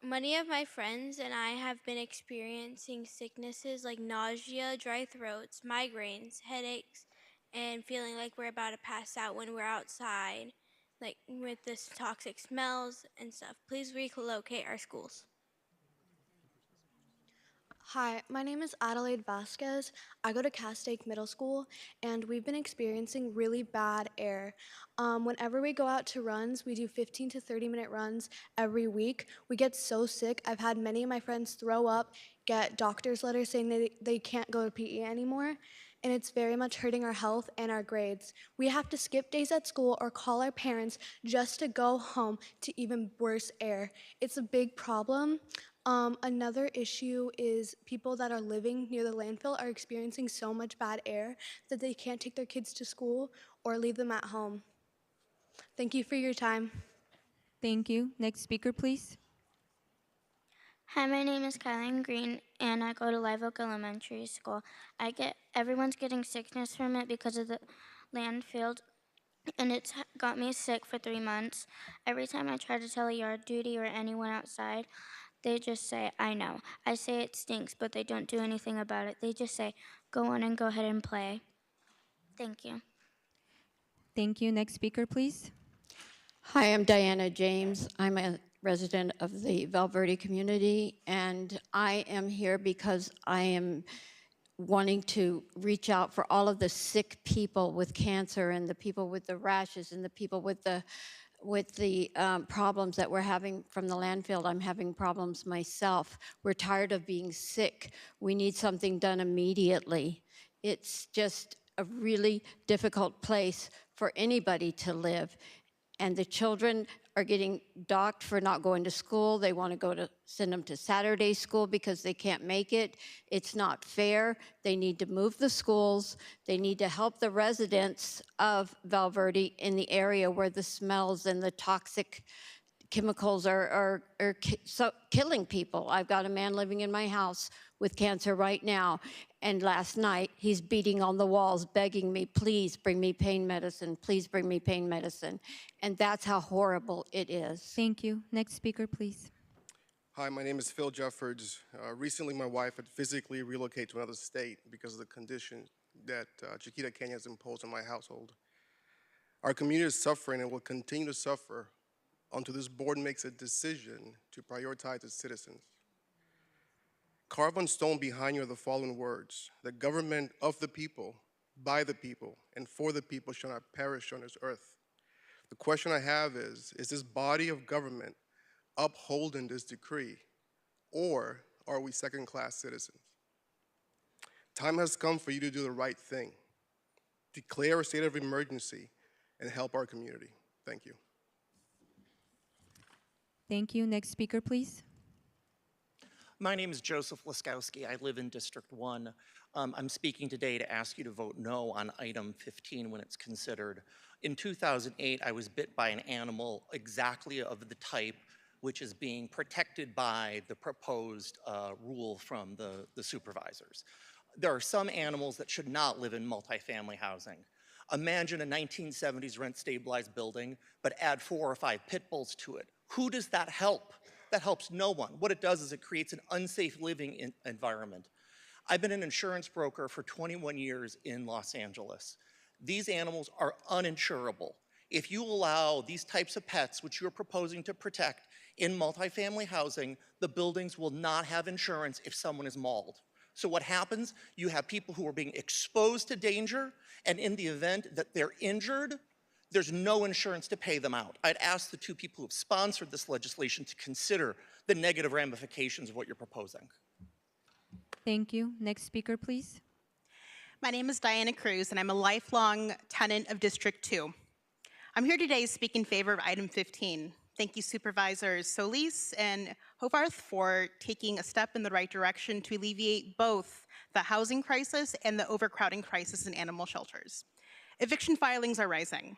Many of my friends and I have been experiencing sicknesses like nausea, dry throats, migraines, headaches, and feeling like we're about to pass out when we're outside, like with this toxic smells and stuff. Please relocate our schools. Hi, my name is Adelaide Vasquez. I go to Castaic Middle School, and we've been experiencing really bad air. Whenever we go out to runs, we do 15 to 30-minute runs every week. We get so sick. I've had many of my friends throw up, get doctor's letters saying they can't go to PE anymore, and it's very much hurting our health and our grades. We have to skip days at school or call our parents just to go home to even worse air. It's a big problem. Another issue is people that are living near the landfill are experiencing so much bad air that they can't take their kids to school or leave them at home. Thank you for your time. Thank you. Next speaker, please. Hi, my name is Kylan Green, and I go to Live Oak Elementary School. Everyone's getting sickness from it because of the landfill, and it's got me sick for 3 months. Every time I try to tell a yard duty or anyone outside, they just say, I know. I say it stinks, but they don't do anything about it. They just say, go on and go ahead and play. Thank you. Thank you. Next speaker, please. Hi, I'm Diana James. I'm a resident of the Valverde community, and I am here because I am wanting to reach out for all of the sick people with cancer and the people with the rashes and the people with the problems that we're having from the landfill. I'm having problems myself. We're tired of being sick. We need something done immediately. It's just a really difficult place for anybody to live. And the children are getting docked for not going to school. They want to send them to Saturday school because they can't make it. It's not fair. They need to move the schools. They need to help the residents of Valverde in the area where the smells and the toxic chemicals are killing people. I've got a man living in my house with cancer right now, and last night he's beating on the walls begging me, please bring me pain medicine, please bring me pain medicine. And that's how horrible it is. Thank you. Next speaker, please. Hi, my name is Phil Jeffords. Recently my wife had physically relocated to another state because of the conditions that Chiquita Canyon has imposed on my household. Our community is suffering and will continue to suffer until this board makes a decision to prioritize its citizens. Carved on stone behind you are the following words: the government of the people, by the people, and for the people shall not perish on this earth. The question I have is this body of government upholding this decree, or are we second-class citizens? Time has come for you to do the right thing. Declare a state of emergency and help our community. Thank you. Thank you. Next speaker, please. My name is Joseph Laskowski. I live in District 1. I'm speaking today to ask you to vote no on item 15 when it's considered. In 2008, I was bit by an animal exactly of the type which is being protected by the proposed rule from the supervisors. There are some animals that should not live in multifamily housing. Imagine a 1970s rent-stabilized building, but add 4 or 5 pit bulls to it. Who does that help? That helps no one. What it does is it creates an unsafe living environment. I've been an insurance broker for 21 years in Los Angeles. These animals are uninsurable. If you allow these types of pets, which you're proposing to protect in multifamily housing, the buildings will not have insurance if someone is mauled. So what happens? You have people who are being exposed to danger, and in the event that they're injured, there's no insurance to pay them out. I'd ask the 2 people who have sponsored this legislation to consider the negative ramifications of what you're proposing. Thank you. Next speaker, please. My name is Diana Cruz, and I'm a lifelong tenant of District 2. I'm here today to speak in favor of item 15. Thank you, Supervisors Solis and Hovarth, for taking a step in the right direction to alleviate both the housing crisis and the overcrowding crisis in animal shelters. Eviction filings are rising.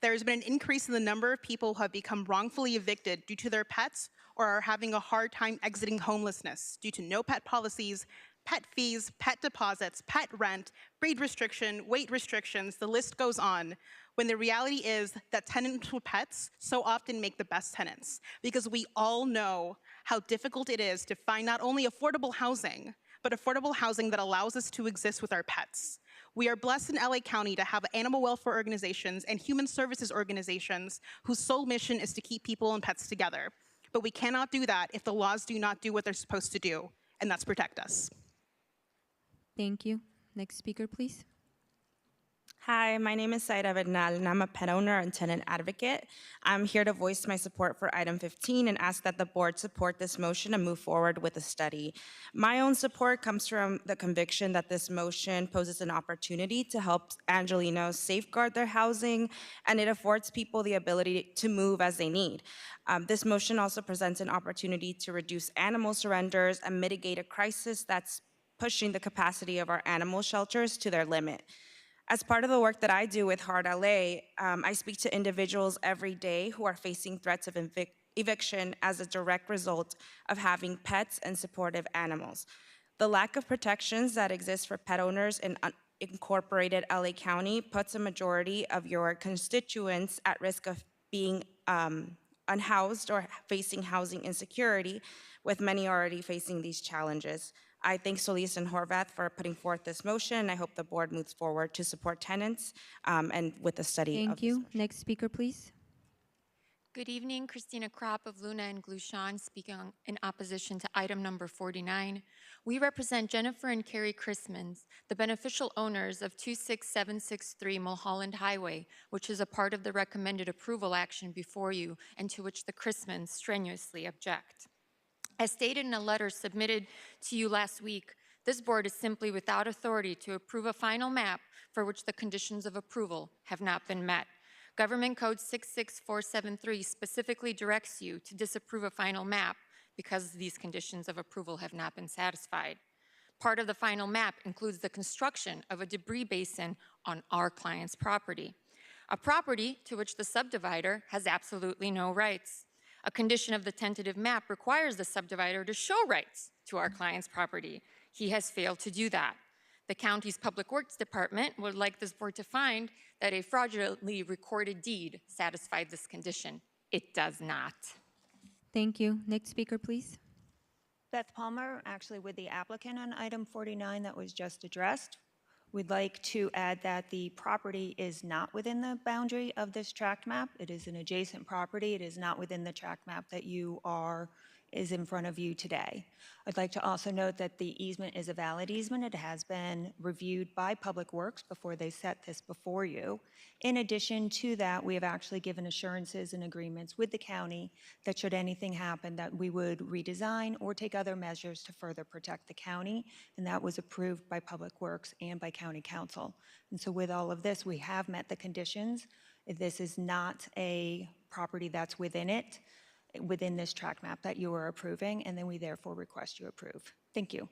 There has been an increase in the number of people who have become wrongfully evicted due to their pets or are having a hard time exiting homelessness due to no pet policies, pet fees, pet deposits, pet rent, breed restriction, weight restrictions, the list goes on, when the reality is that tenants with pets so often make the best tenants, because we all know how difficult it is to find not only affordable housing, but affordable housing that allows us to exist with our pets. We are blessed in LA County to have animal welfare organizations and human services organizations whose sole mission is to keep people and pets together. But we cannot do that if the laws do not do what they're supposed to do, and that's protect us. Thank you. Next speaker, please. Hi, my name is Saida Bernal, and I'm a pet owner and tenant advocate. I'm here to voice my support for item 15 and ask that the board support this motion and move forward with a study. My own support comes from the conviction that this motion poses an opportunity to help Angelenos safeguard their housing, and it affords people the ability to move as they need. This motion also presents an opportunity to reduce animal surrenders and mitigate a crisis that's pushing the capacity of our animal shelters to their limit. As part of the work that I do with Heart LA, I speak to individuals every day who are facing threats of eviction as a direct result of having pets and supportive animals. The lack of protections that exist for pet owners in incorporated LA County puts a majority of your constituents at risk of being unhoused or facing housing insecurity, with many already facing these challenges. I thank Solis and Horvath for putting forth this motion. I hope the board moves forward to support tenants and with the study of Thank you. Next speaker, please. Good evening, Christina Kropp of Luna and Glushan, speaking in opposition to item number 49. We represent Jennifer and Carrie Chrismans, the beneficial owners of 26763 Mulholland Highway, which is a part of the recommended approval action before you and to which the Chrismans strenuously object. As stated in a letter submitted to you last week, this board is simply without authority to approve a final map for which the conditions of approval have not been met. Government Code 66473 specifically directs you to disapprove a final map because these conditions of approval have not been satisfied. Part of the final map includes the construction of a debris basin on our client's property, a property to which the subdivider has absolutely no rights. A condition of the tentative map requires the subdivider to show rights to our client's property. He has failed to do that. The county's Public Works Department would like this board to find that a fraudulently recorded deed satisfied this condition. It does not. Thank you. Next speaker, please. Beth Palmer, actually with the applicant on item 49 that was just addressed. We'd like to add that the property is not within the boundary of this tract map. It is an adjacent property. It is not within the tract map that is in front of you today. I'd like to also note that the easement is a valid easement. It has been reviewed by Public Works before they set this before you. In addition to that, we have actually given assurances and agreements with the county that should anything happen, that we would redesign or take other measures to further protect the county, and that was approved by Public Works and by County Council. And so with all of this, we have met the conditions. This is not a property that's within this tract map that you are approving, and then we therefore request you approve. Thank you.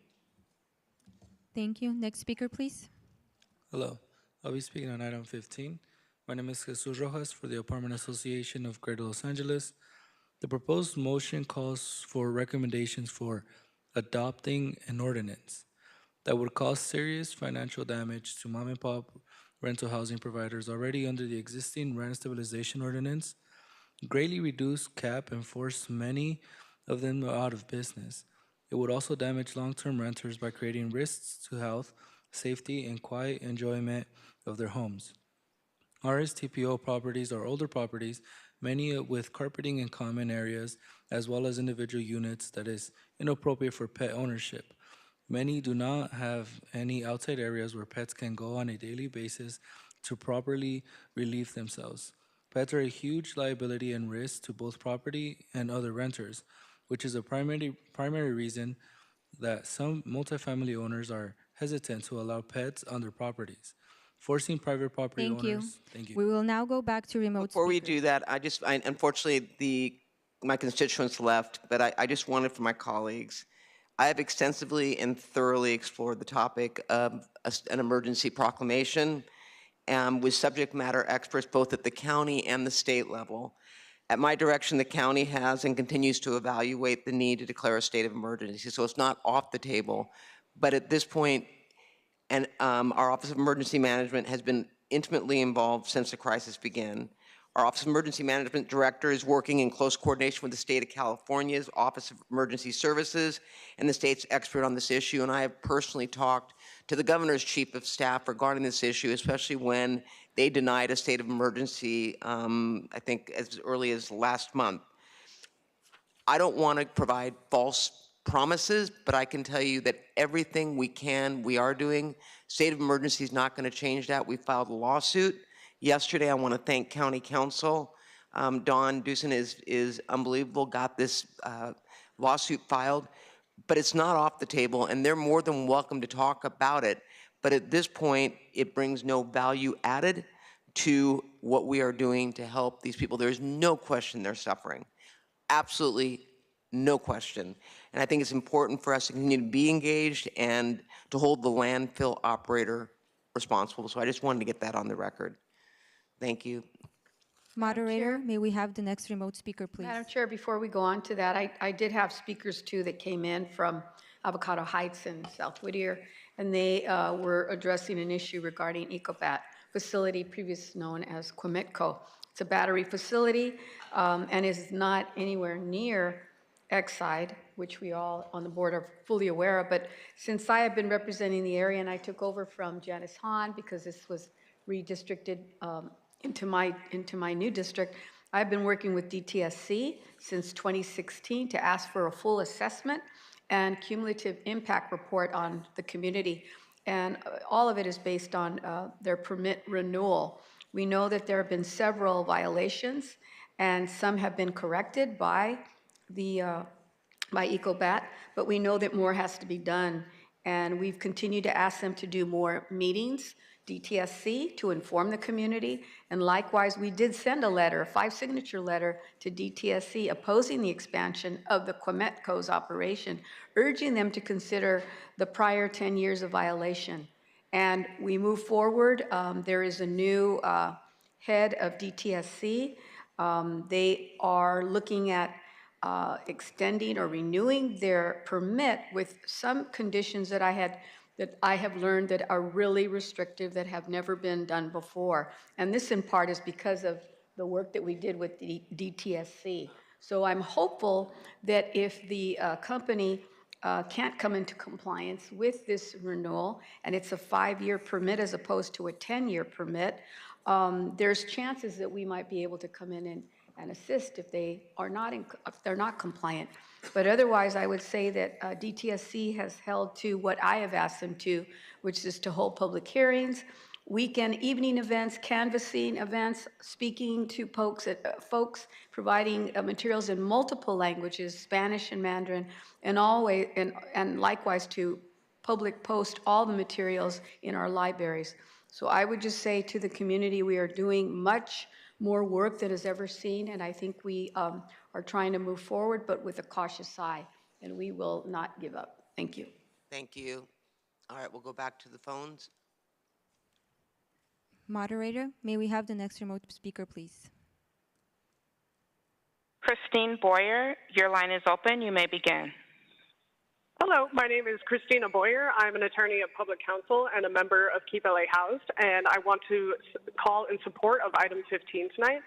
Thank you. Next speaker, please. Hello, I'll be speaking on item 15. My name is Jesus Rojas for the Apartment Association of Greater Los Angeles. The proposed motion calls for recommendations for adopting an ordinance that would cause serious financial damage to mom and pop rental housing providers already under the existing rent stabilization ordinance, greatly reduce, cap, and force many of them out of business. It would also damage long-term renters by creating risks to health, safety, and quiet enjoyment of their homes. RSTPO properties are older properties, many with carpeting in common areas, as well as individual units that is inappropriate for pet ownership. Many do not have any outside areas where pets can go on a daily basis to properly relieve themselves. Pets are a huge liability and risk to both property and other renters, which is a primary reason that some multifamily owners are hesitant to allow pets on their properties. Forcing private property owners. Thank you. We will now go back to remote Before we do that, unfortunately, my constituents left, but I just wanted for my colleagues, I have extensively and thoroughly explored the topic of an emergency proclamation with subject matter experts both at the county and the state level. At my direction, the county has and continues to evaluate the need to declare a state of emergency, so it's not off the table. But at this point, and our Office of Emergency Management has been intimately involved since the crisis began. Our Office of Emergency Management Director is working in close coordination with the state of California's Office of Emergency Services and the state's expert on this issue, and I have personally talked to the governor's chief of staff regarding this issue, especially when they denied a state of emergency, I think as early as last month. I don't want to provide false promises, but I can tell you that everything we can, we are doing. State of emergency is not going to change that. We filed a lawsuit yesterday. I want to thank County Counsel. Dawn Dewson is unbelievable, got this lawsuit filed, but it's not off the table, and they're more than welcome to talk about it. But at this point, it brings no value added to what we are doing to help these people. There's no question they're suffering. Absolutely no question. And I think it's important for us to continue to be engaged and to hold the landfill operator responsible. So I just wanted to get that on the record. Thank you. Moderator, may we have the next remote speaker, please? Madam Chair, before we go on to that, I did have speakers too that came in from Avocado Heights and South Whittier, and they were addressing an issue regarding EcoBat facility, previously known as Quimetco. It's a battery facility and is not anywhere near Exide, which we all on the board are fully aware of. But since I have been representing the area and I took over from Janice Hahn because this was redistricted into my new district, I've been working with DTSC since 2016 to ask for a full assessment and cumulative impact report on the community. And all of it is based on their permit renewal. We know that there have been several violations, and some have been corrected by EcoBat, but we know that more has to be done. And we've continued to ask them to do more meetings, DTSC, to inform the community. And likewise, we did send a letter, a 5-signature letter to DTSC opposing the expansion of the Quimetco's operation, urging them to consider the prior 10 years of violation. And we move forward. There is a new head of DTSC. They are looking at extending or renewing their permit with some conditions that I have learned that are really restrictive, that have never been done before. And this in part is because of the work that we did with the DTSC. So I'm hopeful that if the company can't come into compliance with this renewal, and it's a 5-year permit as opposed to a 10-year permit, there's chances that we might be able to come in and assist if they're not compliant. But otherwise, I would say that DTSC has held to what I have asked them to, which is to hold public hearings, weekend evening events, canvassing events, speaking to folks, providing materials in multiple languages, Spanish and Mandarin, and likewise to public post all the materials in our libraries. So I would just say to the community, we are doing much more work than is ever seen, and I think we are trying to move forward, but with a cautious eye, and we will not give up. Thank you. Thank you. All right, we'll go back to the phones. Moderator, may we have the next remote speaker, please? Christine Boyer, your line is open. You may begin. Hello, my name is Christina Boyer. I'm an attorney at public counsel and a member of Keep LA Housed, and I want to call in support of item 15 tonight.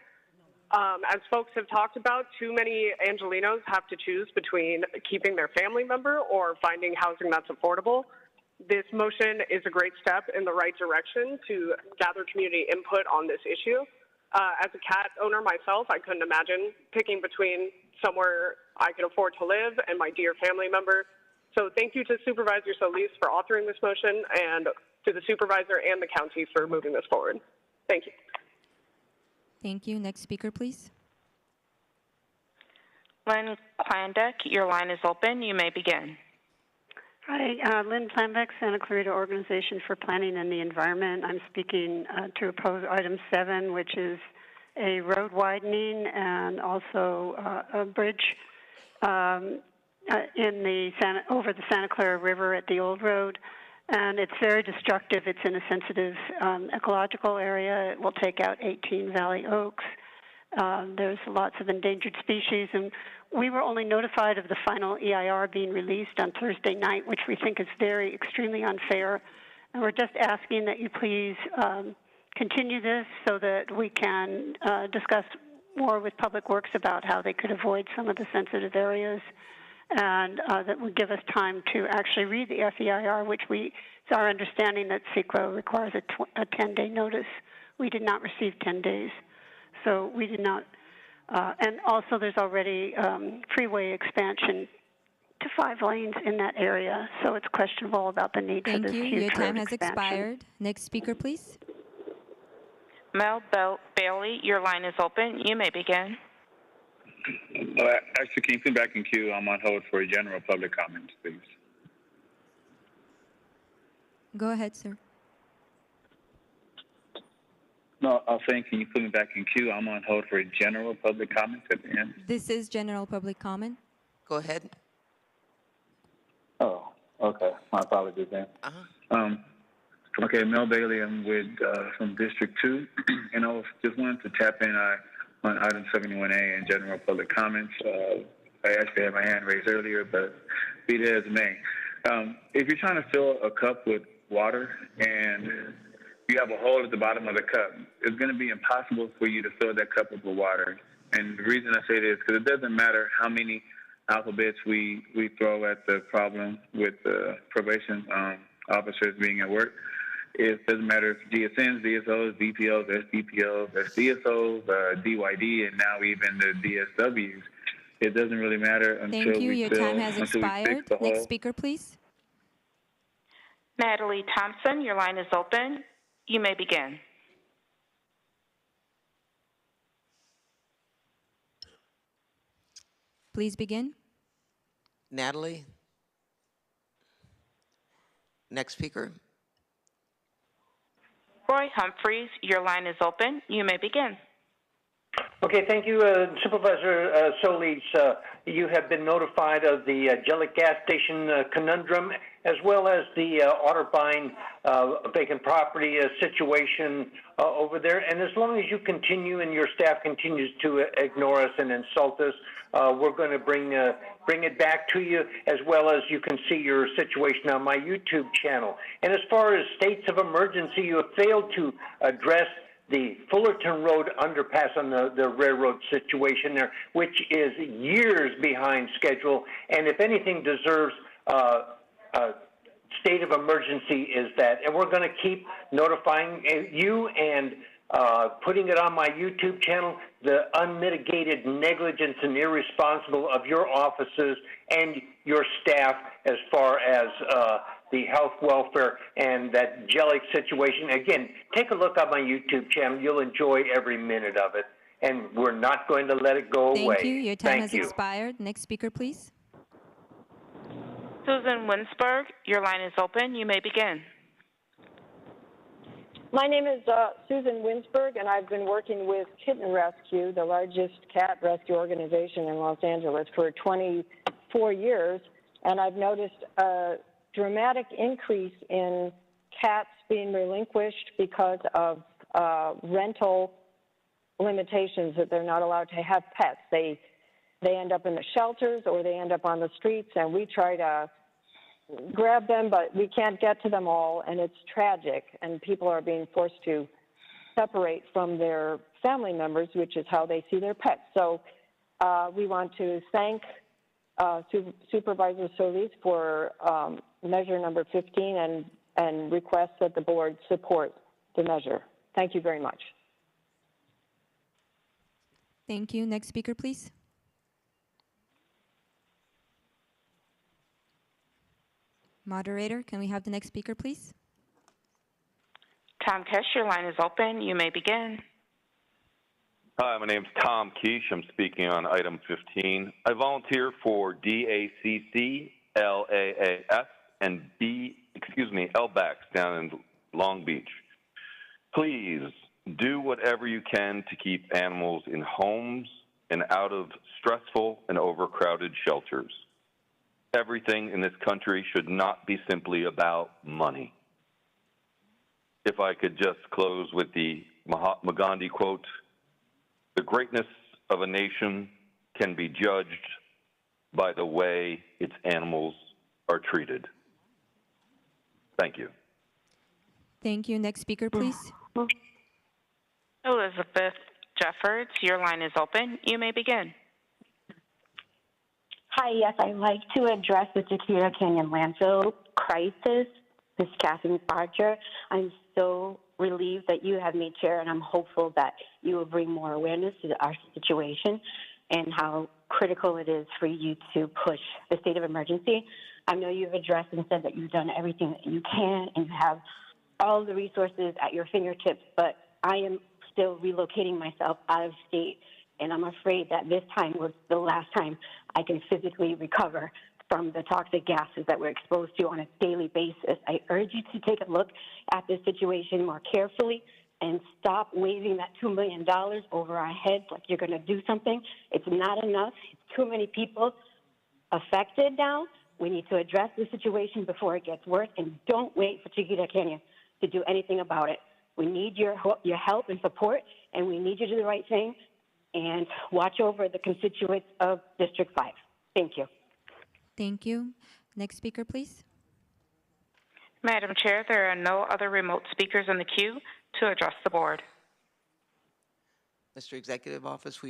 As folks have talked about, too many Angelenos have to choose between keeping their family member or finding housing that's affordable. This motion is a great step in the right direction to gather community input on this issue. As a cat owner myself, I couldn't imagine picking between somewhere I could afford to live and my dear family member. So thank you to Supervisor Solis for authoring this motion and to the supervisor and the county for moving this forward. Thank you. Thank you. Next speaker, please. Lynn Klandek, your line is open. You may begin. Hi, Lynn Klandek, Santa Clarita Organization for Planning and the Environment. I'm speaking to oppose item 7, which is a road widening and also a bridge over the Santa Clara River at the old road, and it's very destructive. It's in a sensitive ecological area. It will take out 18 valley oaks. There's lots of endangered species, and we were only notified of the final EIR being released on Thursday night, which we think is extremely unfair. And we're just asking that you please continue this so that we can discuss more with Public Works about how they could avoid some of the sensitive areas, and that would give us time to actually read the FEIR, which it's our understanding that CEQA requires a 10-day notice. We did not receive 10 days. So we did not, and also there's already freeway expansion to 5 lanes in that area, so it's questionable about the need for this Thank you. huge Your time has expansion. expired. Next speaker, please. Mel Bailey, your line is open. You may begin. Actually, can you come back in queue? I'm on hold for general public comments, please. Go ahead, sir. No, I was saying, can you put me back in queue? I'm on hold for general public comments at the end. This is general public comment. Go ahead. Oh, okay. My apologies then. Okay, Mel Bailey, I'm with from District 2, and I just wanted to tap in on item 71A in general public comments. I actually had my hand raised earlier, but be that as it may. If you're trying to fill a cup with water and you have a hole at the bottom of the cup, it's going to be impossible for you to fill that cup up with water. And the reason I say this is because it doesn't matter how many alphabets we throw at the problem with the probation officers being at work. It doesn't matter if DSNs, DSOs, DPOs, SDPOs, SDSOs, DYD, and now even the DSWs. It doesn't really matter until Thank you. Your time has expired. the Next hole. speaker, please. Natalie Thompson, your line is open. You may begin. Please begin. Natalie? Next speaker. Roy Humphreys, your line is open. You may begin. Okay, thank you, Supervisor Solis. You have been notified of the Jellic gas station conundrum, as well as the Otterbein vacant property situation over there. And as long as you continue and your staff continues to ignore us and insult us, we're going to bring it back to you, as well as you can see your situation on my YouTube channel. And as far as states of emergency, you have failed to address the Fullerton Road underpass on the railroad situation there, which is years behind schedule, and if anything deserves state of emergency is that. And we're going to keep notifying you and putting it on my YouTube channel, the unmitigated negligence and irresponsible of your offices and your staff as far as the health, welfare, and that Jellic situation. Again, take a look on my YouTube channel. You'll enjoy every minute of it. And we're not going to let it go away. Thank you. Your time Thank has you. expired. Next speaker, please. Susan Winsberg, your line is open. You may begin. My name is Susan Winsberg, and I've been working with Kitten Rescue, the largest cat rescue organization in Los Angeles, for 24 years. And I've noticed a dramatic increase in cats being relinquished because of rental limitations, that they're not allowed to have pets. They end up in the shelters or they end up on the streets, and we try to grab them, but we can't get to them all, and it's tragic. And people are being forced to separate from their family members, which is how they see their pets. So we want to thank Supervisor Solis for measure number 15 and request that the board support the measure. Thank you very much. Thank you. Next speaker, please. Moderator, can we have the next speaker, please? Tom Kesh, your line is open. You may begin. Hi, my name's Tom Keish. I'm speaking on item 15. I volunteer for DACC, LAAF, and LBAX down in Long Beach. Please do whatever you can to keep animals in homes and out of stressful and overcrowded shelters. Everything in this country should not be simply about money. If I could just close with the Mahatma Gandhi quote, the greatness of a nation can be judged by the way its animals are treated. Thank you. Thank you. Next speaker, please. Elizabeth Jeffords, your line is open. You may begin. Hi, yes, I'd like to address the Chiquita Canyon landfill crisis. Ms. Catherine Barger, I'm so relieved that you have me chair, and I'm hopeful that you will bring more awareness to our situation and how critical it is for you to push the state of emergency. I know you've addressed and said that you've done everything that you can and you have all the resources at your fingertips, but I am still relocating myself out of state, and I'm afraid that this time was the last time I can physically recover from the toxic gases that we're exposed to on a daily basis. I urge you to take a look at this situation more carefully and stop waving that $2 million over our heads like you're going to do something. It's not enough. It's too many people affected now. We need to address the situation before it gets worse, and don't wait for Chiquita Canyon to do anything about it. We need your help and support, and we need you to do the right thing and watch over the constituents of District 5. Thank you. Thank you. Next speaker, please. Madam Chair, there are no other remote speakers in the queue to address the board. Mr. Executive Officer,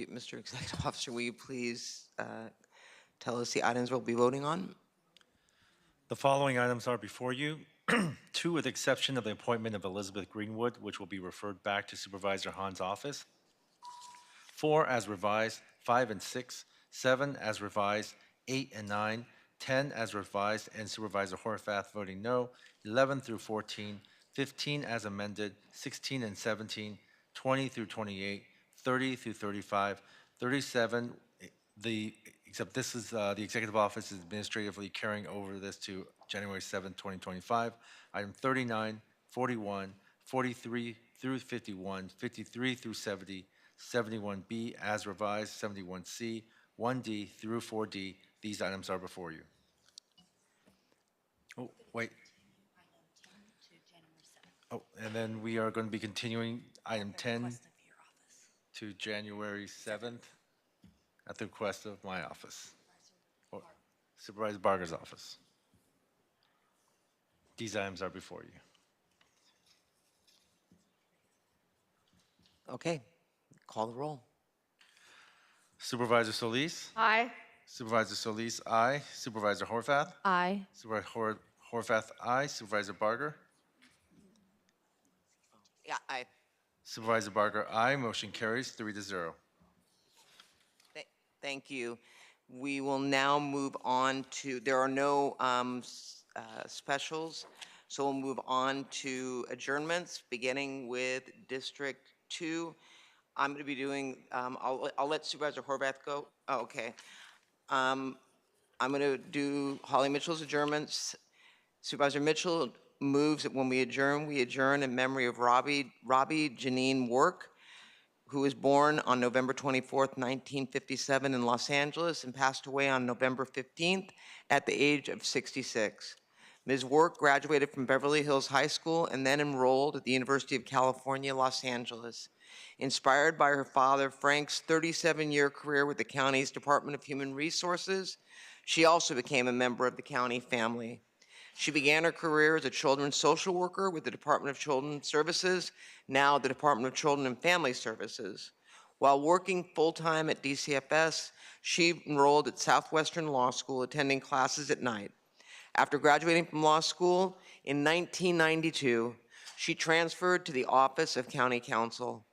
will you please tell us the items we'll be voting on? The following items are before you. 2, with the exception of the appointment of Elizabeth Greenwood, which will be referred back to Supervisor Han's office. 4 as revised, 5 and 6, 7 as revised, 8 and 9, 10 as revised, and Supervisor Horvath voting no, 11 through 14, 15 as amended, 16 and 17, 20 through 28, 30 through 35, 37, except this is the Executive Office is administratively carrying over this to January 7, 2025. Item 39, 41, 43 through 51, 53 through 70, 71B as revised, 71C, 1D through 4D. These items are before you. Oh, wait. Oh, and then we are going to be continuing item 10 to January 7th at the request of my office, or Supervisor Barger's office. These items are before you. Okay, call the roll. Supervisor Solis? Aye. Supervisor Solis, aye. Supervisor Horvath? Aye. Supervisor Horvath, aye. Supervisor Barger? Yeah, aye. Supervisor Barger, aye. Motion carries 3-0. Thank you. We will now move on to, there are no specials, so we'll move on to adjournments, beginning with District 2. I'm going to be doing, I'll let Supervisor Horvath go. Oh, okay. I'm going to do Holly Mitchell's adjournments. Supervisor Mitchell moves that when we adjourn in memory of Robbie Janine Work, who was born on November 24th, 1957 in Los Angeles and passed away on November 15th at the age of 66. Ms. Work graduated from Beverly Hills High School and then enrolled at the University of California, Los Angeles. Inspired by her father, Frank's 37-year career with the county's Department of Human Resources, she also became a member of the county family. She began her career as a children's social worker with the Department of Children's Services, now the Department of Children and Family Services. While working full-time at DCFS, she enrolled at Southwestern Law School, attending classes at night. After graduating from law school in 1992, she transferred to the Office of County Counsel.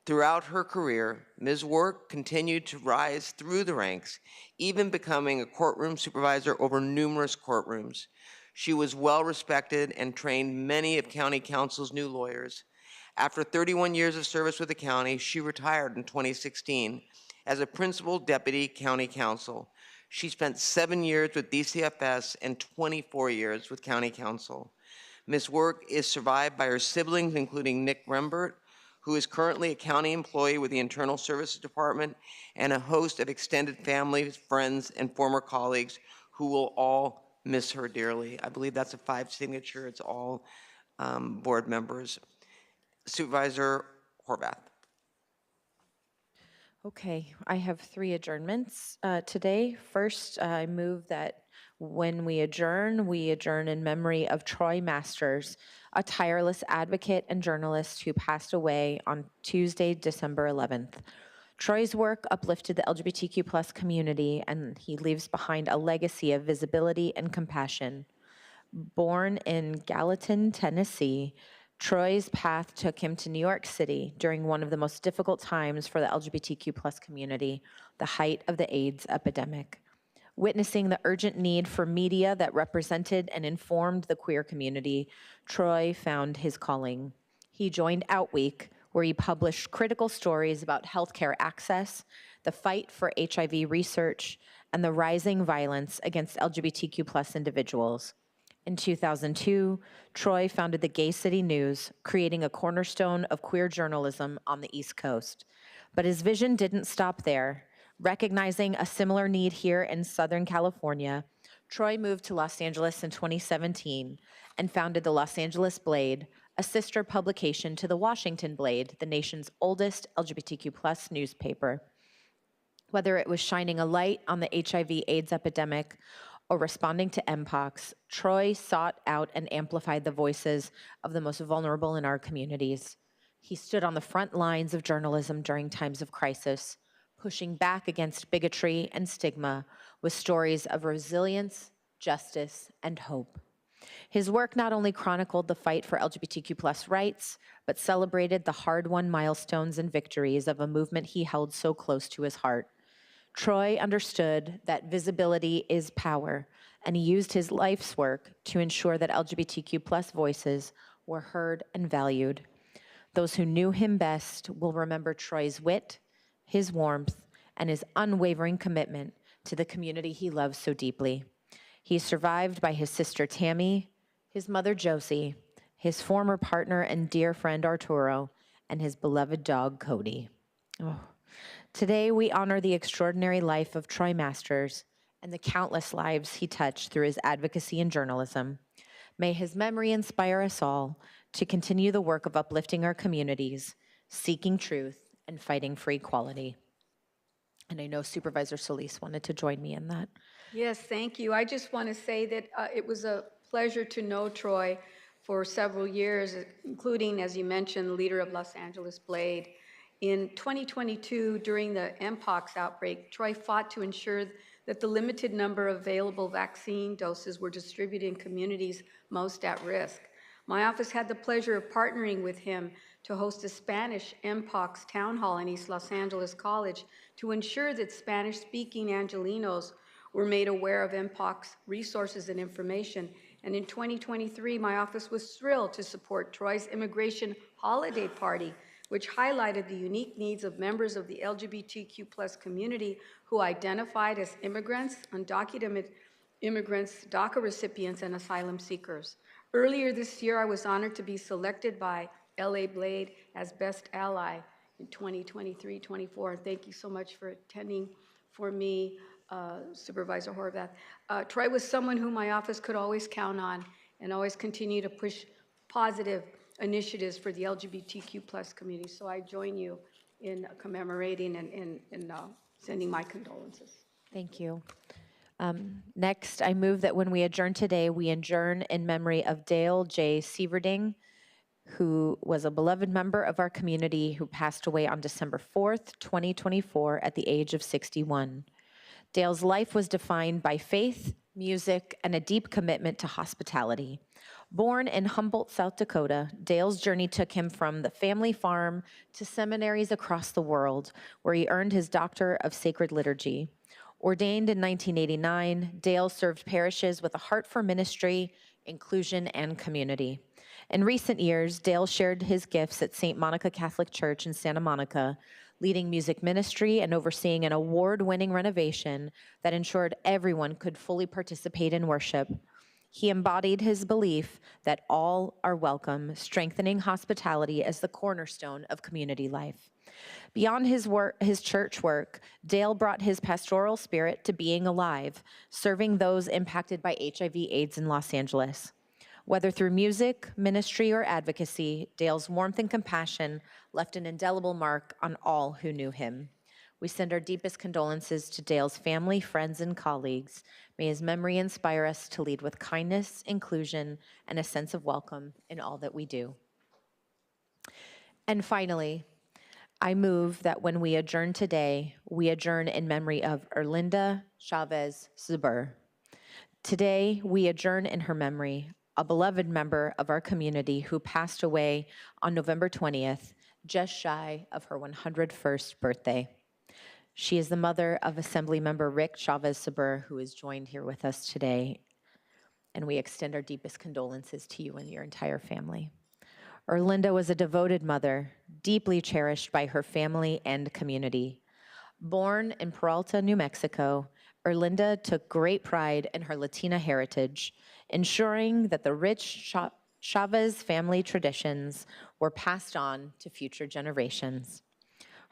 Throughout her career, Ms. Work continued to rise through the ranks, even becoming a courtroom supervisor over numerous courtrooms. She was well respected and trained many of County Counsel's new lawyers. After 31 years of service with the county, she retired in 2016 as a principal deputy county counsel. She spent 7 years with DCFS and 24 years with county counsel. Ms. Work is survived by her siblings, including Nick Rembert, who is currently a county employee with the Internal Services Department, and a host of extended family, friends, and former colleagues who will all miss her dearly. I believe that's a 5 signature. It's all board members. Supervisor Horvath. Okay, I have 3 adjournments today. First, I move that when we adjourn in memory of Troy Masters, a tireless advocate and journalist who passed away on Tuesday, December 11th. Troy's work uplifted the LGBTQ plus community, and he leaves behind a legacy of visibility and compassion. Born in Gallatin, Tennessee, Troy's path took him to New York City during one of the most difficult times for the LGBTQ plus community, the height of the AIDS epidemic. Witnessing the urgent need for media that represented and informed the queer community, Troy found his calling. He joined Outweek, where he published critical stories about healthcare access, the fight for HIV research, and the rising violence against LGBTQ plus individuals. In 2002, Troy founded the Gay City News, creating a cornerstone of queer journalism on the East Coast. But his vision didn't stop there. Recognizing a similar need here in Southern California, Troy moved to Los Angeles in 2017 and founded the Los Angeles Blade, a sister publication to the Washington Blade, the nation's oldest LGBTQ plus newspaper. Whether it was shining a light on the HIV/AIDS epidemic or responding to MPOX, Troy sought out and amplified the voices of the most vulnerable in our communities. He stood on the front lines of journalism during times of crisis, pushing back against bigotry and stigma with stories of resilience, justice, and hope. His work not only chronicled the fight for LGBTQ plus rights, but celebrated the hard-won milestones and victories of a movement he held so close to his heart. Troy understood that visibility is power, and he used his life's work to ensure that LGBTQ plus voices were heard and valued. Those who knew him best will remember Troy's wit, his warmth, and his unwavering commitment to the community he loves so deeply. He is survived by his sister Tammy, his mother Josie, his former partner and dear friend Arturo, and his beloved dog Cody. Oh. Today, we honor the extraordinary life of Troy Masters and the countless lives he touched through his advocacy and journalism. May his memory inspire us all to continue the work of uplifting our communities, seeking truth, and fighting for equality. And I know Supervisor Solis wanted to join me in that. Yes, thank you. I just want to say that it was a pleasure to know Troy for several years, including, as you mentioned, leader of Los Angeles Blade. In 2022, during the MPOX outbreak, Troy fought to ensure that the limited number of available vaccine doses were distributed in communities most at risk. My office had the pleasure of partnering with him to host a Spanish MPOX town hall in East Los Angeles College to ensure that Spanish-speaking Angelenos were made aware of MPOX resources and information. And in 2023, my office was thrilled to support Troy's immigration holiday party, which highlighted the unique needs of members of the LGBTQ plus community who identified as immigrants, undocumented immigrants, DACA recipients, and asylum seekers. Earlier this year, I was honored to be selected by LA Blade as Best Ally in 2023-24. Thank you so much for attending for me, Supervisor Horvath. Troy was someone whom my office could always count on and always continue to push positive initiatives for the LGBTQ plus community. So I join you in commemorating and sending my condolences. Thank you. Next, I move that when we adjourn today, we adjourn in memory of Dale J. Sieverding, who was a beloved member of our community who passed away on December 4th, 2024 at the age of 61. Dale's life was defined by faith, music, and a deep commitment to hospitality. Born in Humboldt, South Dakota, Dale's journey took him from the family farm to seminaries across the world, where he earned his Doctor of Sacred Liturgy. Ordained in 1989, Dale served parishes with a heart for ministry, inclusion, and community. In recent years, Dale shared his gifts at St. Monica Catholic Church in Santa Monica, leading music ministry and overseeing an award-winning renovation that ensured everyone could fully participate in worship. He embodied his belief that all are welcome, strengthening hospitality as the cornerstone of community life. Beyond his church work, Dale brought his pastoral spirit to being alive, serving those impacted by HIV/AIDS in Los Angeles. Whether through music, ministry, or advocacy, Dale's warmth and compassion left an indelible mark on all who knew him. We send our deepest condolences to Dale's family, friends, and colleagues. May his memory inspire us to lead with kindness, inclusion, and a sense of welcome in all that we do. And finally, I move that when we adjourn today, we adjourn in memory of Erlinda Chavez Zuber. Today, we adjourn in her memory, a beloved member of our community who passed away on November 20th, just shy of her 101st birthday. She is the mother of Assemblymember Rick Chavez Zuber, who is joined here with us today, and we extend our deepest condolences to you and your entire family. Erlinda was a devoted mother, deeply cherished by her family and community. Born in Peralta, New Mexico, Erlinda took great pride in her Latina heritage, ensuring that the rich Chavez family traditions were passed on to future generations.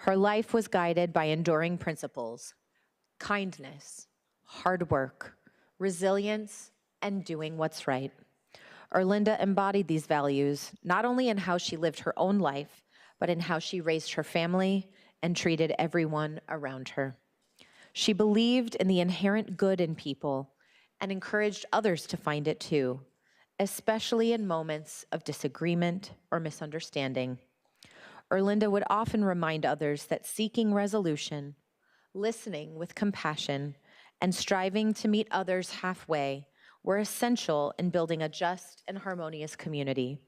Her life was guided by enduring principles: kindness, hard work, resilience, and doing what's right. Erlinda embodied these values not only in how she lived her own life, but in how she raised her family and treated everyone around her. She believed in the inherent good in people and encouraged others to find it too, especially in moments of disagreement or misunderstanding. Erlinda would often remind others that seeking resolution, listening with compassion, and striving to meet others halfway were essential in building a just and harmonious community.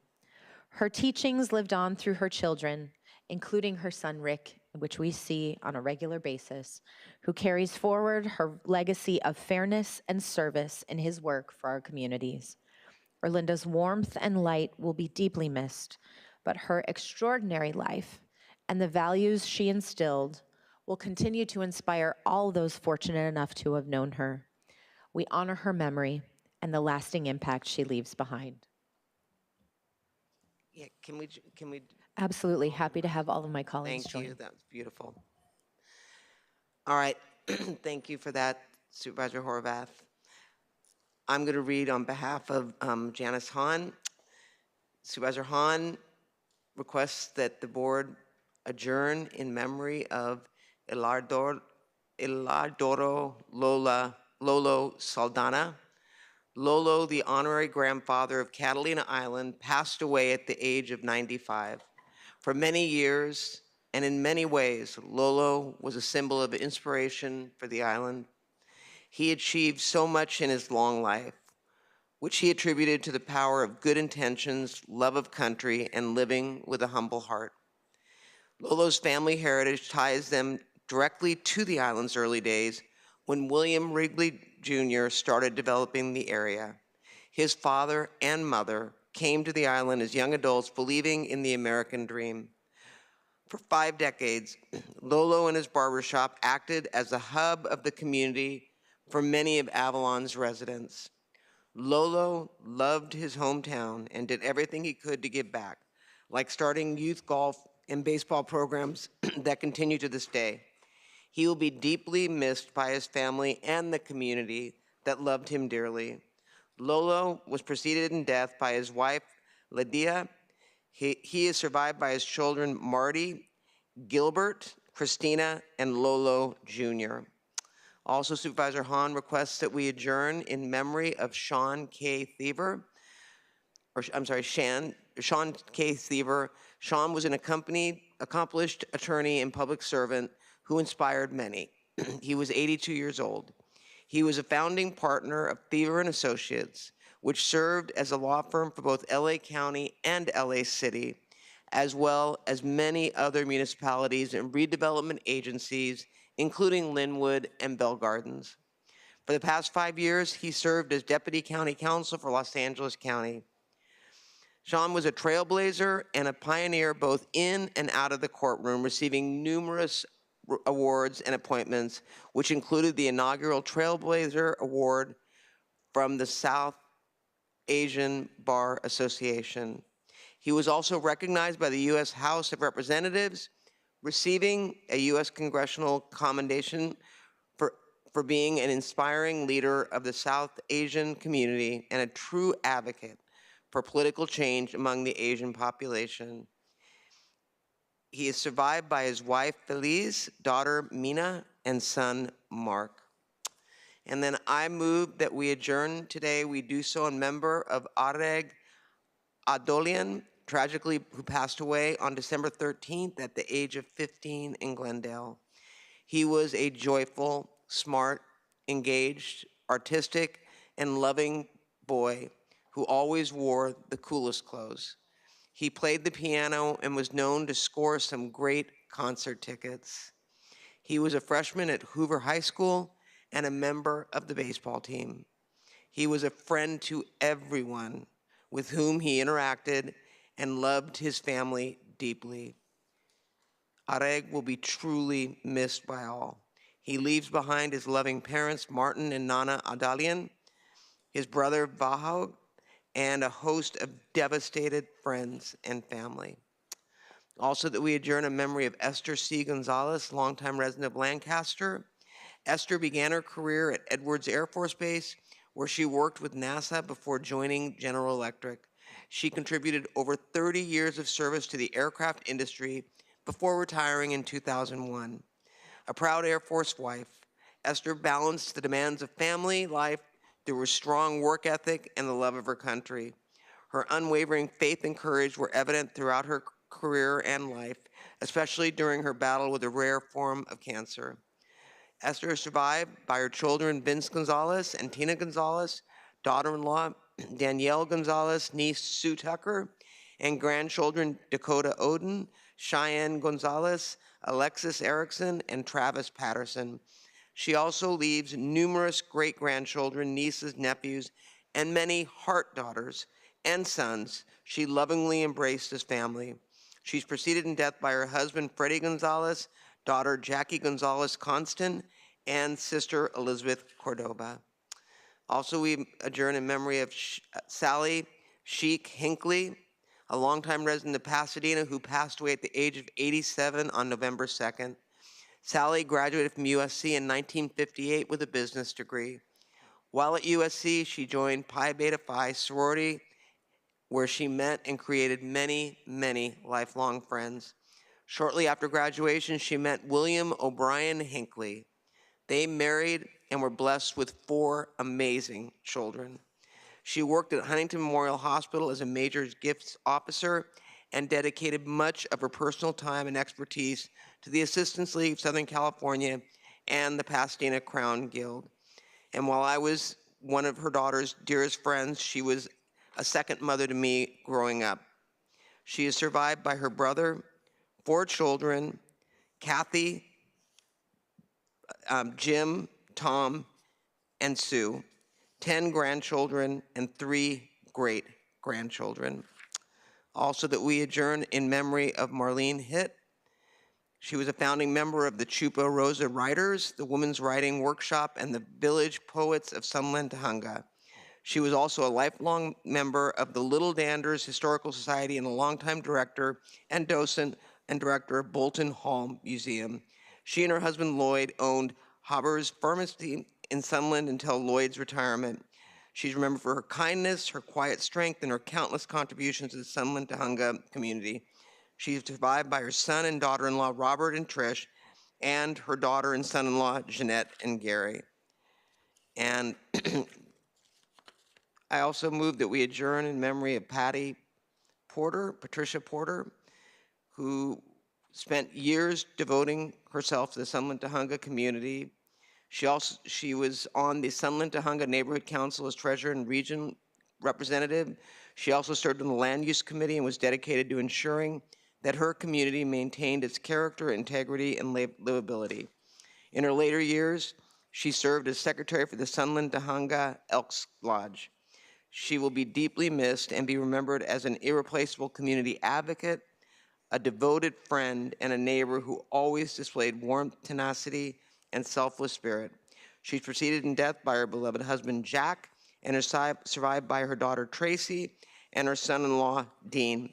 Her teachings lived on through her children, including her son Rick, which we see on a regular basis, who carries forward her legacy of fairness and service in his work for our communities. Erlinda's warmth and light will be deeply missed, but her extraordinary life and the values she instilled will continue to inspire all those fortunate enough to have known her. We honor her memory and the lasting impact she leaves behind. Yeah, can we? Absolutely, happy to have all of my colleagues join. Thank you, that was beautiful. All right, thank you for that, Supervisor Horvath. I'm going to read on behalf of Janice Hahn. Supervisor Hahn requests that the board adjourn in memory of Ilardoro Lolo Saldana. Lolo, the honorary grandfather of Catalina Island, passed away at the age of 95. For many years, and in many ways, Lolo was a symbol of inspiration for the island. He achieved so much in his long life, which he attributed to the power of good intentions, love of country, and living with a humble heart. Lolo's family heritage ties them directly to the island's early days when William Wrigley Jr. started developing the area. His father and mother came to the island as young adults believing in the American dream. For 5 decades, Lolo and his barbershop acted as the hub of the community for many of Avalon's residents. Lolo loved his hometown and did everything he could to give back, like starting youth golf and baseball programs that continue to this day. He will be deeply missed by his family and the community that loved him dearly. Lolo was preceded in death by his wife, Lydia. He is survived by his children, Marty, Gilbert, Christina, and Lolo Jr. Also, Supervisor Hahn requests that we adjourn in memory of Sean K. Thiever, Sean K. Thiever. Sean was an accomplished attorney and public servant who inspired many. He was 82 years old. He was a founding partner of Thiever & Associates, which served as a law firm for both LA County and LA City, as well as many other municipalities and redevelopment agencies, including Linwood and Bell Gardens. For the past 5 years, he served as Deputy County Counsel for Los Angeles County. Sean was a trailblazer and a pioneer both in and out of the courtroom, receiving numerous awards and appointments, which included the inaugural Trailblazer Award from the South Asian Bar Association. He was also recognized by the U.S. House of Representatives, receiving a U.S. Congressional Commendation for being an inspiring leader of the South Asian community and a true advocate for political change among the Asian population. He is survived by his wife, Feliz, daughter, Mina, and son, Mark. And then I move that we adjourn today. We do so in member of Areg Adolian, tragically who passed away on December 13th at the age of 15 in Glendale. He was a joyful, smart, engaged, artistic, and loving boy who always wore the coolest clothes. He played the piano and was known to score some great concert tickets. He was a freshman at Hoover High School and a member of the baseball team. He was a friend to everyone with whom he interacted and loved his family deeply. Areg will be truly missed by all. He leaves behind his loving parents, Martin and Nana Adalian, his brother Vahog, and a host of devastated friends and family. Also that we adjourn in memory of Esther C. Gonzalez, longtime resident of Lancaster. Esther began her career at Edwards Air Force Base, where she worked with NASA before joining General Electric. She contributed over 30 years of service to the aircraft industry before retiring in 2001. A proud Air Force wife, Esther balanced the demands of family life through her strong work ethic and the love of her country. Her unwavering faith and courage were evident throughout her career and life, especially during her battle with a rare form of cancer. Esther is survived by her children, Vince Gonzalez and Tina Gonzalez, daughter-in-law, Danielle Gonzalez, niece Sue Tucker, and grandchildren, Dakota Oden, Cheyenne Gonzalez, Alexis Erickson, and Travis Patterson. She also leaves numerous great-grandchildren, nieces, nephews, and many heart daughters and sons she lovingly embraced as family. She's preceded in death by her husband, Freddie Gonzalez, daughter Jackie Gonzalez Constant, and sister Elizabeth Cordoba. Also, we adjourn in memory of Sally Sheik Hinckley, a longtime resident of Pasadena who passed away at the age of 87 on November 2nd. Sally graduated from USC in 1958 with a business degree. While at USC, she joined Pi Beta Phi sorority, where she met and created many, many lifelong friends. Shortly after graduation, she met William O'Brien Hinckley. They married and were blessed with 4 amazing children. She worked at Huntington Memorial Hospital as a major gifts officer and dedicated much of her personal time and expertise to the Assistance League of Southern California and the Pasadena Crown Guild. And while I was one of her daughter's dearest friends, she was a second mother to me growing up. She is survived by her brother, 4 children, Kathy, Jim, Tom, and Sue, 10 grandchildren, and 3 great-grandchildren. Also that we adjourn in memory of Marlene Hitt. She was a founding member of the Chupa Rosa Writers, the Women's Writing Workshop, and the Village Poets of Sunland, Tujunga. She was also a lifelong member of the Little Danders Historical Society and a longtime director and docent and director of Bolton Hall Museum. She and her husband Lloyd owned Haber's Pharmacy in Sunland until Lloyd's retirement. She's remembered for her kindness, her quiet strength, and her countless contributions to the Sunland Tujunga community. She's survived by her son and daughter-in-law, Robert and Trish, and her daughter and son-in-law, Jeanette and Gary. And I also move that we adjourn in memory of Patricia Porter, who spent years devoting herself to the Sunland Tujunga community. She was on the Sunland Tujunga Neighborhood Council as treasurer and region representative. She also served on the Land Use Committee and was dedicated to ensuring that her community maintained its character, integrity, and livability. In her later years, she served as secretary for the Sunland Tujunga Elks Lodge. She will be deeply missed and be remembered as an irreplaceable community advocate, a devoted friend, and a neighbor who always displayed warmth, tenacity, and selfless spirit. She's preceded in death by her beloved husband, Jack, and is survived by her daughter, Tracy, and her son-in-law, Dean.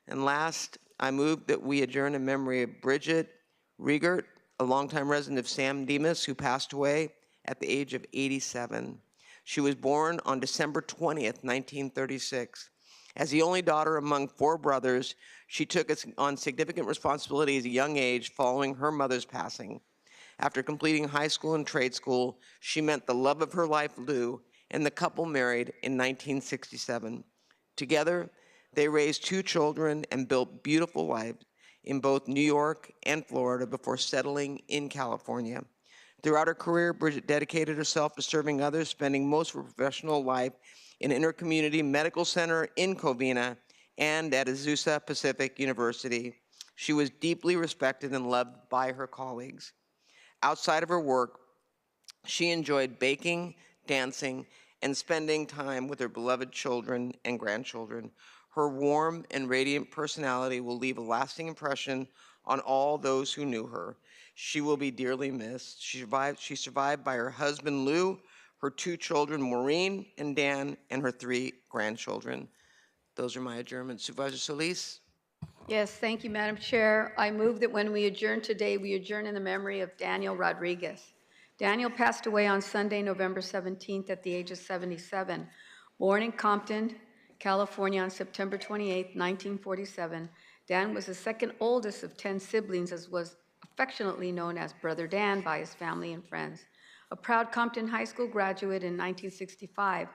And last, I move that we adjourn in memory of Bridget Riegert, a longtime resident of San Dimas, who passed away at the age of 87. She was born on December 20th, 1936. As the only daughter among 4 brothers, she took on significant responsibility at a young age following her mother's passing. After completing high school and trade school, she met the love of her life, Lou, and the couple married in 1967. Together, they raised 2 children and built beautiful lives in both New York and Florida before settling in California. Throughout her career, Bridget dedicated herself to serving others, spending most of her professional life in Intercommunity Medical Center in Covina and at Azusa Pacific University. She was deeply respected and loved by her colleagues. Outside of her work, she enjoyed baking, dancing, and spending time with her beloved children and grandchildren. Her warm and radiant personality will leave a lasting impression on all those who knew her. She will be dearly missed. She's survived by her husband, Lou, her 2 children, Maureen and Dan, and her 3 grandchildren. Those are my adjournments. Supervisor Solis? Yes, thank you, Madam Chair. I move that when we adjourn today, we adjourn in the memory of Daniel Rodriguez. Daniel passed away on Sunday, November 17th at the age of 77. Born in Compton, California on September 28, 1947, Dan was the second oldest of 10 siblings, as was affectionately known as Brother Dan by his family and friends. A proud Compton High School graduate in 1965,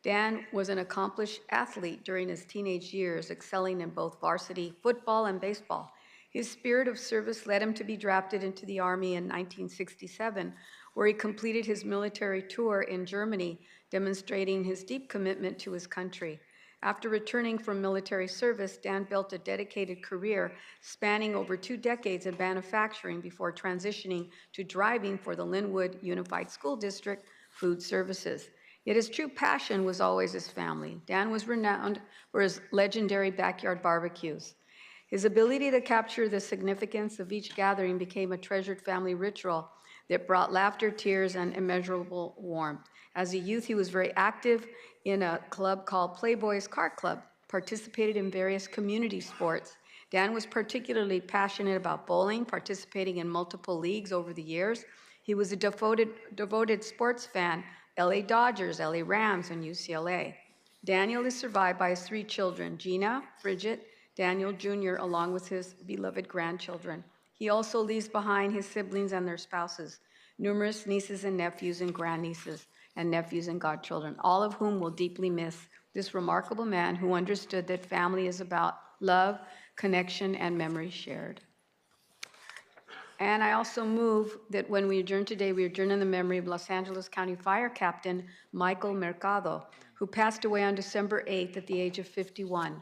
Dan was an accomplished athlete during his teenage years, excelling in both varsity football and baseball. His spirit of service led him to be drafted into the Army in 1967, where he completed his military tour in Germany, demonstrating his deep commitment to his country. After returning from military service, Dan built a dedicated career spanning over 2 decades in manufacturing before transitioning to driving for the Linwood Unified School District Food Services. Yet his true passion was always his family. Dan was renowned for his legendary backyard barbecues. His ability to capture the significance of each gathering became a treasured family ritual that brought laughter, tears, and immeasurable warmth. As a youth, he was very active in a club called Playboys Car Club, participated in various community sports. Dan was particularly passionate about bowling, participating in multiple leagues over the years. He was a devoted sports fan, LA Dodgers, LA Rams, and UCLA. Daniel is survived by his 3 children, Gina, Bridget, Daniel Jr., along with his beloved grandchildren. He also leaves behind his siblings and their spouses, numerous nieces and nephews and grandnieces and nephews and godchildren, all of whom will deeply miss this remarkable man who understood that family is about love, connection, and memory shared. And I also move that when we adjourn today, we adjourn in the memory of Los Angeles County Fire Captain Michael Mercado, who passed away on December 8th at the age of 51.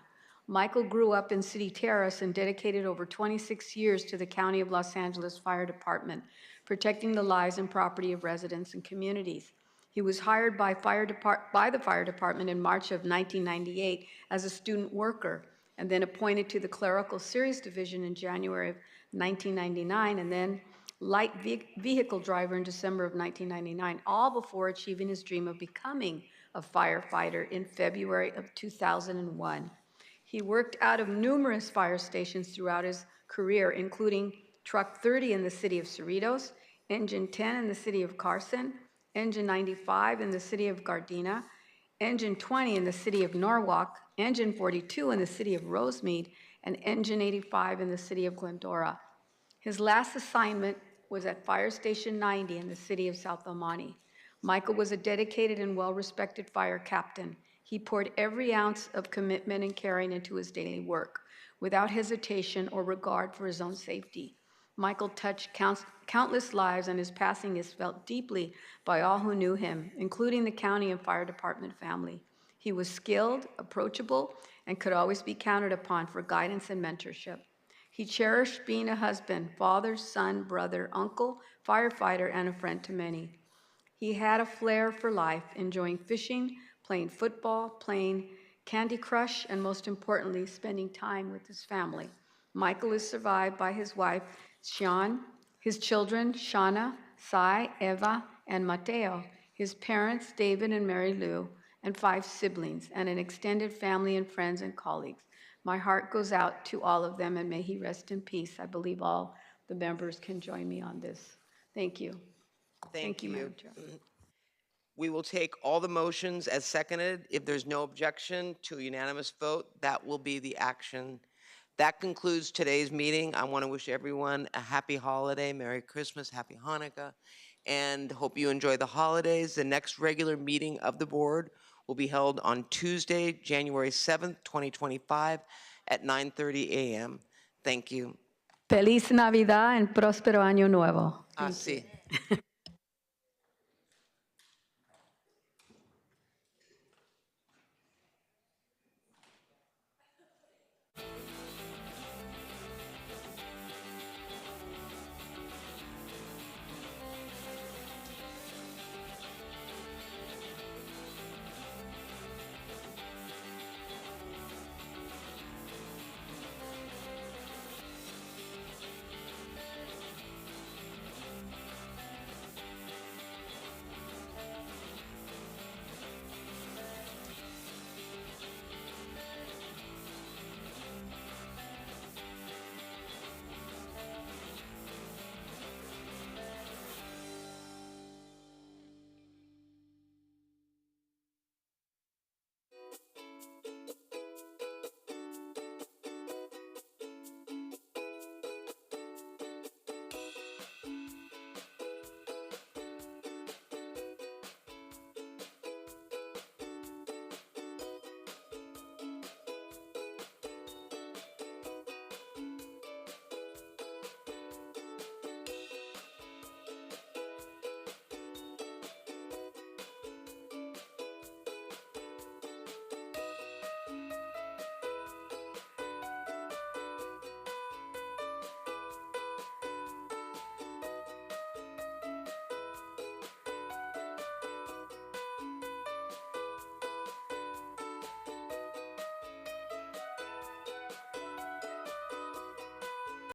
Michael grew up in City Terrace and dedicated over 26 years to the County of Los Angeles Fire Department, protecting the lives and property of residents and communities. He was hired by the fire department in March of 1998 as a student worker, and then appointed to the Clerical Series Division in January of 1999, and then light vehicle driver in December of 1999, all before achieving his dream of becoming a firefighter in February of 2001. He worked out of numerous fire stations throughout his career, including Truck 30 in the city of Cerritos, Engine 10 in the city of Carson, Engine 95 in the city of Gardena, Engine 20 in the city of Norwalk, Engine 42 in the city of Rosemead, and Engine 85 in the city of Glendora. His last assignment was at Fire Station 90 in the city of South El Monte. Michael was a dedicated and well-respected fire captain. He poured every ounce of commitment and caring into his daily work, without hesitation or regard for his own safety. Michael touched countless lives, and his passing is felt deeply by all who knew him, including the county and fire department family. He was skilled, approachable, and could always be counted upon for guidance and mentorship. He cherished being a husband, father, son, brother, uncle, firefighter, and a friend to many. He had a flair for life, enjoying fishing, playing football, playing Candy Crush, and most importantly, spending time with his family. Michael is survived by his wife, Sean, his children, Shauna, Sai, Eva, and Mateo, his parents, David and Mary Lou, and 5 siblings, and an extended family and friends and colleagues. My heart goes out to all of them, and may he rest in peace. I believe all the members can join me on this. Thank you. Thank you. Madam Chair. We will take all the motions as seconded. If there's no objection to a unanimous vote, that will be the action. That concludes today's meeting. I want to wish everyone a happy holiday, Merry Christmas, Happy Hanukkah, and hope you enjoy the holidays. The next regular meeting of the board will be held on Tuesday, January 7th, 2025 at 9:30 a.m. Thank you. Feliz Navidad and próspero año nuevo. Así.